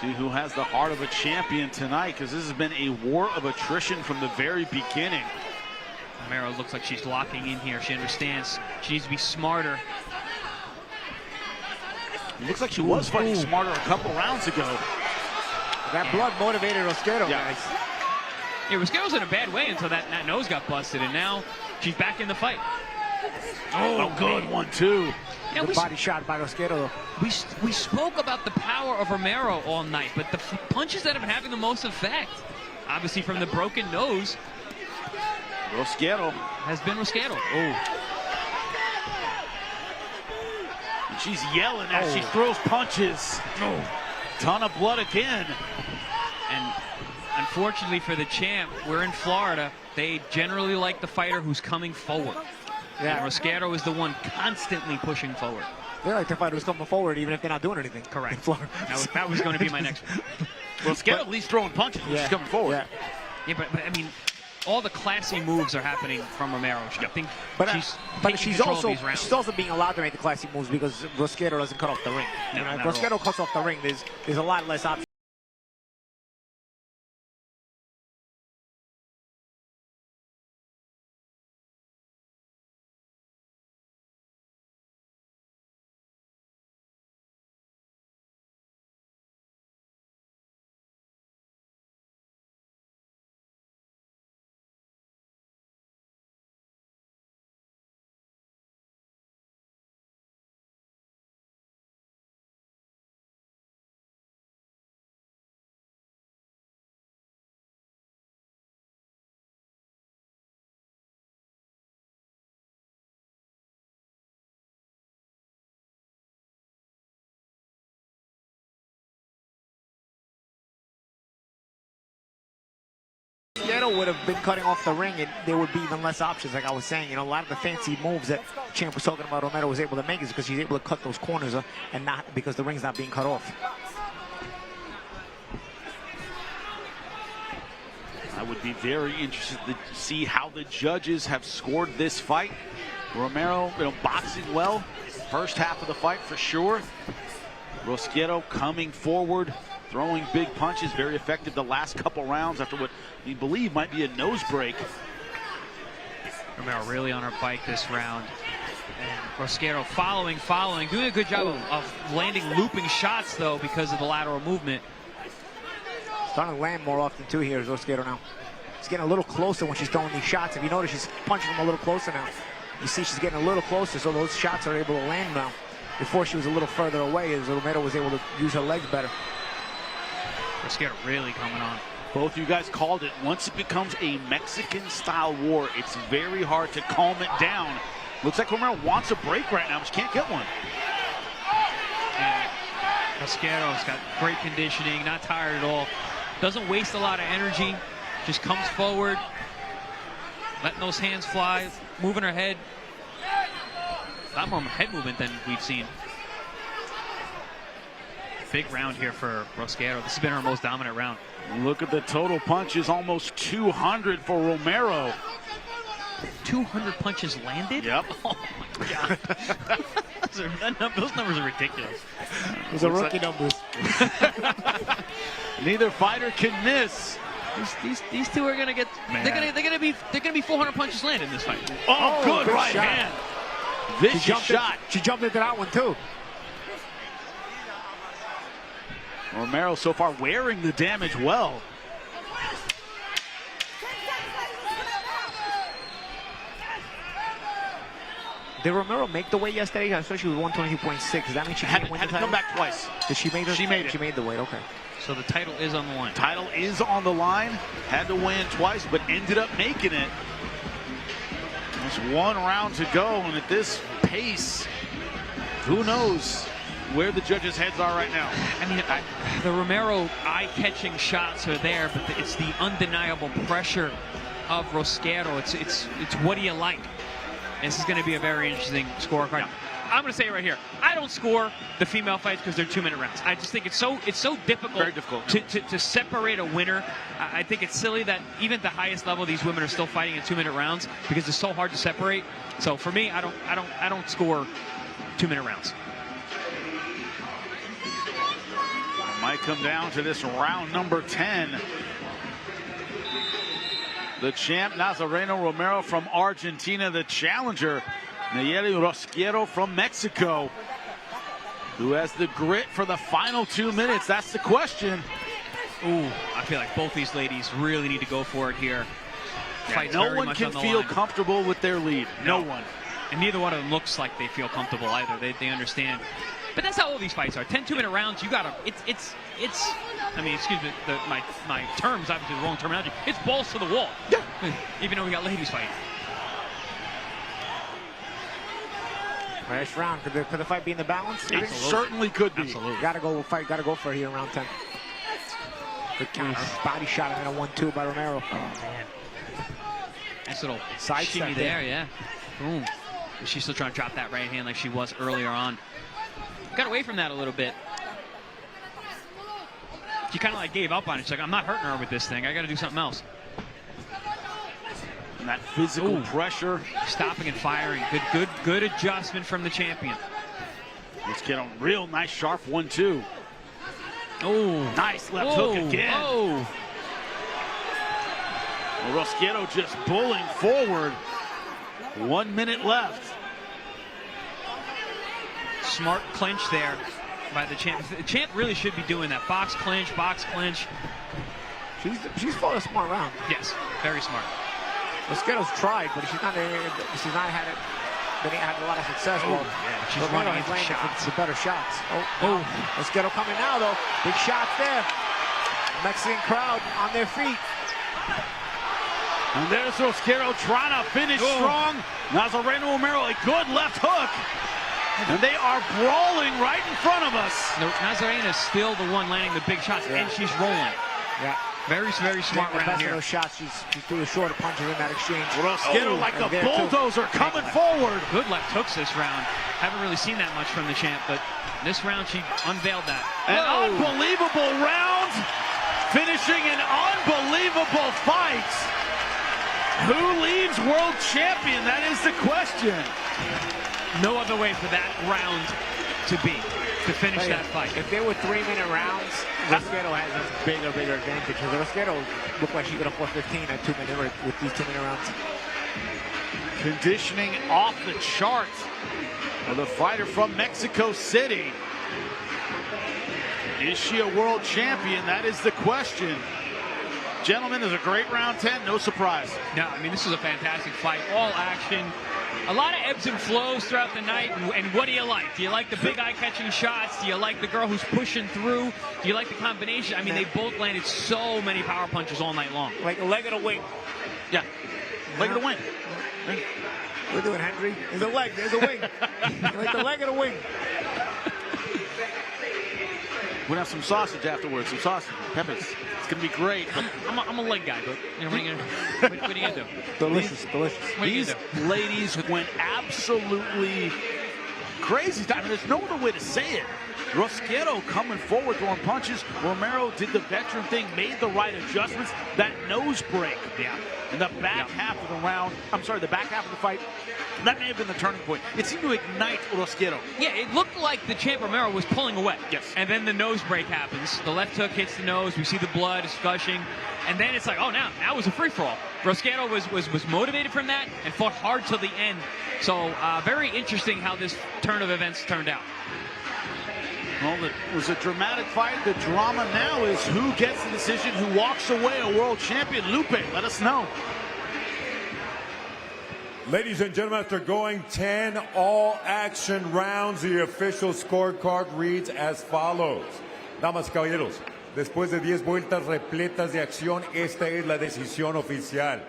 See who has the heart of a champion tonight, because this has been a war of attrition from the very beginning. Romero looks like she's locking in here. She understands she needs to be smarter. It looks like she was fighting smarter a couple rounds ago. That blood motivated Rosquero, guys. Yeah, Rosquero's in a bad way until that nose got busted, and now she's back in the fight. Oh, good 1-2. Yeah, good body shot by Rosquero. We spoke about the power of Romero all night, but the punches that have been having the most effect, obviously from the broken nose, Rosquero has been Rosquero. Oh. And she's yelling as she throws punches. Ton of blood again. And unfortunately for the champ, we're in Florida. They generally like the fighter who's coming forward. Yeah, Rosquero is the one constantly pushing forward. They like the fighter who's coming forward even if they're not doing anything. Correct. That was going to be my next one. Rosquero at least throwing punches when she's coming forward. Yeah, but I mean, all the classy moves are happening from Romero. I think she's also being allowed to make the classy moves because Rosquero doesn't cut off the ring. No, if Rosquero cuts off the ring, there's a lot less options. Rosquero would have been cutting off the ring, and there would be even less options. Like I was saying, you know, a lot of the fancy moves that Champ was talking about, Romero was able to make is because he's able to cut those corners and not because the ring's not being cut off. I would be very interested to see how the judges have scored this fight. Romero, boxing well, first half of the fight for sure. Rosquero coming forward, throwing big punches, very effective the last couple rounds after what we believe might be a nose break. Romero really on her bike this round. And Rosquero following, doing a good job of landing looping shots though because of the lateral movement. Starting to land more often too here is Rosquero now. She's getting a little closer when she's throwing these shots. If you notice, she's punching them a little closer now. You see she's getting a little closer, so those shots are able to land now. Before she was a little further away as Romero was able to use her legs better. Rosquero really coming on. Both of you guys called it. Once it becomes a Mexican-style war, it's very hard to calm it down. Looks like Romero wants a break right now, but she can't get one. And Rosquero's got great conditioning, not tired at all. Doesn't waste a lot of energy, just comes forward, letting those hands fly, moving her head. A lot more head movement than we've seen. Big round here for Rosquero. This has been her most dominant round. Look at the total punches, almost 200 for Romero. 200 punches landed? Yep. Oh my God. Those numbers are ridiculous. Those are rookie numbers. Neither fighter can miss. These two are gonna get. They're gonna be 400 punches landed in this fight. Oh, good right shot. hand. Vicious shot. She jumped into that one too. Romero so far wearing the damage well. Did Romero make the weight yesterday? I saw she was 122.6. Does that mean she had to come back twice? Did she make the? She made it. She made the weight. Okay. So the title is on the line. Title is on the line. Had to win twice, but ended up making it. Just one round to go, and at this pace, who knows where the judges' heads are right now. I mean, the Romero eye-catching shots are there, but it's the undeniable pressure of Rosquero. It's what do you like? This is going to be a very interesting scorecard. Yeah. I'm going to say it right here. I don't score the female fights because they're 2-minute rounds. I just think it's so difficult, very difficult to separate a winner. I think it's silly that even at the highest level, these women are still fighting in 2-minute rounds because it's so hard to separate. So for me, I don't score 2-minute rounds. Might come down to this round number 10. The champ, Nazareno Romero from Argentina. The challenger, Nayeli Rosquero from Mexico. Who has the grit for the final 2 minutes? That's the question. Ooh, I feel like both these ladies really need to go for it here. Yeah, no one can feel comfortable with their lead. No one. And neither one of them looks like they feel comfortable either. They understand. But that's how all these fights are. 10 2-minute rounds, you gotta, it's, I mean, excuse me, my term's obviously the wrong terminology. It's balls to the wall. Even though we got ladies fighting. Last round. Could the fight be in the balance? It certainly could be. Absolutely. Gotta go for it here in round 10. Good counter. Body shot and then a 1-2 by Romero. Oh, man. Nice little side shimmy there, yeah. Boom. And she's still trying to drop that right hand like she was earlier on. Got away from that a little bit. She kind of like gave up on it. She's like, I'm not hurting her with this thing. I got to do something else. And that physical pressure. Stopping and firing. Good adjustment from the champion. Let's get a real nice sharp 1-2. Oh, nice left hook again. Oh. Rosquero just pulling forward. 1 minute left. Smart clinch there by the champ. The champ really should be doing that. Box clinch, box clinch. She's fought a smart round. Yes, very smart. Rosquero's tried, but she's not had a lot of success. Oh, yeah, she's running into shots. The better shots. Oh. Rosquero coming now though. Big shots there. Mexican crowd on their feet. And there's Rosquero trying to finish strong. Nazareno Romero, a good left hook. And they are brawling right in front of us. Nazarena's still the one landing the big shots, and she's rolling. Yeah. Very smart round here. Those shots, she threw the shorter punches in that exchange. Rosquero like a bulldozer coming forward. Good left hooks this round. Haven't really seen that much from the champ, but this round she unveiled that. An unbelievable round, finishing an unbelievable fight. Who leaves world champion? That is the question. No other way for that round to finish that fight. If there were 3-minute rounds, Rosquero has a bigger advantage. Rosquero looked like she could have fought 15 at 2-minute with these 2-minute rounds. Conditioning off the charts of the fighter from Mexico City. Is she a world champion? That is the question. Gentlemen, there's a great round 10, no surprise. No, I mean, this is a fantastic fight. All action. A lot of ebbs and flows throughout the night, and what do you like? Do you like the big eye-catching shots? Do you like the girl who's pushing through? Do you like the combination? I mean, they both landed so many power punches all night long. Like a leg of the wing. Yeah, leg of the wing. We're doing Henry. There's a leg. There's a wing. Like the leg of the wing. We're going to have some sausage afterwards, some sausage, peppers. It's going to be great. But I'm a leg guy, but you know, what are you going to do? Delicious, delicious. These ladies went absolutely crazy. I mean, there's no other way to say it. Rosquero coming forward, throwing punches. Romero did the veteran thing, made the right adjustments. That nose break. Yeah. In the back half of the round, the back half of the fight, that may have been the turning point. It seemed to ignite Rosquero. Yeah, it looked like the champ Romero was pulling away. Yes. And then the nose break happens. The left hook hits the nose. We see the blood, it's gushing. And then it's like, oh, now it was a free-for-all. Rosquero was motivated from that and fought hard till the end. So very interesting how this turn of events turned out. Well, it was a dramatic fight. The drama now is who gets the decision, who walks away a world champion. Lupe, let us know. Ladies and gentlemen, after going 10 all-action rounds, the official scorecard reads as follows. Damas y caballeros, después de 10 vueltas repletas de acción, esta es la decisión oficial.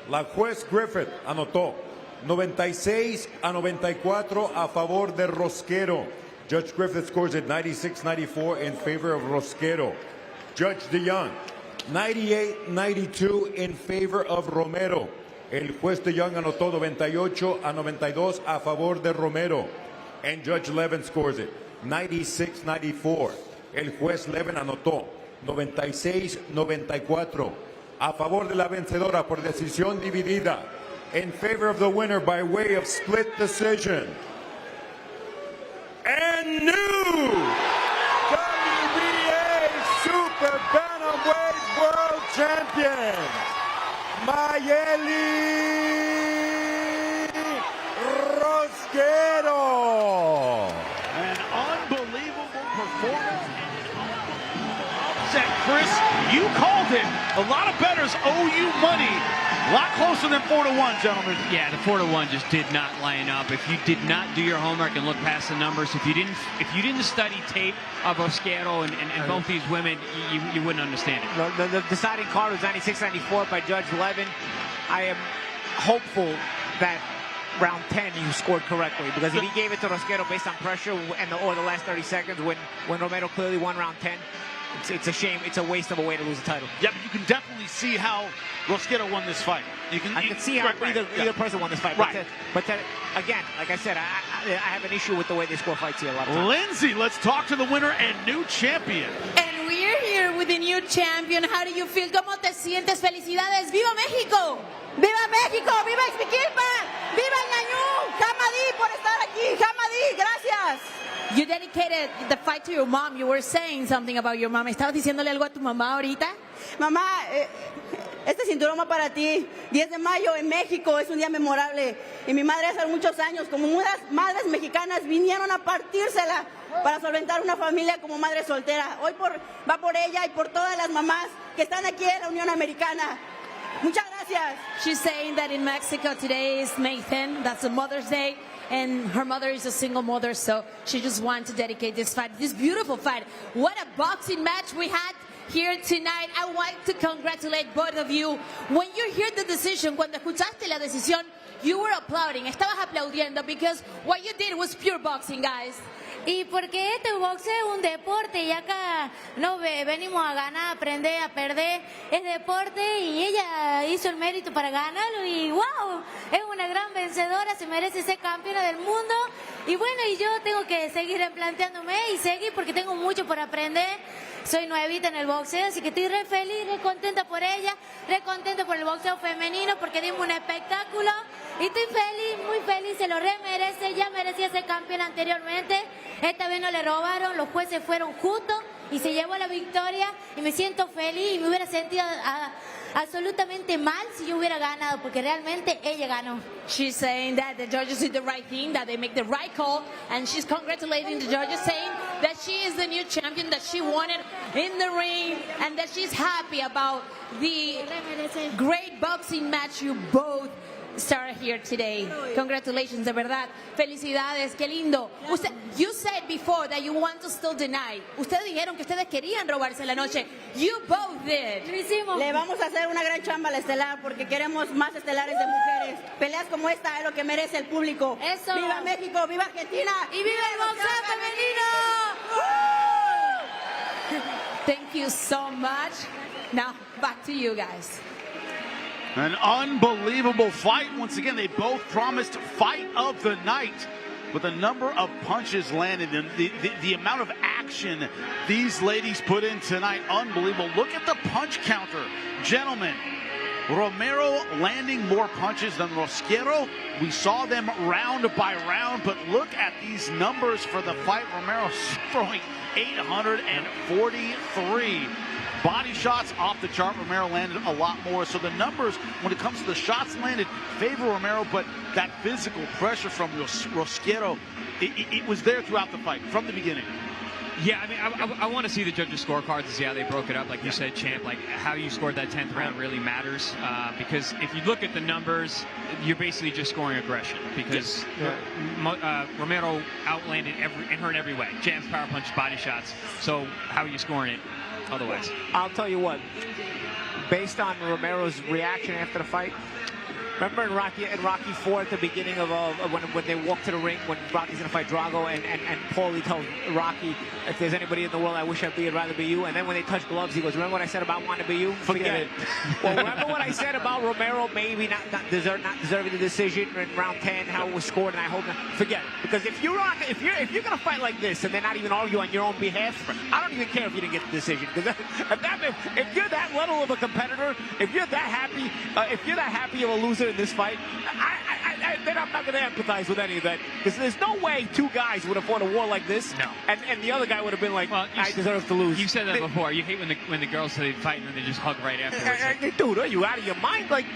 La juez Griffith anotó 96-94 a favor de Rosquero. Judge Griffith scores at 96-94 in favor of Rosquero. Judge DeYoung, 98-92 in favor of Romero. El juez DeYoung anotó 98-92 a favor de Romero. And Judge Levin scores it, 96-94. El juez Levin anotó 96-94 a favor de la vencedora por decisión dividida. In favor of the winner by way of split decision. And new WBA Super Bantamweight World Champion, Mayeli Rosquero. An unbelievable performance. Upset, Chris. You called it. A lot of bettors owe you money. A lot closer than 4-1, gentlemen. Yeah, the 4-1 just did not line up. If you did not do your homework and look past the numbers, if you didn't study tape of Rosquero and both these women, you wouldn't understand it. The deciding card was 96-94 by Judge Levin. I am hopeful that round 10 you scored correctly, because if he gave it to Rosquero based on pressure or the last 30 seconds when Romero clearly won round 10, it's a shame. It's a waste of a way to lose the title. Yeah, but you can definitely see how Rosquero won this fight. I can see how either person won this fight. Right. But again, like I said, I have an issue with the way they score fights here a lot of times. Lindsay, let's talk to the winner and new champion. And we're here with the new champion. How do you feel? ¿Cómo te sientes? Felicidades. ¡Viva México! ¡Viva México! ¡Viva Ixmiquilpan! ¡Viva Ñañú! ¡Jamadí por estar aquí! ¡Jamadí! ¡Gracias! You dedicated the fight to your mom. You were saying something about your mom. ¿Estabas diciéndole algo a tu mamá ahorita? Mamá, este cinturón va para ti. 10 de mayo en México es un día memorable. Y mi madre hace muchos años, como muchas madres mexicanas, vinieron a partírsela para solventar una familia como madre soltera. Hoy va por ella y por todas las mamás que están aquí en la Unión Americana. Muchas gracias. She's saying that in Mexico today is May 10th. That's a Mother's Day. And her mother is a single mother, so she just wanted to dedicate this fight, this beautiful fight. What a boxing match we had here tonight. I want to congratulate both of you. When you heard the decision, cuando escuchaste la decisión, you were applauding. Estabas aplaudiendo because what you did was pure boxing, guys. Y porque este boxeo es un deporte y acá no venimos a ganar, a aprender, a perder. Es deporte y ella hizo el mérito para ganarlo y wow, es una gran vencedora, se merece ser campeona del mundo. Y bueno, y yo tengo que seguir replanteándome y seguir porque tengo mucho por aprender. Soy nuevita en el boxeo, así que estoy re feliz, re contenta por ella, re contenta por el boxeo femenino porque dimos un espectáculo. Y estoy feliz, muy feliz, se lo re merece, ya merecía ser campeona anteriormente. Esta vez no le robaron, los jueces fueron justos y se llevó la victoria. Y me siento feliz y me hubiera sentido absolutamente mal si yo hubiera ganado, porque realmente ella ganó. She's saying that the judges did the right thing, that they make the right call, and she's congratulating the judges, saying that she is the new champion, that she won it in the ring, and that she's happy about the great boxing match you both started here today. Congratulations, de verdad. Felicidades, qué lindo. You said before that you want to still deny. Ustedes dijeron que ustedes querían robarse la noche. You both did. Le vamos a hacer una gran chamba al estelar porque queremos más estelares de mujeres. Peleas como esta es lo que merece el público. Eso. ¡Viva México! ¡Viva Argentina! ¡Y viva el boxeo femenino! Thank you so much. Now, back to you guys. An unbelievable fight. Once again, they both promised fight of the night. With the number of punches landed and the amount of action these ladies put in tonight, unbelievable. Look at the punch counter. Gentlemen, Romero landing more punches than Rosquero. We saw them round by round, but look at these numbers for the fight. Romero throwing 843. Body shots off the chart. Romero landed a lot more. So the numbers, when it comes to the shots landed, favor Romero, but that physical pressure from Rosquero, it was there throughout the fight, from the beginning. Yeah, I mean, I want to see the judges' scorecards and see how they broke it up. Like you said, Champ, like how you scored that 10th round really matters. Because if you look at the numbers, you're basically just scoring aggression. Because Romero outlanded her in every way. Jabs, power punches, body shots. So how are you scoring it otherwise? I'll tell you what, based on Romero's reaction after the fight, remember in Rocky IV at the beginning of when they walk to the ring, when Rocky's going to fight Drago, and Paulie tells Rocky, if there's anybody in the world I wish I'd rather be you. And then when they touch gloves, he goes, remember what I said about wanting to be you? Forget it. Well, remember what I said about Romero maybe not deserving the decision in round 10, how it was scored, and I hope not. Forget it. Because if you're going to fight like this and then not even argue on your own behalf, I don't even care if you didn't get the decision. Because if you're that level of a competitor, if you're that happy of a loser in this fight, then I'm not going to empathize with any of that. Because there's no way two guys would have fought a war like this. No. And the other guy would have been like, well, I deserve to lose. You said that before. You hate when the girls say they fight and then they just hug right afterwards. Dude, are you out of your mind? Like,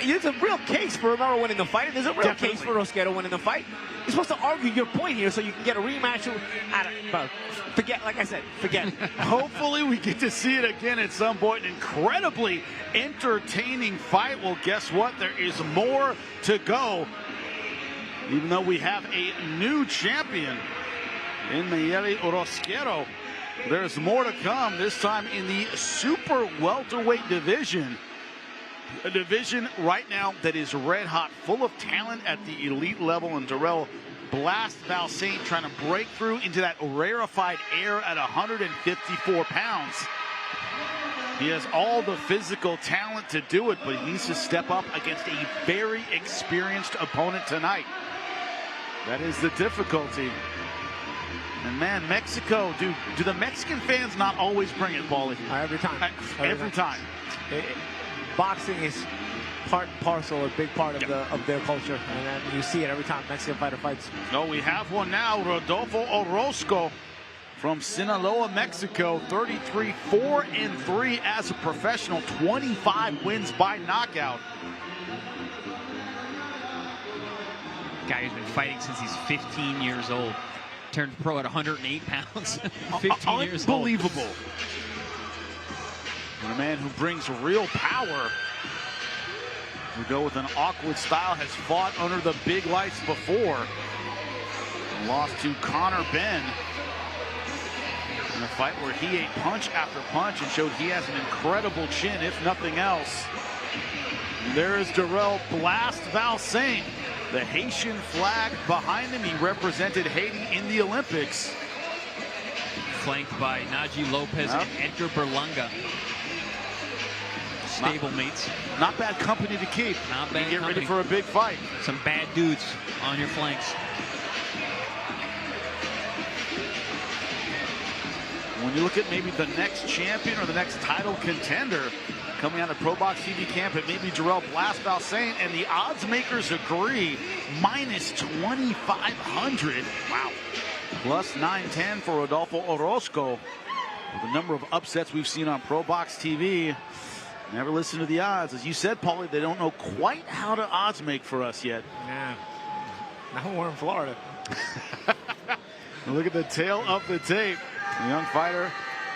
there's a real case for Romero winning the fight, and there's a real case for Rosquero winning the fight. You're supposed to argue your point here so you can get a rematch. Forget, like I said, forget it. Hopefully we get to see it again at some point. An incredibly entertaining fight. Well, guess what? There is more to go. Even though we have a new champion in Mayeli Rosquero, there's more to come, this time in the super welterweight division. A division right now that is red hot, full of talent at the elite level, and Darrell Blast Valsaint trying to break through into that rarefied air at 154 pounds. He has all the physical talent to do it, but he needs to step up against a very experienced opponent tonight. That is the difficulty. And man, Mexico, do the Mexican fans not always bring it, Paulie? Every time. Every time. Boxing is part and parcel, a big part of their culture, and then you see it every time Mexican fighter fights. No, we have one now. Rodolfo Orozco from Sinaloa, Mexico, 33, 4-3 as a professional, 25 wins by knockout. Guy who's been fighting since he's 15 years old. Turned pro at 108 pounds. 15 years old. Unbelievable. And a man who brings real power. We go with an awkward style, has fought under the big lights before. Lost to Connor Benn in a fight where he ate punch after punch and showed he has an incredible chin, if nothing else. And there is Darrell Blast Valsaint. The Haitian flag behind him. He represented Haiti in the Olympics. Flanked by Naji Lopez and Edgar Berlanga. Stablemates. Not bad company to keep. Not bad. Get ready for a big fight. Some bad dudes on your flanks. When you look at maybe the next champion or the next title contender coming out of ProBox TV camp, it may be Darrell Blast Valsaint, and the odds makers agree, minus 2,500. Wow. Plus 910 for Rodolfo Orozco. With the number of upsets we've seen on ProBox TV, never listen to the odds. As you said, Paulie, they don't know quite how to odds make for us yet. Yeah. Now we're in Florida. Look at the tail of the tape. The young fighter,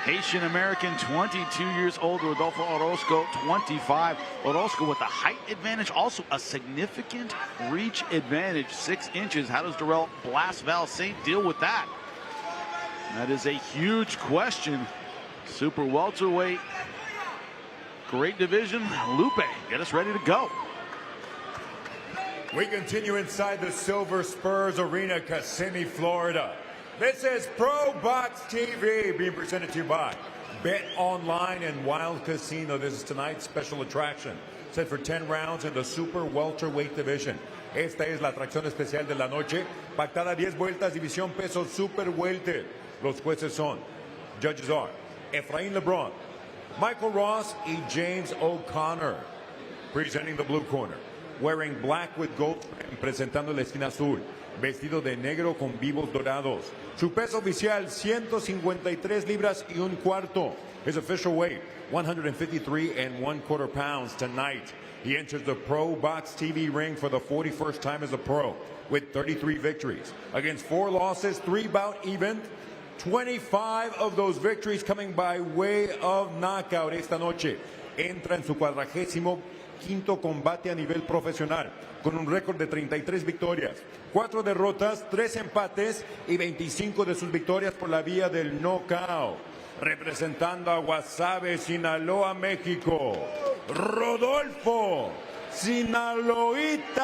Haitian-American, 22 years old, Rodolfo Orozco, 25. Orozco with the height advantage, also a significant reach advantage, 6 inches. How does Darrell Blast Val-Saint deal with that? That is a huge question. Super welterweight, great division. Lupe, get us ready to go. We continue inside the Silver Spurs Arena, Kissimmee, Florida. This is ProBox TV being presented to you by Bet Online and Wild Casino. This is tonight's special attraction, set for 10 rounds in the Super Welterweight division. Esta es la atracción especial de la noche, pactada 10 vueltas, división peso Super Welter. Los jueces son, judges are Efraín Lebron, Michael Ross y James O'Connor. Presenting the blue corner, wearing black with gold, presentando la esquina azul, vestido de negro con vivos dorados. Su peso oficial, 153 libras y un cuarto. His official weight, 153 1/4 pounds tonight. He enters the ProBox TV ring for the 41st time as a pro, with 33 victories. Against 4 losses, 3-bout event. 25 of those victories coming by way of knockout. Esta noche entra en su 45º combate a nivel profesional, con un récord de 33 victorias, 4 derrotas, 3 empates y 25 de sus victorias por la vía del knockout. Representando a Guasave, Sinaloa, México, Rodolfo Sinaloita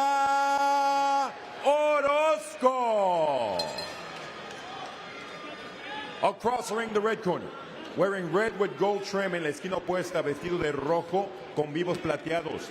Orozco. Across the ring, the red corner, wearing red with gold trim en la esquina opuesta, vestido de rojo con vivos plateados.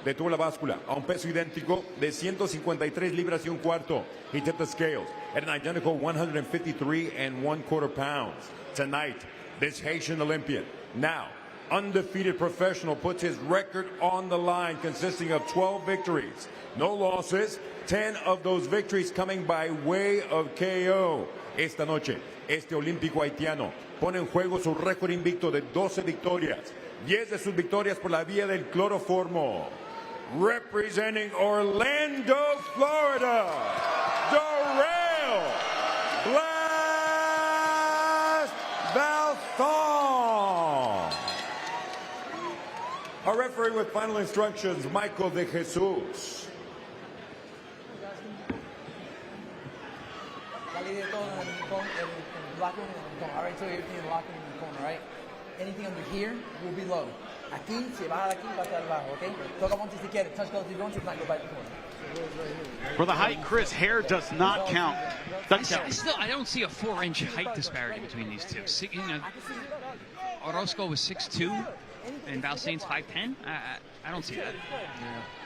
Detuvo la báscula a un peso idéntico de 153 libras y un cuarto. He tipped the scales at an identical 153 1/4 pounds. Tonight, this Haitian Olympian, now undefeated professional, puts his record on the line, consisting of 12 victories, no losses, 10 of those victories coming by way of KO. Esta noche, este olímpico haitiano pone en juego su récord invicto de 12 victorias, 10 de sus victorias por la vía del cloroformo. Representing Orlando, Florida, Darrell Blast Val-Saint. Our referee with final instructions, Michael de Jesus. All right, so you're locking in the corner, right? Anything under here will be low. Aquí, si baja aquí, va a estar bajo, okay? Toca Monty si quiere. Touch goes if you don't, if not, go back to the corner. For the height, Chris, hair does not count. I don't see a 4-inch height disparity between these two. Orozco was 6'2", and Val-Saint's 5'10". I don't see that.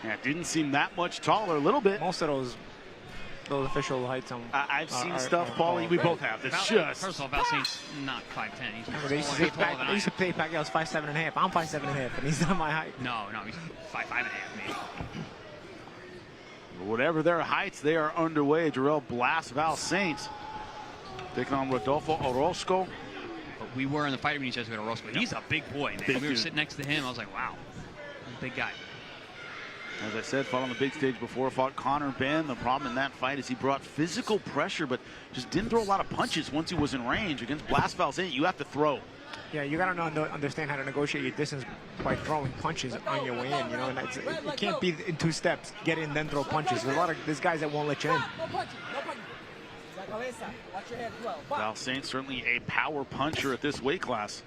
Yeah, didn't seem that much taller. A little bit. Most of those official heights on. I've seen stuff, Paulie. We both have. It's just. First of all, Val-Saint's not 5'10". They used to play Pacquiao's 5'7.5". I'm 5'7.5", and he's not my height. No, he's 5'5.5", maybe. Whatever their heights, they are underway. Darrell Blast Val-Saint taking on Rodolfo Orozco. But we were in the fighter meeting just with Orozco. He's a big boy, man. We were sitting next to him. I was like, wow, big guy. As I said, fought on the big stage before, fought Conor Benn. The problem in that fight is he brought physical pressure, but just didn't throw a lot of punches once he was in range. Against Blast Val-Saint, you have to throw. Yeah, you got to understand how to negotiate your distance by throwing punches on your way in, you know, and it can't be in 2 steps, get in, then throw punches. There's guys that won't let you in. Val-Saint certainly a power puncher at this weight class.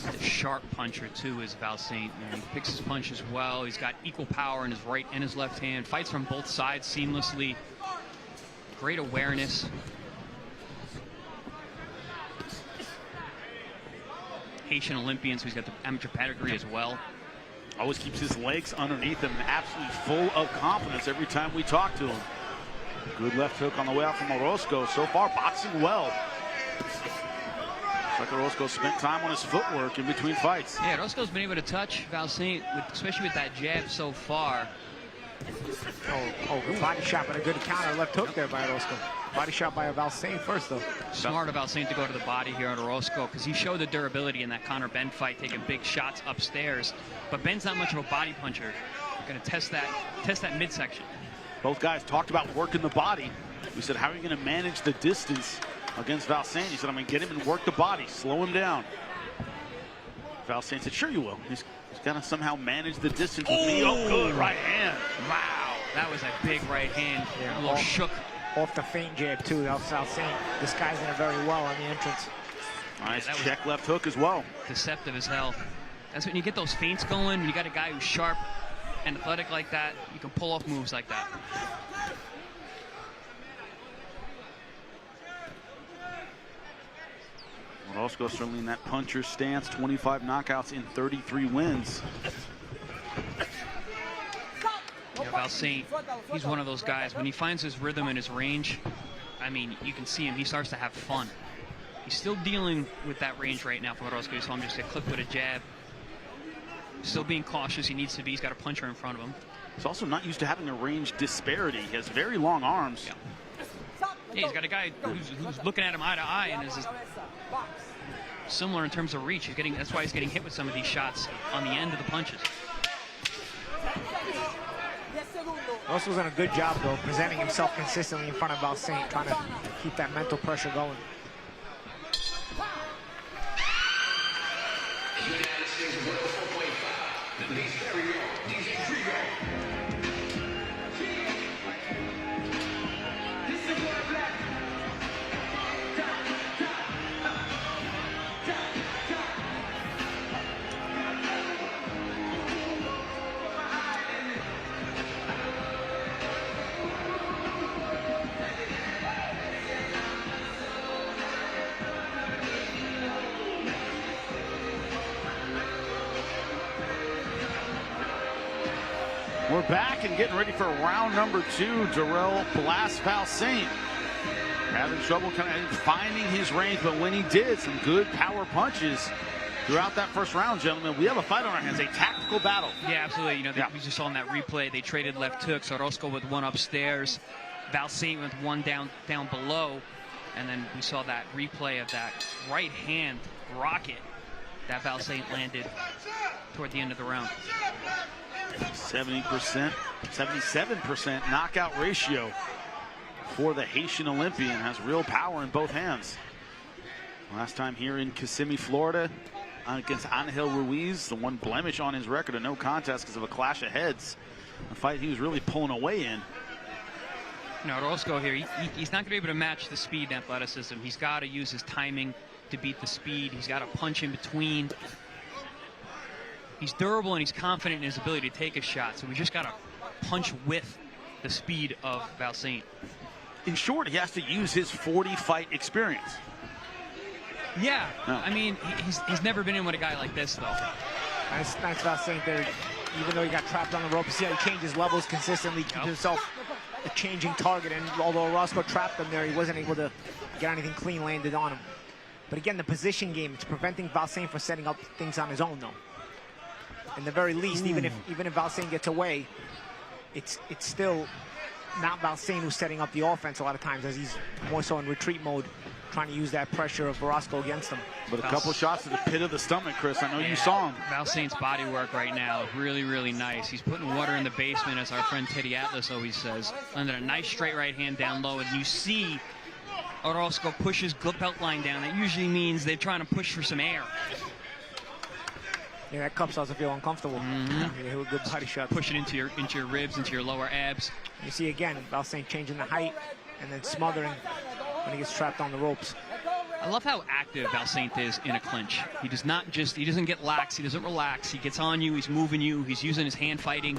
A sharp puncher too is Val-Saint. He picks his punches well. He's got equal power in his right and his left hand. Fights from both sides seamlessly. Great awareness. Haitian Olympian, so he's got the amateur pedigree as well. Always keeps his legs underneath him, absolutely full of confidence every time we talk to him. Good left hook on the way out from Orozco. So far, boxing well. Like Orozco spent time on his footwork in between fights. Yeah, Orozco's been able to touch Val-Saint, especially with that jab so far. Good body shot, but a good counter left hook there by Orozco. Body shot by Val-Saint first, though. Smart of Val-Saint to go to the body here on Orozco, because he showed the durability in that Conor Benn fight, taking big shots upstairs. But Ben's not much of a body puncher. Going to test that midsection. Both guys talked about working the body. We said, how are you going to manage the distance against Valsaint? He said, I'm going to get him and work the body, slow him down. Valsaint said, sure you will. He's got to somehow manage the distance with me. Oh, good right hand. Wow, that was a big right hand. Yeah, a little shook. Off the feint jab, too. That was Valsaint disguising it very well on the entrance. Nice check left hook as well. Deceptive as hell. That's when you get those feints going. When you got a guy who's sharp and athletic like that, you can pull off moves like that. Orozco certainly in that puncher stance, 25 knockouts in 33 wins. Yeah, Valsaint, he's one of those guys. When he finds his rhythm and his range, I mean, you can see him. He starts to have fun. He's still dealing with that range right now from Orozco. You saw him just get clipped with a jab. Still being cautious. He needs to be. He's got a puncher in front of him. He's also not used to having a range disparity. He has very long arms. Yeah, he's got a guy who's looking at him eye to eye and is similar in terms of reach. That's why he's getting hit with some of these shots on the end of the punches. Orozco's done a good job, though, presenting himself consistently in front of Valsaint, trying to keep that mental pressure going. We're back and getting ready for round number 2. Darrell blasts Valsaint. Having trouble kind of finding his range, but when he did, some good power punches throughout that first round, gentlemen. We have a fight on our hands, a tactical battle. Yeah, absolutely. You know, we just saw in that replay, they traded left hooks. Orozco with one upstairs, Valsaint with one down below, and then we saw that replay of that right hand rocket that Valsaint landed toward the end of the round. 70%, 77% knockout ratio for the Haitian Olympian. Has real power in both hands. Last time here in Kissimmee, Florida, against Angel Ruiz, the one blemish on his record, a no contest because of a clash of heads. A fight he was really pulling away in. Now, Orozco here, he's not going to be able to match the speed and athleticism. He's got to use his timing to beat the speed. He's got to punch in between. He's durable and he's confident in his ability to take a shot, so we just got to punch with the speed of Valsaint. In short, he has to use his 40-fight experience. Yeah, no. I mean, he's never been in with a guy like this, though. That's Valsaint there. Even though he got trapped on the rope, you see how he changes levels consistently, keep himself a changing target, and although Orozco trapped him there, he wasn't able to get anything clean landed on him. But again, the position game, it's preventing Valsaint from setting up things on his own, though. In the very least, even if Valsaint gets away, it's still not Valsaint who's setting up the offense a lot of times, as he's more so in retreat mode, trying to use that pressure of Orozco against him. But a couple shots to the pit of the stomach, Chris. I know you saw him. Valsaint's body work right now is really, really nice. He's putting water in the basement, as our friend Teddy Atlas always says. Landed a nice straight right hand down low, and you see Orozco push his belt line down. That usually means they're trying to push for some air. Yeah, that cup starts to feel uncomfortable. Yeah, a good body shot. Push it into your ribs, into your lower abs. You see again, Valsaint changing the height and then smothering when he gets trapped on the ropes. I love how active Valsaint is in a clinch. He doesn't get lax, he doesn't relax. He gets on you, he's moving you, he's using his hand fighting.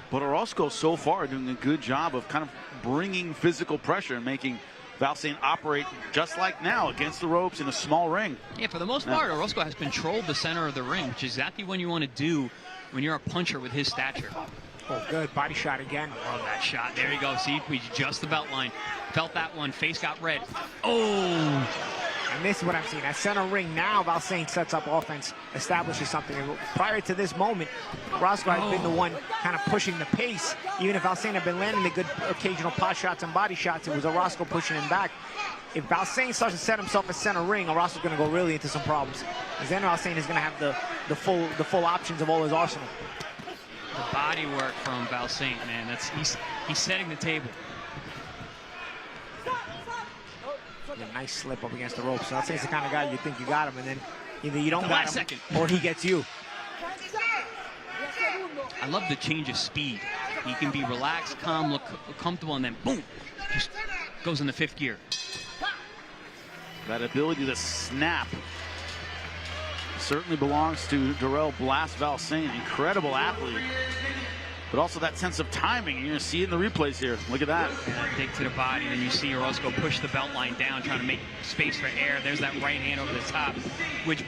But Orozco so far doing a good job of kind of bringing physical pressure and making Valsaint operate just like now against the ropes in a small ring. Yeah, for the most part, Orozco has controlled the center of the ring, which is exactly what you want to do when you're a puncher with his stature. Oh, good body shot again. Oh, that shot. There you go. See, we just the belt line. Felt that one. Face got red. Oh! And this is what I'm seeing. At center ring, now Valsaint sets up offense, establishes something. And prior to this moment, Orozco has been the one kind of pushing the pace. Even if Valsaint had been landing the good occasional pot shots and body shots, it was Orozco pushing him back. If Valsaint starts to set himself at center ring, Orozco's going to go really into some problems. Because then Valsaint is going to have the full options of all his arsenal. The body work from Valsaint, man. He's setting the table. A nice slip up against the ropes. So that's the kind of guy you think you got him, and then either you don't The got last him, second. or he gets you. I love the change of speed. He can be relaxed, calm, look comfortable, and then boom, just goes in the 5th gear. That ability to snap certainly belongs to Darrell Valsaint. Incredible athlete. But also that sense of timing. You're going to see it in the replays here. Look at that. Yeah, dig to the body, and then you see Orozco push the belt line down, trying to make space for air. There's that right hand over the top, which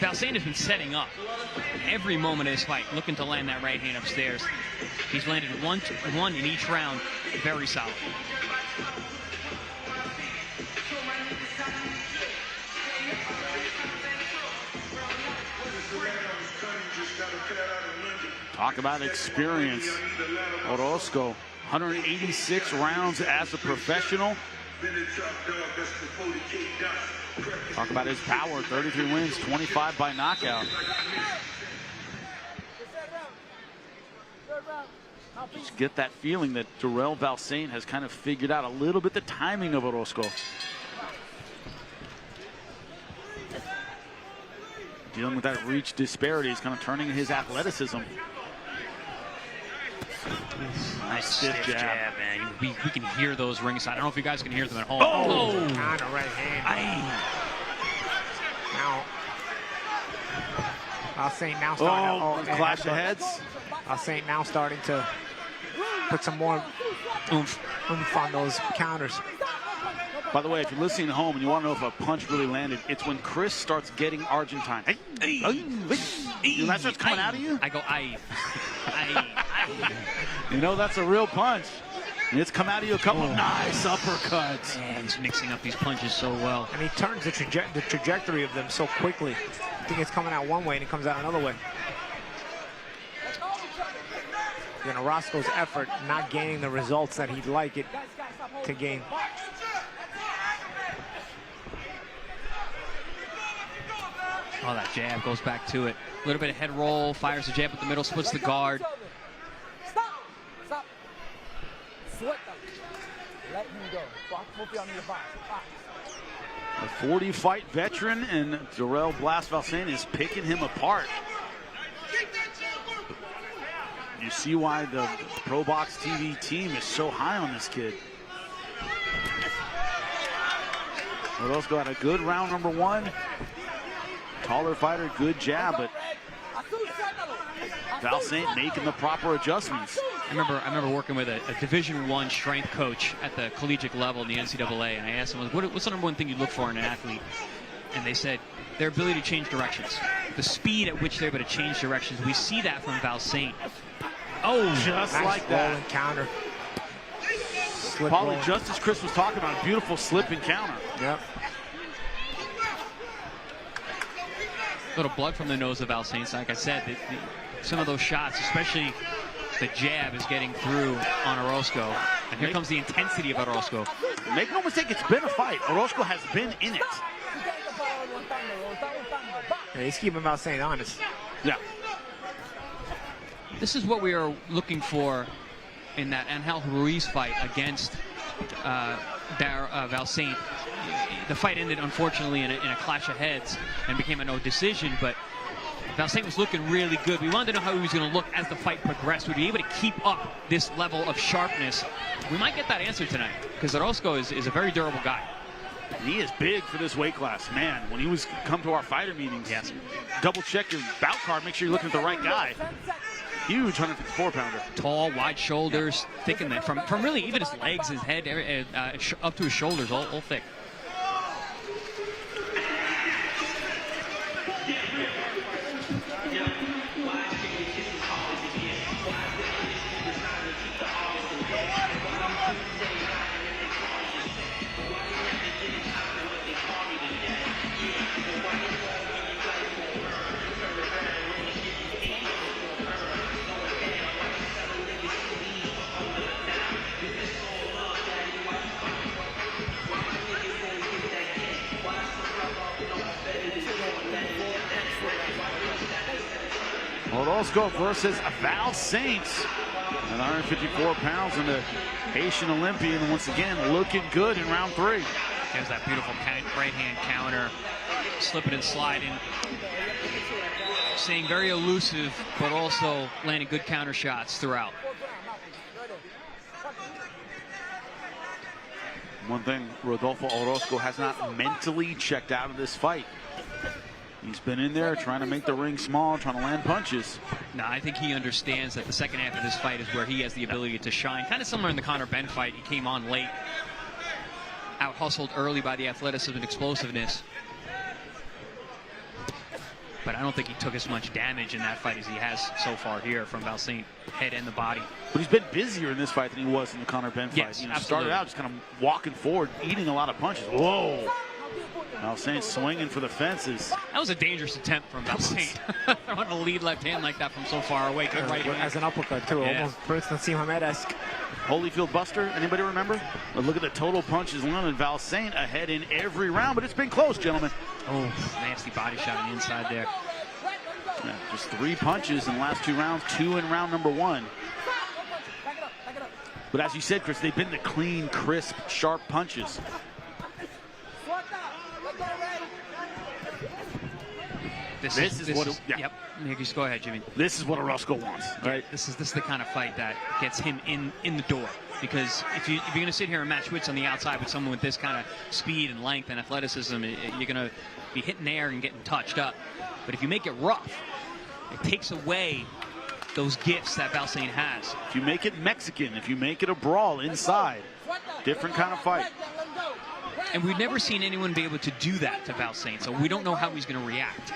Valsaint has been setting up every moment of this fight, looking to land that right hand upstairs. He's landed one in each round. Very solid. Talk about experience. Orozco, 186 rounds as a professional. Talk about his power, 33 wins, 25 by knockout. Just get that feeling that Darrell Valsaint has kind of figured out a little bit the timing of Orozco. Dealing with that reach disparity, he's kind of turning his athleticism. Nice stiff jab, man. We can hear those ringside. I don't know if you guys can hear them at home. Oh! On the right hand. Now, Valsaint now starting to clash of heads. Valsaint now starting to put some more oomph on those counters. By the way, if you're listening at home and you want to know if a punch really landed, it's when Chris starts getting Argentine. When that starts coming out of you, I go, aye. You know that's a real punch. And it's come out of you a couple of nice uppercuts. Man, he's mixing up these punches so well. And he turns the trajectory of them so quickly. I think it's coming out one way and it comes out another way. You know, Orozco's effort not gaining the results that he'd like it to gain. Oh, that jab goes back to it. A little bit of head roll, fires the jab up the middle, splits the guard. Stop. Sweat them. Let him go. Box on your box. A 40-fight veteran, and Darrell Valsaint is picking him apart. You see why the ProBox TV team is so high on this kid. Orozco had a good round number 1. Taller fighter, good jab, but Valsaint making the proper adjustments. I remember working with a Division I strength coach at the collegiate level in the NCAA, and I asked him, what's the number one thing you look for in an athlete? And they said, their ability to change directions. The speed at which they're able to change directions. We see that from Valsaint. Oh, just nice like that. Rolling counter. Probably just as Chris was talking about, a beautiful slip and counter. Yep. Little blood from the nose of Valsaint. Like I said, some of those shots, especially the jab, is getting through on Orozco. And here comes the intensity of Orozco. Make no mistake, it's been a fight. Orozco has been in it. Yeah, he's keeping Valsaint honest. Yeah. This is what we are looking for in that Angel Ruiz fight against Valsaint. The fight ended, unfortunately, in a clash of heads and became a no decision, but Valsaint was looking really good. We wanted to know how he was going to look as the fight progressed. Would he be able to keep up this level of sharpness? We might get that answer tonight, because Orozco is a very durable guy. And he is big for this weight class. Man, when he was come to our fighter meetings, yes, double check your bout card, make sure you're looking at the right guy. Huge 154-pounder. Tall, wide shoulders, thick in that. From really even his legs, his head, up to his shoulders, all thick. Orozco versus Val Saints at 154 pounds, and the Haitian Olympian once again looking good in round 3. There's that beautiful right hand counter, slipping and sliding, staying very elusive, but also landing good counter shots throughout. One thing, Rodolfo Orozco has not mentally checked out of this fight. He's been in there trying to make the ring small, trying to land punches. No, I think he understands that the second half of this fight is where he has the ability to shine. Kind of similar in the Conor Benn fight. He came on late, out-hustled early by the athleticism and explosiveness. But I don't think he took as much damage in that fight as he has so far here from Val Saint, head and the body. But he's been busier in this fight than he was in the Conor Benn fight. Yes, you know, absolutely. started out just kind of walking forward, eating a lot of punches. Whoa! Val Saint swinging for the fences. That was a dangerous attempt from Val Saint. Throwing a lead left hand like that from so far away. Good right hand. As an uppercut, too. Yeah. Almost Brooks Muhammad-esque. Holyfield Buster, anybody remember? But look at the total punches landed. Val Saint ahead in every round, but it's been close, gentlemen. Oh, nasty body shot on the inside there. Yeah, just 3 punches in the last 2 rounds, 2 in round number 1. But as you said, Chris, they've been the clean, crisp, sharp punches. This is what. Yep. Just go ahead, Jimmy. This is what Orozco wants, right? This is the kind of fight that gets him in the door. Because if you're going to sit here and match wits on the outside with someone with this kind of speed and length and athleticism, you're going to be hitting air and getting touched up. But if you make it rough, it takes away those gifts that Val Saint has. If you make it Mexican, if you make it a brawl inside, different kind of fight. And we've never seen anyone be able to do that to Val Saint, so we don't know how he's going to react.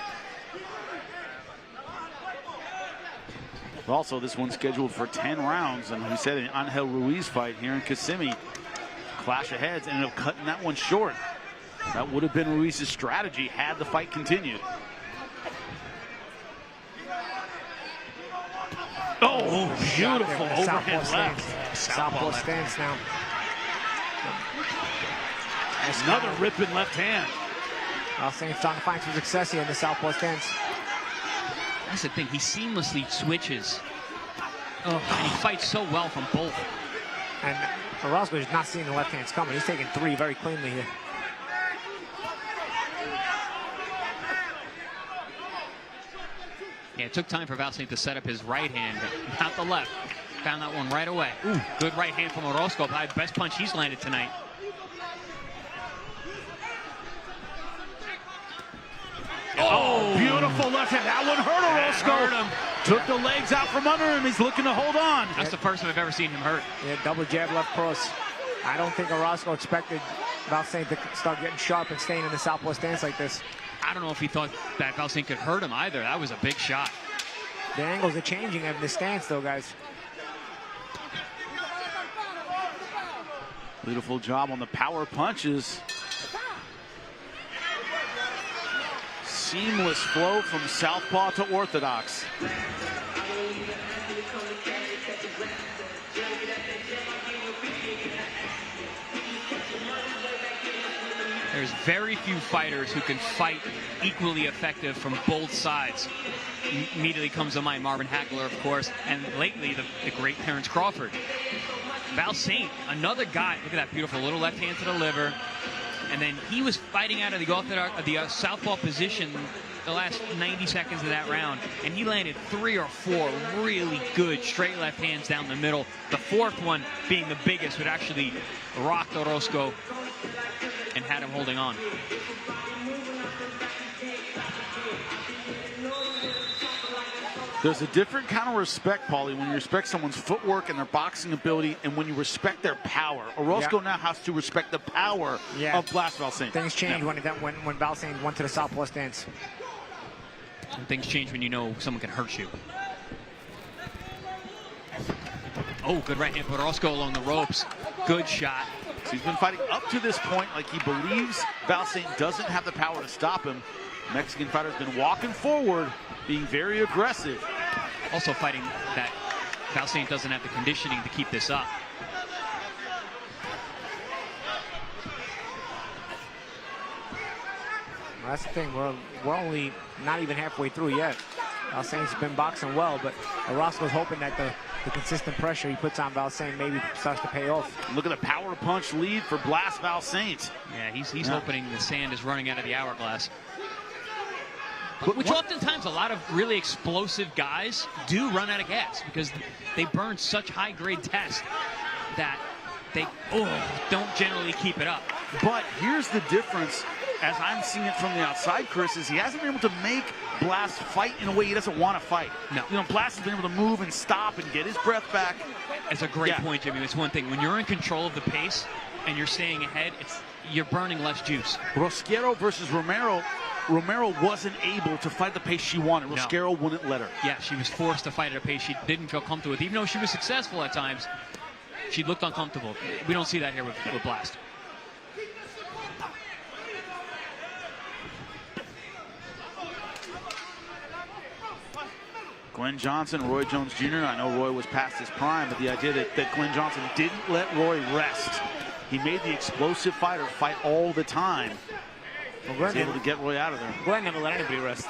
Also, this one's scheduled for 10 rounds, and we said an Angel Ruiz fight here in Kissimmee. Clash of heads, ended up cutting that one short. That would have been Ruiz's strategy had the fight continued. Oh, beautiful overhead left. Southpaw stance now. Another ripping left hand. Val Saint's trying to find some success here in the southpaw stance. That's the thing, he seamlessly switches. Oh, and he fights so well from both. And Orozco is not seeing the left hands coming. He's taking 3 very cleanly here. Yeah, it took time for Val Saint to set up his right hand, but not the left. Found that one right away. Ooh, good right hand from Orozco. Probably best punch he's landed tonight. Oh, beautiful left hand. That one hurt Orozco. Hurt him. Took the legs out from under him. He's looking to hold on. That's the first time I've ever seen him hurt. Yeah, double jab, left cross. I don't think Orozco expected Val Saint to start getting sharp and staying in the southpaw stance like this. I don't know if he thought that Val Saint could hurt him either. That was a big shot. The angles are changing in the stance, though, guys. Beautiful job on the power punches. Seamless flow from southpaw to orthodox. There's very few fighters who can fight equally effective from both sides. Immediately comes to mind Marvin Hagler, of course, and lately the great Terrence Crawford. Val Saint, another guy, look at that beautiful little left hand to the liver. And then he was fighting out of the southpaw position the last 90 seconds of that round, and he landed 3 or 4 really good straight left hands down the middle. The 4th one being the biggest, would actually rocked Orozco and had him holding on. There's a different kind of respect, Paulie, when you respect someone's footwork and their boxing ability, and when you respect their power. Orozco now has to respect the power of Blast Val Saint. Things changed when Val Saint went to the southpaw stance. And things change when you know someone can hurt you. Oh, good right hand for Orozco along the ropes. Good shot. So he's been fighting up to this point like he believes Val Saint doesn't have the power to stop him. Mexican fighter's been walking forward, being very aggressive. Also fighting that Val Saint doesn't have the conditioning to keep this up. Well, that's the thing. We're only not even halfway through yet. Valsaint's been boxing well, but Orozco's hoping that the consistent pressure he puts on Valsaint maybe starts to pay off. Look at the power punch lead for Blast Valsaint. Yeah, he's hoping the sand is running out of the hourglass. Which oftentimes a lot of really explosive guys do run out of gas because they burn such high-grade tests that they don't generally keep it up. But here's the difference, as I'm seeing it from the outside, Chris, is he hasn't been able to make Blast fight in a way he doesn't want to fight. No. You know, Blast has been able to move and stop and get his breath back. That's a great point, Jimmy. It's one thing. When you're in control of the pace and you're staying ahead, you're burning less juice. Rosquero versus Romero. Romero wasn't able to fight the pace she wanted. Rosquero wouldn't let her. Yeah, she was forced to fight at a pace she didn't feel comfortable with. Even though she was successful at times, she looked uncomfortable. We don't see that here with Blast. Glenn Johnson, Roy Jones Jr. I know Roy was past his prime, but the idea that Glenn Johnson didn't let Roy rest. He made the explosive fighter fight all the time. He was able to get Roy out of there. Glenn never let anybody rest.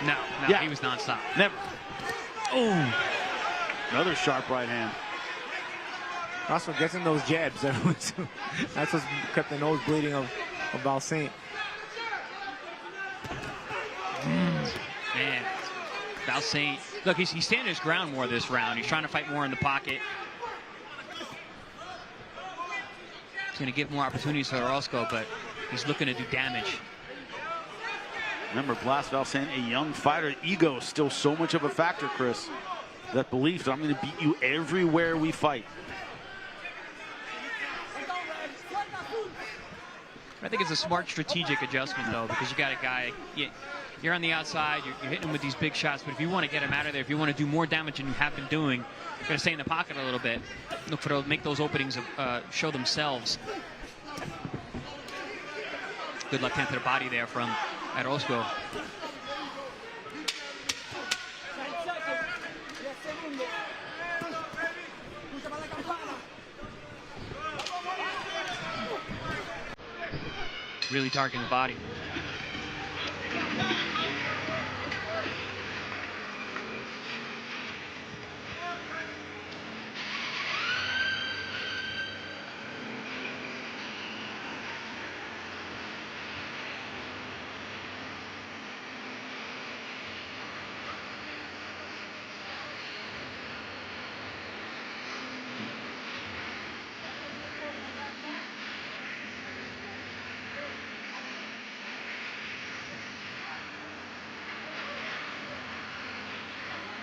No, he was nonstop. Never. Oh, another sharp right hand. Russell gets in those jabs. That's what's kept the nose bleeding of Valsaint. Man, Valsaint. Look, he's standing his ground more this round. He's trying to fight more in the pocket. He's going to give more opportunities to Orozco, but he's looking to do damage. Remember, Blast Valsaint, a young fighter. Ego is still so much of a factor, Chris. That belief that I'm going to beat you everywhere we fight. I think it's a smart strategic adjustment, though, because you got a guy, you're on the outside, you're hitting him with these big shots, but if you want to get him out of there, if you want to do more damage than you have been doing, you're going to stay in the pocket a little bit. Look for those, make those openings show themselves. Good left hand to the body there from Orozco. Really targeting the body.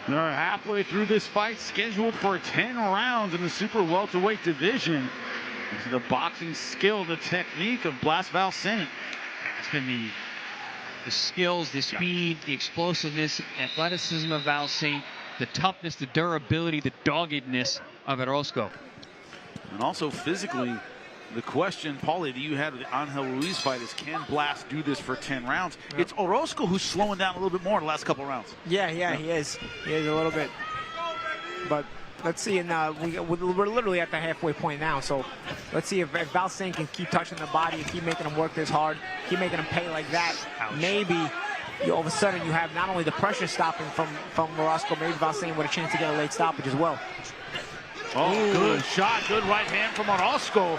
We are halfway through this fight, scheduled for 10 rounds in the super welterweight division. This is the boxing skill, the technique of Blast Valsaint. It's been the skills, the speed, the explosiveness, athleticism of Valsaint, the toughness, the durability, the doggedness of Orozco. And also physically, the question, Paulie, that you had with the Angel Ruiz fight is, can Blast do this for 10 rounds? Yep. It's Orozco who's slowing down a little bit more in the last couple of rounds. Yeah, he is. He is a little bit. But let's see, and we're literally at the halfway point now, so let's see if Valsaint can keep touching the body and keep making him work this hard, keep making him pay like that. Ouch. Maybe all of a sudden you have not only the pressure stopping from Orozco, maybe Valsaint with a chance to get a late stoppage as well. Oh, good shot. Good right hand from Orozco.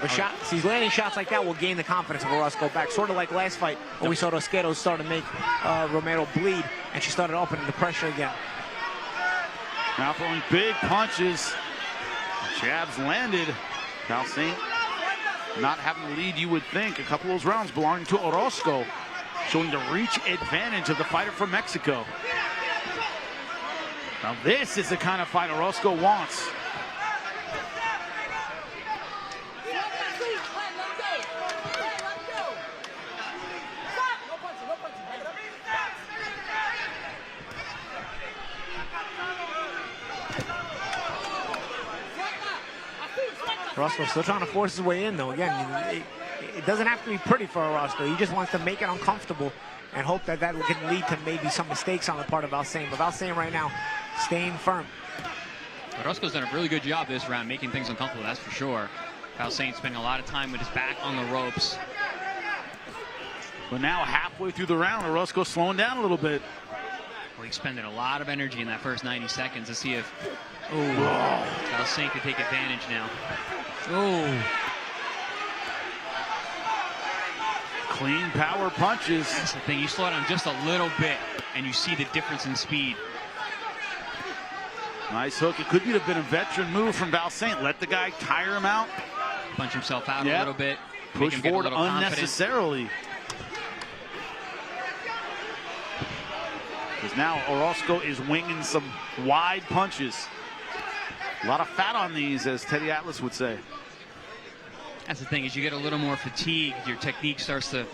He's landing shots like that will gain the confidence of Orozco back. Sort of like last fight when we saw Rosquero start to make Romero bleed, and she started opening the pressure again. Now throwing big punches. Jabs landed. Valsaint not having the lead you would think. A couple of those rounds belonging to Orozco, showing the reach advantage of the fighter from Mexico. Now this is the kind of fight Orozco wants. Orozco still trying to force his way in, though. Again, it doesn't have to be pretty for Orozco. He just wants to make it uncomfortable and hope that can lead to maybe some mistakes on the part of Valsaint. But Valsaint right now staying firm. Orozco's done a really good job this round, making things uncomfortable, that's for sure. Valsaint spending a lot of time with his back on the ropes. But now halfway through the round, Orozco slowing down a little bit. Well, he expended a lot of energy in that first 90 seconds to see if Valsaint could take advantage now. Clean power punches. That's the thing. You slow down just a little bit, and you see the difference in speed. Nice hook. It could have been a veteran move from Valsaint. Let the guy tire him out. Punch himself out a little bit. Push forward unnecessarily. Because now Orozco is winging some wide punches. A lot of fat on these, as Teddy Atlas would say. That's the thing, is you get a little more fatigued. Your technique starts to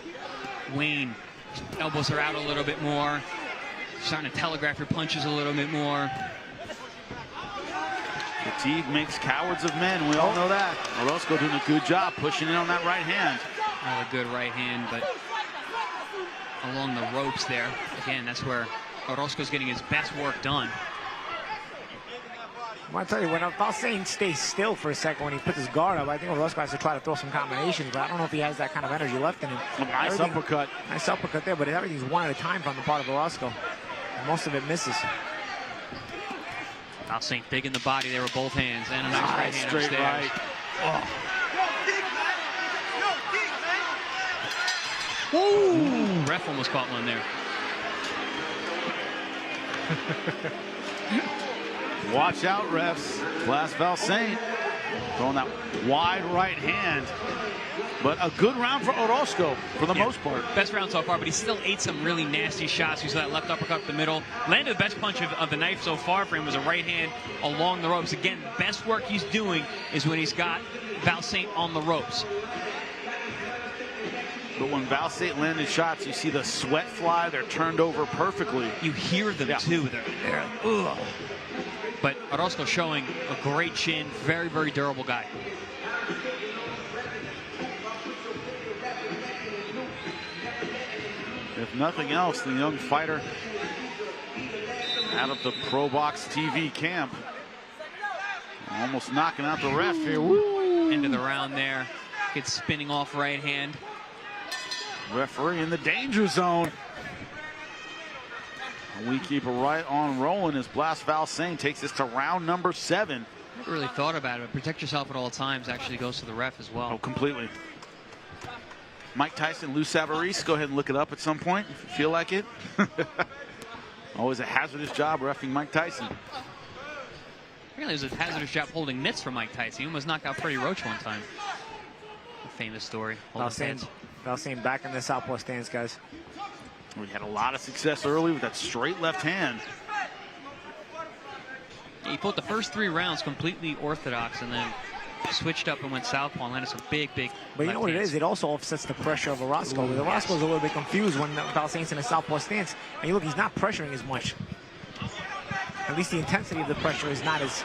wane. Elbows are out a little bit more. You're starting to telegraph your punches a little bit more. Fatigue makes cowards of men. We all know that. Orozco doing a good job pushing in on that right hand. Another good right hand, but along the ropes there. Again, that's where Orozco's getting his best work done. I tell you, when Valsaint stays still for a second when he puts his guard up, I think Orozco has to try to throw some combinations, but I don't know if he has that kind of energy left in him. Nice uppercut. Nice uppercut there, but everything's one at a time from the part of Orozco. Most of it misses. Valsaint big in the body there with both hands, and a nice right hand straight upstairs. Right. Ref almost caught one there. Watch out, refs. Blas Valsaint throwing that wide right hand. But a good round for Orozco for the most part. Best round so far, but he still ate some really nasty shots. You saw that left uppercut up the middle. Landed the best punch of the night so far for him was a right hand along the ropes. Again, the best work he's doing is when he's got Valsaint on the ropes. But when Valsaint landed shots, you see the sweat fly. They're turned over perfectly. You hear them too. They're ugh. But Orozco showing a great chin. Very, very durable guy. If nothing else, the young fighter out of the ProBox TV camp. Almost knocking out the ref here. Woo! Into the round there. Gets spinning off right hand. Referee in the danger zone. We keep it right on rolling as Blas Valsaint takes this to round number 7. Never really thought about it, but protect yourself at all times actually goes to the ref as well. Oh, completely. Mike Tyson, Lou Savarese, go ahead and look it up at some point if you feel like it. Always a hazardous job reffing Mike Tyson. Apparently it was a hazardous job holding mitts for Mike Tyson. He almost knocked out Freddie Roach one time. A famous story. Valsaint back in the southpaw stance, guys. We had a lot of success early with that straight left hand. He fought the first 3 rounds completely orthodox and then switched up and went southpaw and landed some big But you know what it is? It also offsets the pressure of Orozco. Orozco's a little bit confused when Valsaint's in a southpaw stance. And you look, he's not pressuring as much. At least the intensity of the pressure is not as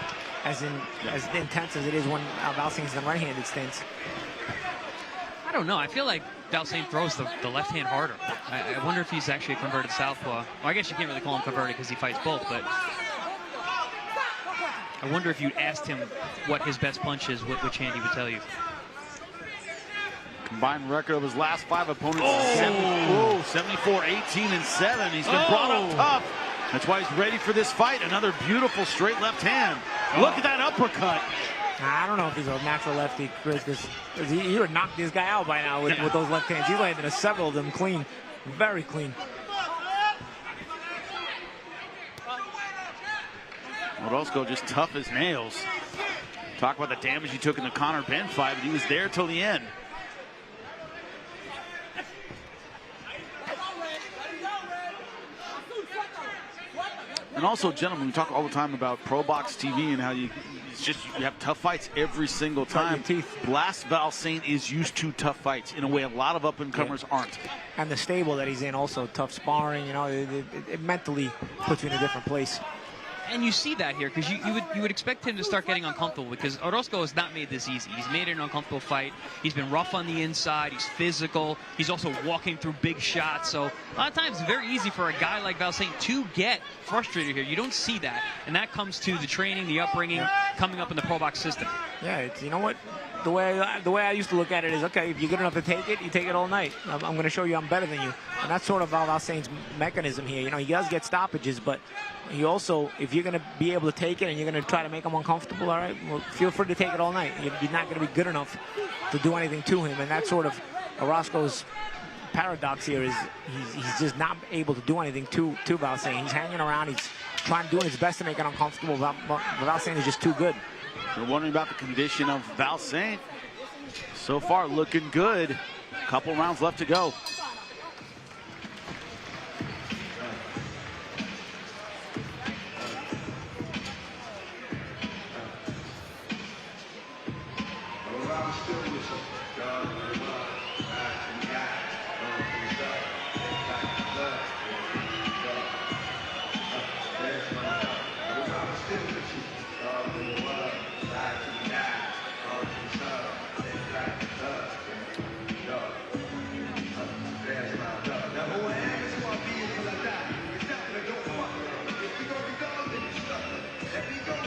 intense as it is when Valsaint's in the right-handed stance. I don't know. I feel like Valsaint throws the left hand harder. I wonder if he's actually a converted southpaw. Well, I guess you can't really call him converted because he fights both, but I wonder if you asked him what his best punch is, which hand he would tell you. Combined record of his last 5 opponents. 74, 18, and 7. He's been brought up tough. That's why he's ready for this fight. Another beautiful straight left hand. Look at that uppercut. I don't know if he's a natural lefty, Chris, because he would knock this guy out by now with those left hands. He landed several of them clean, very clean. Orozco just tough as nails. Talk about the damage he took in the Conor Ben fight, but he was there till the end. And also, gentlemen, we talk all the time about ProBox TV and how you have tough fights every single time. Blas Valsaint is used to tough fights in a way a lot of up-and-comers aren't. And the stable that he's in also, tough sparring, you know, it mentally puts you in a different place. And you see that here because you would expect him to start getting uncomfortable because Orozco has not made this easy. He's made it an uncomfortable fight. He's been rough on the inside. He's physical. He's also walking through big shots. So a lot of times it's very easy for a guy like Valsaint to get frustrated here. You don't see that. And that comes to the training, the upbringing, coming up in the ProBox system. Yeah, it's, you know what? The way I used to look at it is, okay, if you're good enough to take it, you take it all night. I'm going to show you I'm better than you. And that's sort of Valsaint's mechanism here. You know, he does get stoppages, but he also, if you're going to be able to take it and you're going to try to make him uncomfortable, all right, well, feel free to take it all night. You're not going to be good enough to do anything to him. And that's sort of Orozco's paradox here is he's just not able to do anything to Valsaint. He's hanging around. He's doing his best to make it uncomfortable. But Valsaint is just too good. You're wondering about the condition of Valsaint. So far, looking good. Couple rounds left to go.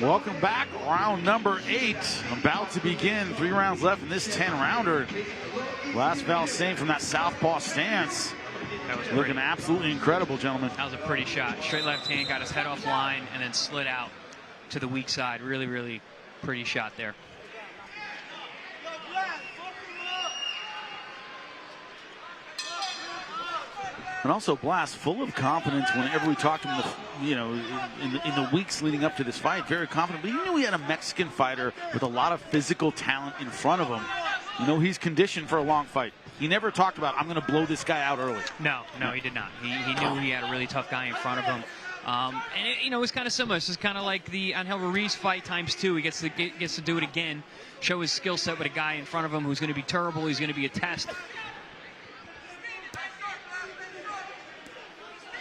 Welcome back. Round number 8 about to begin. 3 rounds left in this 10-rounder. Last Valsaint from that southpaw stance. That was looking absolutely incredible, gentlemen. That was a pretty shot. Straight left hand, got his head off line, and then slid out to the weak side. Really, really pretty shot there. And also Blast, full of confidence whenever we talked to him, in the weeks leading up to this fight, very confident. But he knew he had a Mexican fighter with a lot of physical talent in front of him. You know, he's conditioned for a long fight. He never talked about, I'm going to blow this guy out early. No, he did not. He knew he had a really tough guy in front of him. And it was kind of similar. This is kind of like the Angel Ruiz fight ×2. He gets to do it again, show his skill set with a guy in front of him who's going to be terrible. He's going to be a test.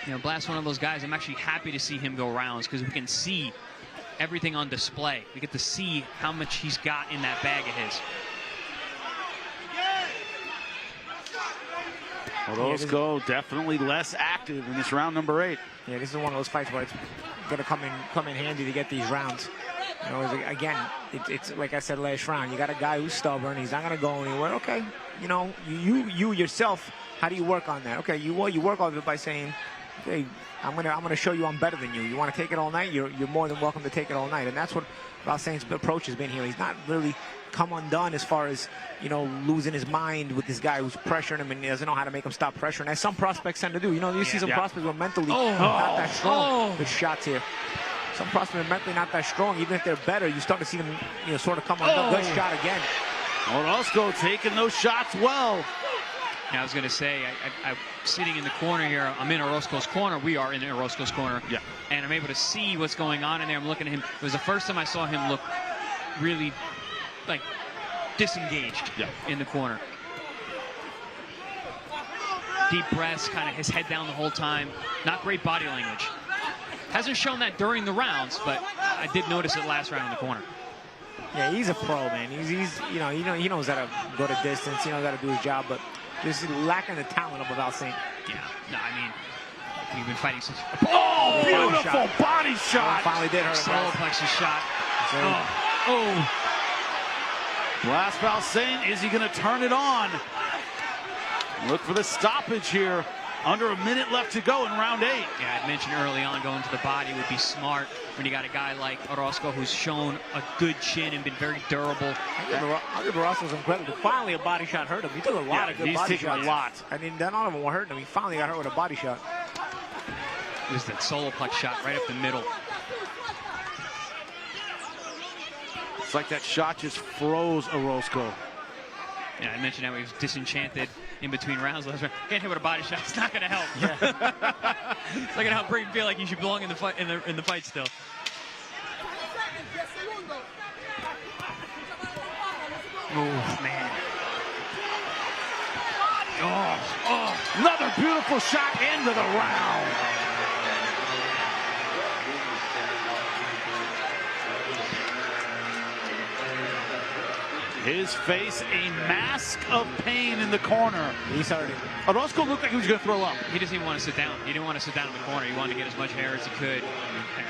You know, Blast, one of those guys, I'm actually happy to see him go rounds because we can see everything on display. We get to see how much he's got in that bag of his. Orozco definitely less active in this round number 8. Yeah, this is one of those fights where it's going to come in handy to get these rounds. You know, again, it's like I said last round. You got a guy who's stubborn. He's not going to go anywhere. Okay, you know, you yourself, how do you work on that? Okay, you work on it by saying, hey, I'm gonna show you I'm better than you. You want to take it all night? You're more than welcome to take it all night. And that's what Valsaint's approach has been here. He's not really come undone as far as, you know, losing his mind with this guy who's pressuring him and he doesn't know how to make him stop pressuring. As some prospects tend to do. You know, you see some prospects who are mentally not that strong. Good shots here. Some prospects are mentally not that strong. Even if they're better, you start to see them, you know, sort of come undone. Good shot again. Orozco taking those shots well. Now, I was going to say, I'm sitting in the corner here. I'm in Orozco's corner. We are in Orozco's corner. Yeah. And I'm able to see what's going on in there. I'm looking at him. It was the first time I saw him look really, like, disengaged in the corner. Deep breaths, kind of his head down the whole time. Not great body language. Hasn't shown that during the rounds, but I did notice it last round in the corner. Yeah, he's a pro, man. He's you know, he knows how to go to distance. He knows how to do his job, but just lacking the talent of Valsaint. Yeah, no, I mean, we've been fighting since. Oh, beautiful body shot. Finally did hurt him. Solar plexus shot. Last Valsaint, is he going to turn it on? Look for the stoppage here. Under a minute left to go in round 8. Yeah, I mentioned early on going to the body would be smart when you got a guy like Orozco who's shown a good chin and been very durable. I give Orozco's incredible. Finally, a body shot hurt him. He took a lot of good body shots. He's taking a lot. I mean, none of them were hurting him. He finally got hurt with a body shot. It was that solar plex shot right up the middle. It's like that shot just froze Orozco. Yeah, I mentioned how he was disenchanted in between rounds last round. Can't hit with a body shot. It's not going to help. It's not going to help Brayton feel like he should belong in the fight. In the fight still. Oh man. Another beautiful shot into the round. His face a mask of pain in the corner. He's hurting. Orozco looked like he was going to throw up. He doesn't even want to sit down. He didn't want to sit down in the corner. He wanted to get as much hair as he could.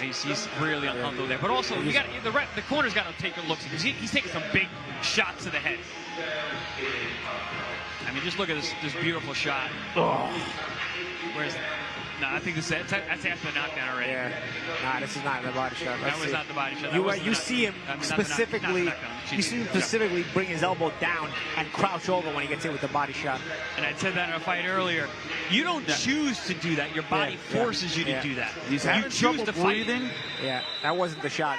He's really uncomfortable there. But also, the corner's got to take a look because he's taking some big shots to the head. I mean, just look at this beautiful shot. Oh. Where's no, I think that's after the knockdown already. Yeah. Nah, this is not the body shot. That was not the body shot. You see him specifically. You see him specifically bring his elbow down and crouch over when he gets hit with the body shot. And I said that in a fight earlier. You don't choose to do that. Your body forces you to do that. He's having trouble breathing. Yeah, that wasn't the shot.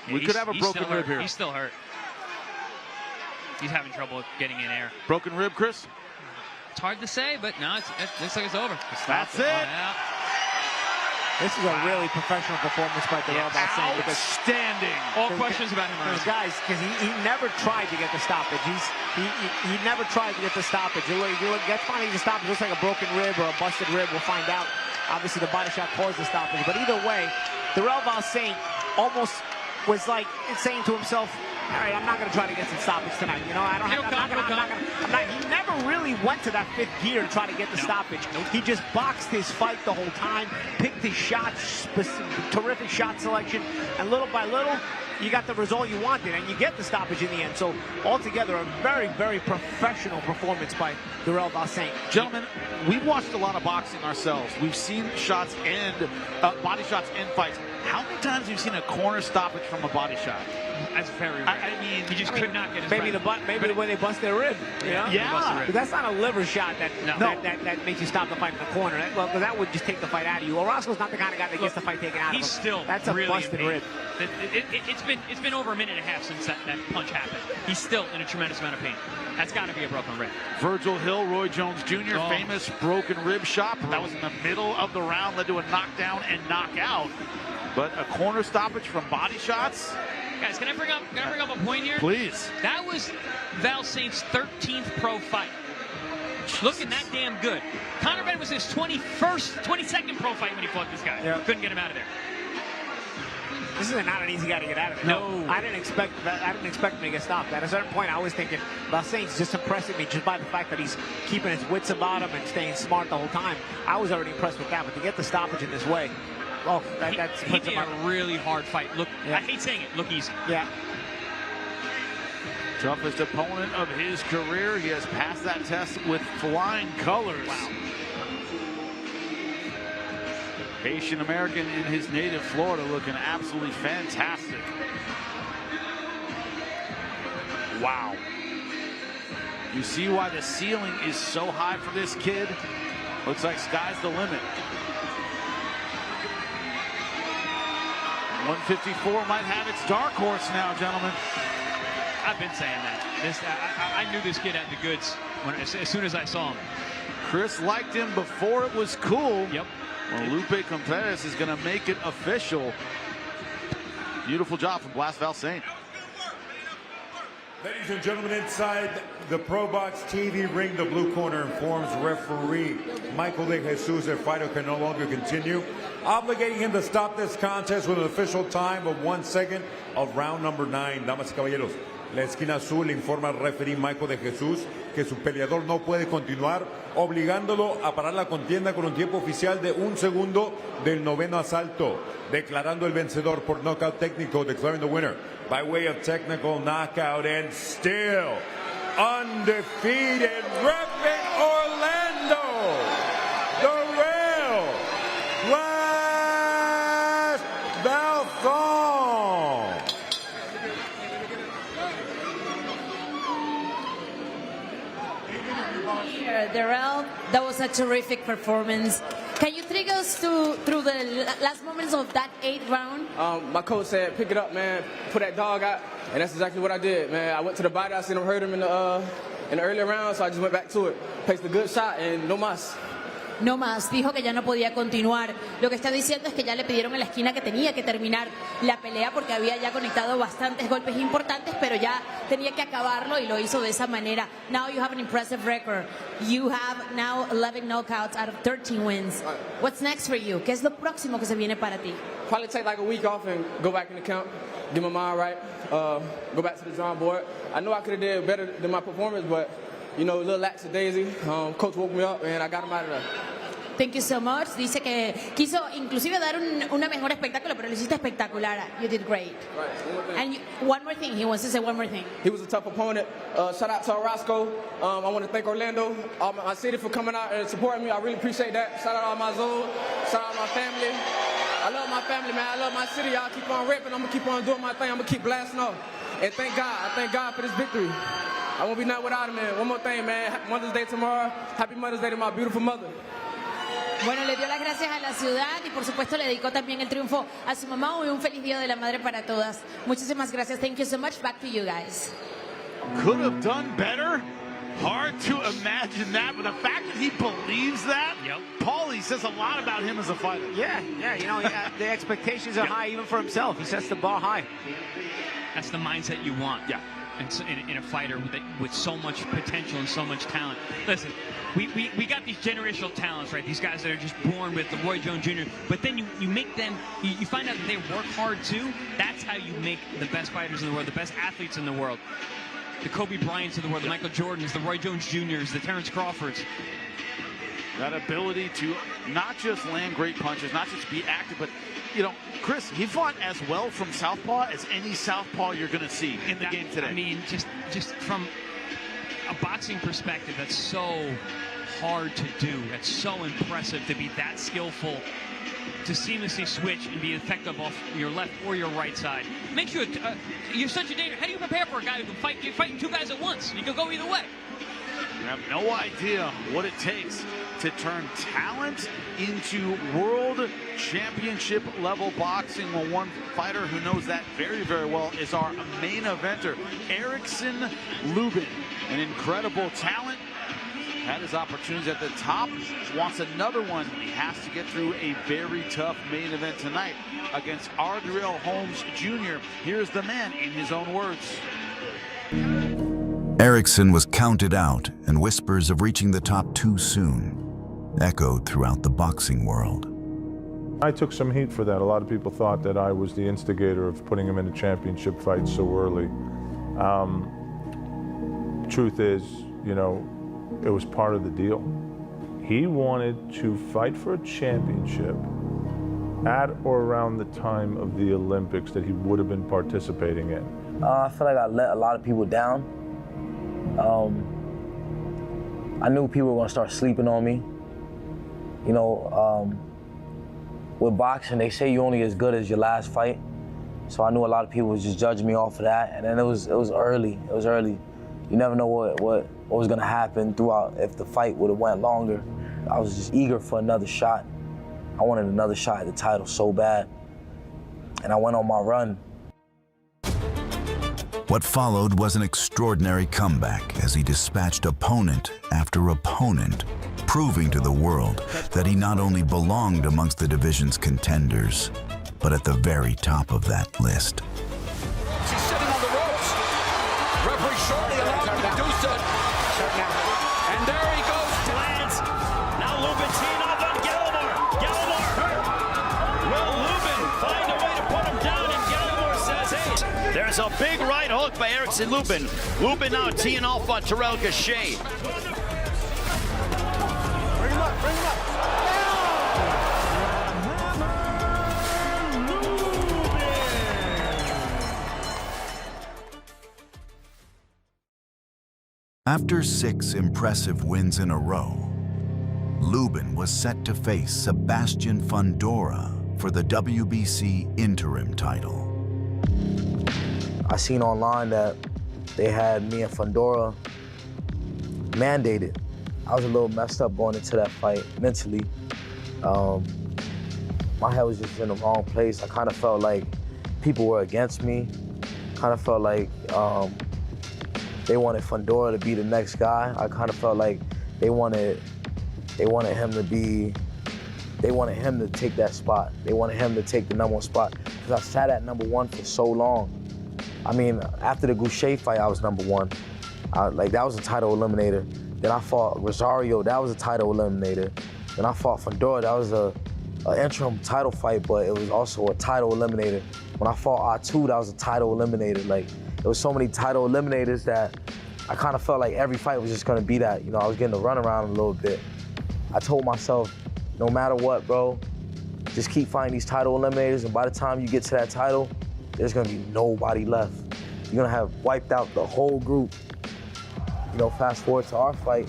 We could have a broken rib here. He's still hurt. He's having trouble getting in air. Broken rib, Chris? It's hard to say, but no, it looks like it's over. That's it. Yeah. This is a really professional performance by Darrell Balsane. Outstanding. All questions about him. Guys, because he never tried to get the stoppage. He never tried to get the stoppage. That's fine. The stoppage looks like a broken rib or a busted rib. We'll find out. Obviously, the body shot caused the stoppage. But either way, Darrell Balsane almost was like saying to himself, all right, I'm not going to try to get some stoppage tonight. You know, I'm not. He never really went to that fifth gear to try to get the stoppage. He just boxed his fight the whole time, picked his shots, terrific shot selection, and little by little, you got the result you wanted, and you get the stoppage in the end. So altogether, a very, very professional performance by Darrell Balsane. Gentlemen, we've watched a lot of boxing ourselves. We've seen shots end, body shots end fights. How many times have you seen a corner stoppage from a body shot? That's very rare. I mean, he just could not get his maybe when they bust their rib. You know? Yeah. But that's not a liver shot that makes you stop the fight in the corner. That would just take the fight out of you. Orozco's not the kind of guy that gets the fight taken out of him. He's still that's a really busted rib. It's been over a minute and a half since that punch happened. He's still in a tremendous amount of pain. That's got to be a broken rib. Virgil Hill, Roy Jones Jr., famous broken rib shot. That was in the middle of the round, led to a knockdown and knockout. But a corner stoppage from body shots. Guys, can I bring up a point here? Please. That was Balsane's 13th pro fight. Looking that damn good. Conor Benn was his 22nd pro fight when he fought this guy. Yeah. Couldn't get him out of there. This is not an easy guy to get out of there. No. I didn't expect him to get stopped. At a certain point, I was thinking, Balsane's just impressing me just by the fact that he's keeping his wits about him and staying smart the whole time. I was already impressed with that, but to get the stoppage in this way, he did a really hard fight. Look, I hate saying it. Look easy. Yeah. Toughest opponent of his career. He has passed that test with flying colors. Wow. Haitian American in his native Florida, looking absolutely fantastic. Wow. You see why the ceiling is so high for this kid? Looks like sky's the limit. 154 might have its dark horse now, gentlemen. I've been saying that. I knew this kid had the goods as soon as I saw him. Chris liked him before it was cool. Yep. Well, Lupe Contender is going to make it official. Beautiful job from Blas Balsane. Ladies and gentlemen, inside the ProBox TV ring, the blue corner informs referee Michael de Jesus their fighter can no longer continue, obligating him to stop this contest with an official time of 1 second of round number 9. Damas y caballeros, la esquina azul informa al referee Michael de Jesus que su peleador no puede continuar, obligándolo a parar la contienda con un tiempo oficial de 1 segundo del noveno asalto, declarando el vencedor por knockout técnico, declaring the winner by way of technical knockout, and still undefeated, repping Orlando, Darrell Blas Balsane. Darrell, that was a terrific performance. Can you take us through the last moments of that 8th round? My coach said, pick it up, man, put that dog out, and that's exactly what I did, man. I went to the body, I seen him hurt him in the earlier round, so I just went back to it. Placed a good shot, and no más. No más, dijo que ya no podía continuar. Lo que está diciendo es que ya le pidieron en la esquina que tenía que terminar la pelea porque había ya conectado bastantes golpes importantes, pero ya tenía que acabarlo y lo hizo de esa manera. Now you have an impressive record. You have now 11 knockouts out of 13 wins. What's next for you? ¿Qué es lo próximo que se viene para ti? Probably take like a week off and go back in the camp. get my mind right, go back to the drawing board. I know I could have did better than my performance, but, you know, a little lackadaisy. Coach woke me up, and I got him out of there. Thank you so much. Dice que quiso inclusive dar una mejor espectáculo, pero lo hiciste espectacular. You did great. Right. And one more thing. He wants to say one more thing. He was a tough opponent. Shout out to Orozco. I want to thank Orlando, all my city for coming out and supporting me. I really appreciate that. Shout out all my Zoe. Shout out my family. I love my family, man. I love my city. Y'all keep on ripping. I'm going to keep on doing my thing. I'm going to keep blasting off. And thank God. I thank God for this victory. I won't be nothing without him, man. One more thing, man. Mother's Day tomorrow. Happy Mother's Day to my beautiful mother. Bueno, le dio las gracias a la ciudad y por supuesto le dedicó también el triunfo a su mamá. Y un feliz Día de la Madre para todas. Muchísimas gracias. Thank you so much. Back to you guys. Could have done better. Hard to imagine that, but the fact that he believes that, Paulie, says a lot about him as a fighter. Yeah, you know, the expectations are high even for himself. He sets the bar high. That's the mindset you want. Yeah. In a fighter with so much potential and so much talent. Listen, we got these generational talents, right? These guys that are just born with the Roy Jones Jr. But then you make them, you find out that they work hard too. That's how you make the best fighters in the world, the best athletes in the world. The Kobe Bryants of the world, the Michael Jordans, the Roy Jones Jr.'s, the Terrence Crawfords. That ability to not just land great punches, not just be active, but, you know, Chris, he fought as well from southpaw as any southpaw you're going to see in the game today. I mean, just from a boxing perspective, that's so hard to do. That's so impressive to be that skillful, to seamlessly switch and be effective off your left or your right side. Make sure you're such a danger. How do you prepare for a guy who can fight? You're fighting two guys at once. You can go either way. You have no idea what it takes to turn talent into world championship level boxing. Well, one fighter who knows that very, very well is our main eventer, Erickson Lubin. An incredible talent. Had his opportunities at the top, wants another one. He has to get through a very tough main event tonight against Ardrell Holmes Jr. Here's the man in his own words. Erickson was counted out, and whispers of reaching the top too soon echoed throughout the boxing world. I took some heat for that. A lot of people thought that I was the instigator of putting him in a championship fight so early. Truth is, you know, it was part of the deal. He wanted to fight for a championship at or around the time of the Olympics that he would have been participating in. I feel like I let a lot of people down. I knew people were gonna start sleeping on me. You know, with boxing, they say you're only as good as your last fight. So I knew a lot of people was just judging me off of that. And then it was early. It was early. You never know what was gonna happen throughout if the fight would have went longer. I was just eager for another shot. I wanted another shot at the title so bad. And I went on my run. What followed was an extraordinary comeback as he dispatched opponent after opponent, proving to the world that he not only belonged amongst the division's contenders, but at the very top of that list. He's sitting on the ropes. Referee shortly allowed him to do so. And there he goes. Lands. Now Lubin teeing off on Gallimore. Gallimore hurt. Will Lubin find a way to put him down? And Gallimore says, hey. There's a big right hook by Erickson Lubin. Lubin now teeing off on Terrell Gachet. Bring him up, bring him up. After 6 impressive wins in a row, Lubin was set to face Sebastian Fundora for the WBC interim title. I seen online that they had me and Fundora mandated. I was a little messed up going into that fight mentally. My head was just in the wrong place. I kind of felt like people were against me. Kind of felt like they wanted Fundora to be the next guy. I kind of felt like they wanted him to take that spot. They wanted him to take the #1 spot because I sat at #1 for so long. I mean, after the Goucher fight, I was #1. Like that was a title eliminator. Then I fought Rosario, that was a title eliminator. Then I fought Fundora, that was an interim title fight, but it was also a title eliminator. When I fought R2, that was a title eliminator. Like, there was so many title eliminators that I kind of felt like every fight was just gonna be that. You know, I was getting to run around a little bit. I told myself, no matter what, bro, just keep fighting these title eliminators, and by the time you get to that title, there's gonna be nobody left. You're gonna have wiped out the whole group. You know, fast forward to our fight.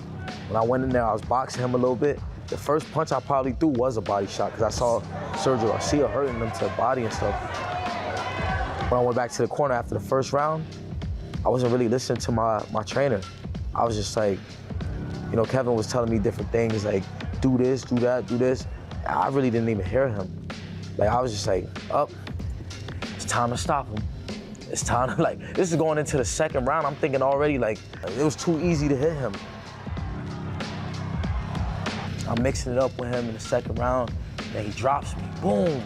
When I went in there, I was boxing him a little bit. The first punch I probably threw was a body shot, because I saw Sergio Garcia hurting him to the body and stuff. When I went back to the corner after the first round, I wasn't really listening to my trainer. I was just like, you know, Kevin was telling me different things, like, do this, do that, do this. I really didn't even hear him. Like, I was just like, it's time to stop him. It's time to, like, this is going into the second round. I'm thinking already, like, it was too easy to hit him. I'm mixing it up with him in the second round, and he drops me, boom.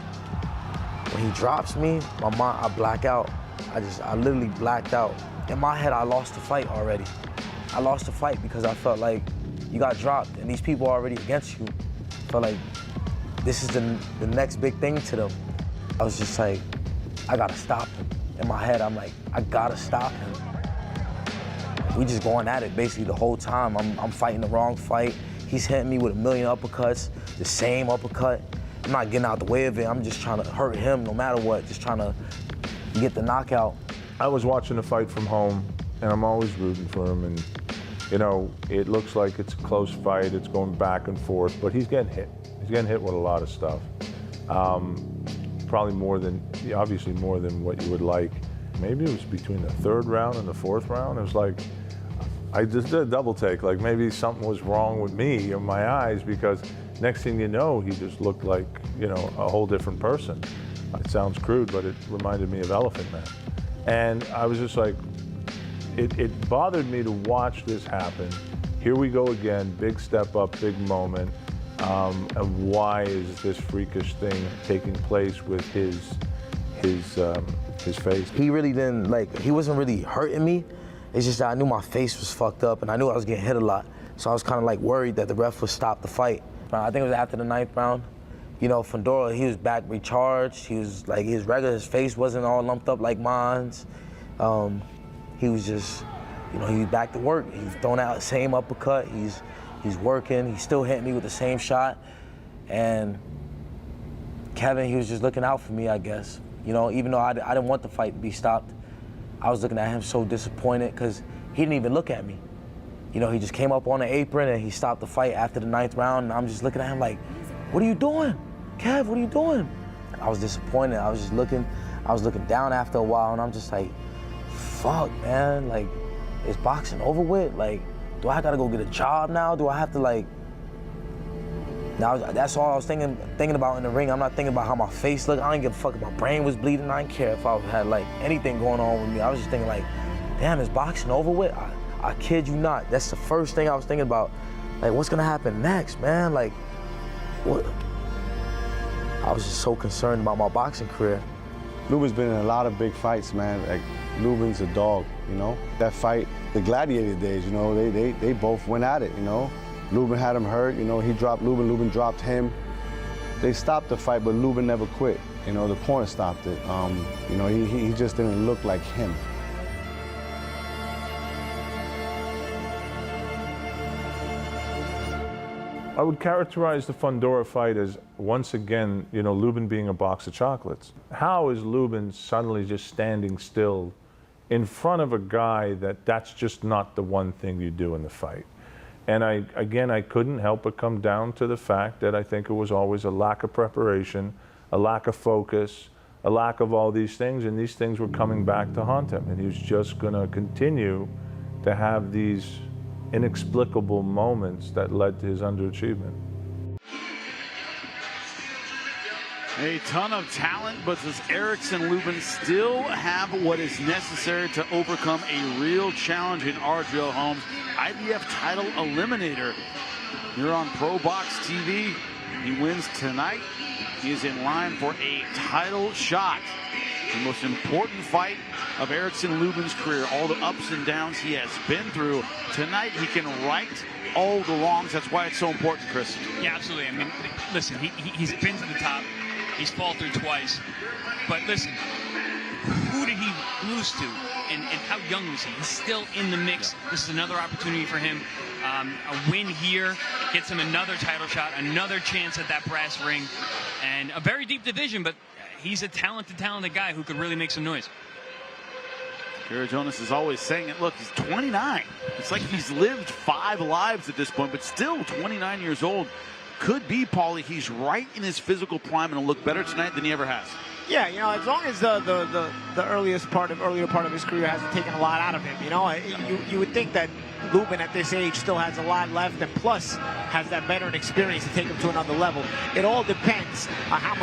When he drops me, my mind, I black out. I literally blacked out. In my head, I lost the fight already. I lost the fight because I felt like you got dropped, and these people are already against you. I felt like this is the next big thing to them. I was just like, I gotta stop him. In my head, I'm like, I gotta stop him. We just going at it basically the whole time. I'm fighting the wrong fight. He's hitting me with a million uppercuts, the same uppercut. I'm not getting out the way of it. I'm just trying to hurt him no matter what, just trying to get the knockout. I was watching the fight from home, and I'm always rooting for him. And, you know, it looks like it's a close fight. It's going back and forth, but he's getting hit. He's getting hit with a lot of stuff. Probably obviously more than what you would like. Maybe it was between the third round and the fourth round. It was like, I just did a double take, like maybe something was wrong with me or my eyes, because next thing you know, he just looked like, you know, a whole different person. It sounds crude, but it reminded me of Elephant Man. And I was just like, it bothered me to watch this happen. Here we go again, big step up, big moment. And why is this freakish thing taking place with his face? He really didn't, like, he wasn't really hurting me. It's just that I knew my face was fucked up, and I knew I was getting hit a lot. So I was kind of like worried that the ref would stop the fight. I think it was after the 9th round. You know, Fandora, he was back recharged. He was like, his face wasn't all lumped up like mine's. He was just, you know, he was back to work. He's throwing out the same uppercut. He's working. He's still hitting me with the same shot. And Kevin, he was just looking out for me, I guess. You know, even though I didn't want the fight to be stopped, I was looking at him so disappointed because he didn't even look at me. You know, he just came up on the apron and he stopped the fight after the 9th round, and I'm just looking at him like, what are you doing? Kev, what are you doing? I was disappointed. I was looking down after a while, and I'm just like, fuck, man, like, is boxing over with? Like, do I gotta go get a job now? Do I have to, like, now that's all I was thinking about in the ring. I'm not thinking about how my face looked. I didn't give a fuck if my brain was bleeding. I didn't care if I had, like, anything going on with me. I was just thinking, like, damn, is boxing over with? I kid you not. That's the first thing I was thinking about. Like, what's gonna happen next, man? Like, what? I was just so concerned about my boxing career. Lubin's been in a lot of big fights, man. Like, Lubin's a dog, you know? That fight, the Gladiator days, you know, they both went at it, you know? Lubin had him hurt, you know, he dropped Lubin, Lubin dropped him. They stopped the fight, but Lubin never quit. You know, the corner stopped it. You know, he just didn't look like him. I would characterize the Fandora fight as, once again, you know, Lubin being a box of chocolates. How is Lubin suddenly just standing still in front of a guy that's just not the one thing you do in the fight? And I couldn't help but come down to the fact that I think it was always a lack of preparation, a lack of focus, a lack of all these things, and these things were coming back to haunt him. And he was just gonna continue to have these inexplicable moments that led to his underachievement. A ton of talent, but does Erickson Lubin still have what is necessary to overcome a real challenge in Ardreal Holmes, IBF title eliminator? You're on ProBox TV. He wins tonight. He is in line for a title shot. The most important fight of Erickson Lubin's career, all the ups and downs he has been through. Tonight, he can right all the wrongs. That's why it's so important, Chris. Yeah, absolutely. I mean, listen, he's been to the top. He's faltered twice. But listen, who did he lose to, and how young was he? He's still in the mix. Yeah. This is another opportunity for him. A win here gets him another title shot, another chance at that brass ring, and a very deep division, but he's a talented guy who could really make some noise. Gary Jonas is always saying it. Look, he's 29. It's like he's lived 5 lives at this point, but still 29 years old. Could be, Paulie, he's right in his physical prime and will look better tonight than he ever has. Yeah, you know, as long as the earlier part of his career hasn't taken a lot out of him, you know, you would think that Lubin at this age still has a lot left, and plus has that veteran experience to take him to another level. It all depends on how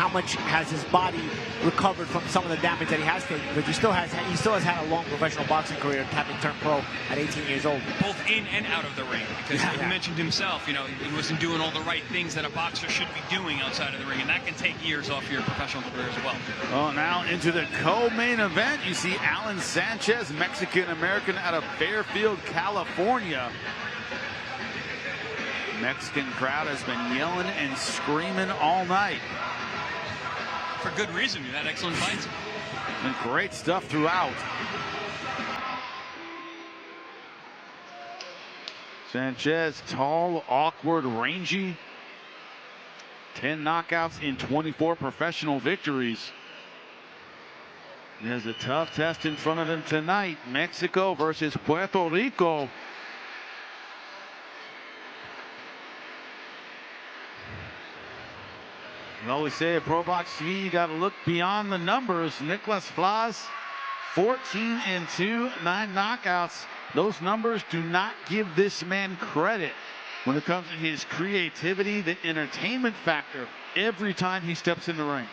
much has his body recovered from some of the damage that he has taken, because he still has had a long professional boxing career, having turned pro at 18 years old. Both in and out of the ring, because he mentioned himself, you know, he wasn't doing all the right things that a boxer should be doing outside of the ring, and that can take years off your professional career as well. Well, now into the co-main event, you see Alan Sanchez, Mexican-American out of Fairfield, California. Mexican crowd has been yelling and screaming all night. For good reason. We've had excellent fights. And great stuff throughout. Sanchez, tall, awkward, rangy. 10 knockouts in 24 professional victories. He has a tough test in front of him tonight. Mexico versus Puerto Rico. We always say at ProBox TV, you got to look beyond the numbers. Nicholas Flas, 14-2, 9 knockouts. Those numbers do not give this man credit when it comes to his creativity, the entertainment factor every time he steps in the ring.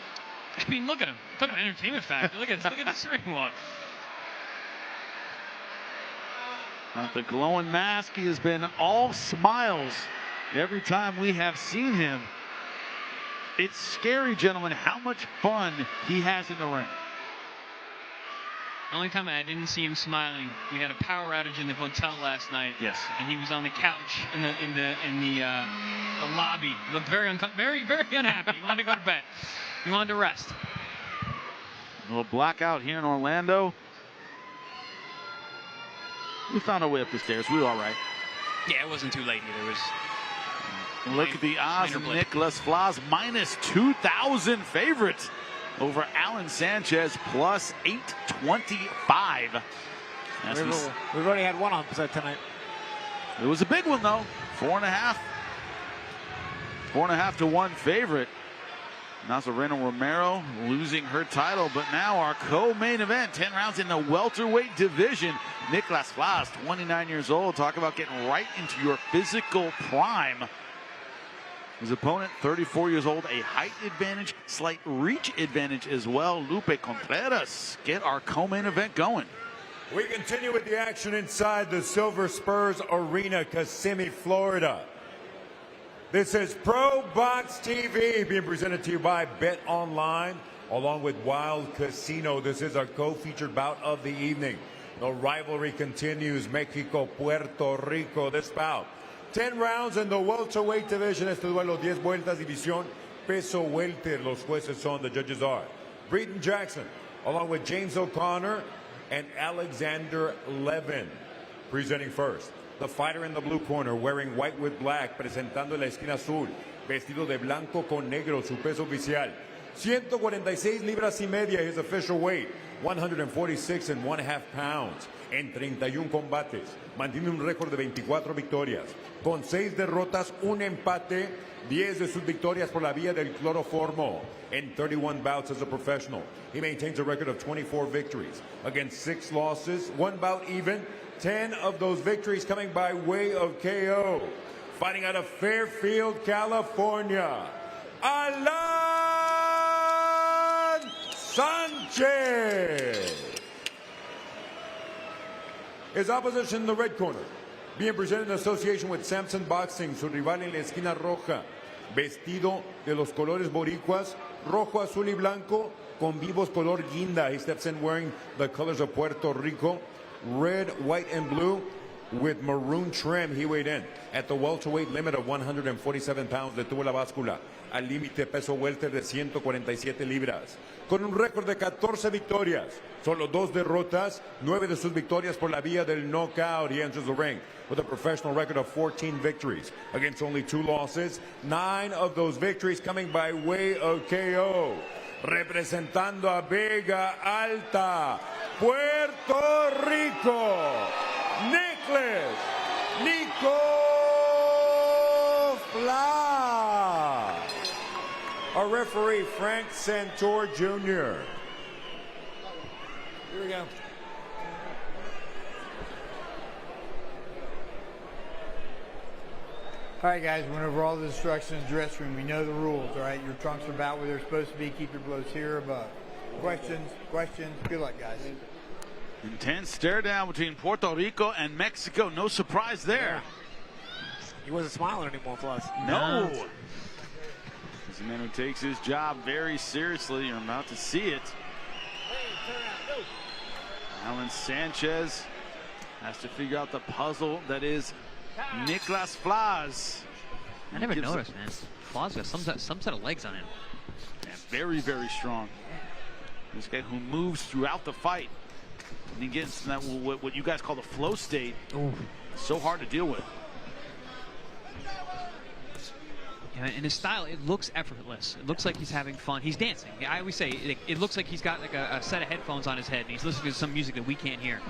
I mean, look at him. Talk about entertainment factor. Look at this ring walk. Not the glowing mask. He has been all smiles every time we have seen him. It's scary, gentlemen, how much fun he has in the ring. The only time I didn't see him smiling, we had a power outage in the hotel last night. Yes. And he was on the couch in the lobby. He looked very unhappy. He wanted to go to bed. He wanted to rest. A little blackout here in Orlando. We found our way up the stairs. We were all right. Yeah, it wasn't too late either. It was. Look at the odds of Nicholas Flas, minus 2,000 favorites over Alan Sanchez, plus 825. We've already had one upset tonight. It was a big one, though. 4.5. 4.5 to 1 favorite. Nazareno Romero losing her title, but now our co-main event, 10 rounds in the welterweight division. Nicholas Flas, 29 years old. Talk about getting right into your physical prime. His opponent, 34 years old, a height advantage, slight reach advantage as well. Lupe Contreras, get our co-main event going. We continue with the action inside the Silver Spurs Arena, Kissimmee, Florida. This is ProBox TV being presented to you by Bet Online, along with Wild Casino. This is our co-featured bout of the evening. The rivalry continues, Mexico, Puerto Rico, this bout. 10 rounds in the welterweight division. Este duelo, 10 vueltas, división, peso welter. Los jueces son, the judges are Breeden Jackson, along with James O'Connor and Alexander Levin. Presenting first, the fighter in the blue corner, wearing white with black, presentando en la esquina azul, vestido de blanco con negro, su peso oficial, 146 libras y media, his official weight, 146.5 pounds. En 31 combates, mantiene un récord de 24 victorias, con 6 derrotas, un empate, 10 de sus victorias por la vía del cloroformo. In 31 bouts as a professional, he maintains a record of 24 victories against 6 losses, 1 bout even, 10 of those victories coming by way of KO. Fighting out of Fairfield, California, Alan Sanchez. His opposition in the red corner, being presented in association with Samson Boxing, su rival en la esquina roja, vestido de los colores boricuas, rojo, azul y blanco, con vivos color guinda. He steps in wearing the colors of Puerto Rico, red, white, and blue. with maroon trim. He weighed in at the welterweight limit of 147 pounds. Le tuvo la báscula al límite peso welter de 147 libras. Con un récord de 14 victorias, solo 2 derrotas, 9 de sus victorias por la vía del knockout. He enters the ring with a professional record of 14 victories against only 2 losses, 9 of those victories coming by way of KO. Representando a Vega Alta, Puerto Rico, Nico Fla. Our referee, Frank Santor Jr. Here we go. All right, guys, went over all the instructions, dressing room. We know the rules, all right? Your trunks are about where they're supposed to be. Keep your blows here or above. Questions? Good luck, guys. Intense stare down between Puerto Rico and Mexico. No surprise there. He wasn't smiling anymore, Plus. No. He's a man who takes his job very seriously. You're about to see it. Alan Sanchez has to figure out the puzzle that is Nicolas Flas. I never noticed, man. Flas got some set of legs on him. Yeah, very, very strong. This guy who moves throughout the fight. And he gets that what you guys call the flow state. Ooh. So hard to deal with. Yeah, in his style, it looks effortless. It looks like he's having fun. He's dancing. I always say it looks like he's got like a set of headphones on his head and he's listening to some music that we can't hear.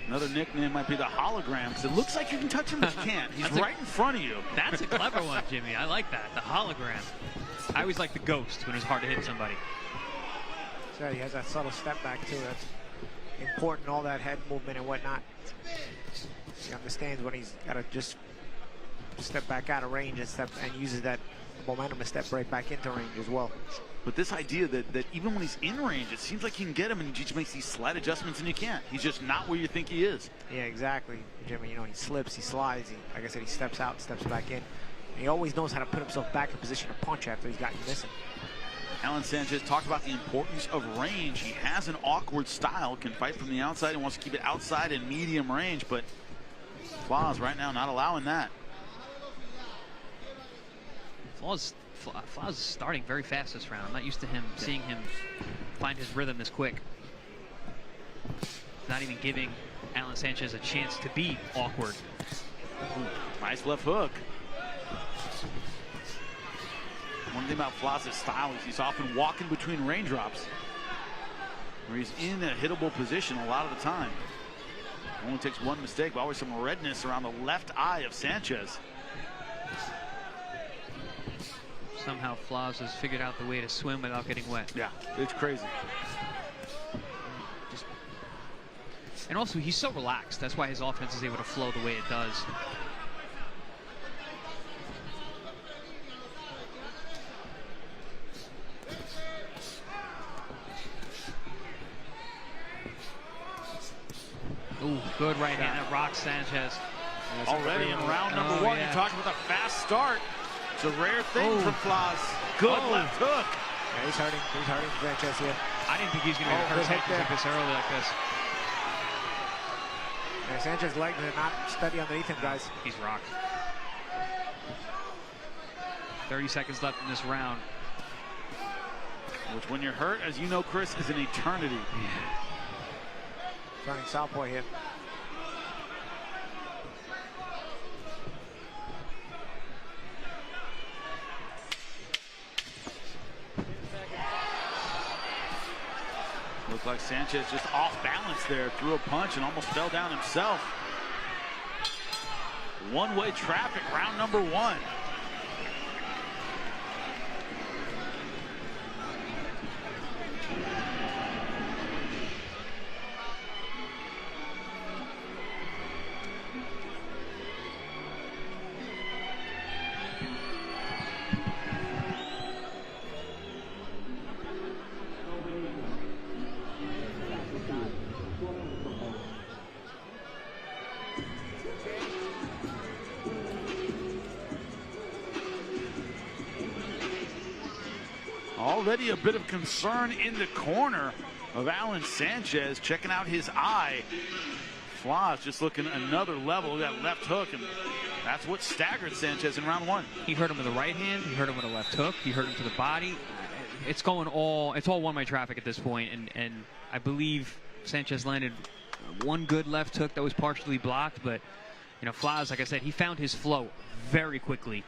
Another nickname might be the hologram, because it looks like you can touch him, but you can't. He's right in front of you. That's a clever one, Jimmy. I like that. The hologram. I always like the ghost when it's hard to hit somebody. So he has that subtle step back too. That's important, all that head movement and whatnot. He understands when he's got to just step back out of range and uses that momentum to step right back into range as well. But this idea that even when he's in range, it seems like he can get him and he just makes these slight adjustments and you can't. He's just not where you think he is. Yeah, exactly, Jimmy. You know, he slips, he slides. Like I said, he steps out, steps back in. And he always knows how to put himself back in position to punch after he's gotten missing. Alan Sanchez talked about the importance of range. He has an awkward style, can fight from the outside and wants to keep it outside in medium range, but Flas right now not allowing that. Flas is starting very fast this round. I'm not used to seeing him find his rhythm this quick. Not even giving Alan Sanchez a chance to be awkward. Nice left hook. One thing about Flas' style is he's often walking between raindrops, where he's in a hittable position a lot of the time. Only takes one mistake, but always some redness around the left eye of Sanchez. Somehow Flas has figured out the way to swim without getting wet. Yeah, it's crazy. And also, he's so relaxed. That's why his offense is able to flow the way it does. Ooh, good right hand that rocks Sanchez. Already in round number one, you talked about a fast start. It's a rare thing for Flas. Good left hook. Yeah, he's hurting Sanchez here. I didn't think he was going to get hurt like this early like this. Yeah, Sanchez's legs are not steady underneath him, guys. He's rocked. 30 seconds left in this round. Which, when you're hurt, as you know, Chris, is an eternity. Turning southpaw here. Looked like Sanchez just off balance there, threw a punch and almost fell down himself. One-way traffic, round number one. Already a bit of concern in the corner of Alan Sanchez, checking out his eye. Flaws just looking another level. That left hook, and that's what staggered Sanchez in round 1. He hurt him with a right hand. He hurt him with a left hook. He hurt him to the body. It's all one-way traffic at this point, and I believe Sanchez landed one good left hook that was partially blocked, but you know, Flaws, like I said, he found his flow very quickly.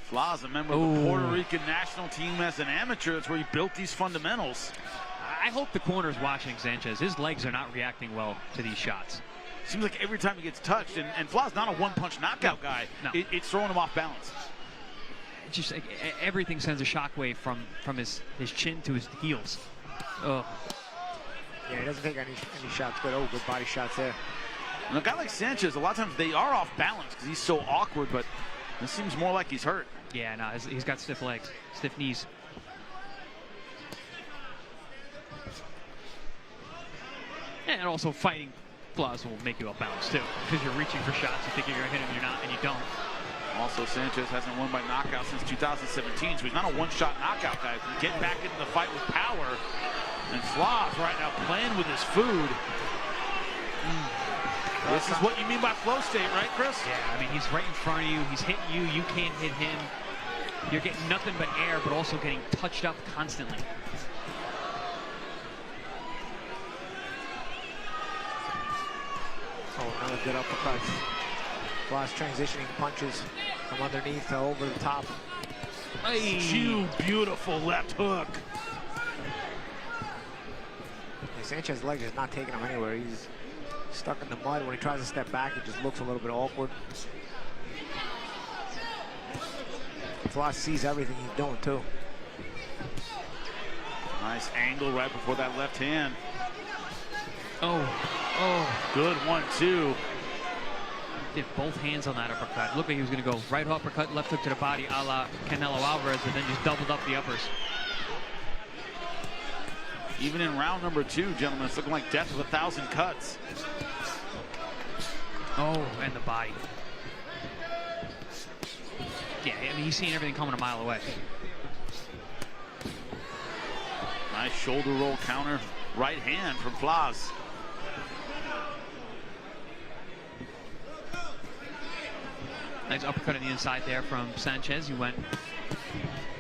Flaws, a member of the Puerto Rican national team as an amateur. That's where he built these fundamentals. I hope the corner's watching Sanchez. His legs are not reacting well to these shots. Seems like every time he gets touched, and Flaws not a one-punch knockout guy. No. It's throwing him off balance. Just everything sends a shockwave from his chin to his heels. Oh. Yeah, he doesn't take any shots. Good body shots there. And a guy like Sanchez, a lot of times they are off balance because he's so awkward, but this seems more like he's hurt. Yeah, no, he's got stiff legs, stiff knees. And also fighting Flaws will make you off balance too, because you're reaching for shots. You think you're going to hit him, you're not, and you don't. Also, Sanchez hasn't won by knockout since 2017, so he's not a one-shot knockout guy. He can get back into the fight with power. And Flaws right now playing with his food. This is what you mean by flow state, right, Chris? Yeah, I mean, he's right in front of you. He's hitting you. You can't hit him. You're getting nothing but air, but also getting touched up constantly. Oh, another good uppercut. Flaws transitioning punches from underneath to over the top. Two beautiful left hook. Yeah, Sanchez's leg is not taking him anywhere. He's stuck in the mud. When he tries to step back, it just looks a little bit awkward. Flaws sees everything he's doing too. Nice angle right before that left hand. Oh, good 1-2. Did both hands on that uppercut. Looked like he was going to go right uppercut, left hook to the body, a la Canelo Alvarez, but then just doubled up the uppers. Even in round number 2, gentlemen, it's looking like death of 1,000 cuts. Oh, and the body. Yeah, I mean, he's seeing everything coming a mile away. Nice shoulder roll counter. Right hand from Flaws. Nice uppercut on the inside there from Sanchez. He went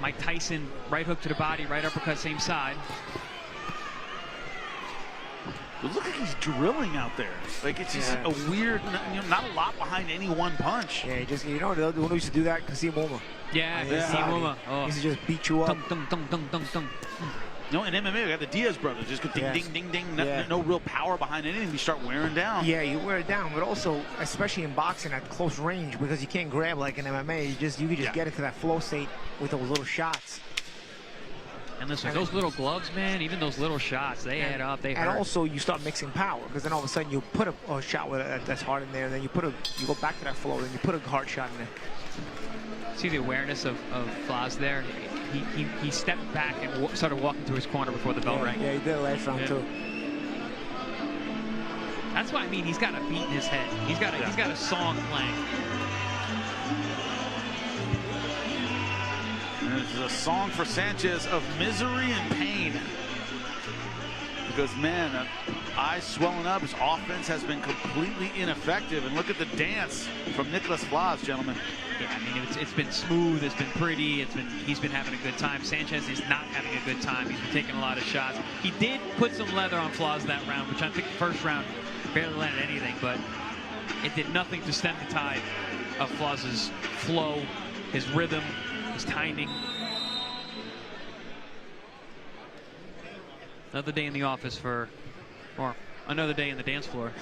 Mike Tyson, right hook to the body, right uppercut, same side. It looks like he's drilling out there. Like it's just a weird, not a lot behind any one punch. Yeah, you know, the one who used to do that, Kissimmee. Yeah, Kissimmee. He used to just beat you up. No, in MMA, we got the Diaz brothers. Just go ding, ding, ding, ding. No real power behind anything. You start wearing down. Yeah, you wear it down. But also, especially in boxing at close range, because you can't grab like in MMA. You can just get into that flow state with those little shots. And listen, those little gloves, man, even those little shots, they add up. They hurt. And also, you start mixing power, because then all of a sudden you put a shot with that's hard in there, and then you go back to that flow, and you put a hard shot in there. See the awareness of Flaws there? He stepped back and started walking to his corner before the bell rang. Yeah, he did it last round too. That's why I mean he's got a beat in his head. He's got a song playing. And this is a song for Sanchez of misery and pain. Because man, eyes swelling up. His offense has been completely ineffective. And look at the dance from Nicholas Flaws, gentlemen. Yeah, I mean, it's been smooth, it's been pretty, he's been having a good time. Sanchez is not having a good time. He's been taking a lot of shots. He did put some leather on Flaws that round, which I think the first round barely landed anything, but it did nothing to stem the tide of Flaws' flow, his rhythm, his timing. Another day in the office or another day in the dance floor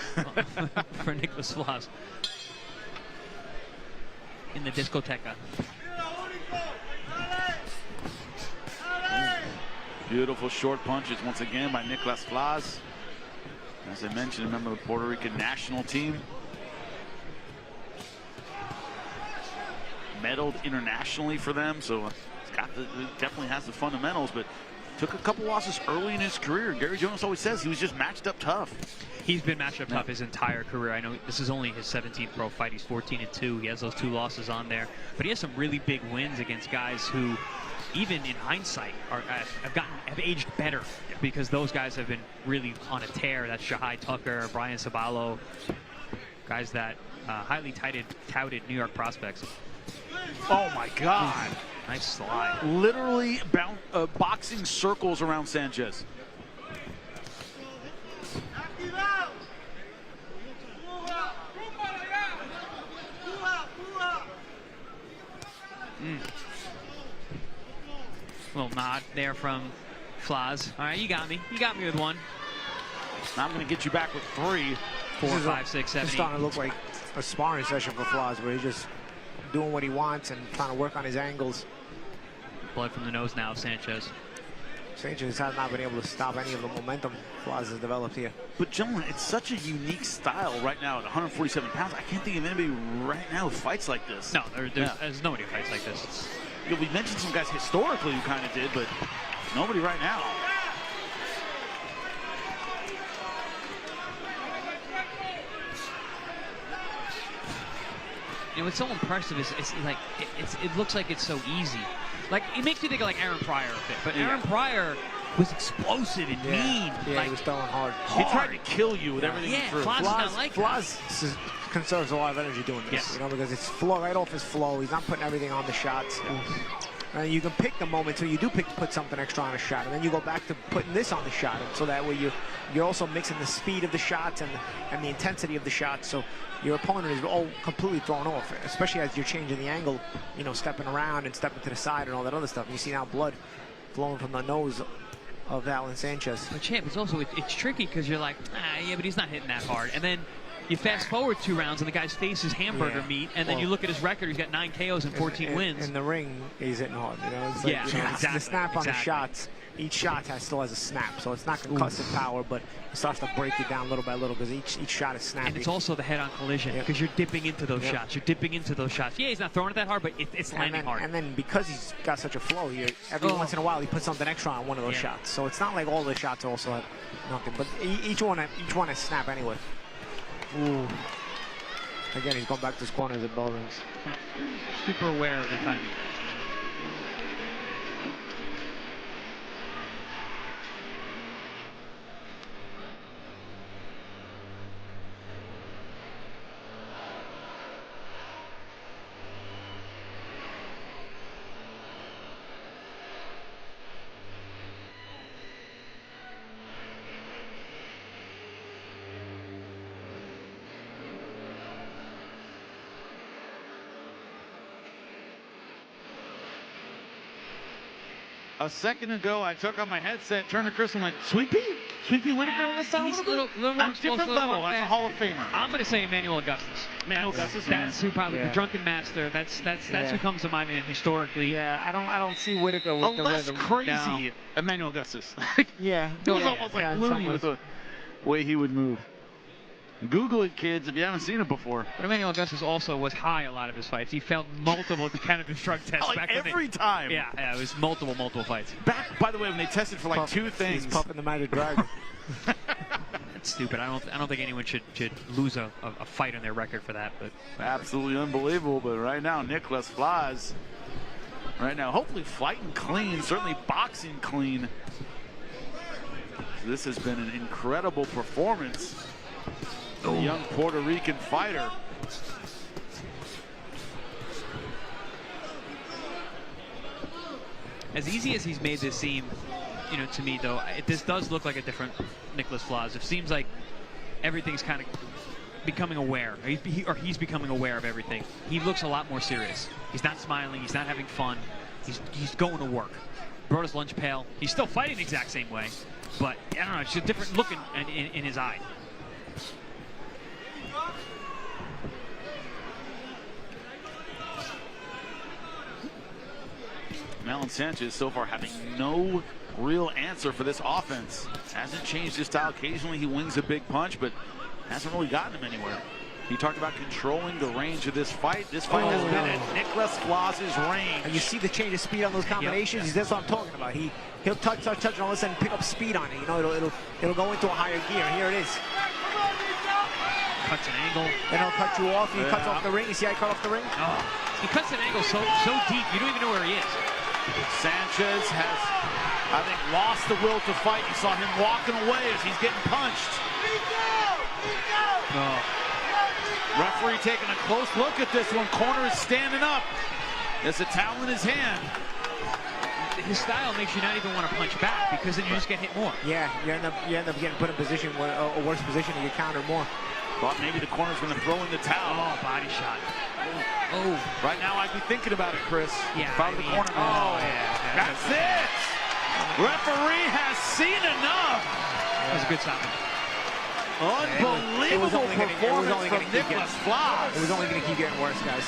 for Nicholas Flaws. In the discoteca. Beautiful short punches once again by Nicholas Flaws. As I mentioned, a member of the Puerto Rican national team. Medaled internationally for them, so definitely has the fundamentals, but took a couple losses early in his career. Gary Jonas always says he was just matched up tough. He's been matched up tough his entire career. I know this is only his 17th pro fight. He's 14-2. He has those 2 losses on there. But he has some really big wins against guys who even in hindsight, have aged better because those guys have been really on a tear. That's Shahai Tucker, Brian Sabalo, guys that highly touted New York prospects. Oh my God! Nice slide. Literally boxing circles around Sanchez. Little nod there from Flaz. All right, you got me. You got me with one. Now I'm going to get you back with 3. 4, 5, 6, 7, It's 8. starting to look like a sparring session for Flaz, where he's just doing what he wants and trying to work on his angles. Blood from the nose now, Sanchez. Sanchez has not been able to stop any of the momentum Flaz has developed here. But gentlemen, it's such a unique style right now at 147 pounds. I can't think of anybody right now who fights like this. No, there's nobody who fights like this. You know, we mentioned some guys historically who kind of did, but nobody right now. You know, what's so impressive is it looks like it's so easy. Like, it makes me think of like Aaron Pryor a bit, but Aaron Pryor was explosive and mean. Yeah, like, he was throwing hard. He tried to kill you with everything he threw. Flaz conserves a lot of energy doing this, you know, because it's flow right off his flow. He's not putting everything on the shots. And you can pick the moment, so you do put something extra on a shot, and then you go back to putting this on the shot, and so that way you're also mixing the speed of the shots and the intensity of the shots, so your opponent is all completely thrown off, especially as you're changing the angle, you know, stepping around and stepping to the side and all that other stuff. And you see now blood flowing from the nose of Alan Sanchez. But champ, it's also it's tricky because you're like, yeah, but he's not hitting that hard, and then you fast forward 2 rounds and the guy's face is hamburger meat, and then you look at his record, he's got 9 KOs and 14 wins. In the ring, he's hitting hard, you know? It's like, exactly. The snap on the shots, each shot still has a snap, so it's not concussive power, but it starts to break you down little by little because each shot is snappy. And it's also the head-on collision because you're dipping into those shots. You're dipping into those shots. Yeah, he's not throwing it that hard, but it's landing hard. And then because he's got such a flow here, every once in a while he puts something extra on one of those shots. So it's not like all the shots also have nothing, but each one has snap anyway. Ooh. Again, he's going back to his corners at bell rings. Super aware of the timing. A second ago, I took off my headset, turned to Chris, and went, Sweet Pea? Sweet Pea Whitaker on this He's a little more different level. That's a Hall of Famer. I'm going to say Emmanuel Augustus. That's who probably the drunken master. That's who comes to mind historically. Yeah, I don't see Whitaker with the less rhythm. crazy Emmanuel Augustus. Yeah. It was almost like Looney with the way he would move. Google it, kids, if you haven't seen it before. But Emmanuel Augustus also was high a lot of his fights. He failed multiple cannabis drug tests. Like back every time. Yeah, it was multiple fights. Back, by the way, when they tested for like 2 things. He's puffing the Magic Dragon. That's stupid. I don't think anyone should lose a fight on their record for that. But absolutely unbelievable. But right now, Nicholas Flaz, right now, hopefully fighting clean, certainly boxing clean. This has been an incredible performance. The young Puerto Rican fighter. As easy as he's made this seem, you know, to me though, this does look like a different Nicholas Flaz. It seems like everything's kind of becoming aware, or he's becoming aware of everything. He looks a lot more serious. He's not smiling. He's not having fun. He's going to work. Brought his lunch pail. He's still fighting the exact same way, but I don't know. It's a different look in his eye. Alan Sanchez so far having no real answer for this offense. Hasn't changed his style. Occasionally he wings a big punch, but hasn't really gotten him anywhere. He talked about controlling the range of this fight. This fight has been at Nicholas Flaz's range. And you see the change of speed on those combinations. That's what I'm talking about. He'll touch, and all of a sudden pick up speed on it. You know, it'll go into a higher gear. Here it is. Cuts an angle. Then he'll cut you off. He cuts off the ring. You see how he cut off the ring? Oh, he cuts an angle so deep, you don't even know where he is. Sanchez has, I think, lost the will to fight. You saw him walking away as he's getting punched. Oh. Referee taking a close look at this one. Corner is standing up. There's a towel in his hand. His style makes you not even want to punch back because then you just get hit more. Yeah, you end up getting put in position, a worse position to get countered more. Thought maybe the corner's going to throw in the towel. Oh, body shot. Oh. Right now I'd be thinking about it, Chris. Yeah. If I was the corner. Oh, yeah. That's it. Referee has seen enough. That was a good stoppage. Unbelievable performance from Nicholas Floss. It was only going to keep getting worse, guys.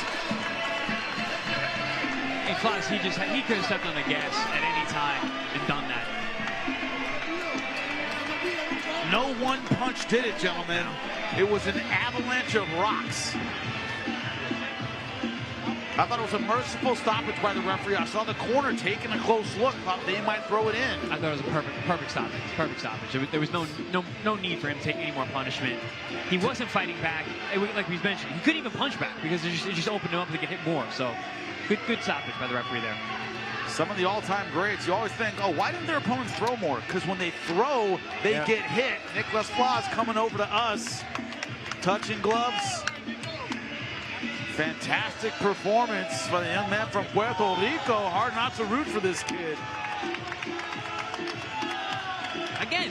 And Floss, he could have stepped on the gas at any time and done that. No one punch did it, gentlemen. It was an avalanche of rocks. I thought it was a merciful stoppage by the referee. I saw the corner taking a close look. Thought they might throw it in. I thought it was a perfect stoppage. Perfect stoppage. There was no need for him to take any more punishment. He wasn't fighting back. Like we mentioned, he couldn't even punch back because it just opened him up to get hit more. So good stoppage by the referee there. Some of the all-time greats, you always think, oh, why didn't their opponents throw more? Because when they throw, they get hit. Nicholas Floss coming over to us, touching gloves. Fantastic performance by the young man from Puerto Rico. Hard not to root for this kid. Again,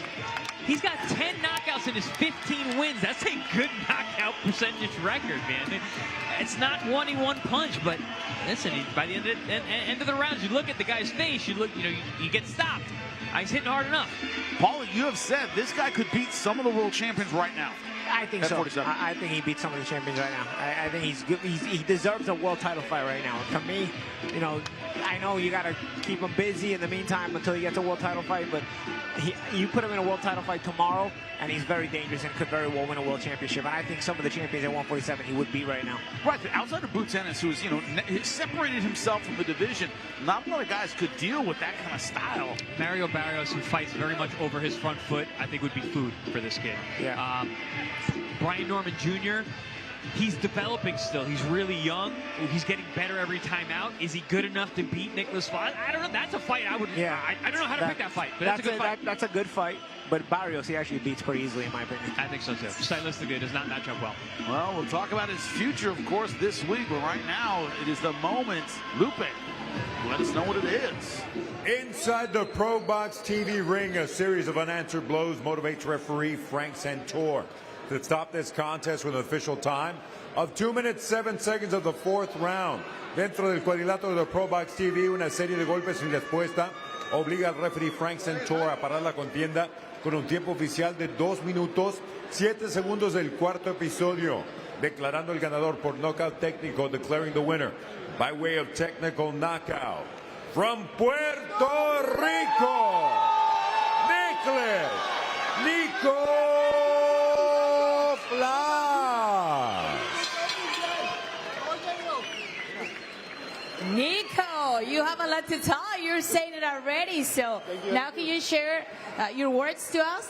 he's got 10 knockouts in his 15 wins. That's a good knockout percentage record, man. It's not 1-1 punch, but listen, by the end of the rounds, you look at the guy's face, you get stopped. He's hitting hard enough. Paulie, you have said this guy could beat some of the world champions right now. I think so. I think he beats some of the champions right now. I think he's good. He deserves a world title fight right now. For me, I know you got to keep him busy in the meantime until he gets a world title fight, but you put him in a world title fight tomorrow, and he's very dangerous and could very well win a world championship. And I think some of the champions at 147 he would beat right now. Right, but outside of Boots Ennis, who's separated himself from the division, not a lot of guys could deal with that kind of style. Mario Barrios, who fights very much over his front foot, I think would be food for this kid. Yeah. Brian Norman Jr., he's developing still. He's really young. He's getting better every time out. Is he good enough to beat Nicholas Floss? I don't know. That's a fight I would. Yeah. I don't know how to pick that fight, but that's a good fight. That's a good fight. But Barrios, he actually beats pretty easily, in my opinion. I think so too. Stylistically, does not match up well. Well, we'll talk about his future, of course, this week. But right now, it is the moment. Lubin, let us know what it is. Inside the ProBox TV ring, a series of unanswered blows motivates referee Frank Santor to stop this contest with an official time of 2 minutes 7 seconds of the fourth round. Dentro del cuadrilátero de ProBox TV, una serie de golpes sin respuesta obliga al referee Frank Santor a parar la contienda con un tiempo oficial de 2 minutos 7 segundos del cuarto episodio, declarando el ganador por knockout técnico, declaring the winner by way of technical knockout from Puerto Rico, Nico Floss. Nico, you have a lot to tell. You're saying it already. So now can you share your words to us?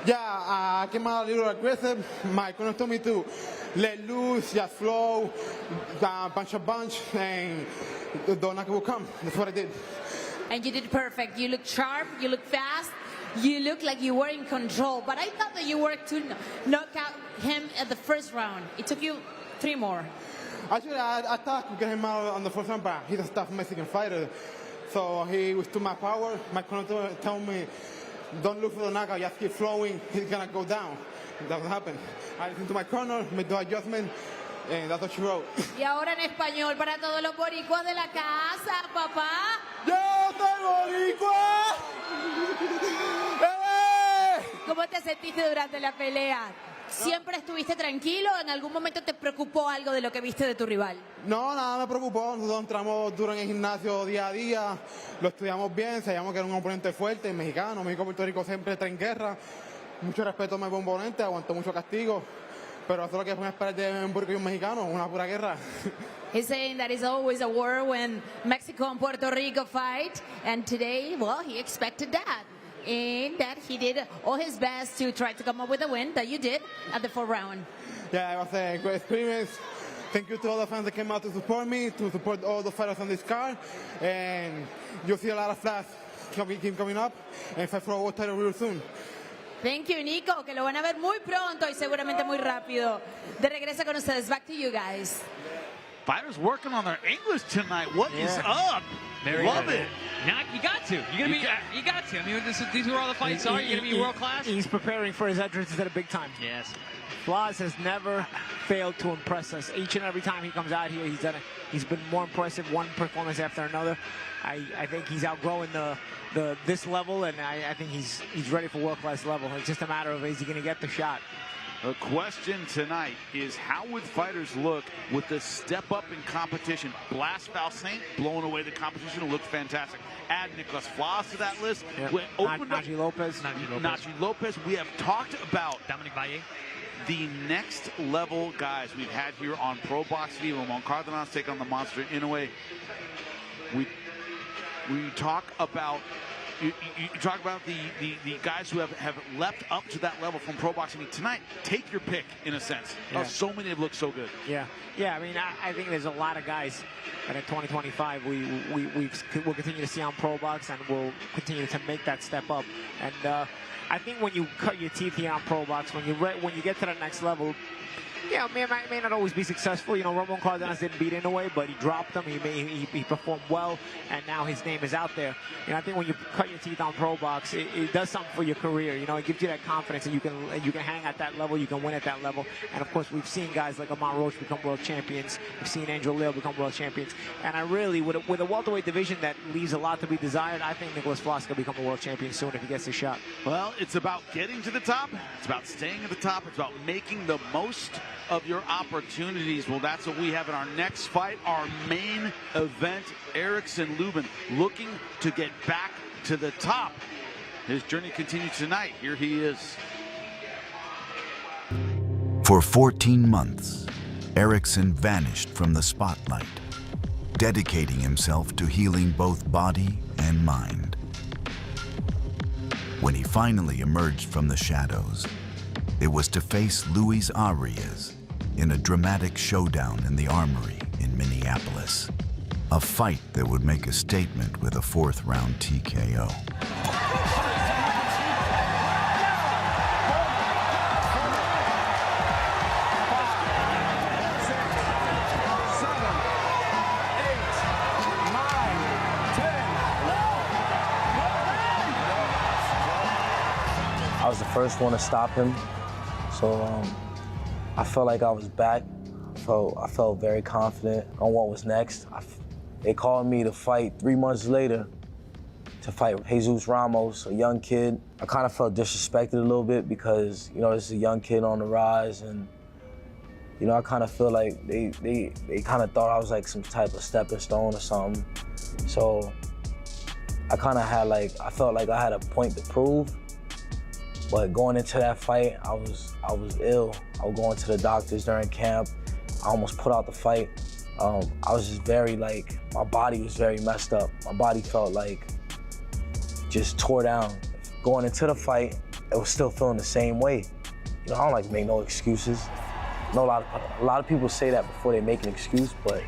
Yeah, I came out a little aggressive. My opponent told me to let loose, just flow, punch, and the knockout will come. That's what I did. And you did perfect. You look sharp, you look fast, you look like you were in control. But I thought that you worked to knock out him at the first round. It took you 3 more. Actually, I thought I could get him out on the first round, but he's a tough Mexican fighter. So he was to my power. My opponent told me, don't look for the knockout, just keep flowing, he's gonna go down. That's what happened. I listened to my corner, made the adjustment, and that's what she wrote. Y ahora en español para todos los boricuas de la casa, papá. ¡Yo soy boricua! ¿Cómo te sentiste durante la pelea? ¿Siempre estuviste tranquilo? ¿En algún momento te preocupó algo de lo que viste de tu rival? No, nada me preocupó. Nosotros entramos duro en el gimnasio día a día, lo estudiamos bien, sabíamos que era un oponente fuerte, mexicano. México y Puerto Rico siempre está en guerra. Mucho respeto a mi oponente, aguantó mucho castigo. Pero eso es lo que podemos esperar de un puerco y un mexicano, una pura guerra. He's saying that it's always a war when Mexico and Puerto Rico fight. And today, well, he expected that. And that he did all his best to try to come up with a win that you did at the 4th round. Yeah, it was a great experience. Thank you to all the fans that came out to support me, to support all the fighters on this card, and you'll see a lot of flash keep coming up, and fight for a world title real soon. Thank you, Nico, que lo van a ver muy pronto y seguramente muy rápido. De regreso con ustedes. Back to you guys. Fighters working on their English tonight. What is up? Love it. Now, you got to. You got to. I mean, these are all the fights are. You're going to be world class. He's preparing for his entrance at a big time. Yes. Floss has never failed to impress us. Each and every time he comes out here, he's been more impressive, one performance after another. I think he's outgrowing this level, and I think he's ready for world-class level. It's just a matter of, is he going to get the shot? The question tonight is, how would fighters look with the step up in competition? Blas Valsaint blowing away the competition, looked fantastic. Add Nicolas Floss to that list. Yep. Naji Lopez. We have talked about Dominic Valle. The next level guys we've had here on ProBox TV. Ramon Cardenas take on the Monster Inoue. We talk about you talk about the guys who have leapt up to that level from ProBox TV. Tonight, take your pick in a sense. Yeah. So many have looked so good. Yeah. I mean, I think there's a lot of guys that in 2025 we'll continue to see on ProBox, and we'll continue to make that step up. And I think when you cut your teeth here on ProBox, when you get to the next level, yeah, may not always be successful. You know, Ramon Cardenas didn't beat Inoue, but he dropped him. He performed well, and now his name is out there. And I think when you cut your teeth on ProBox, it does something for your career. You know, it gives you that confidence, and you can hang at that level, you can win at that level. And of course, we've seen guys like Amon Roach become world champions. We've seen Angel Leo become world champions. And I really, with a welterweight division that leaves a lot to be desired, I think Nicolas Floss can become a world champion soon if he gets his shot. Well, it's about getting to the top. It's about staying at the top. It's about making the most of your opportunities. Well, that's what we have in our next fight, our main event. Erickson Lubin looking to get back to the top. His journey continues tonight. Here he is. For 14 months, Erickson vanished from the spotlight, dedicating himself to healing both body and mind. When he finally emerged from the shadows, it was to face Luis Arias in a dramatic showdown in the Armory in Minneapolis. A fight that would make a statement with a fourth-round TKO. I was the first one to stop him, so I felt like I was back. I felt very confident on what was next. They called me to fight 3 months later to fight Jesus Ramos, a young kid. I kind of felt disrespected a little bit because, you know, this is a young kid on the rise, and, you know, I kind of feel like they kind of thought I was like some type of stepping stone or something. So I kind of had like, I felt like I had a point to prove. But going into that fight, I was ill. I was going to the doctors during camp. I almost put out the fight. I was just very like, my body was very messed up. My body felt like just tore down. Going into the fight, it was still feeling the same way. You know, I don't like to make no excuses. I know a lot of people say that before they make an excuse, but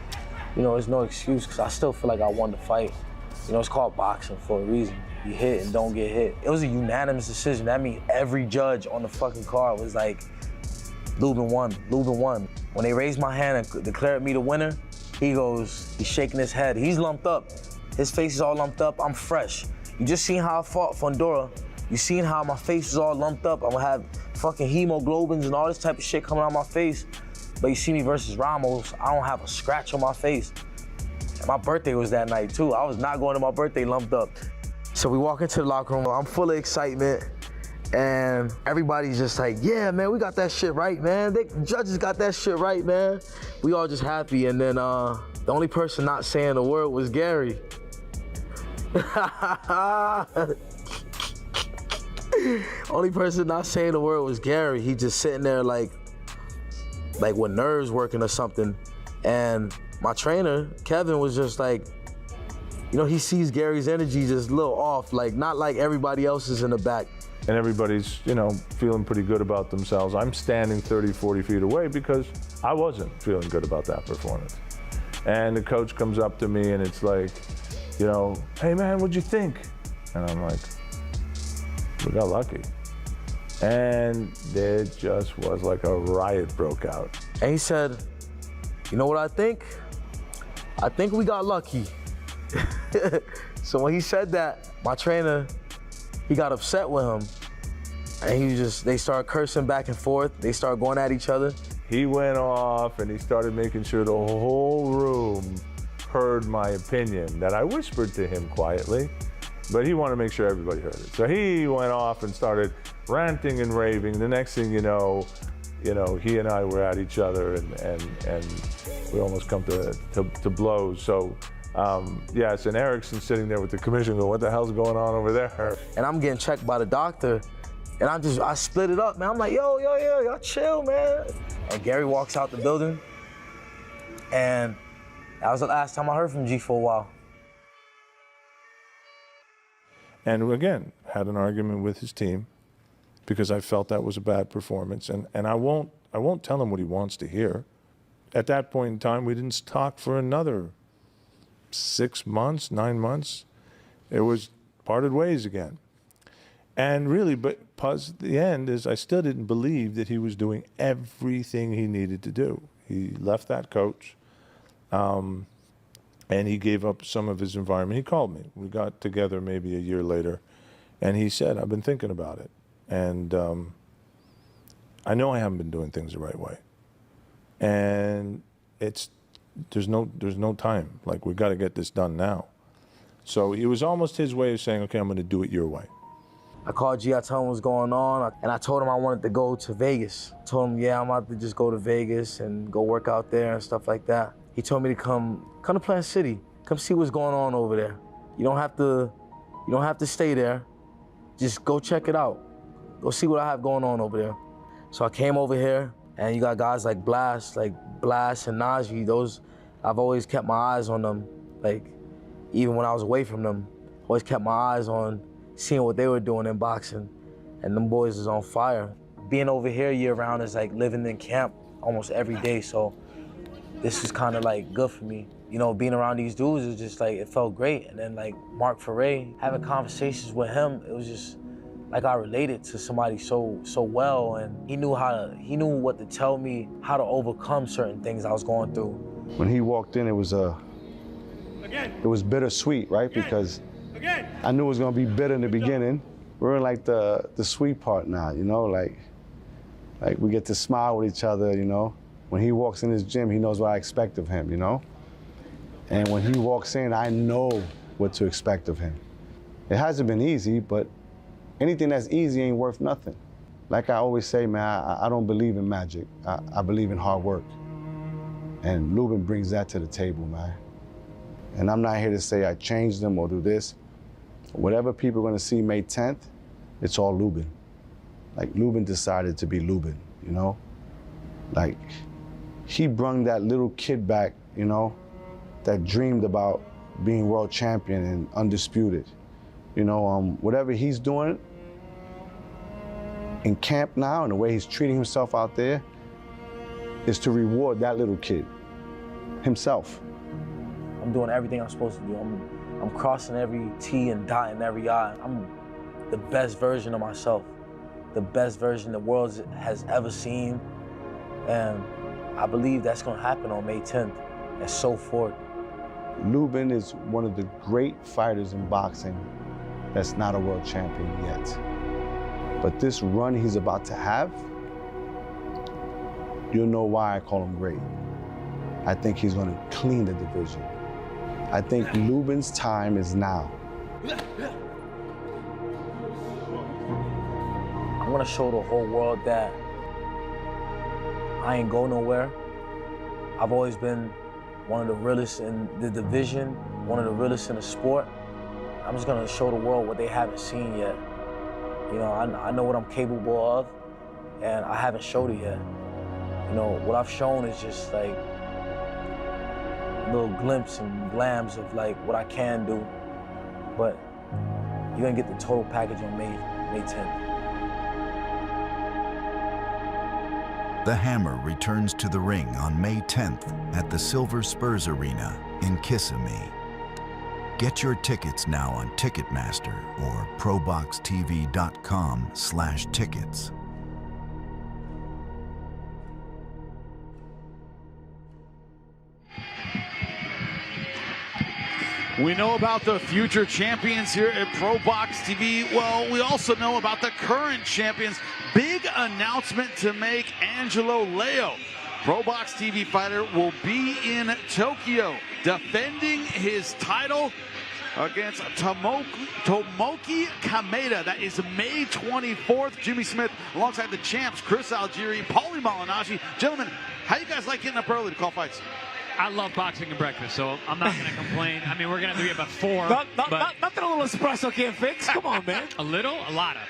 you know, there's no excuse because I still feel like I won the fight. You know, it's called boxing for a reason. You hit and don't get hit. It was a unanimous decision. That means every judge on the fucking card was like, Lubin won, Lubin won. When they raised my hand and declared me the winner, he's shaking his head. He's lumped up. His face is all lumped up. I'm fresh. You just seen how I fought Fondora. You seen how my face was all lumped up. I'm gonna have fucking hemoglobins and all this type of shit coming out of my face. But you see me versus Ramos, I don't have a scratch on my face. And my birthday was that night too. I was not going to my birthday lumped up. So we walk into the locker room, I'm full of excitement, and everybody's just like, yeah, man, we got that shit right, man. The judges got that shit right, man. We all just happy, and then the only person not saying the word was Gary. Only person not saying the word was Gary. He just sitting there like with nerves working or something. And my trainer, Kevin, was just like, you know, he sees Gary's energy just a little off, like not like everybody else's in the back. and everybody's, you know, feeling pretty good about themselves. I'm standing 30, 40 feet away because I wasn't feeling good about that performance. And the coach comes up to me and it's like, you know, hey man, what'd you think? And I'm like, we got lucky. And it just was like a riot broke out. And he said, you know what I think? I think we got lucky. So when he said that, my trainer, he got upset with him. And they started cursing back and forth. They started going at each other. He went off and he started making sure the whole room heard my opinion that I whispered to him quietly, but he wanted to make sure everybody heard it. So he went off and started ranting and raving. The next thing you know, he and I were at each other and we almost come to blows. So yes, and Ericsson's sitting there with the commissioner going, what the hell's going on over there? And I'm getting checked by the doctor, and I split it up, man. I'm like, yo, y'all chill, man. And Gary walks out the building, and that was the last time I heard from G for a while. And again, had an argument with his team because I felt that was a bad performance, and I won't tell him what he wants to hear. At that point in time, we didn't talk for another 6 months, 9 months. It was parted ways again. And really, but the end is I still didn't believe that he was doing everything he needed to do. He left that coach, and he gave up some of his environment. He called me. We got together maybe a year later, and he said, I've been thinking about it. And I know I haven't been doing things the right way. And there's no time. Like, we got to get this done now. So it was almost his way of saying, okay, I'm going to do it your way. I called G, I told him what's going on, and I told him I wanted to go to Vegas. I told him, yeah, I'm about to just go to Vegas and go work out there and stuff like that. He told me to come to Plant City, come see what's going on over there. You don't have to stay there. Just go check it out. Go see what I have going on over there. So I came over here, and you got guys like Blast and Najee. Those, I've always kept my eyes on them. Like, even when I was away from them, always kept my eyes on seeing what they were doing in boxing, and them boys is on fire. Being over here year-round is like living in camp almost every day, so this is kind of like good for me. You know, being around these dudes is just like, it felt great. And then like Mark Ferre, having conversations with him, it was just like I related to somebody so well, and he knew what to tell me, how to overcome certain things I was going through. When he walked in, it was bittersweet, right? Because I knew it was gonna be bitter in the beginning. We're in like the sweet part now, you know, like we get to smile with each other, you know. When he walks in his gym, he knows what I expect of him, you know. And when he walks in, I know what to expect of him. It hasn't been easy, but anything that's easy ain't worth nothing. Like I always say, man, I don't believe in magic. I believe in hard work. And Lubin brings that to the table, man. And I'm not here to say I changed them or do this. Whatever people are gonna see May 10th, it's all Lubin. Like, Lubin decided to be Lubin, you know? Like, he brung that little kid back, you know, that dreamed about being world champion and undisputed. You know, whatever he's doing in camp now and the way he's treating himself out there is to reward that little kid, himself. I'm doing everything I'm supposed to do. I'm crossing every T and dotting every I. I'm the best version of myself, the best version the world has ever seen. And I believe that's gonna happen on May 10th, and so forth. Lubin is one of the great fighters in boxing that's not a world champion yet. But this run he's about to have, you'll know why I call him great. I think he's gonna clean the division. I think Lubin's time is now. I'm gonna show the whole world that I ain't go nowhere. I've always been one of the realest in the division, one of the realest in the sport. I'm just gonna show the world what they haven't seen yet. You know, I know what I'm capable of, and I haven't showed it yet. You know, what I've shown is just like little glimpses and glams of like what I can do, but you're gonna get the total package on May May 10th. The Hammer returns to the ring on May 10th at the Silver Spurs Arena in Kissimmee. Get your tickets now on Ticketmaster or ProBoxTV.com/tickets. We know about the future champions here at ProBox TV. Well, we also know about the current champions. Big announcement to make, Angelo Leo. ProBox TV fighter will be in Tokyo defending his title against Tomoki Kameda. That is May 24th. Jimmy Smith alongside the champs, Chris Algieri, Paulie Malignaggi. Gentlemen, how you guys like getting up early to call fights? I love boxing and breakfast, so I'm not going to complain. I mean, we're going to have to be about 4. Nothing a little espresso can't fix. Come on, man. A little? A lot of.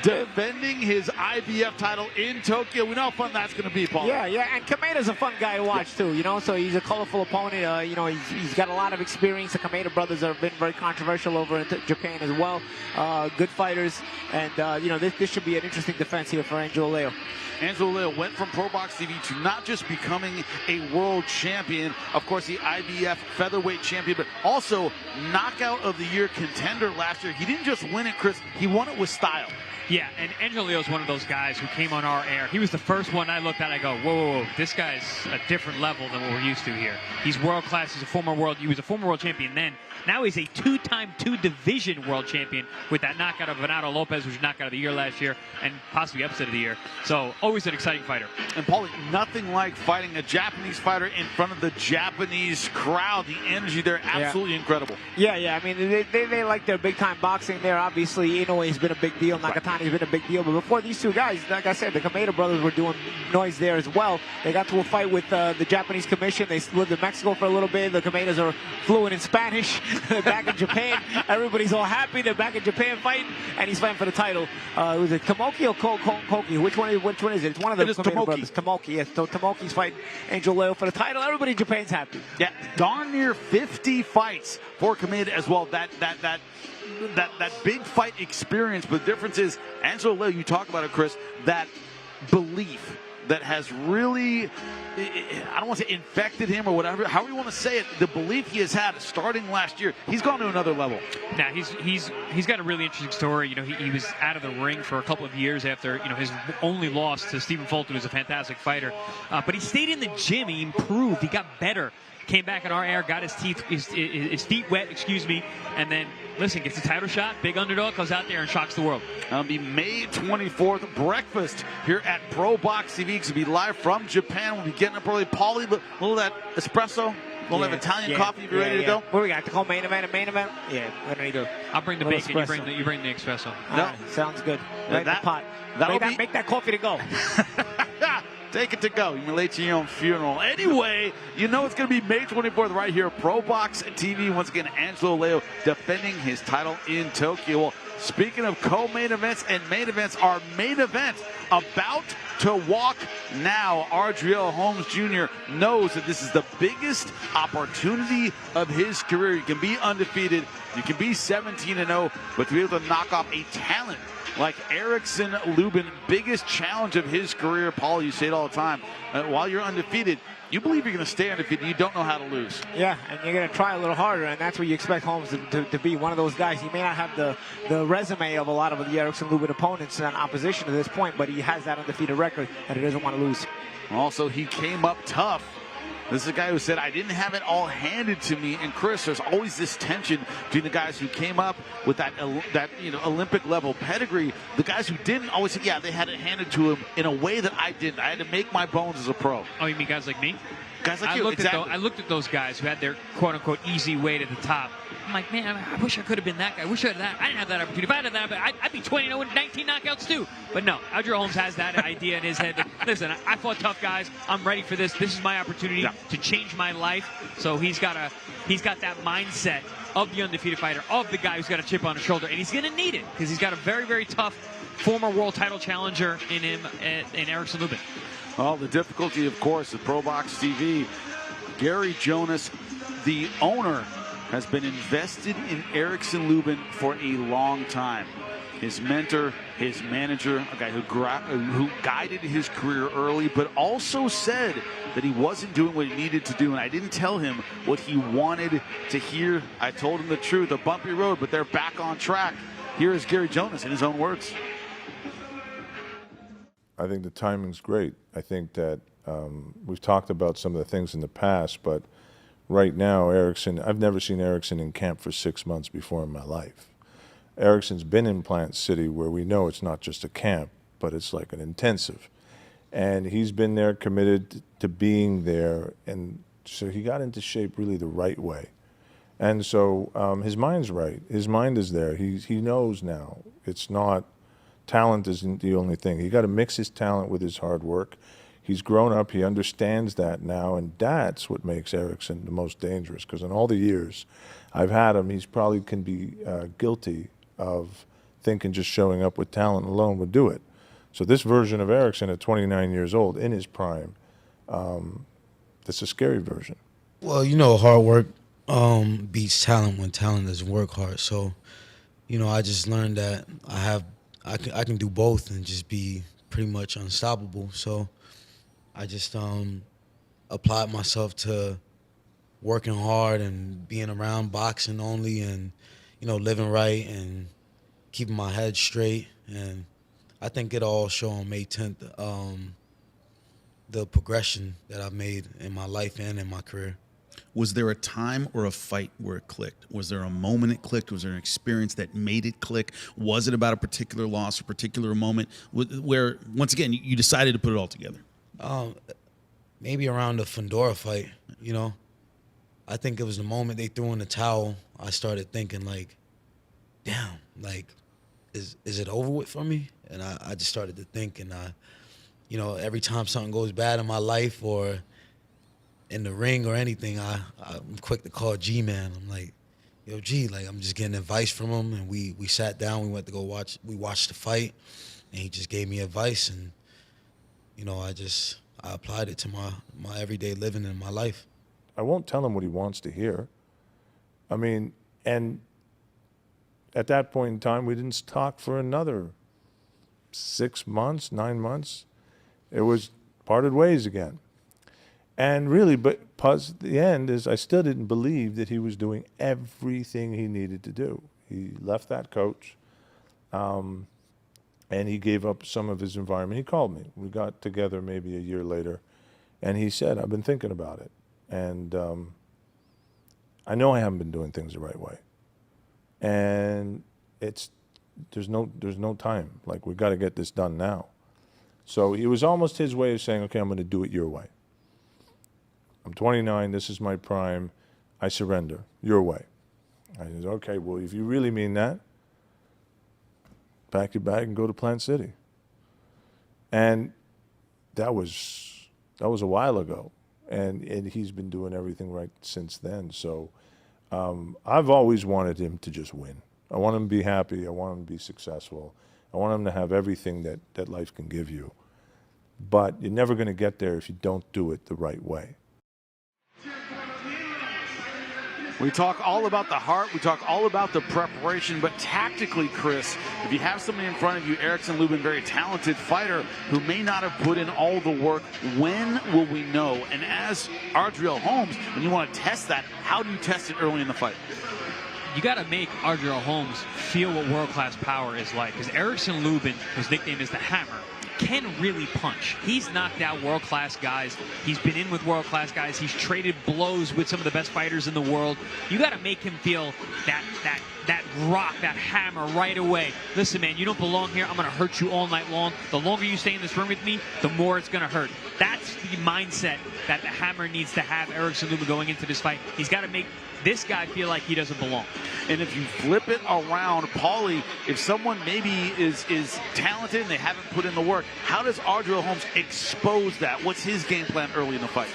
Defending his IBF title in Tokyo. We know how fun that's going to be, Paul. Yeah, and Kameda's a fun guy to watch, too, you know, so he's a colorful opponent. You know, he's got a lot of experience. The Kameda brothers have been very controversial over in Japan as well. Good fighters, and, you know, this should be an interesting defense here for Angelo Leo. Angelo Leo went from ProBox TV to not just becoming a world champion, of course, the IBF featherweight champion, but also knockout of the year contender last year. He didn't just win it, Chris, he won it with style. Yeah, and Angelo Leo is one of those guys who came on our air. He was the first one I looked at. I go, whoa, this guy's a different level than what we're used to here. He's world class. He was a former world champion then. Now he's a 2-time 2-division world champion with that knockout of Venado Lopez, which was knockout of the year last year, and possibly upset of the year. So always an exciting fighter. And Paulie, nothing like fighting a Japanese fighter in front of the Japanese crowd. The energy there, absolutely incredible. Yeah. I mean, they like their big-time boxing there. Obviously, Inoue has been a big deal. Nakatani's been a big deal. But before these two guys, like I said, the Kameda brothers were doing noise there as well. They got to a fight with the Japanese commission. They lived in Mexico for a little bit. The Kamedas are fluent in Spanish. They're back in Japan. Everybody's all happy. They're back in Japan fighting, and he's fighting for the title. Was it Tomoki or Koki? Which one is it? It's one of the Kameda brothers. Tomoki, yes. So Tomoki's fighting Angelo Leo for the title. Everybody in Japan's happy. Yeah, darn near 50 fights for Kameda as well. That big fight experience, but the difference is, Angelo Leo, you talk about it, Chris, that belief that has really, I don't want to say infected him or whatever, however you want to say it, the belief he has had starting last year, he's gone to another level. Now, he's got a really interesting story. You know, he was out of the ring for a couple of years after, you know, his only loss to Stephen Fulton, who's a fantastic fighter. But he stayed in the gym, he improved, he got better. Came back in our air, got his feet wet, and then, listen, gets a title shot, big underdog, goes out there and shocks the world. That'll be May 24th, breakfast here at ProBox TV. It's going to be live from Japan. We'll be getting up early. Paulie, a little of that espresso, a little of Italian coffee. You ready to go? What do we got? To call main event? Yeah, we're ready to go. I'll bring the bacon, you bring the espresso. No, sounds good. Right in the pot. Make that coffee to go. Take it to go. You can relate to your own funeral. Anyway, you know it's going to be May 24th right here. ProBox TV. Once again, Angelo Leo defending his title in Tokyo. Well, speaking of co-main events and main events, our main event about to walk now. Ardreal Holmes Jr. knows that this is the biggest opportunity of his career. You can be undefeated. You can be 17-0, but to be able to knock off a talent like Erickson Lubin, biggest challenge of his career. Paul, you say it all the time. While you're undefeated, you believe you're going to stay undefeated. You don't know how to lose. Yeah, and you're going to try a little harder, and that's where you expect Holmes to be one of those guys. He may not have the resume of a lot of the Erickson Lubin opponents in opposition to this point, but he has that undefeated record, and he doesn't want to lose. Also, he came up tough. This is a guy who said, I didn't have it all handed to me. And Chris, there's always this tension between the guys who came up with that Olympic level pedigree. The guys who didn't always say, yeah, they had it handed to them in a way that I didn't. I had to make my bones as a pro. Oh, you mean guys like me? Guys like you, I looked at those guys who had their quote-unquote easy way to the top. I'm like, man, I wish I could have been that guy. I wish I had that. I didn't have that opportunity. If I had that, I'd be 20-0 with 19 knockouts too. But no, Ardreal Holmes has that idea in his head. That, listen, I fought tough guys. I'm ready for this. This is my opportunity to change my life. So he's got that mindset of the undefeated fighter, of the guy who's got a chip on his shoulder, and he's going to need it because he's got a very, very tough former world title challenger in him, in Erickson Lubin. Well, the difficulty, of course, of ProBox TV. Gary Jonas, the owner, has been invested in Erickson Lubin for a long time. his mentor, his manager, a guy who guided his career early, but also said that he wasn't doing what he needed to do, and I didn't tell him what he wanted to hear. I told him the truth, a bumpy road, but they're back on track. Here is Gary Jonas in his own words. I think the timing's great. I think that we've talked about some of the things in the past, but right now, Erickson, I've never seen Erickson in camp for 6 months before in my life. Erickson's been in Plant City where we know it's not just a camp, but it's like an intensive. And he's been there committed to being there, and so he got into shape really the right way. And so his mind's right. His mind is there. He knows now. It's not, talent isn't the only thing. He got to mix his talent with his hard work. He's grown up, he understands that now, and that's what makes Erickson the most dangerous, because in all the years I've had him, he's probably can be guilty of thinking just showing up with talent alone would do it. So this version of Erickson at 29 years old, in his prime, that's a scary version. Well, you know, hard work beats talent when talent doesn't work hard. So, you know, I just learned that I can do both and just be pretty much unstoppable. So I just applied myself to working hard and being around boxing only, and, you know, living right and keeping my head straight. And I think it'll all show on May 10th, the progression that I've made in my life and in my career. Was there a time or a fight where it clicked? Was there a moment it clicked? Was there an experience that made it click? Was it about a particular loss, a particular moment where, once again, you decided to put it all together? Maybe around the Fandora fight, you know. I think it was the moment they threw in the towel, I started thinking, like, damn, like, is it over with for me? And I just started to think, and you know, every time something goes bad in my life or in the ring or anything, I'm quick to call G-Man. I'm like, yo, G, like, I'm just getting advice from him, and we sat down, we went to go we watched the fight, and he just gave me advice, and, you know, I applied it to my everyday living in my life. I won't tell him what he wants to hear. I mean, and at that point in time, we didn't talk for another 6 months, 9 months. It was parted ways again. And really, but the end is I still didn't believe that he was doing everything he needed to do. He left that coach, and he gave up some of his environment. He called me. We got together maybe a year later, and he said, I've been thinking about it. And I know I haven't been doing things the right way. And there's no time. Like, we got to get this done now. So it was almost his way of saying, okay, I'm going to do it your way. I'm 29, this is my prime, I surrender, your way. I said, okay, well, if you really mean that, pack your bag and go to Plant City. And that was a while ago. And he's been doing everything right since then. So I've always wanted him to just win. I want him to be happy. I want him to be successful. I want him to have everything that life can give you. But you're never going to get there if you don't do it the right way. We talk all about the heart, we talk all about the preparation, but tactically, Chris, if you have somebody in front of you, Erickson Lubin, very talented fighter, who may not have put in all the work, when will we know? And as Ardreal Holmes, when you want to test that, how do you test it early in the fight? You got to make Ardreal Holmes feel what world-class power is like, because Erickson Lubin, whose nickname is the Hammer, can really punch. He's knocked out world-class guys. He's been in with world-class guys. He's traded blows with some of the best fighters in the world. You got to make him feel that rock, that hammer right away. Listen, man, you don't belong here. I'm going to hurt you all night long. The longer you stay in this room with me, the more it's going to hurt. That's the mindset that the Hammer needs to have, Erickson Lubin, going into this fight. He's got to make this guy feel like he doesn't belong. And if you flip it around, Paulie, if someone maybe is talented and they haven't put in the work, how does Ardreal Holmes expose that? What's his game plan early in the fight?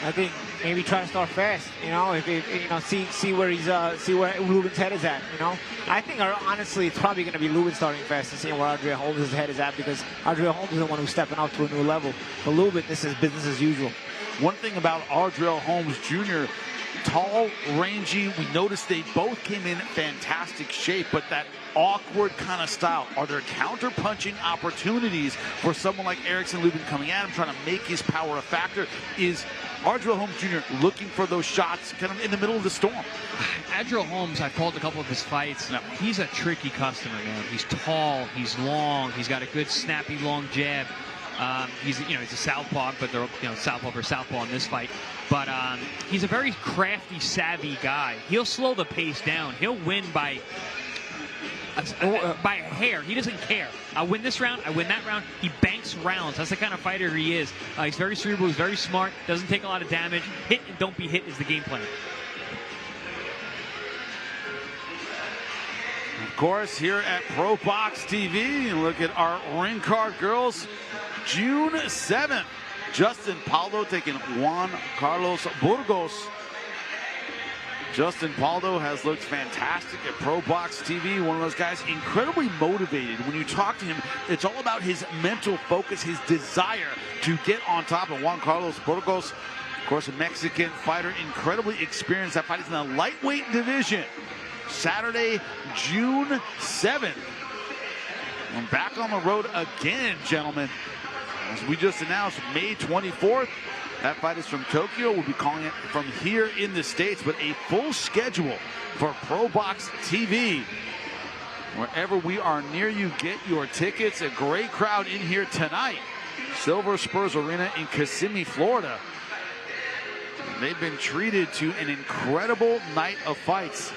I think maybe try to start fast. You know, if you know, see where Lubin's head is at. You know, I think honestly it's probably going to be Lubin starting fast and seeing where Ardreal Holmes' head is at, because Ardreal Holmes is the one who's stepping up to a new level. But Lubin, this is business as usual. One thing about Ardreal Holmes Jr., tall, rangy. We noticed they both came in fantastic shape, but that awkward kind of style. Are there counter-punching opportunities for someone like Erickson Lubin coming at him, trying to make his power a factor? Is Ardrell Holmes Jr. looking for those shots kind of in the middle of the storm? Ardrell Holmes, I've called a couple of his fights. No. He's a tricky customer, man. He's tall, he's long, he's got a good snappy long jab. He's a southpaw, but they're southpaw for southpaw in this fight. But he's a very crafty, savvy guy. He'll slow the pace down. He'll win by a hair. He doesn't care. I win this round, I win that round. He banks rounds. That's the kind of fighter he is. He's very cerebral, he's very smart, doesn't take a lot of damage. Hit and don't be hit is the game plan. Of course, here at ProBox TV, look at our ring card, girls. June 7th, Justin Paldo taking Juan Carlos Burgos. Justin Paldo has looked fantastic at ProBox TV. One of those guys incredibly motivated. When you talk to him, it's all about his mental focus, his desire to get on top. And Juan Carlos Burgos, of course, a Mexican fighter, incredibly experienced. That fight is in the lightweight division. Saturday, June 7th. I'm back on the road again, gentlemen. As we just announced, May 24th. That fight is from Tokyo. We'll be calling it from here in the States, but a full schedule for ProBox TV. Wherever we are near you, get your tickets. A great crowd in here tonight. Silver Spurs Arena in Kissimmee, Florida. They've been treated to an incredible night of fights.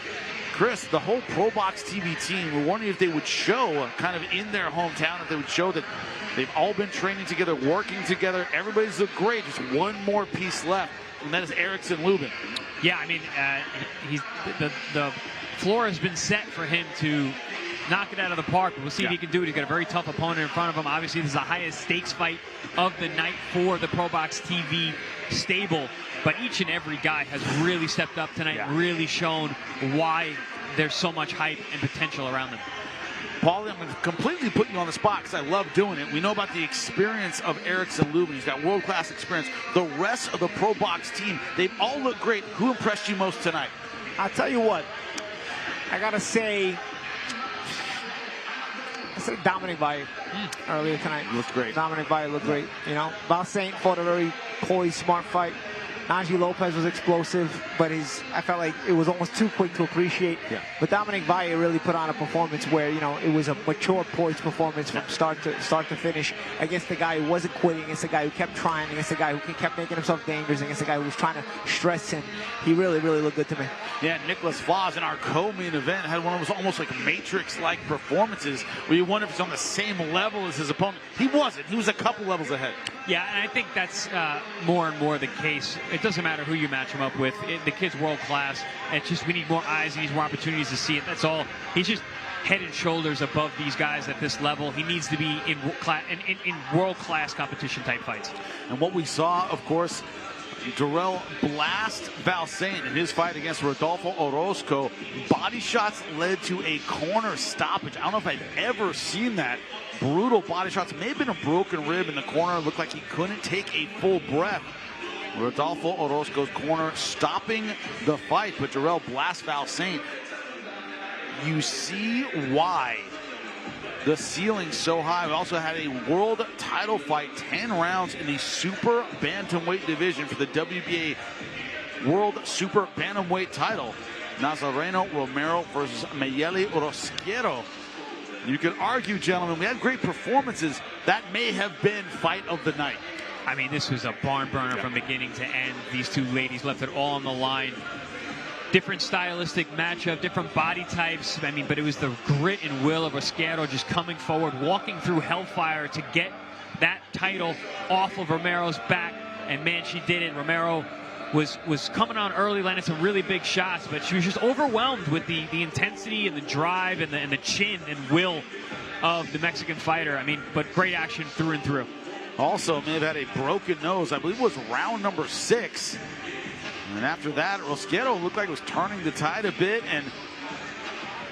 Chris, the whole ProBox TV team, we're wondering if they would show kind of in their hometown, if they would show that they've all been training together, working together. Everybody's looked great. Just one more piece left, and that is Erickson Lubin. Yeah, I mean, the floor has been set for him to knock it out of the park. We'll see if he can do it. He's got a very tough opponent in front of him. Obviously, this is the highest stakes fight of the night for the ProBox TV stable. But each and every guy has really stepped up tonight, really shown why there's so much hype and potential around them. Paulie, I'm going to completely put you on the spot because I love doing it. We know about the experience of Erickson Lubin. He's got world-class experience. The rest of the ProBox team, they've all looked great. Who impressed you most tonight? I'll tell you what. I got to say, Dominic Valle earlier tonight. Looked great. Dominic Valle looked great. You know, Valsaint fought a very poised, smart fight. Najee Lopez was explosive, but I felt like it was almost too quick to appreciate. Yeah. But Dominic Valle really put on a performance where, you know, it was a mature, poised performance from start to finish against the guy who wasn't quitting, against the guy who kept trying, against the guy who kept making himself dangerous, against the guy who was trying to stress him. He really, really looked good to me. Yeah, Nicholas Vaz in our co-main event had one of those almost like Matrix-like performances where you wonder if he's on the same level as his opponent. He wasn't. He was a couple levels ahead. Yeah, and I think that's more and more the case. It doesn't matter who you match him up with. The kid's world class. It's just we need more eyes. He needs more opportunities to see it. That's all. He's just head and shoulders above these guys at this level. He needs to be in world-class competition type fights. And what we saw, of course, Darrell blast Valsaint in his fight against Rodolfo Orozco. Body shots led to a corner stoppage. I don't know if I've ever seen that. Brutal body shots. May have been a broken rib in the corner. It looked like he couldn't take a full breath. Rodolfo Orozco's corner stopping the fight, but Darrell blasts Valsaint. You see why the ceiling's so high. We also had a world title fight, 10 rounds in the super bantamweight division for the WBA World Super Bantamweight title. Nazareno Romero versus Mayeli Orosquiero. You could argue, gentlemen, we had great performances. That may have been fight of the night. I mean, this was a barn burner from beginning to end. These two ladies left it all on the line. Different stylistic matchup, different body types. I mean, but it was the grit and will of Orosquiero just coming forward, walking through hellfire to get that title off of Romero's back. And man, she did it. Romero was coming on early, landing some really big shots, but she was just overwhelmed with the intensity and the drive and the chin and will of the Mexican fighter. I mean, but great action through and through. Also may have had a broken nose. I believe it was round number 6. And after that, Orosquiero looked like it was turning the tide a bit, and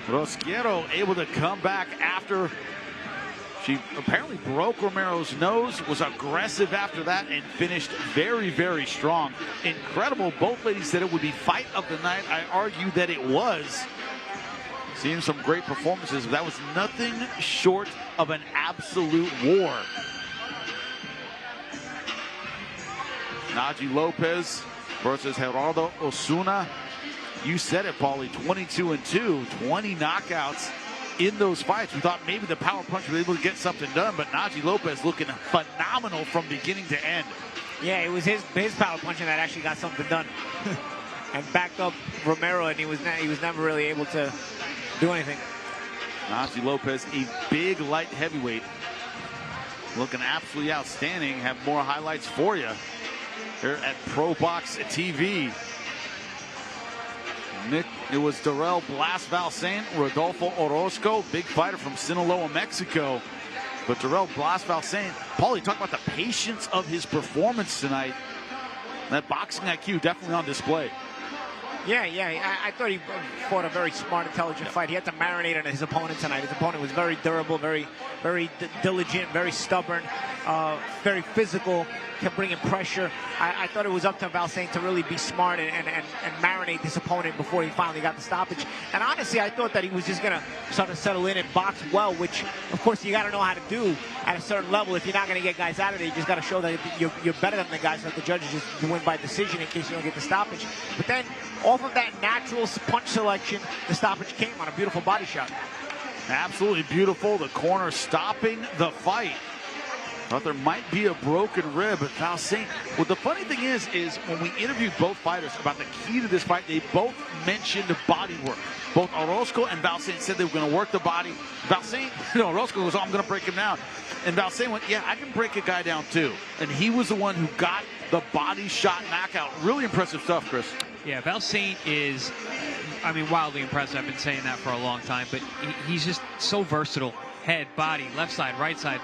Orosquiero able to come back after She apparently broke Romero's nose, was aggressive after that, and finished very, very strong. Incredible. Both ladies said it would be fight of the night. I argue that it was. Seeing some great performances, but that was nothing short of an absolute war. Naji Lopez versus Gerardo Osuna. You said it, Paulie, 22-2, 20 knockouts in those fights. We thought maybe the power punch was able to get something done, but Naji Lopez looking phenomenal from beginning to end. Yeah, it was his power punching that actually got something done. And backed up Romero, and he was never really able to do anything. Naji Lopez, a big light heavyweight, looking absolutely outstanding. Have more highlights for you here at ProBox TV. It was Darrell Blas Valsain, Rodolfo Orozco, big fighter from Sinaloa, Mexico. But Darrell Blas Valsain, Paulie, talk about the patience of his performance tonight. That boxing IQ definitely on display. Yeah, I thought he fought a very smart, intelligent fight. He had to marinate on his opponent tonight. His opponent was very durable, very diligent, very stubborn, very physical, kept bringing pressure. I thought it was up to Valsain to really be smart and marinate this opponent before he finally got the stoppage. And honestly, I thought that he was just going to sort of settle in and box well, which, of course, you got to know how to do at a certain level. If you're not going to get guys out of there, you just got to show that you're better than the guys, so that the judges just win by decision in case you don't get the stoppage. But then, off of that natural punch selection, the stoppage came on a beautiful body shot. Absolutely beautiful. The corner stopping the fight. Thought there might be a broken rib, but Valsain. Well, the funny thing is when we interviewed both fighters about the key to this fight, they both mentioned body work. Both Orozco and Valsain said they were going to work the body. Valsain, Orozco goes, oh, I'm going to break him down. And Valsain went, yeah, I can break a guy down too. And he was the one who got the body shot knockout. Really impressive stuff, Chris. Yeah, Valsain is, I mean, wildly impressive. I've been saying that for a long time, but he's just so versatile. Head, body, left side, right side.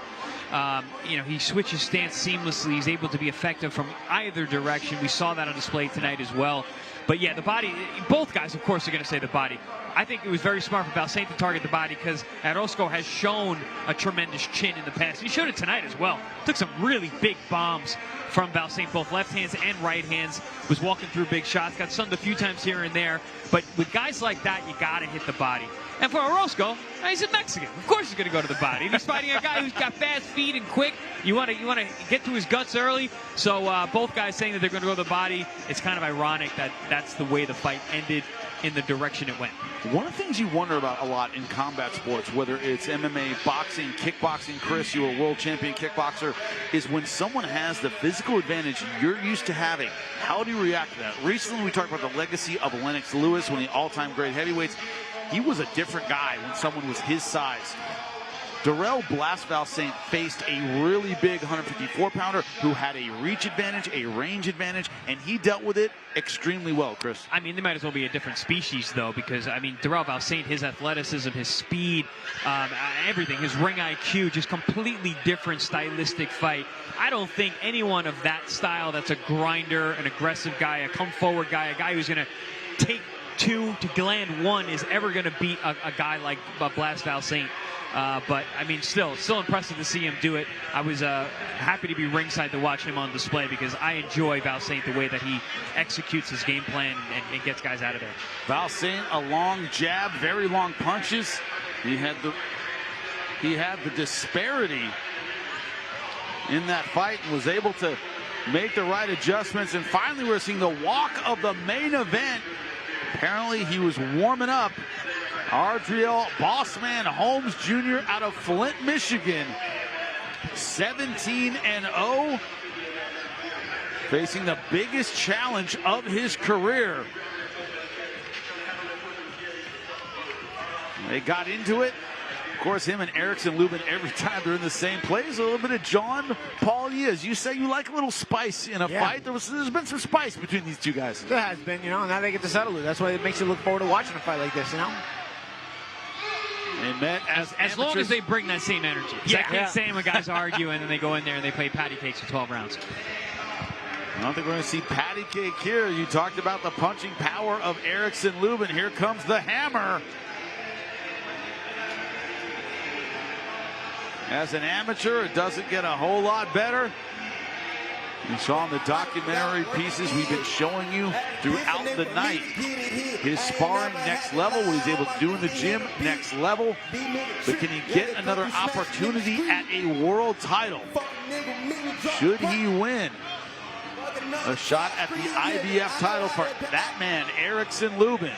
He switches stance seamlessly. He's able to be effective from either direction. We saw that on display tonight as well. But yeah, the body, both guys, of course, are going to say the body. I think it was very smart for Valsain to target the body because Orozco has shown a tremendous chin in the past. He showed it tonight as well. Took some really big bombs from Valsain, both left hands and right hands. Was walking through big shots, got sunned a few times here and there. But with guys like that, you got to hit the body. And for Orozco, he's a Mexican. Of course he's going to go to the body. If he's fighting a guy who's got fast feet and quick, you want to get to his guts early. So both guys saying that they're going to go to the body. It's kind of ironic that that's the way the fight ended in the direction it went. One of the things you wonder about a lot in combat sports, whether it's MMA, boxing, kickboxing, Chris, you're a world champion kickboxer, is when someone has the physical advantage you're used to having, how do you react to that? Recently, we talked about the legacy of Lennox Lewis, one of the all-time great heavyweights. He was a different guy when someone was his size. Darrell Blas Valsain faced a really big 154-pounder who had a reach advantage, a range advantage, and he dealt with it extremely well, Chris. I mean, they might as well be a different species, though, because, I mean, Darrell Valsain, his athleticism, his speed, everything, his ring IQ, just completely different stylistic fight. I don't think anyone of that style that's a grinder, an aggressive guy, a come-forward guy, a guy who's going to take two to land one is ever going to beat a guy like Blas Valsain. But, I mean, still impressive to see him do it. I was happy to be ringside to watch him on display because I enjoy Valsain the way that he executes his game plan and gets guys out of there. Valsain, a long jab, very long punches. He had the disparity in that fight and was able to make the right adjustments. And finally, we're seeing the walk of the main event. Apparently, he was warming up. Adriel Bossman Holmes Jr. out of Flint, Michigan, 17-0, facing the biggest challenge of his career. They got into it. Of course, him and Erickson Lubin, every time they're in the same place, a little bit of John Paul Diaz. You say you like a little spice in a fight. There's been some spice between these two guys. There has been, now they get to settle it. That's why it makes you look forward to watching a fight like this, They met as long as they bring that same energy. Yeah. I can't say when guys argue and then they go in there and they play patty cakes for 12 rounds. I don't think we're going to see patty cake here. You talked about the punching power of Erickson Lubin. Here comes the hammer. As an amateur, it doesn't get a whole lot better. You saw in the documentary pieces we've been showing you throughout the night. His sparring, next level. What he's able to do in the gym, next level. But can he get another opportunity at a world title? Should he win a shot at the IBF title for that man, Erickson Lubin?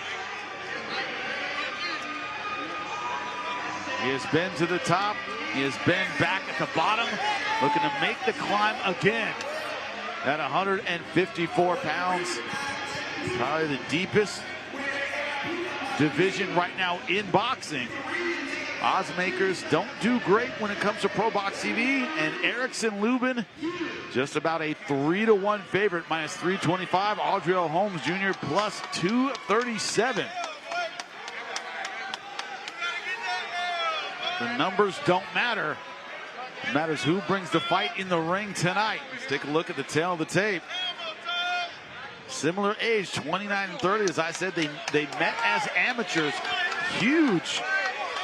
He has been to the top. He has been back at the bottom, looking to make the climb again. At 154 pounds, probably the deepest division right now in boxing. Odds makers don't do great when it comes to ProBox TV, and Erickson Lubin, just about a 3-1 favorite, minus 325. Adriel Holmes Jr. plus 237. The numbers don't matter. It matters who brings the fight in the ring tonight. Let's take a look at the tail of the tape. Similar age, 29 and 30. As I said, they met as amateurs. Huge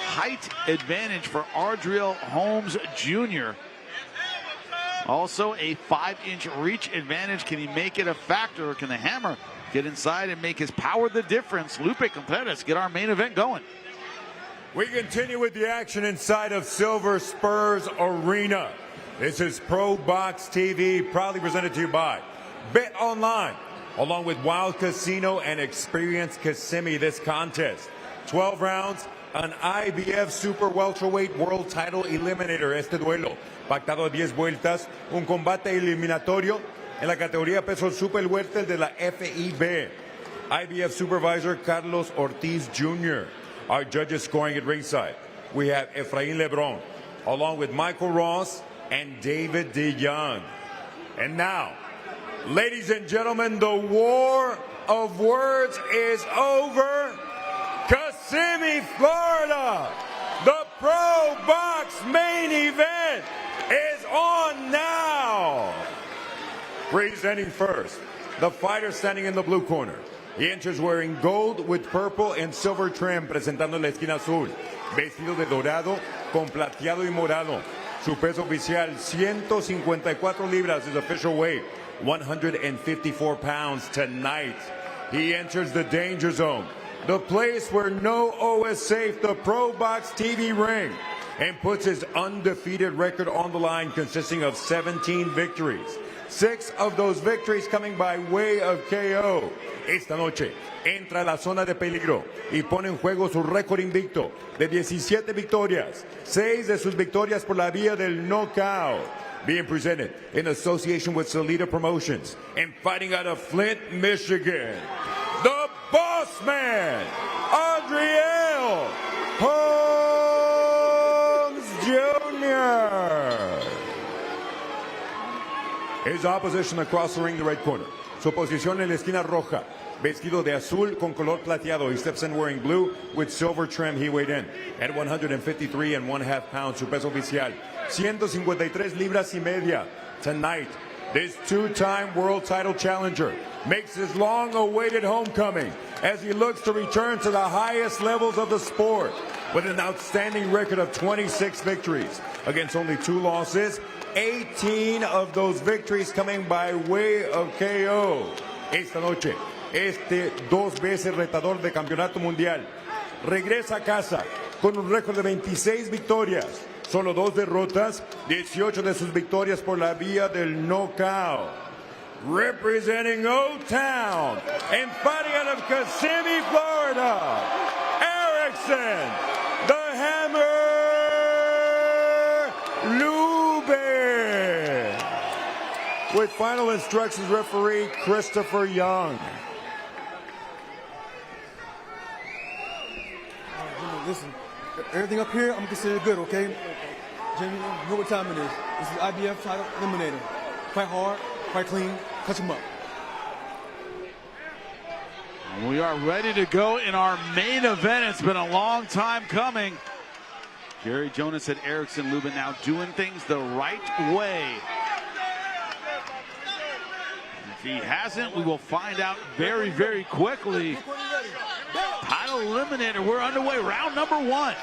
height advantage for Adriel Holmes Jr. Also a 5-inch reach advantage. Can he make it a factor, or can the hammer get inside and make his power the difference? Lupe Contreras, get our main event going. We continue with the action inside of Silver Spurs Arena. This is ProBox TV, proudly presented to you by Bet Online, along with Wild Casino and Experience Kissimmee. This contest, 12 rounds, an IBF Super Welterweight World Title Eliminator. Este duelo, pactado a 10 vueltas, un combate eliminatorio en la categoría peso super welter de la FIB. IBF Supervisor Carlos Ortiz Jr. Our judges scoring at ringside, we have Efrain Lebron, along with Michael Ross and David DeYoung. And now, ladies and gentlemen, the war of words is over. Kissimmee, Florida, the ProBox main event is on now. Presenting first, the fighter standing in the blue corner. He enters wearing gold with purple and silver trim, presentando en la esquina azul. Vestido de dorado con plateado y morado. Su peso oficial, 154 libras, his official weight, 154 pounds tonight. He enters the danger zone, the place where no O is safe, the ProBox TV ring, and puts his undefeated record on the line, consisting of 17 victories. 6 of those victories coming by way of KO. Esta noche entra a la zona de peligro y pone en juego su récord invicto de 17 victorias, 6 de sus victorias por la vía del knockout. Being presented in association with Salida Promotions and fighting out of Flint, Michigan, the boss man, Adriel Holmes Jr. His opposition across the ring, the red corner. Su posición en la esquina roja, vestido de azul con color plateado. He steps in wearing blue with silver trim. He weighed in at 153.5 pounds. Su peso oficial, 153 libras y media. Tonight, this two-time world title challenger makes his long-awaited homecoming as he looks to return to the highest levels of the sport with an outstanding record of 26 victories against only 2 losses. 18 of those victories coming by way of KO. Esta noche, este 2 veces retador de campeonato mundial regresa a casa con un récord de 26 victorias, solo 2 derrotas, 18 de sus victorias por la vía del knockout. Representing O-Town and fighting out of Kissimmee, Florida, Erickson, the Hammer Lubin. With final instructions, referee Christopher Young. Listen, everything up here, I'm considered good, okay? Jimmy, you know what time it is. This is IBF title eliminator. Fight hard, fight clean, touch him up. We are ready to go in our main event. It's been a long time coming. Gary Jonas said Erickson Lubin now doing things the right way. If he hasn't, we will find out very, very quickly. Title eliminator, we're underway, round number 1.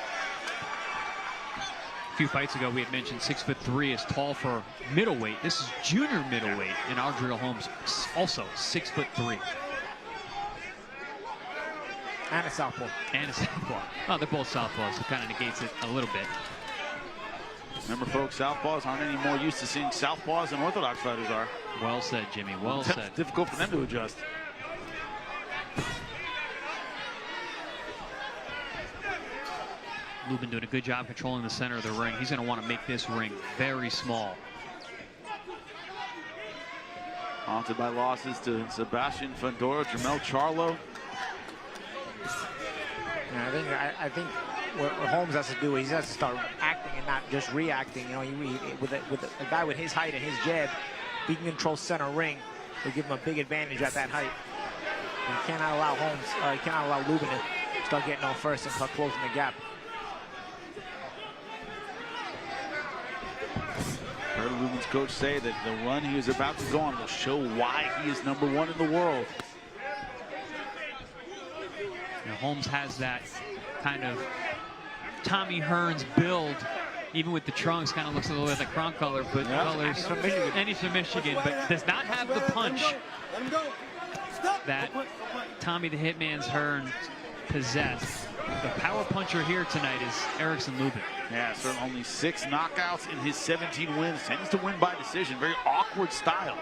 few fights ago, we had mentioned 6'3" is tall for middleweight. This is junior middleweight, and Ardreal Holmes also 6'3". And a southpaw. And a southpaw. Oh, they're both southpaws, so kind of negates it a little bit. Remember, folks, southpaws aren't any more used to seeing southpaws than orthodox fighters are. Well said, Jimmy. Well said. It's difficult for them to adjust. Lubin doing a good job controlling the center of the ring. He's going to want to make this ring very small. Haunted by losses to Sebastian Fundora, Jamel Charlo. Yeah, I think what Holmes has to do is he has to start acting and not just reacting. You know, with a guy with his height and his jab, he can control center ring. Will give him a big advantage at that height. And he cannot allow Holmes, he cannot allow Lubin to start getting on first and start closing the gap. Heard Lubin's coach say that the run he is about to go on will show why he is #1 in the world. You know, Holmes has that kind of Tommy Hearns build, even with the trunks, kind of looks a little bit like Kronk color, but colors. And he's from Michigan, but does not have the punch that Tommy the Hitman's Hearns possess. The power puncher here tonight is Erickson Lubin. Yeah, certainly only 6 knockouts in his 17 wins. Tends to win by decision. Very awkward style.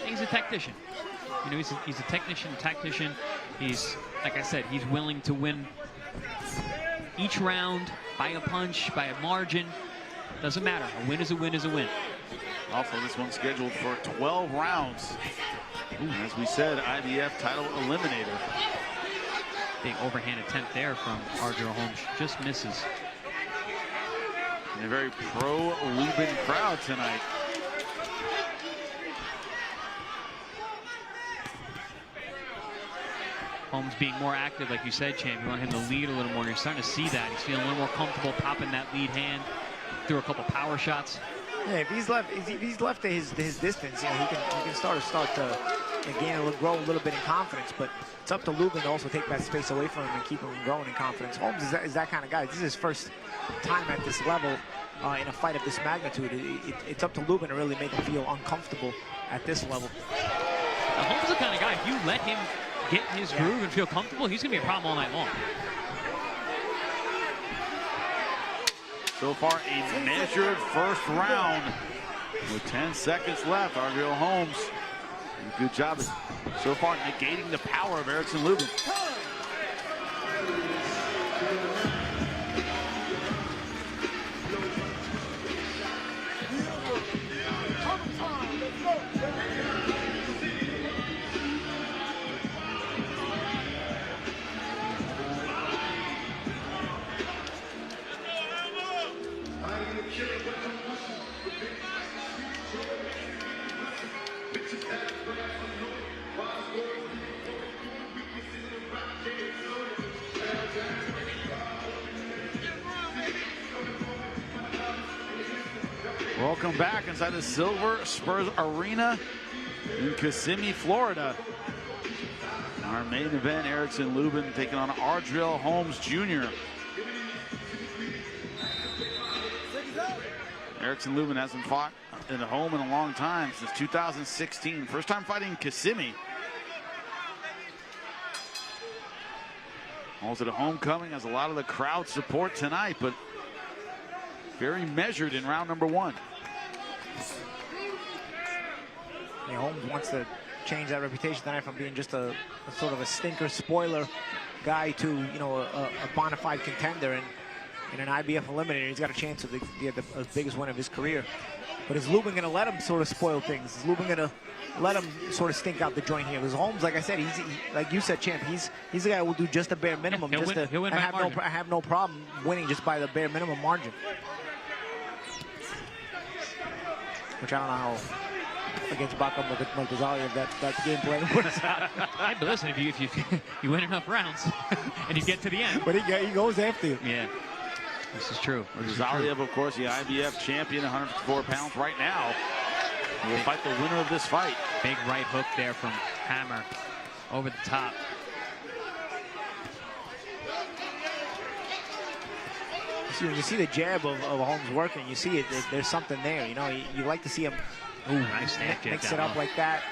He's a technician. You know, he's a technician, tactician. He's, like I said, he's willing to win each round by a punch, by a margin. Doesn't matter. A win is a win is a win. Also, this one's scheduled for 12 rounds. Ooh, as we said, IBF title eliminator. Big overhand attempt there from Ardreal Holmes. Just misses. And a very pro-Lubin crowd tonight. Holmes being more active, like you said, champ. You want him to lead a little more. You're starting to see that. He's feeling a little more comfortable popping that lead hand. Threw a couple power shots. Yeah, if he's left to his distance, you know, he can start to gain grow a little bit in confidence. But it's up to Lubin to also take that space away from him and keep him growing in confidence. Holmes is that kind of guy. This is his first time at this level in a fight of this magnitude. It's up to Lubin to really make him feel uncomfortable at this level. Now, Holmes is the kind of guy, if you let him get in his groove and feel comfortable, he's going to be a problem all night long. So far, a measured first round with 10 seconds left. Ardreal Holmes, good job so far negating the power of Erickson Lubin. Welcome back inside the Silver Spurs Arena in Kissimmee, Florida. Our main event, Erickson Lubin taking on Ardreal Holmes Jr. Erickson Lubin hasn't fought in a home in a long time, since 2016. First time fighting in Kissimmee. Also the homecoming has a lot of the crowd support tonight, but very measured in round #1. Yeah, Holmes wants to change that reputation tonight from being just a sort of a stinker spoiler guy to, you know, a bona fide contender. And in an IBF eliminator, he's got a chance to get the biggest win of his career. But is Lubin going to let him sort of spoil things? Is Lubin going to let him sort of stink out the joint here? Because Holmes, like I said, he's like you said, champ, he's the guy who will do just the bare minimum. He'll win by margin. I have no problem winning just by the bare minimum margin. Which I don't know how against Bakam Murtazalia that game plan works out. Hey, but listen, if you win enough rounds and you get to the end. But he goes after you. Yeah, this is true. Murtazalia, of course, the IBF champion, 154 pounds right now. He will fight the winner of this fight. Big right hook there from Hammer over the top. You see the jab of Holmes working. You see it. There's something there. You know, you like to see him. Ooh, nice snap jab. Mix it up like that,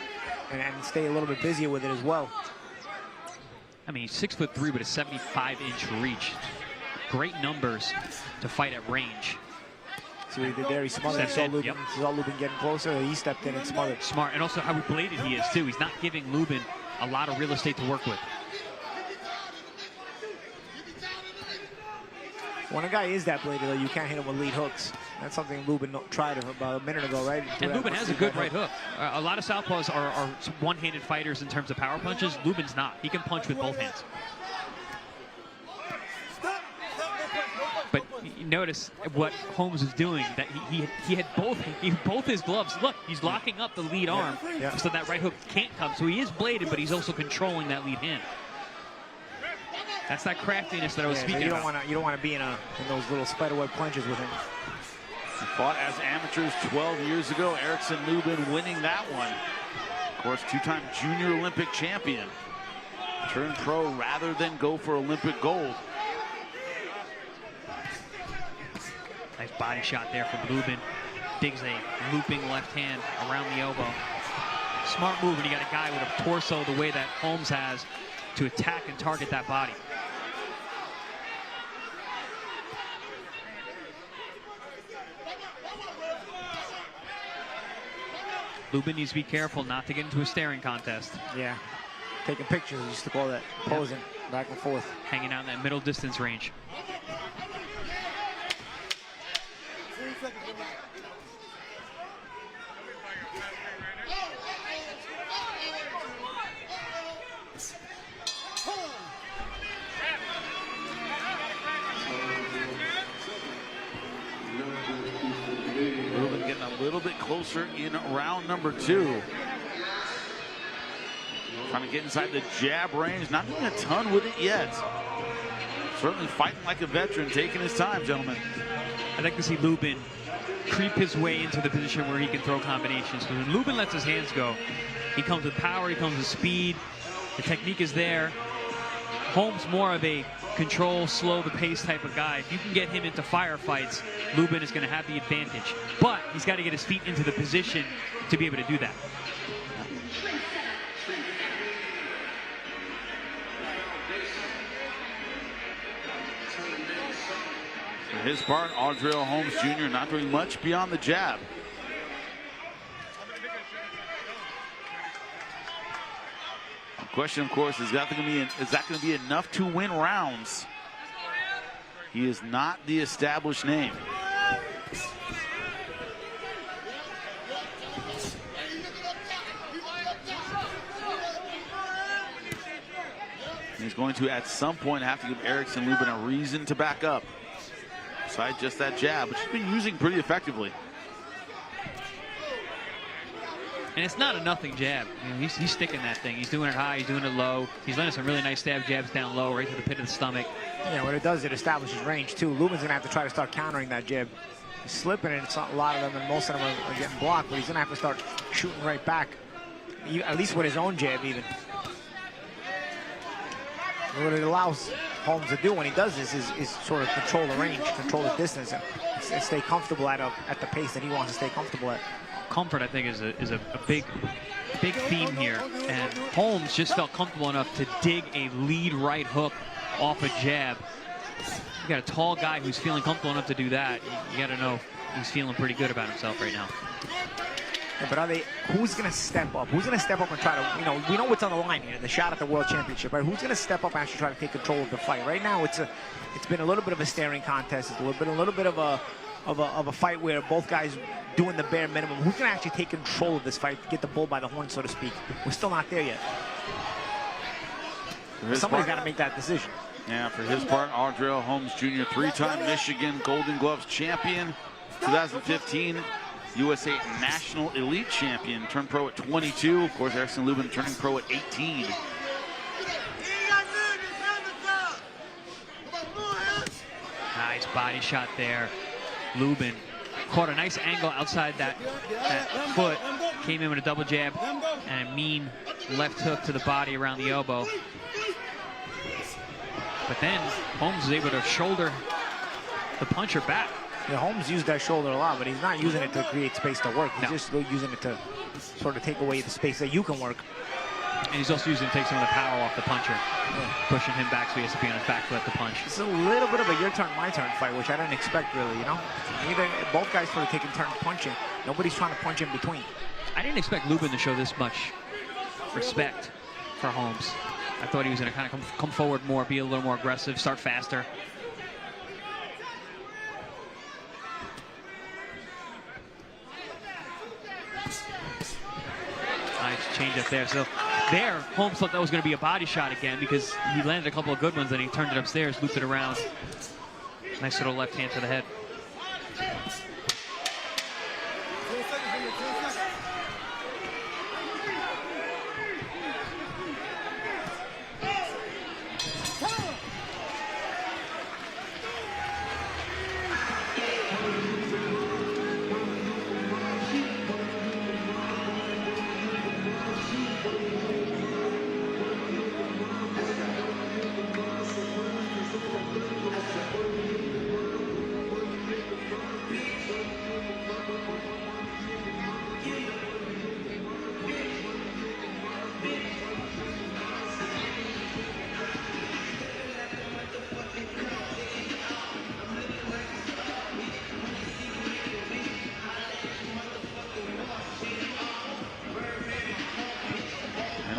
and stay a little bit busier with it as well. I mean, he's 6'3" with a 75-inch reach. Great numbers to fight at range. See what he did there? He smothered. Saw Lubin getting closer. He stepped in and smothered. Smart, and also how bladed he is too. He's not giving Lubin a lot of real estate to work with. When a guy is that bladed, though, you can't hit him with lead hooks. That's something Lubin tried about a minute ago, right? And Lubin has a good right hook. A lot of southpaws are one-handed fighters in terms of power punches. Lubin's not. He can punch with both hands. But you notice what Holmes is doing, that he had both his gloves. Look, he's locking up the lead arm so that right hook can't come. So he is bladed, but he's also controlling that lead hand. That's that craftiness that I was speaking about. You don't want to be in those little spiderweb punches with him. He fought as amateurs 12 years ago. Erickson Lubin winning that one. Of course, two-time junior Olympic champion. Turned pro rather than go for Olympic gold. Nice body shot there from Lubin. Digs a looping left hand around the elbow. Smart move when you got a guy with a torso the way that Holmes has to attack and target that body. Lubin needs to be careful not to get into a staring contest. Yeah, taking pictures, we used to call that posing, back and forth. Hanging out in that middle distance range. A little bit closer in round number 2. Trying to get inside the jab range, not doing a ton with it yet. Certainly fighting like a veteran, taking his time, gentlemen. I'd like to see Lubin creep his way into the position where he can throw combinations. Because when Lubin lets his hands go, he comes with power, he comes with speed. The technique is there. Holmes more of a control, slow the pace type of guy. If you can get him into firefights, Lubin is going to have the advantage. But he's got to get his feet into the position to be able to do that. For his part, Audriel Holmes Jr. not doing much beyond the jab. Question, of course, is that going to be enough to win rounds? He is not the established name. He's going to, at some point, have to give Erickson Lubin a reason to back up. Besides just that jab, which he's been using pretty effectively. And it's not a nothing jab. You know, he's sticking that thing. He's doing it high, he's doing it low. He's landing some really nice stab jabs down low, right to the pit of the stomach. Yeah, what it does, it establishes range too. Lubin's gonna have to try to start countering that jab. He's slipping it, it's not a lot of them, and most of them are getting blocked, but he's gonna have to start shooting right back, at least with his own jab even. What it allows Holmes to do when he does this is sort of control the range, control the distance, and stay comfortable at the pace that he wants to stay comfortable at. Comfort, I think, is a big theme here. And Holmes just felt comfortable enough to dig a lead right hook off a jab. You got a tall guy who's feeling comfortable enough to do that. You got to know he's feeling pretty good about himself right now. Yeah, but who's going to step up? Who's going to step up and try to, we know what's on the line here, the shot at the World Championship, right? Who's going to step up and actually try to take control of the fight? Right now, it's been a little bit of a staring contest. It's a little bit of a fight where both guys doing the bare minimum. Who's going to actually take control of this fight, get the bull by the horn, so to speak? We're still not there yet. Somebody's got to make that decision. Yeah, for his part, Audriel Holmes Jr., 3-time Michigan Golden Gloves champion, 2015 USA National Elite Champion, turned pro at 22. Of course, Erickson Lubin turning pro at 18. Nice body shot there. Lubin caught a nice angle outside that foot, came in with a double jab and a mean left hook to the body around the elbow. But then Holmes is able to shoulder the puncher back. Yeah, Holmes used that shoulder a lot, but he's not using it to create space to work. He's just using it to sort of take away the space that you can work. And he's also using to take some of the power off the puncher, pushing him back so he has to be on his back foot to punch. It's a little bit of a your turn, my turn fight, which I didn't expect really, you know? Both guys sort of taking turns punching. Nobody's trying to punch in between. I didn't expect Lubin to show this much respect for Holmes. I thought he was going to kind of come forward more, be a little more aggressive, start faster. Nice change up there. So there, Holmes thought that was going to be a body shot again because he landed a couple of good ones and he turned it upstairs, looped it around. Nice little left hand to the head.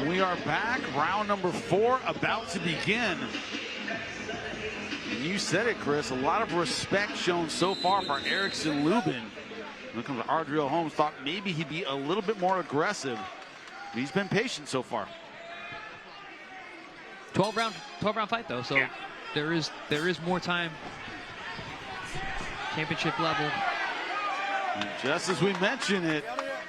We are back, round number 4 about to begin. And you said it, Chris, a lot of respect shown so far for Erickson Lubin. When it comes to Ardreal Holmes, thought maybe he'd be a little bit more aggressive. But he's been patient so far. 12 round fight though, so there is more time. Championship level. And just as we mentioned it,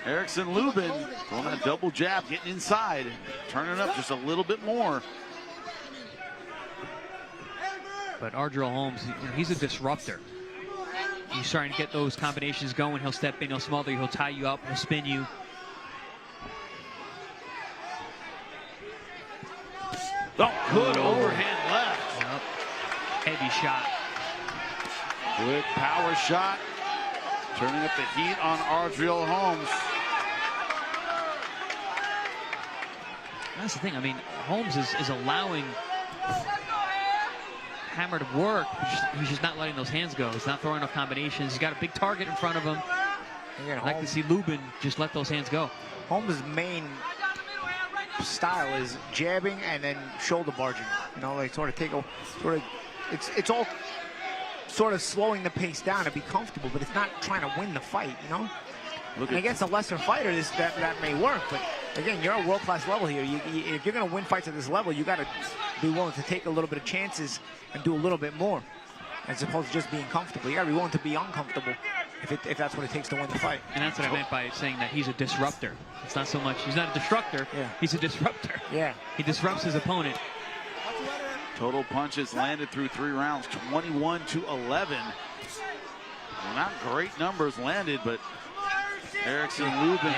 Erickson Lubin throwing that double jab, getting inside, turning up just a little bit more. But Ardreal Holmes, he's a disruptor. He's trying to get those combinations going. He'll step in, he'll smother you, he'll tie you up, he'll spin you. Oh, good overhand left. Yep. Heavy shot. Quick power shot. Turning up the heat on Ardreal Holmes. That's the thing. I mean, Holmes is allowing Hammer to work. He's just not letting those hands go. He's not throwing enough combinations. He's got a big target in front of him. Again, I'd like to see Lubin just let those hands go. Holmes' main style is jabbing and then shoulder barging. You know, like it's all sort of slowing the pace down to be comfortable, but it's not trying to win the fight, you know? And against a lesser fighter, that may work, but again, you're at world-class level here. If you're going to win fights at this level, you got to be willing to take a little bit of chances and do a little bit more, as opposed to just being comfortable. You got to be willing to be uncomfortable if that's what it takes to win the fight. And that's what I meant by saying that he's a disruptor. It's not so much, he's not a destructor, he's a disruptor. Yeah. He disrupts his opponent. Total punches landed through 3 rounds, 21-11. Well, not great numbers landed, but Erickson Lubin.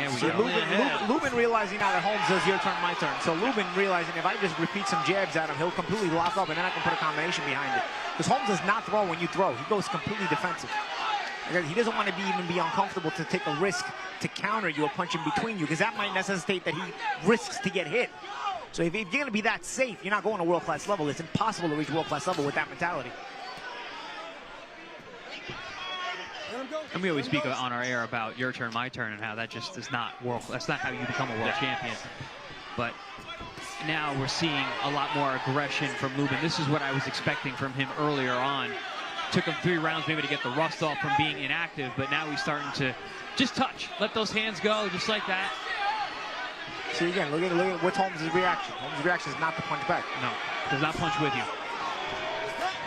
Lubin realizing now that Holmes does your turn, my turn. So Lubin realizing if I just repeat some jabs at him, he'll completely lock up, and then I can put a combination behind it. Because Holmes does not throw when you throw. He goes completely defensive. He doesn't want to even be uncomfortable to take a risk to counter you or punch in between you, because that might necessitate that he risks to get hit. So if you're going to be that safe, you're not going to world-class level. It's impossible to reach world-class level with that mentality. And we always speak on our air about your turn, my turn, and how that just is not that's not how you become a world champion. But now we're seeing a lot more aggression from Lubin. This is what I was expecting from him earlier on. Took him 3 rounds maybe to get the rust off from being inactive, but now he's starting to just touch, let those hands go, just like that. See again, look at what's Holmes' reaction. Holmes' reaction is not to punch back. No, does not punch with you.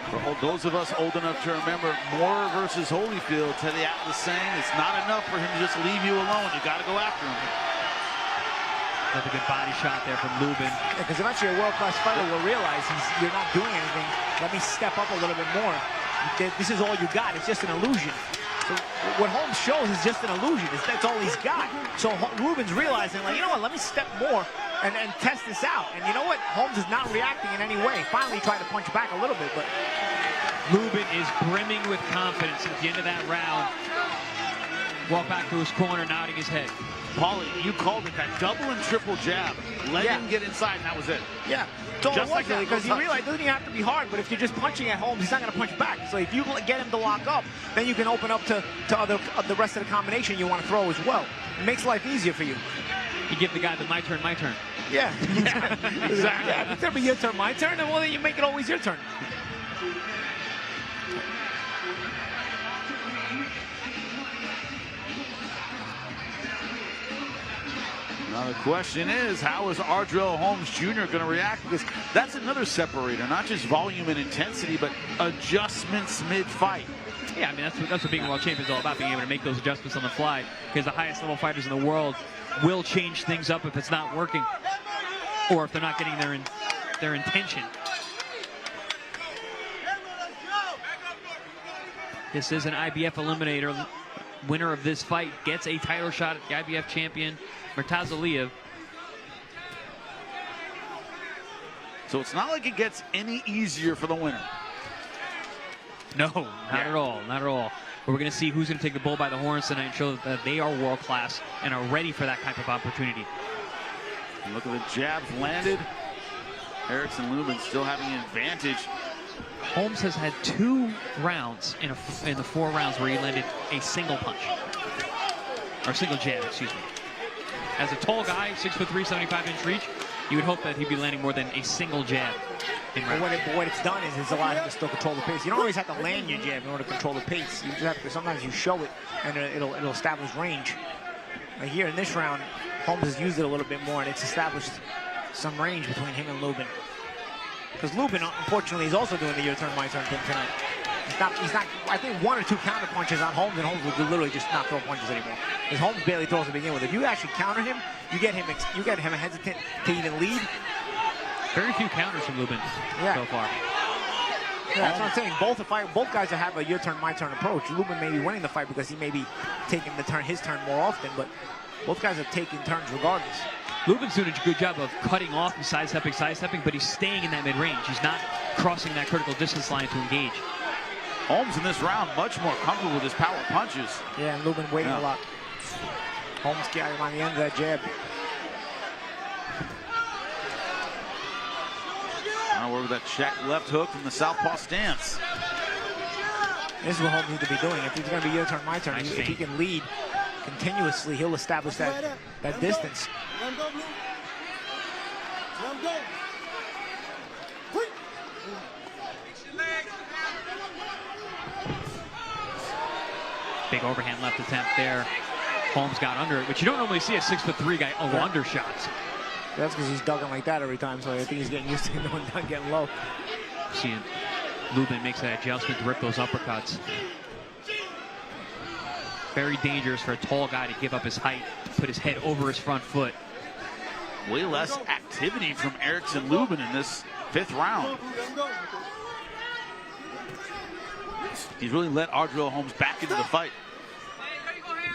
For those of us old enough to remember Moore versus Holyfield, Teddy Atlas saying it's not enough for him to just leave you alone. You got to go after him. That's a good body shot there from Lubin. Because eventually a world-class fighter will realize you're not doing anything. Let me step up a little bit more. This is all you got. It's just an illusion. So what Holmes shows is just an illusion. That's all he's got. So Lubin's realizing, like, you know what, let me step more and test this out. And you know what? Holmes is not reacting in any way. Finally tried to punch back a little bit, but Lubin is brimming with confidence at the end of that round. Walk back to his corner, nodding his head. Paulie, you called it, that double and triple jab. Let him get inside, and that was it. Yeah, Just like that, because no he realized it doesn't even have to be hard, but if you're just punching at Holmes, he's not going to punch back. So if you get him to lock up, then you can open up to the rest of the combination you want to throw as well. It makes life easier for you. You give the guy the my turn. Yeah, exactly. Yeah, if it's ever your turn, my turn, then you make it always your turn. Now the question is, how is Ardrell Holmes Jr. going to react? Because that's another separator, not just volume and intensity, but adjustments mid-fight. Yeah, I mean, that's what being a world champion is all about, being able to make those adjustments on the fly, because the highest level fighters in the world will change things up if it's not working, or if they're not getting their intention. This is an IBF eliminator. Winner of this fight gets a title shot at the IBF champion, Murtaza Aliyev. So it's not like it gets any easier for the winner. No, not at all, not at all. But we're going to see who's going to take the bull by the horns tonight and show that they are world class and are ready for that type of opportunity. And look at the jabs landed. Erickson Lubin still having an advantage. Holmes has had 2 rounds in the 4 rounds where he landed a single punch. Or single jab, excuse me. As a tall guy, 6'3", 75-inch reach, you would hope that he'd be landing more than a single jab. But what it's done is it's allowed him to still control the pace. You don't always have to land your jab in order to control the pace. You just have to, sometimes you show it, and it'll establish range. Here in this round, Holmes has used it a little bit more, and it's established some range between him and Lubin. Because Lubin, unfortunately, is also doing the your turn, my turn thing tonight. He's not. I think 1 or 2 counter punches on Holmes, and Holmes will literally just not throw punches anymore. Because Holmes barely throws to begin with. If you actually counter him, you get him hesitant to even lead. Very few counters from Lubin so far. Yeah, that's what I'm saying. Both guys have a your turn, my turn approach. Lubin may be winning the fight because he may be taking his turn more often, but both guys are taking turns regardless. Lubin's doing a good job of cutting off and sidestepping, but he's staying in that mid-range. He's not crossing that critical distance line to engage. Holmes in this round much more comfortable with his power punches. Yeah, and Lubin waiting a lot. Holmes got him on the end of that jab. Now we're with that check left hook from the southpaw stance. This is what Holmes needs to be doing. If he's going to be your turn, my turn, if he can lead continuously, he'll establish that distance. Let him go, Blue. Let him go. Quick. Big overhand left attempt there. Holmes got under it, but you don't normally see a 6'3" guy undershots. That's because he's ducking like that every time, so I think he's getting used to getting low. See, Lubin makes that adjustment to rip those uppercuts. Very dangerous for a tall guy to give up his height, put his head over his front foot. Way less activity from Erickson Lubin in this 5th round. He's really let Ardrell Holmes back into the fight.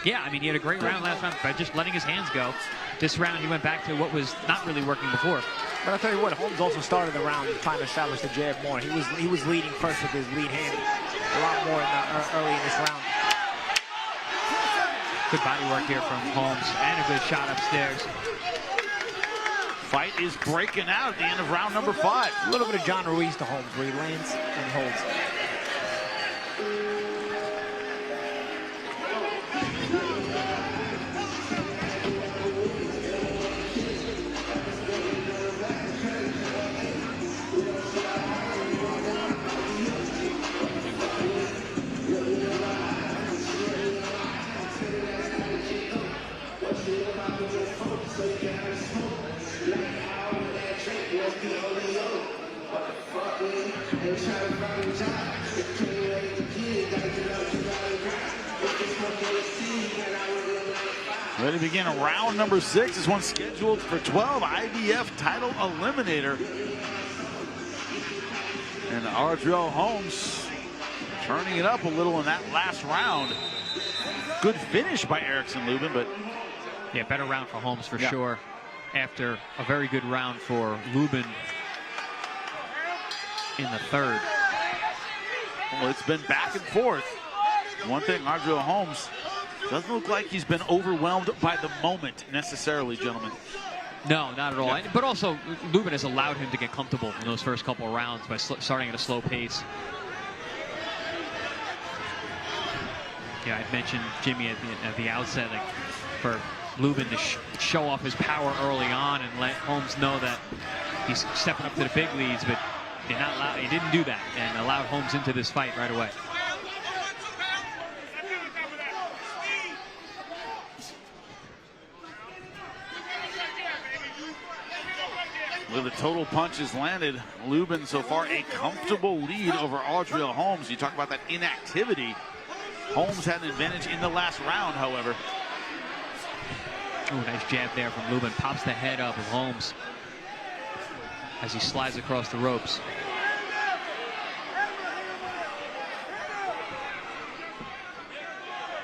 Yeah, I mean, he had a great round last round by just letting his hands go. This round, he went back to what was not really working before. But I'll tell you what, Holmes also started the round trying to establish the jab more. He was leading first with his lead hand a lot more early in this round. Good body work here from Holmes, and a good shot upstairs. Fight is breaking out at the end of round number 5. A little bit of John Ruiz to Holmes, where he lands and holds. Ready to begin round number 6. This one scheduled for 12 IBF title eliminator. And Ardrell Holmes turning it up a little in that last round. Good finish by Erickson Lubin, but yeah, better round for Holmes for sure. After a very good round for Lubin in the 3rd. Well, it's been back and forth. One thing, Adriel Holmes doesn't look like he's been overwhelmed by the moment necessarily, gentlemen. No, not at all. Yeah. But also, Lubin has allowed him to get comfortable in those first couple of rounds by starting at a slow pace. Yeah, I mentioned Jimmy at the outset, like for Lubin to show off his power early on and let Holmes know that he's stepping up to the big leads, but he didn't do that and allowed Holmes into this fight right away. With the total punches landed, Lubin so far a comfortable lead over Adriel Holmes. You talk about that inactivity. Holmes had an advantage in the last round, however. Ooh, nice jab there from Lubin. Pops the head up of Holmes as he slides across the ropes.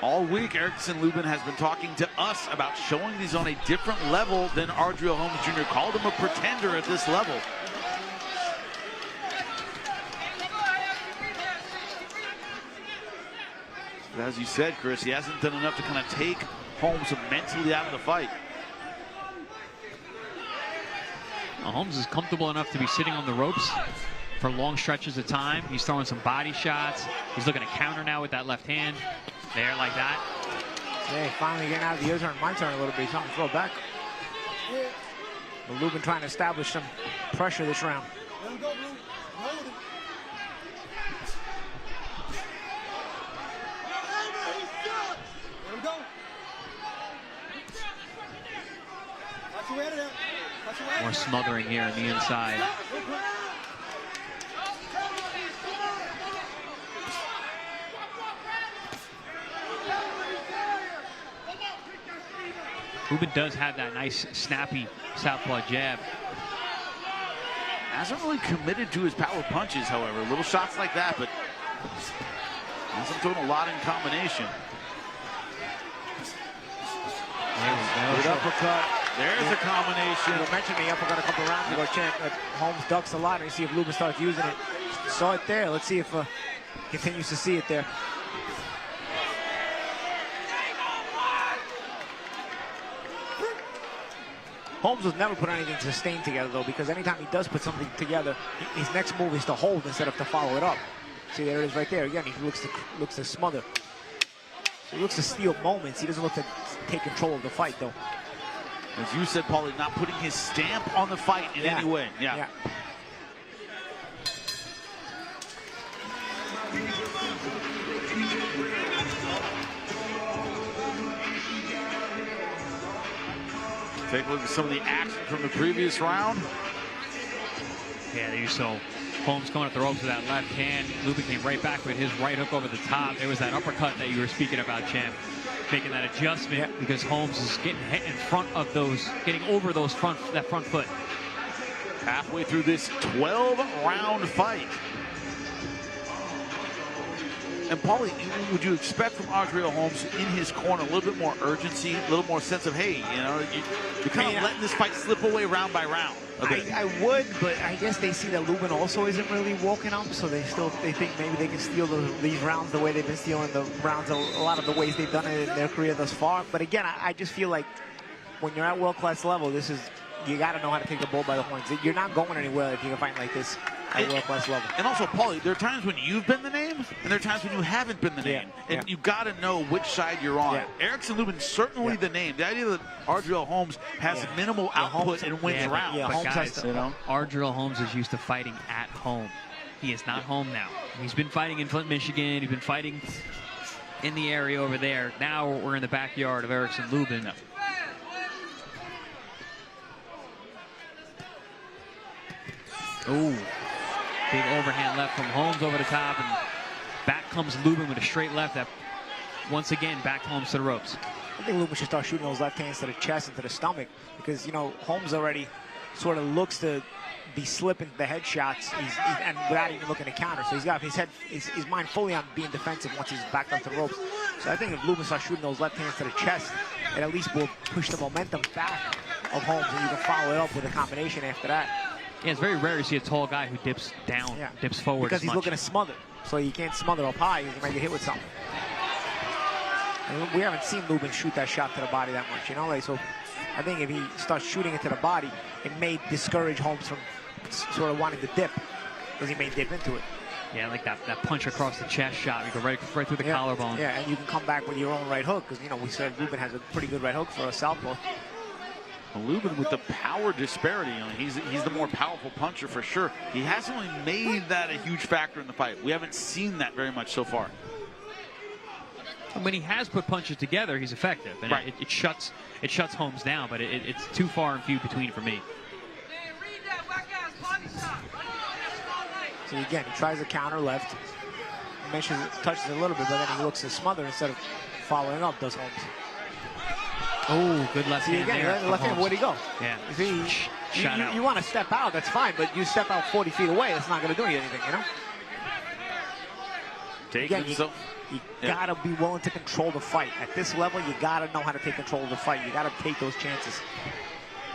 All week, Erickson Lubin has been talking to us about showing these on a different level than Adriel Holmes Jr. Called him a pretender at this level. But as you said, Chris, he hasn't done enough to kind of take Holmes mentally out of the fight. Well, Holmes is comfortable enough to be sitting on the ropes for long stretches of time. He's throwing some body shots. He's looking to counter now with that left hand. There, like that. Hey, finally getting out of the your turn, my turn a little bit. Something to throw back. But Lubin trying to establish some pressure this round. Let him go, Blue. Hold it. Let him go. Watch your way out of there. Watch your way out of there. More smothering here on the inside. Lubin does have that nice, snappy southpaw jab. Hasn't really committed to his power punches, however. Little shots like that, but hasn't thrown a lot in combination. Good uppercut. There's a combination. You mentioned the uppercut a couple rounds ago, champ. Holmes ducks a lot, and see if Lubin starts using it. Saw it there. Let's see if continues to see it there. Holmes has never put anything sustained together, though, because anytime he does put something together, his next move is to hold instead of to follow it up. See, there it is right there. Again, he looks to smother. So he looks to steal moments. He doesn't look to take control of the fight, though. As you said, Paulie, not putting his stamp on the fight in any way. Yeah. Take a look at some of the action from the previous round. Yeah, there you saw Holmes going at the ropes with that left hand. Lubin came right back with his right hook over the top. There was that uppercut that you were speaking about, champ. Making that adjustment because Holmes is getting hit in front of those, getting over those that front foot. Halfway through this 12-round fight. And Paulie, would you expect from Adriel Holmes in his corner a little bit more urgency, a little more sense of, hey, you know, you're kind of letting this fight slip away round by round? I would, but I guess they see that Lubin also isn't really walking up, so they think maybe they can steal these rounds the way they've been stealing the rounds a lot of the ways they've done it in their career thus far. But again, I just feel like when you're at world-class level, you got to know how to take the bull by the horns. You're not going anywhere if you can fight like this at world-class level. And also, Paulie, there are times when you've been the name, and there are times when you haven't been the name. And you got to know which side you're on. Erickson Lubin certainly the name. The idea that Adriel Holmes has minimal output and wins rounds. But guys, Adriel Holmes is used to fighting at home. He is not home now. He's been fighting in Flint, Michigan. He's been fighting in the area over there. Now we're in the backyard of Erickson Lubin. Ooh. Big overhand left from Holmes over the top, and back comes Lubin with a straight left that once again backed Holmes to the ropes. I think Lubin should start shooting those left hands to the chest and to the stomach because, you know, Holmes already sort of looks to be slipping the head shots and without even looking to counter. So he's got his mind fully on being defensive once he's backed up to the ropes. So I think if Lubin starts shooting those left hands to the chest, it at least will push the momentum back of Holmes, and you can follow it up with a combination after that. Yeah, it's very rare to see a tall guy who dips down, dips forward. Because he's looking to smother. So you can't smother up high, you might get hit with something. And we haven't seen Lubin shoot that shot to the body that much, you know? Like, so I think if he starts shooting it to the body, it may discourage Holmes from sort of wanting to dip, because he may dip into it. Yeah, like that punch across the chest shot. You go right through the collarbone. Yeah, and you can come back with your own right hook, because, you know, we said Lubin has a pretty good right hook for a southpaw. Lubin with the power disparity, you know, he's the more powerful puncher for sure. He hasn't really made that a huge factor in the fight. We haven't seen that very much so far. And when he has put punches together, he's effective, and right. it shuts Holmes down. But it's too far and few between for me. So again, he tries to counter left. He touches a little bit, but then he looks to smother instead of following up. Does Holmes? Oh, good left hand again, there. Left hand, where'd he go? Yeah. You see, you want to step out, that's fine, but you step out 40 feet away, that's not going to do you anything, you know? Again, you gotta be willing to control the fight. At this level, you gotta know how to take control of the fight. You gotta take those chances.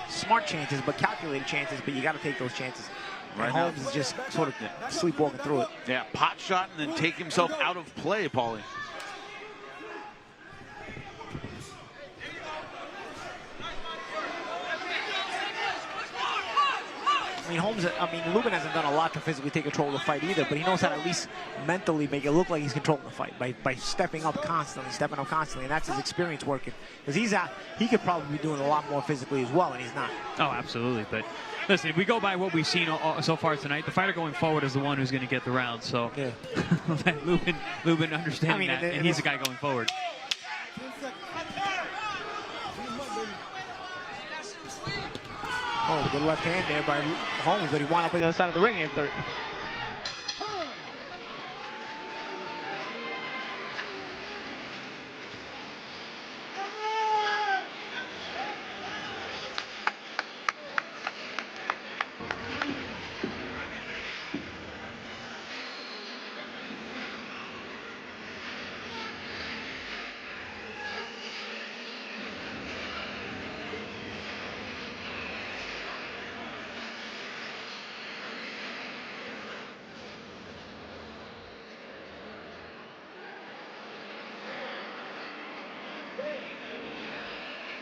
Smart chances, but calculated chances, but you gotta take those chances. Right, and Holmes is just sort of sleepwalking through it. Yeah, pot shot and then take himself out of play, Paulie. Lubin hasn't done a lot to physically take control of the fight either, but he knows how to at least mentally make it look like he's controlling the fight by stepping up constantly, and that's his experience working. Because he could probably be doing a lot more physically as well, and he's not. Oh, absolutely. But listen, if we go by what we've seen so far tonight, the fighter going forward is the one who's going to get the round. So yeah. Lubin understanding that, and he's the guy going forward. Oh, good left hand there by Holmes, but he wound up on the other side of the ring after.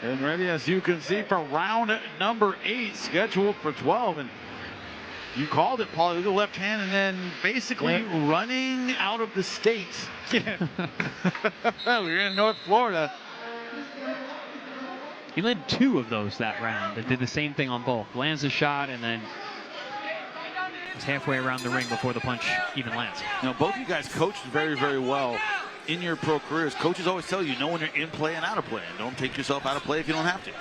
And ready, as you can see, for round number 8, scheduled for 12. And you called it, Paul. The left hand, and then basically running out of the state. Yeah. We're in North Florida. He led 2 of those that round and did the same thing on both. Lands a shot and then was halfway around the ring before the punch even lands. You know, both of you guys coached very, very well in your pro careers. Coaches always tell you, know when you're in play and out of play. And don't take yourself out of play if you don't have to.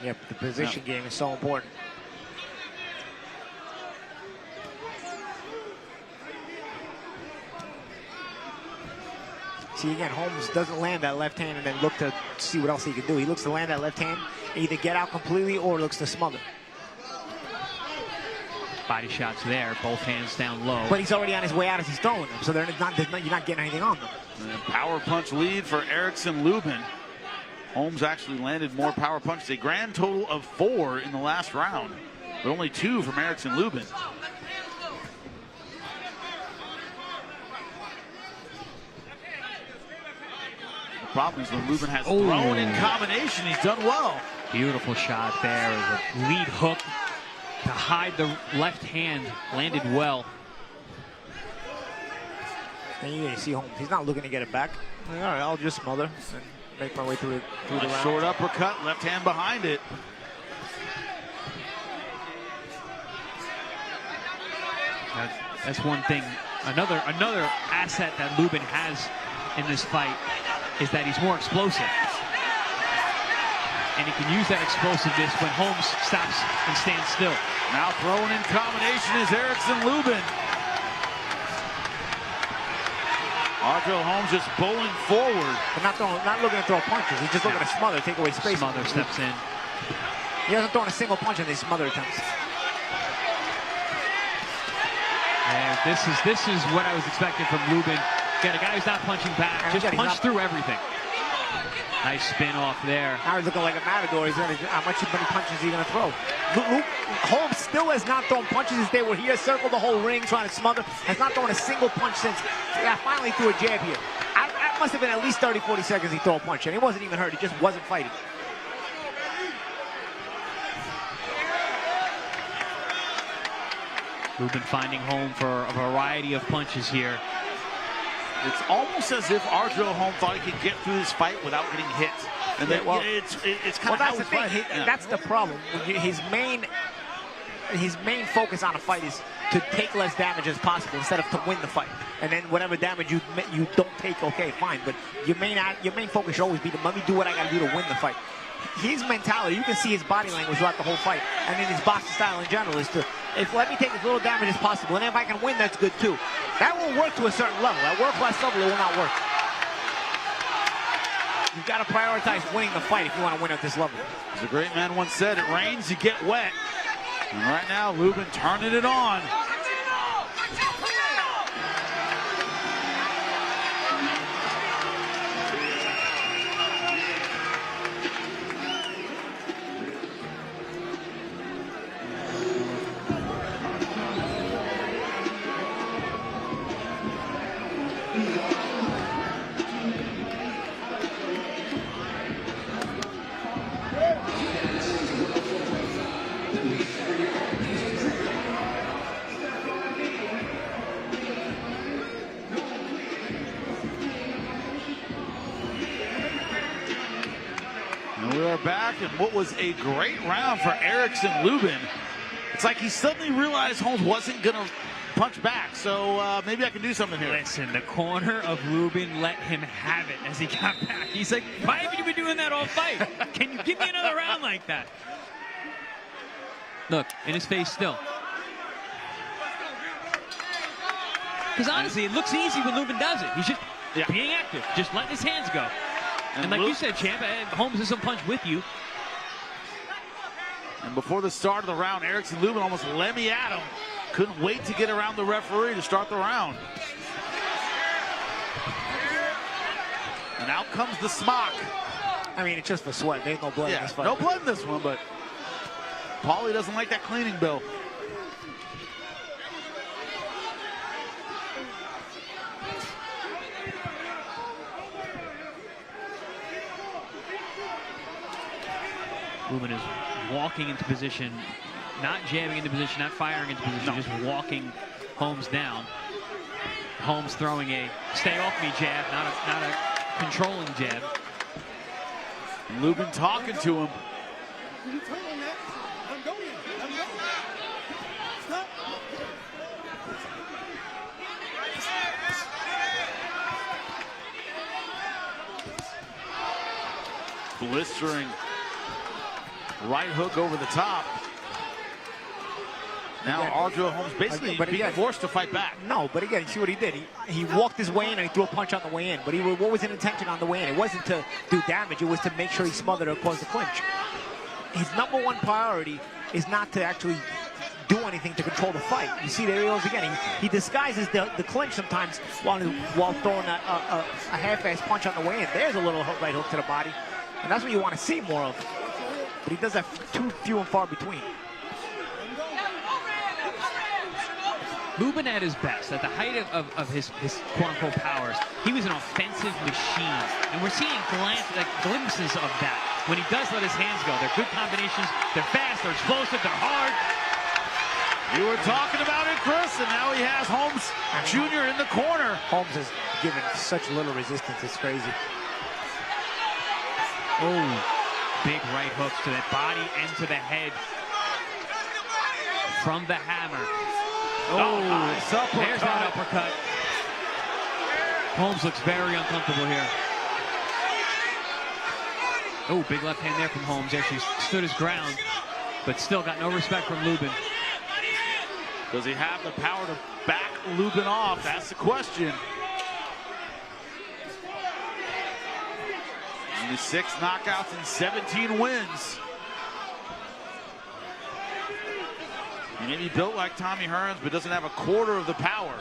Yep, the position game is so important. See, again, Holmes doesn't land that left hand and then look to see what else he can do. He looks to land that left hand, either get out completely or looks to smother. Body shots there, both hands down low. But he's already on his way out as he's throwing them, so you're not getting anything on them. And power punch lead for Erickson Lubin. Holmes actually landed more power punches, a grand total of 4 in the last round, but only 2 from Erickson Lubin. The problem is when Lubin has thrown in combination, he's done well. Beautiful shot there. The lead hook to hide the left hand, landed well. And you see Holmes, he's not looking to get it back. Like, all right, I'll just smother and make my way through the round. Short uppercut, left hand behind it. That's one thing. Another asset that Lubin has in this fight is that he's more explosive. And he can use that explosiveness when Holmes stops and stands still. Now throwing in combination is Erickson Lubin. Audrell Holmes just bowling forward. But not looking to throw punches. He's just looking to smother, take away space. Smother steps in. He hasn't thrown a single punch in these smother attempts. And this is what I was expecting from Lubin. Again, a guy who's not punching back, just punch through everything. Nice spin off there. Now he's looking like a matador. He's gonna, how many punches is he going to throw? Holmes still has not thrown punches since they were here, circled the whole ring, trying to smother. Has not thrown a single punch since. Yeah, finally threw a jab here. That must have been at least 30, 40 seconds he threw a punch, and he wasn't even hurt. He just wasn't fighting. Lubin finding home for a variety of punches here. It's almost as if Ardrell Holmes thought he could get through this fight without getting hit. And then, it's kind of that's the thing. That's the problem. His main focus on a fight is to take less damage as possible instead of to win the fight. And then whatever damage you don't take, okay, fine. But your main focus should always be to let me do what I got to do to win the fight. His mentality, you can see his body language throughout the whole fight, and then his boxing style in general is to, let me take as little damage as possible, and if I can win, that's good too. That will work to a certain level. At world-class level, it will not work. You've got to prioritize winning the fight if you want to win at this level. As a great man once said, it rains, you get wet. And right now, Lubin turning it on. Back in what was a great round for Erickson Lubin. It's like he suddenly realized Holmes wasn't going to punch back, so maybe I can do something here. Listen, the corner of Lubin let him have it as he got back. He's like, why haven't you been doing that all fight? Can you give me another round like that? Look, in his face still. Because honestly, it looks easy when Lubin does it. He's just being active, just letting his hands go. And like you said, champ, Holmes doesn't punch with you. And before the start of the round, Erickson Lubin almost let me at him. Couldn't wait to get around the referee to start the round. And out comes the smock. I mean, it's just for sweat. There's no blood in this fight. No blood in this one, but Paulie doesn't like that cleaning bill. Lubin is walking into position, not jabbing into position, not firing into position, just walking Holmes down. Holmes throwing a stay off me jab, not a controlling jab. Lubin talking to him. Blistering right hook over the top. Now Ardrell Holmes basically being forced to fight back. No, but again, see what he did. He walked his way in and he threw a punch on the way in. But what was his intention on the way in? It wasn't to do damage. It was to make sure he smothered or caused the clinch. His number one priority is not to actually do anything to control the fight. You see, there he goes again. He disguises the clinch sometimes while throwing a half-ass punch on the way in. There's a little right hook to the body. And that's what you want to see more of. But he does that too few and far between. Lubin at his best, at the height of his quote-unquote powers, he was an offensive machine. And we're seeing glimpses of that when he does let his hands go. They're good combinations, they're fast, they're explosive, they're hard. You were talking about it, Chris, and now he has Holmes Jr. in the corner. Holmes has given such little resistance, it's crazy. Oh, big right hooks to the body and to the head from the hammer. Oh, nice uppercut. There's that uppercut. Holmes looks very uncomfortable here. Oh, big left hand there from Holmes. Actually stood his ground, but still got no respect from Lubin. Does he have the power to back Lubin off? That's the question. Only 6 knockouts and 17 wins. He may be built like Tommy Hearns, but doesn't have a quarter of the power.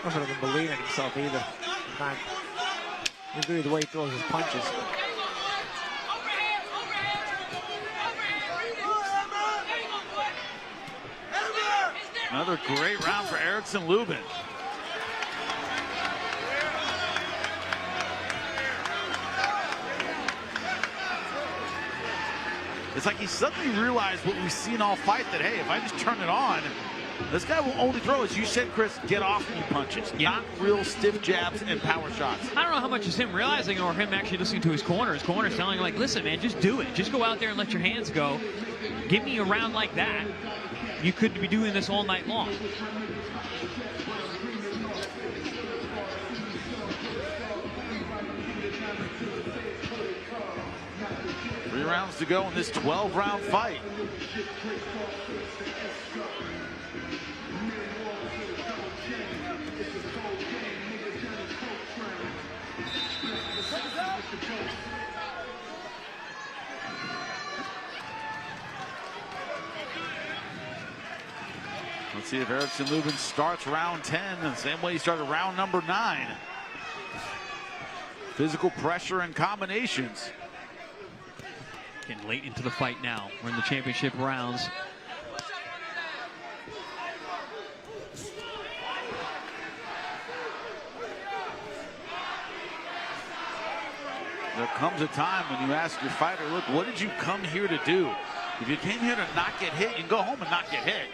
I don't even believe in himself either. Really the way he throws his punches. Another great round for Erickson Lubin. It's like he suddenly realized what we've seen all fight, that, hey, if I just turn it on, this guy will only throw, as you said, Chris, get off me punches, not real stiff jabs and power shots. I don't know how much is him realizing or him actually listening to his corner. His corner's telling him, like, listen, man, just do it. Just go out there and let your hands go. Give me a round like that. You could be doing this all night long. 3 rounds to go in this 12-round fight. Let's see if Erickson Lubin starts round 10 the same way he started round number 9. Physical pressure and combinations. Getting late into the fight now. We're in the championship rounds. There comes a time when you ask your fighter, look, what did you come here to do? If you came here to not get hit, you can go home and not get hit.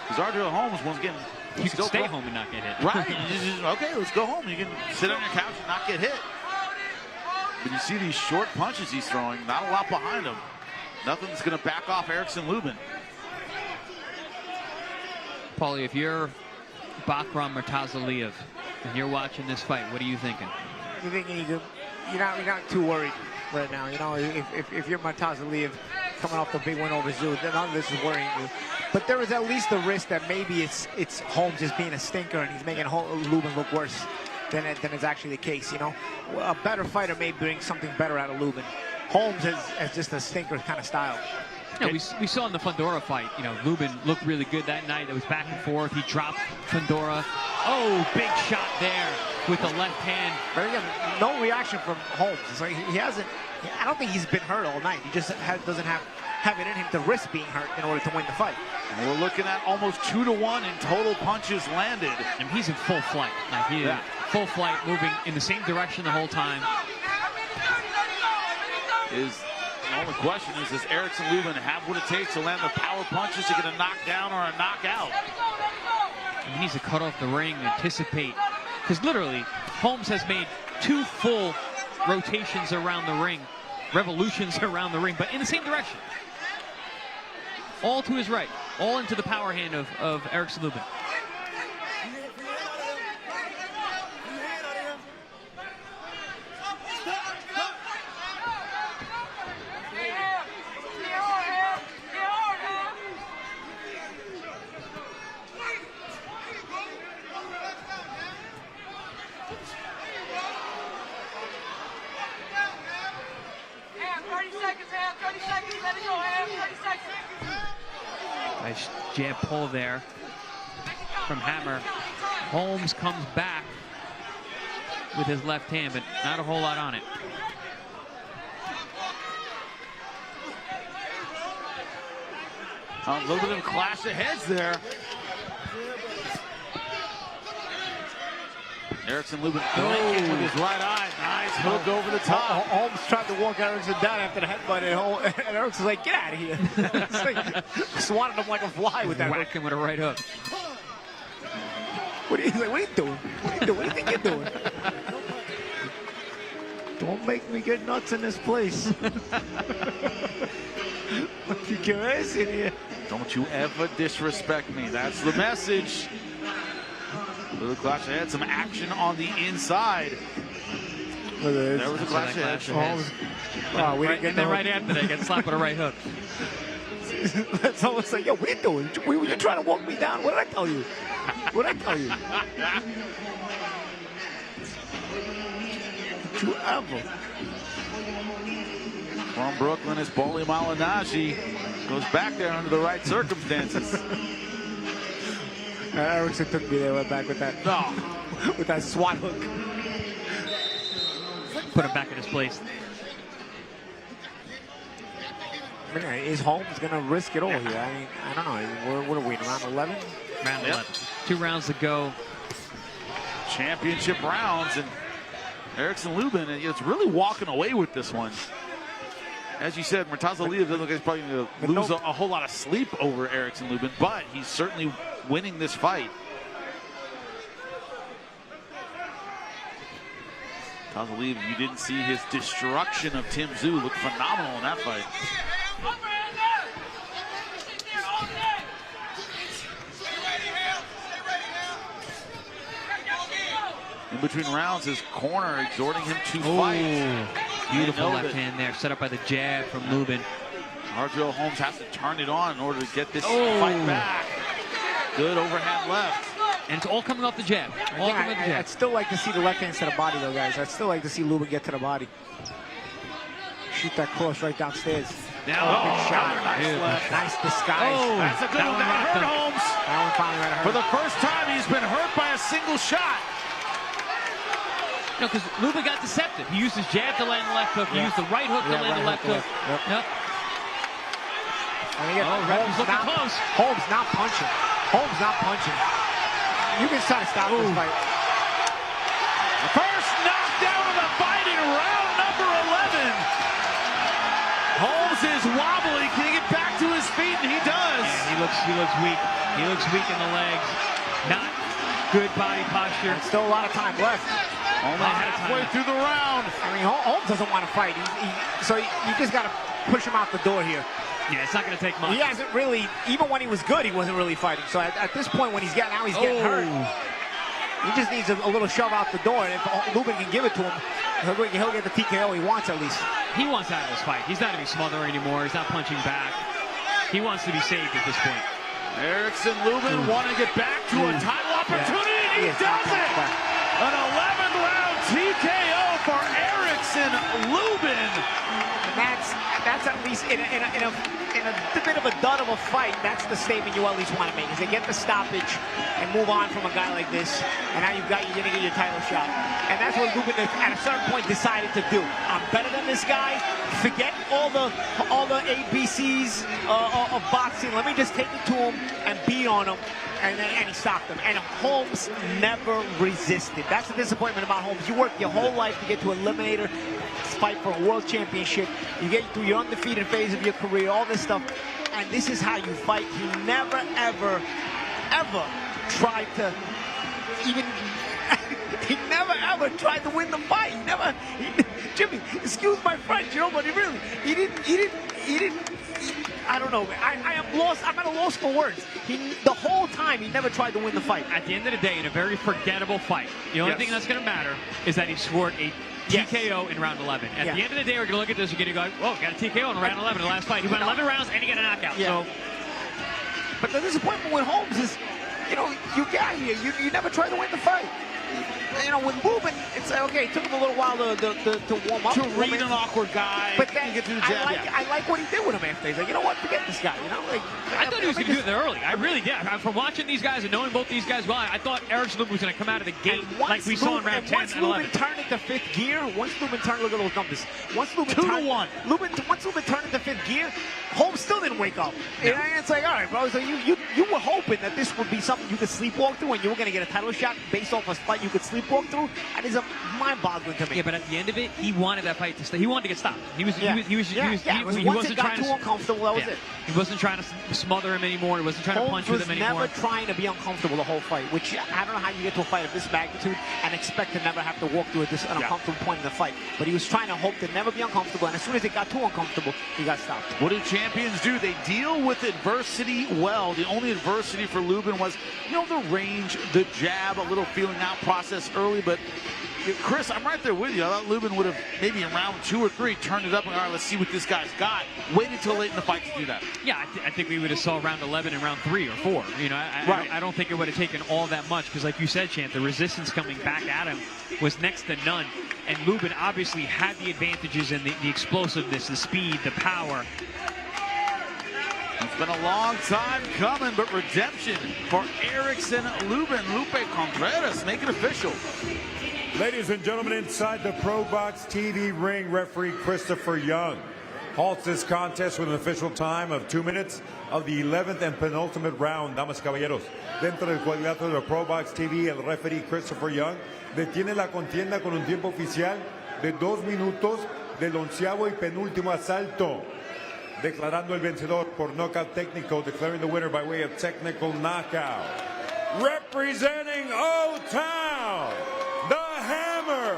Because Ardreal Holmes, once again, you can stay home and not get hit. Right. Okay, let's go home. You can sit on your couch and not get hit. But you see these short punches he's throwing, not a lot behind him. Nothing's going to back off Erickson Lubin. Paulie, if you're Bakram Murtazaliyev and you're watching this fight, what are you thinking? You're thinking you're not too worried right now. You know, if you're Murtazaliyev coming off the big win over Zoo, none of this is worrying you. But there is at least the risk that maybe it's Holmes just being a stinker and he's making Lubin look worse than it's actually the case. You know, a better fighter may bring something better out of Lubin. Holmes has just a stinker kind of style. Yeah, we saw in the Fundora fight, you know, Lubin looked really good that night. It was back and forth. He dropped Fundora. Oh, big shot there with the left hand. But again, no reaction from Holmes. It's like he hasn't. I don't think he's been hurt all night. He just doesn't have it in him to risk being hurt in order to win the fight. And we're looking at almost 2-to-1 in total punches landed. And he's in full flight. Like he is full flight, moving in the same direction the whole time. The only question is, does Erickson Lubin have what it takes to land the power punches to get a knockdown or a knockout? He needs to cut off the ring, anticipate. Because literally, Holmes has made 2 full rotations around the ring, revolutions around the ring, but in the same direction. All to his right, all into the power hand of Erickson Lubin. Nice jab pull there from Hammer. Holmes comes back with his left hand, but not a whole lot on it. A little bit of a clash of heads there. Erickson Lubin blinking with his right eye. Nice hook over the top. Holmes tried to walk Erickson down after the headbutt, and Erickson's like, get out of here. It's like, swatted him like a fly with that Whack him with a right hook. What are you doing? What do you think you're doing? Don't make me get nuts in this place. You curious in here? Don't you ever disrespect me. That's the message. Little clash of heads, some action on the inside. There was a clash of heads. Oh, we didn't get and then right after that, get slapped with a right hook. That's almost like, yo, what are you doing? Were you trying to walk me down? What did I tell you? What did I tell you? Did you ever? From Brooklyn is Boli Malinaji. Goes back there under the right circumstances. Erickson took me there, went back with that. No. With that SWAT hook. put him back in his place. I mean, is Holmes going to risk it all here? I mean, I don't know. What are we, around 11? Round 11. 2 rounds to go. Championship rounds, and Erickson Lubin, it's really walking away with this one. As you said, Murtaza Aliyev doesn't look like he's probably going to lose a whole lot of sleep over Erickson Lubin, but he's certainly winning this fight. Murtaza Aliyev, you didn't see his destruction of Tim Tszyu look phenomenal in that fight. In between rounds, his corner exhorting him to fight. Beautiful left hand there, set up by the jab from Lubin. Ardrell Holmes has to turn it on in order to get this fight back. Good overhand left. And it's all coming off the jab. I'd still like to see the left hand to the body, though, guys. I'd still like to see Lubin get to the body. Shoot that cross right downstairs. Now, big shot. Nice disguise. That's a good one. That hurt Holmes. That one finally hurt. For the first time, he's been hurt by a single shot. No, because Lubin got deceptive. He used his jab to land the left hook. He used the right hook to land the left hook. Yep. Holmes looking close. Holmes not punching. Holmes not punching. You can try to stop this fight. First knockdown of the fight in round number 11. Holmes is wobbly. Can he get back to his feet? And he does. Yeah, he looks weak. He looks weak in the legs. Not good body posture. There's still a lot of time left. Only halfway through the round. I mean, Holmes doesn't want to fight. So you just got to push him out the door here. Yeah, it's not going to take much. He hasn't really, even when he was good, he wasn't really fighting. So at this point, when he's getting hurt, he just needs a little shove out the door. And if Lubin can give it to him, he'll get the TKO he wants at least. He wants out of this fight. He's not going to be smothering anymore. He's not punching back. He wants to be saved at this point. Erickson Lubin wanting to get back to a title opportunity, and he does it! An 11th round TKO for Erickson Lubin. And that's at least in a bit of a dud of a fight. That's the statement you at least want to make, is to get the stoppage and move on from a guy like this. And now you're going to get your title shot. And that's what Lubin at a certain point decided to do. I'm better than this guy. Forget all the ABCs of boxing. Let me just take it to him and beat on him. And he stopped him. And Holmes never resisted. That's the disappointment about Holmes. You worked your whole life to get to Eliminator, fight for a world championship. You get through your undefeated phase of your career, all this stuff. And this is how you fight. He never, ever, ever tried to even... he never, ever tried to win the fight. Jimmy, excuse my French, but he didn't, I don't know. I am lost. I'm at a loss for words. The whole time, he never tried to win the fight. At the end of the day, in a very forgettable fight, the only thing that's going to matter is that he scored a TKO in round 11. At the end of the day, we're going to look at this and go, whoa, got a TKO in round 11 in the last fight. He went 11 rounds and he got a knockout. Yeah. So, but the disappointment with Holmes is, you got here. You never tried to win the fight. With Lubin, it's like, okay, it took him a little while to warm up. To read an awkward guy. But then get to the jab, I like what he did with him after. He's like, you know what, forget this guy. I thought he was going to do it early. I really did. From watching these guys and knowing both these guys well, I thought Erickson Lubin was going to come out of the gate like we saw in round 10 and 11. Once Lubin turned into fifth gear, look at those numbers. Once Lubin 2-1. Once Lubin turned into fifth gear, Holmes still didn't wake up. No. And it's like, all right, bro. So you were hoping that this would be something you could sleepwalk through, and you were going to get a title shot based off a fight you could sleepwalk through. That is mind-boggling to me. Yeah, but at the end of it, he wanted that fight to stay. He wanted to get stopped. He wasn't trying to too uncomfortable. That was it. He wasn't trying to smother him anymore. He wasn't trying to punch with him anymore. Holmes was never trying to be uncomfortable the whole fight, which I don't know how you get to a fight of this magnitude and expect to never have to walk through an uncomfortable point in the fight. But he was trying to hope to never be uncomfortable, and as soon as it got too uncomfortable, he got stopped. What do champions do? They deal with adversity well. The only adversity for Lubin was, the range, the jab, a little feeling out process early, but Chris, I'm right there with you. I thought Lubin would have maybe in round 2 or 3 turned it up and all right, let's see what this guy's got. Waited till late in the fight to do that. Yeah, I think we would have saw round 11 and round 3 or 4. I don't think it would have taken all that much because, like you said, Chant, the resistance coming back at him was next to none. And Lubin obviously had the advantages and the explosiveness, the speed, the power. It's been a long time coming, but redemption for Erickson Lubin. Lupe Contreras make it official. Ladies and gentlemen, inside the ProBox TV ring, referee Christopher Young halts this contest with an official time of 2 minutes of the 11th and penultimate round. Damas y caballeros, dentro del cuadrilátero de ProBox TV, el referee Christopher Young detiene la contienda con un tiempo oficial de 2 minutos del 11º y penúltimo asalto, declarando el vencedor por knockout técnico, declaring the winner by way of technical knockout. Representing O-Town, the Hammer,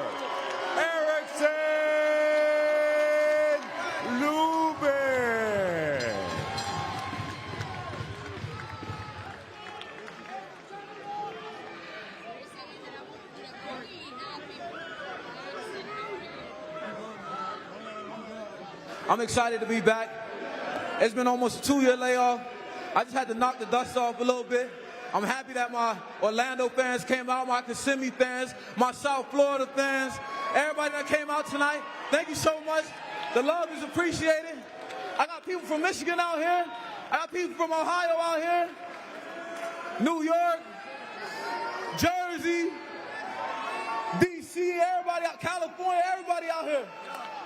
Lubin. I'm excited to be back. It's been almost a 2-year layoff. I just had to knock the dust off a little bit. I'm happy that my Orlando fans came out, my Kissimmee fans, my South Florida fans, everybody that came out tonight. Thank you so much. The love is appreciated. I got people from Michigan out here. I got people from Ohio out here. New York, Jersey, DC, everybody out, California, everybody out here.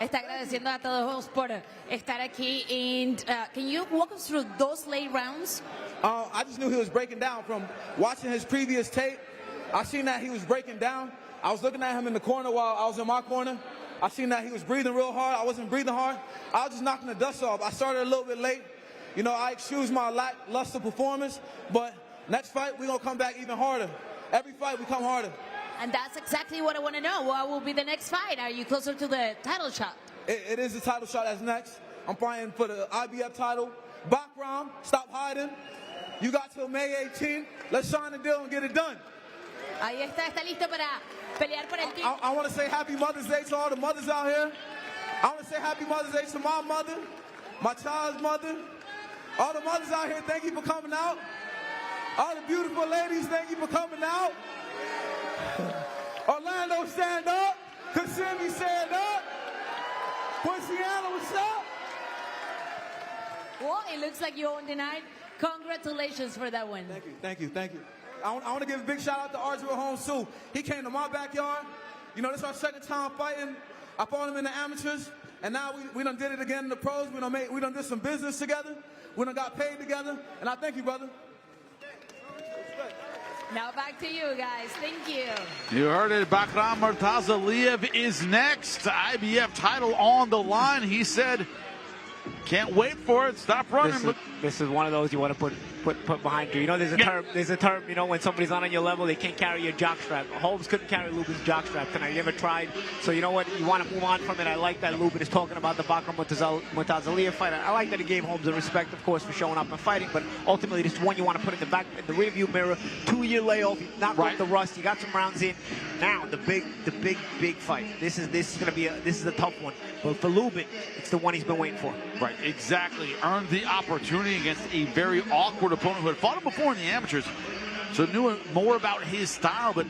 Está agradeciendo a todos por estar aquí. And can you walk us through those late rounds? I just knew he was breaking down from watching his previous tape. I seen that he was breaking down. I was looking at him in the corner while I was in my corner. I seen that he was breathing real hard. I wasn't breathing hard. I was just knocking the dust off. I started a little bit late. You know, I excuse my lackluster performance, but next fight, we're going to come back even harder. Every fight, we come harder. And that's exactly what I want to know. What will be the next fight? Are you closer to the title shot? It is the title shot that's next. I'm fighting for the IBF title. Background, stop hiding. You got till May 18th. Let's sign the deal and get it done. Ahí está listo para pelear por el título. I want to say happy Mother's Day to all the mothers out here. I want to say happy Mother's Day to my mother, my child's mother. All the mothers out here, thank you for coming out. All the beautiful ladies, thank you for coming out. Orlando, stand up. Kissimmee, stand up. Poinciana, what's up? Well, it looks like you won tonight. Congratulations for that win. Thank you, thank you, thank you. I want to give a big shout out to Arjun Holmes too. He came to my backyard. You know, this is our second time fighting. I fought him in the amateurs, and now we done did it again in the pros. We done did some business together. We done got paid together, and I thank you, brother. Now back to you guys. Thank you. You heard it. Bakram Murtazaliev is next. IBF title on the line. He said, can't wait for it. Stop running. This is one of those you want to put behind you. You know, there's a term, you know, when somebody's not on your level, they can't carry your jockstrap. Holmes couldn't carry Lubin's jockstrap tonight. He ever tried. So you know what? You want to move on from it. I like that Lubin is talking about the Bakram Murtazaliev fight. I like that he gave Holmes the respect, of course, for showing up and fighting. But ultimately, this is one you want to put in the rearview mirror. 2-year layoff. Not off the rust. You got some rounds in. Now the big fight. This is going to be a tough one. But for Lubin, it's the one he's been waiting for. Right, exactly. Earned the opportunity against a very awkward opponent who had fought him before in the amateurs, so knew more about his style. But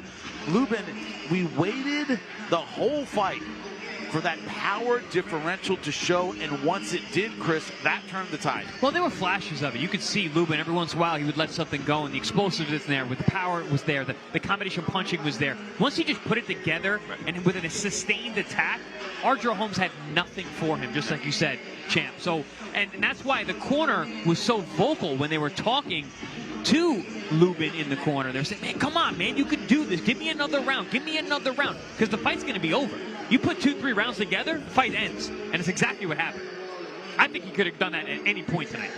Lubin, we waited the whole fight for that power differential to show, and once it did, Chris, that turned the tide. Well, there were flashes of it. You could see Lubin every once in a while. He would let something go, and the explosiveness there, with the power was there, the combination punching was there. Once he just put it together, and with a sustained attack, Arjun Holmes had nothing for him, just like you said, champ. So, and that's why the corner was so vocal when they were talking to Lubin in the corner. They're saying, man, come on, man, you could do this. Give me another round. Give me another round. Because the fight's going to be over. You put 2-3 rounds together, the fight ends. And it's exactly what happened. I think he could have done that at any point tonight.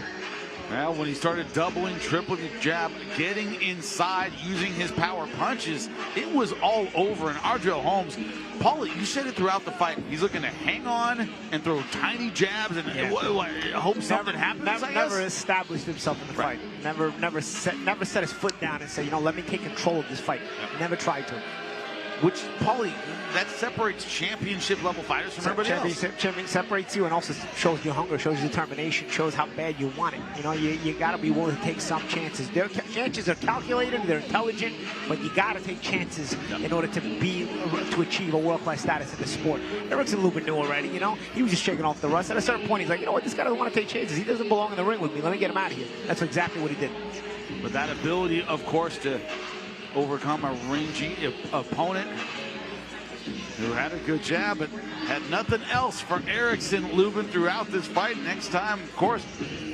Well, when he started doubling, tripling the jab, getting inside, using his power punches, it was all over. And Arjun Holmes, Paulie, you said it throughout the fight. He's looking to hang on and throw tiny jabs and hope something happens. Never established himself in the fight. Never set his foot down and said, you know, let me take control of this fight. Never tried to. Which, Paulie, that separates championship level fighters from everybody else. Champion separates you and also shows your hunger, shows your determination, shows how bad you want it. You know, you got to be willing to take some chances. Their chances are calculated, they're intelligent, but you got to take chances in order to achieve a world-class status in the sport. Erickson Lubin knew already, you know. He was just shaking off the rust. At a certain point, he's like, you know what, this guy doesn't want to take chances. He doesn't belong in the ring with me. Let me get him out of here. That's exactly what he did. But that ability, of course, to overcome a rangy opponent. who had a good jab but had nothing else for Erickson Lubin throughout this fight. Next time, of course,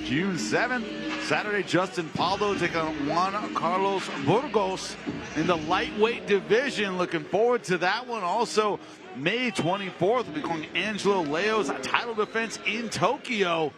June 7th, Saturday, Justin Paldo taking on Juan Carlos Burgos in the lightweight division. Looking forward to that one. Also, May 24th, we'll be going Angelo Leo's title defense in Tokyo.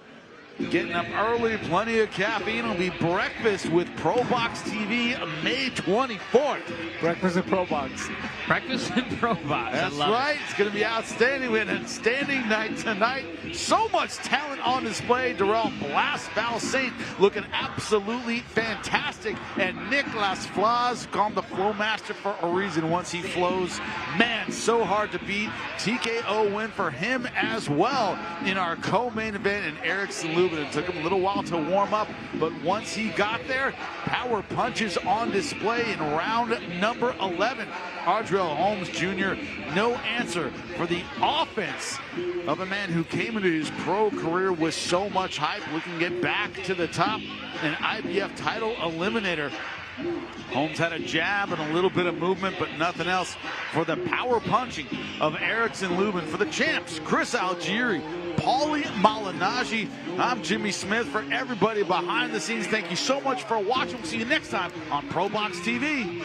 Getting up early, plenty of caffeine. It'll be breakfast with ProBox TV May 24th. Breakfast and ProBox. Breakfast and ProBox. That's right. It's going to be outstanding. We had an outstanding night tonight. So much talent on display. Darrell Blas-Valsaint looking absolutely fantastic. And Nicolas Flaz, called the flow master for a reason once he flows. Man, so hard to beat. TKO win for him as well in our co-main event. And Erickson Lubin. It took him a little while to warm up, but once he got there, power punches on display in round number 11. Ardrell Holmes Jr., no answer for the offense of a man who came into his pro career with so much hype, looking to get back to the top, an IBF title eliminator. Holmes had a jab and a little bit of movement, but nothing else for the power punching of Erickson Lubin. For the champs, Chris Algieri, Paulie Malignaggi, I'm Jimmy Smith. For everybody behind the scenes, thank you so much for watching. We'll see you next time on ProBox TV.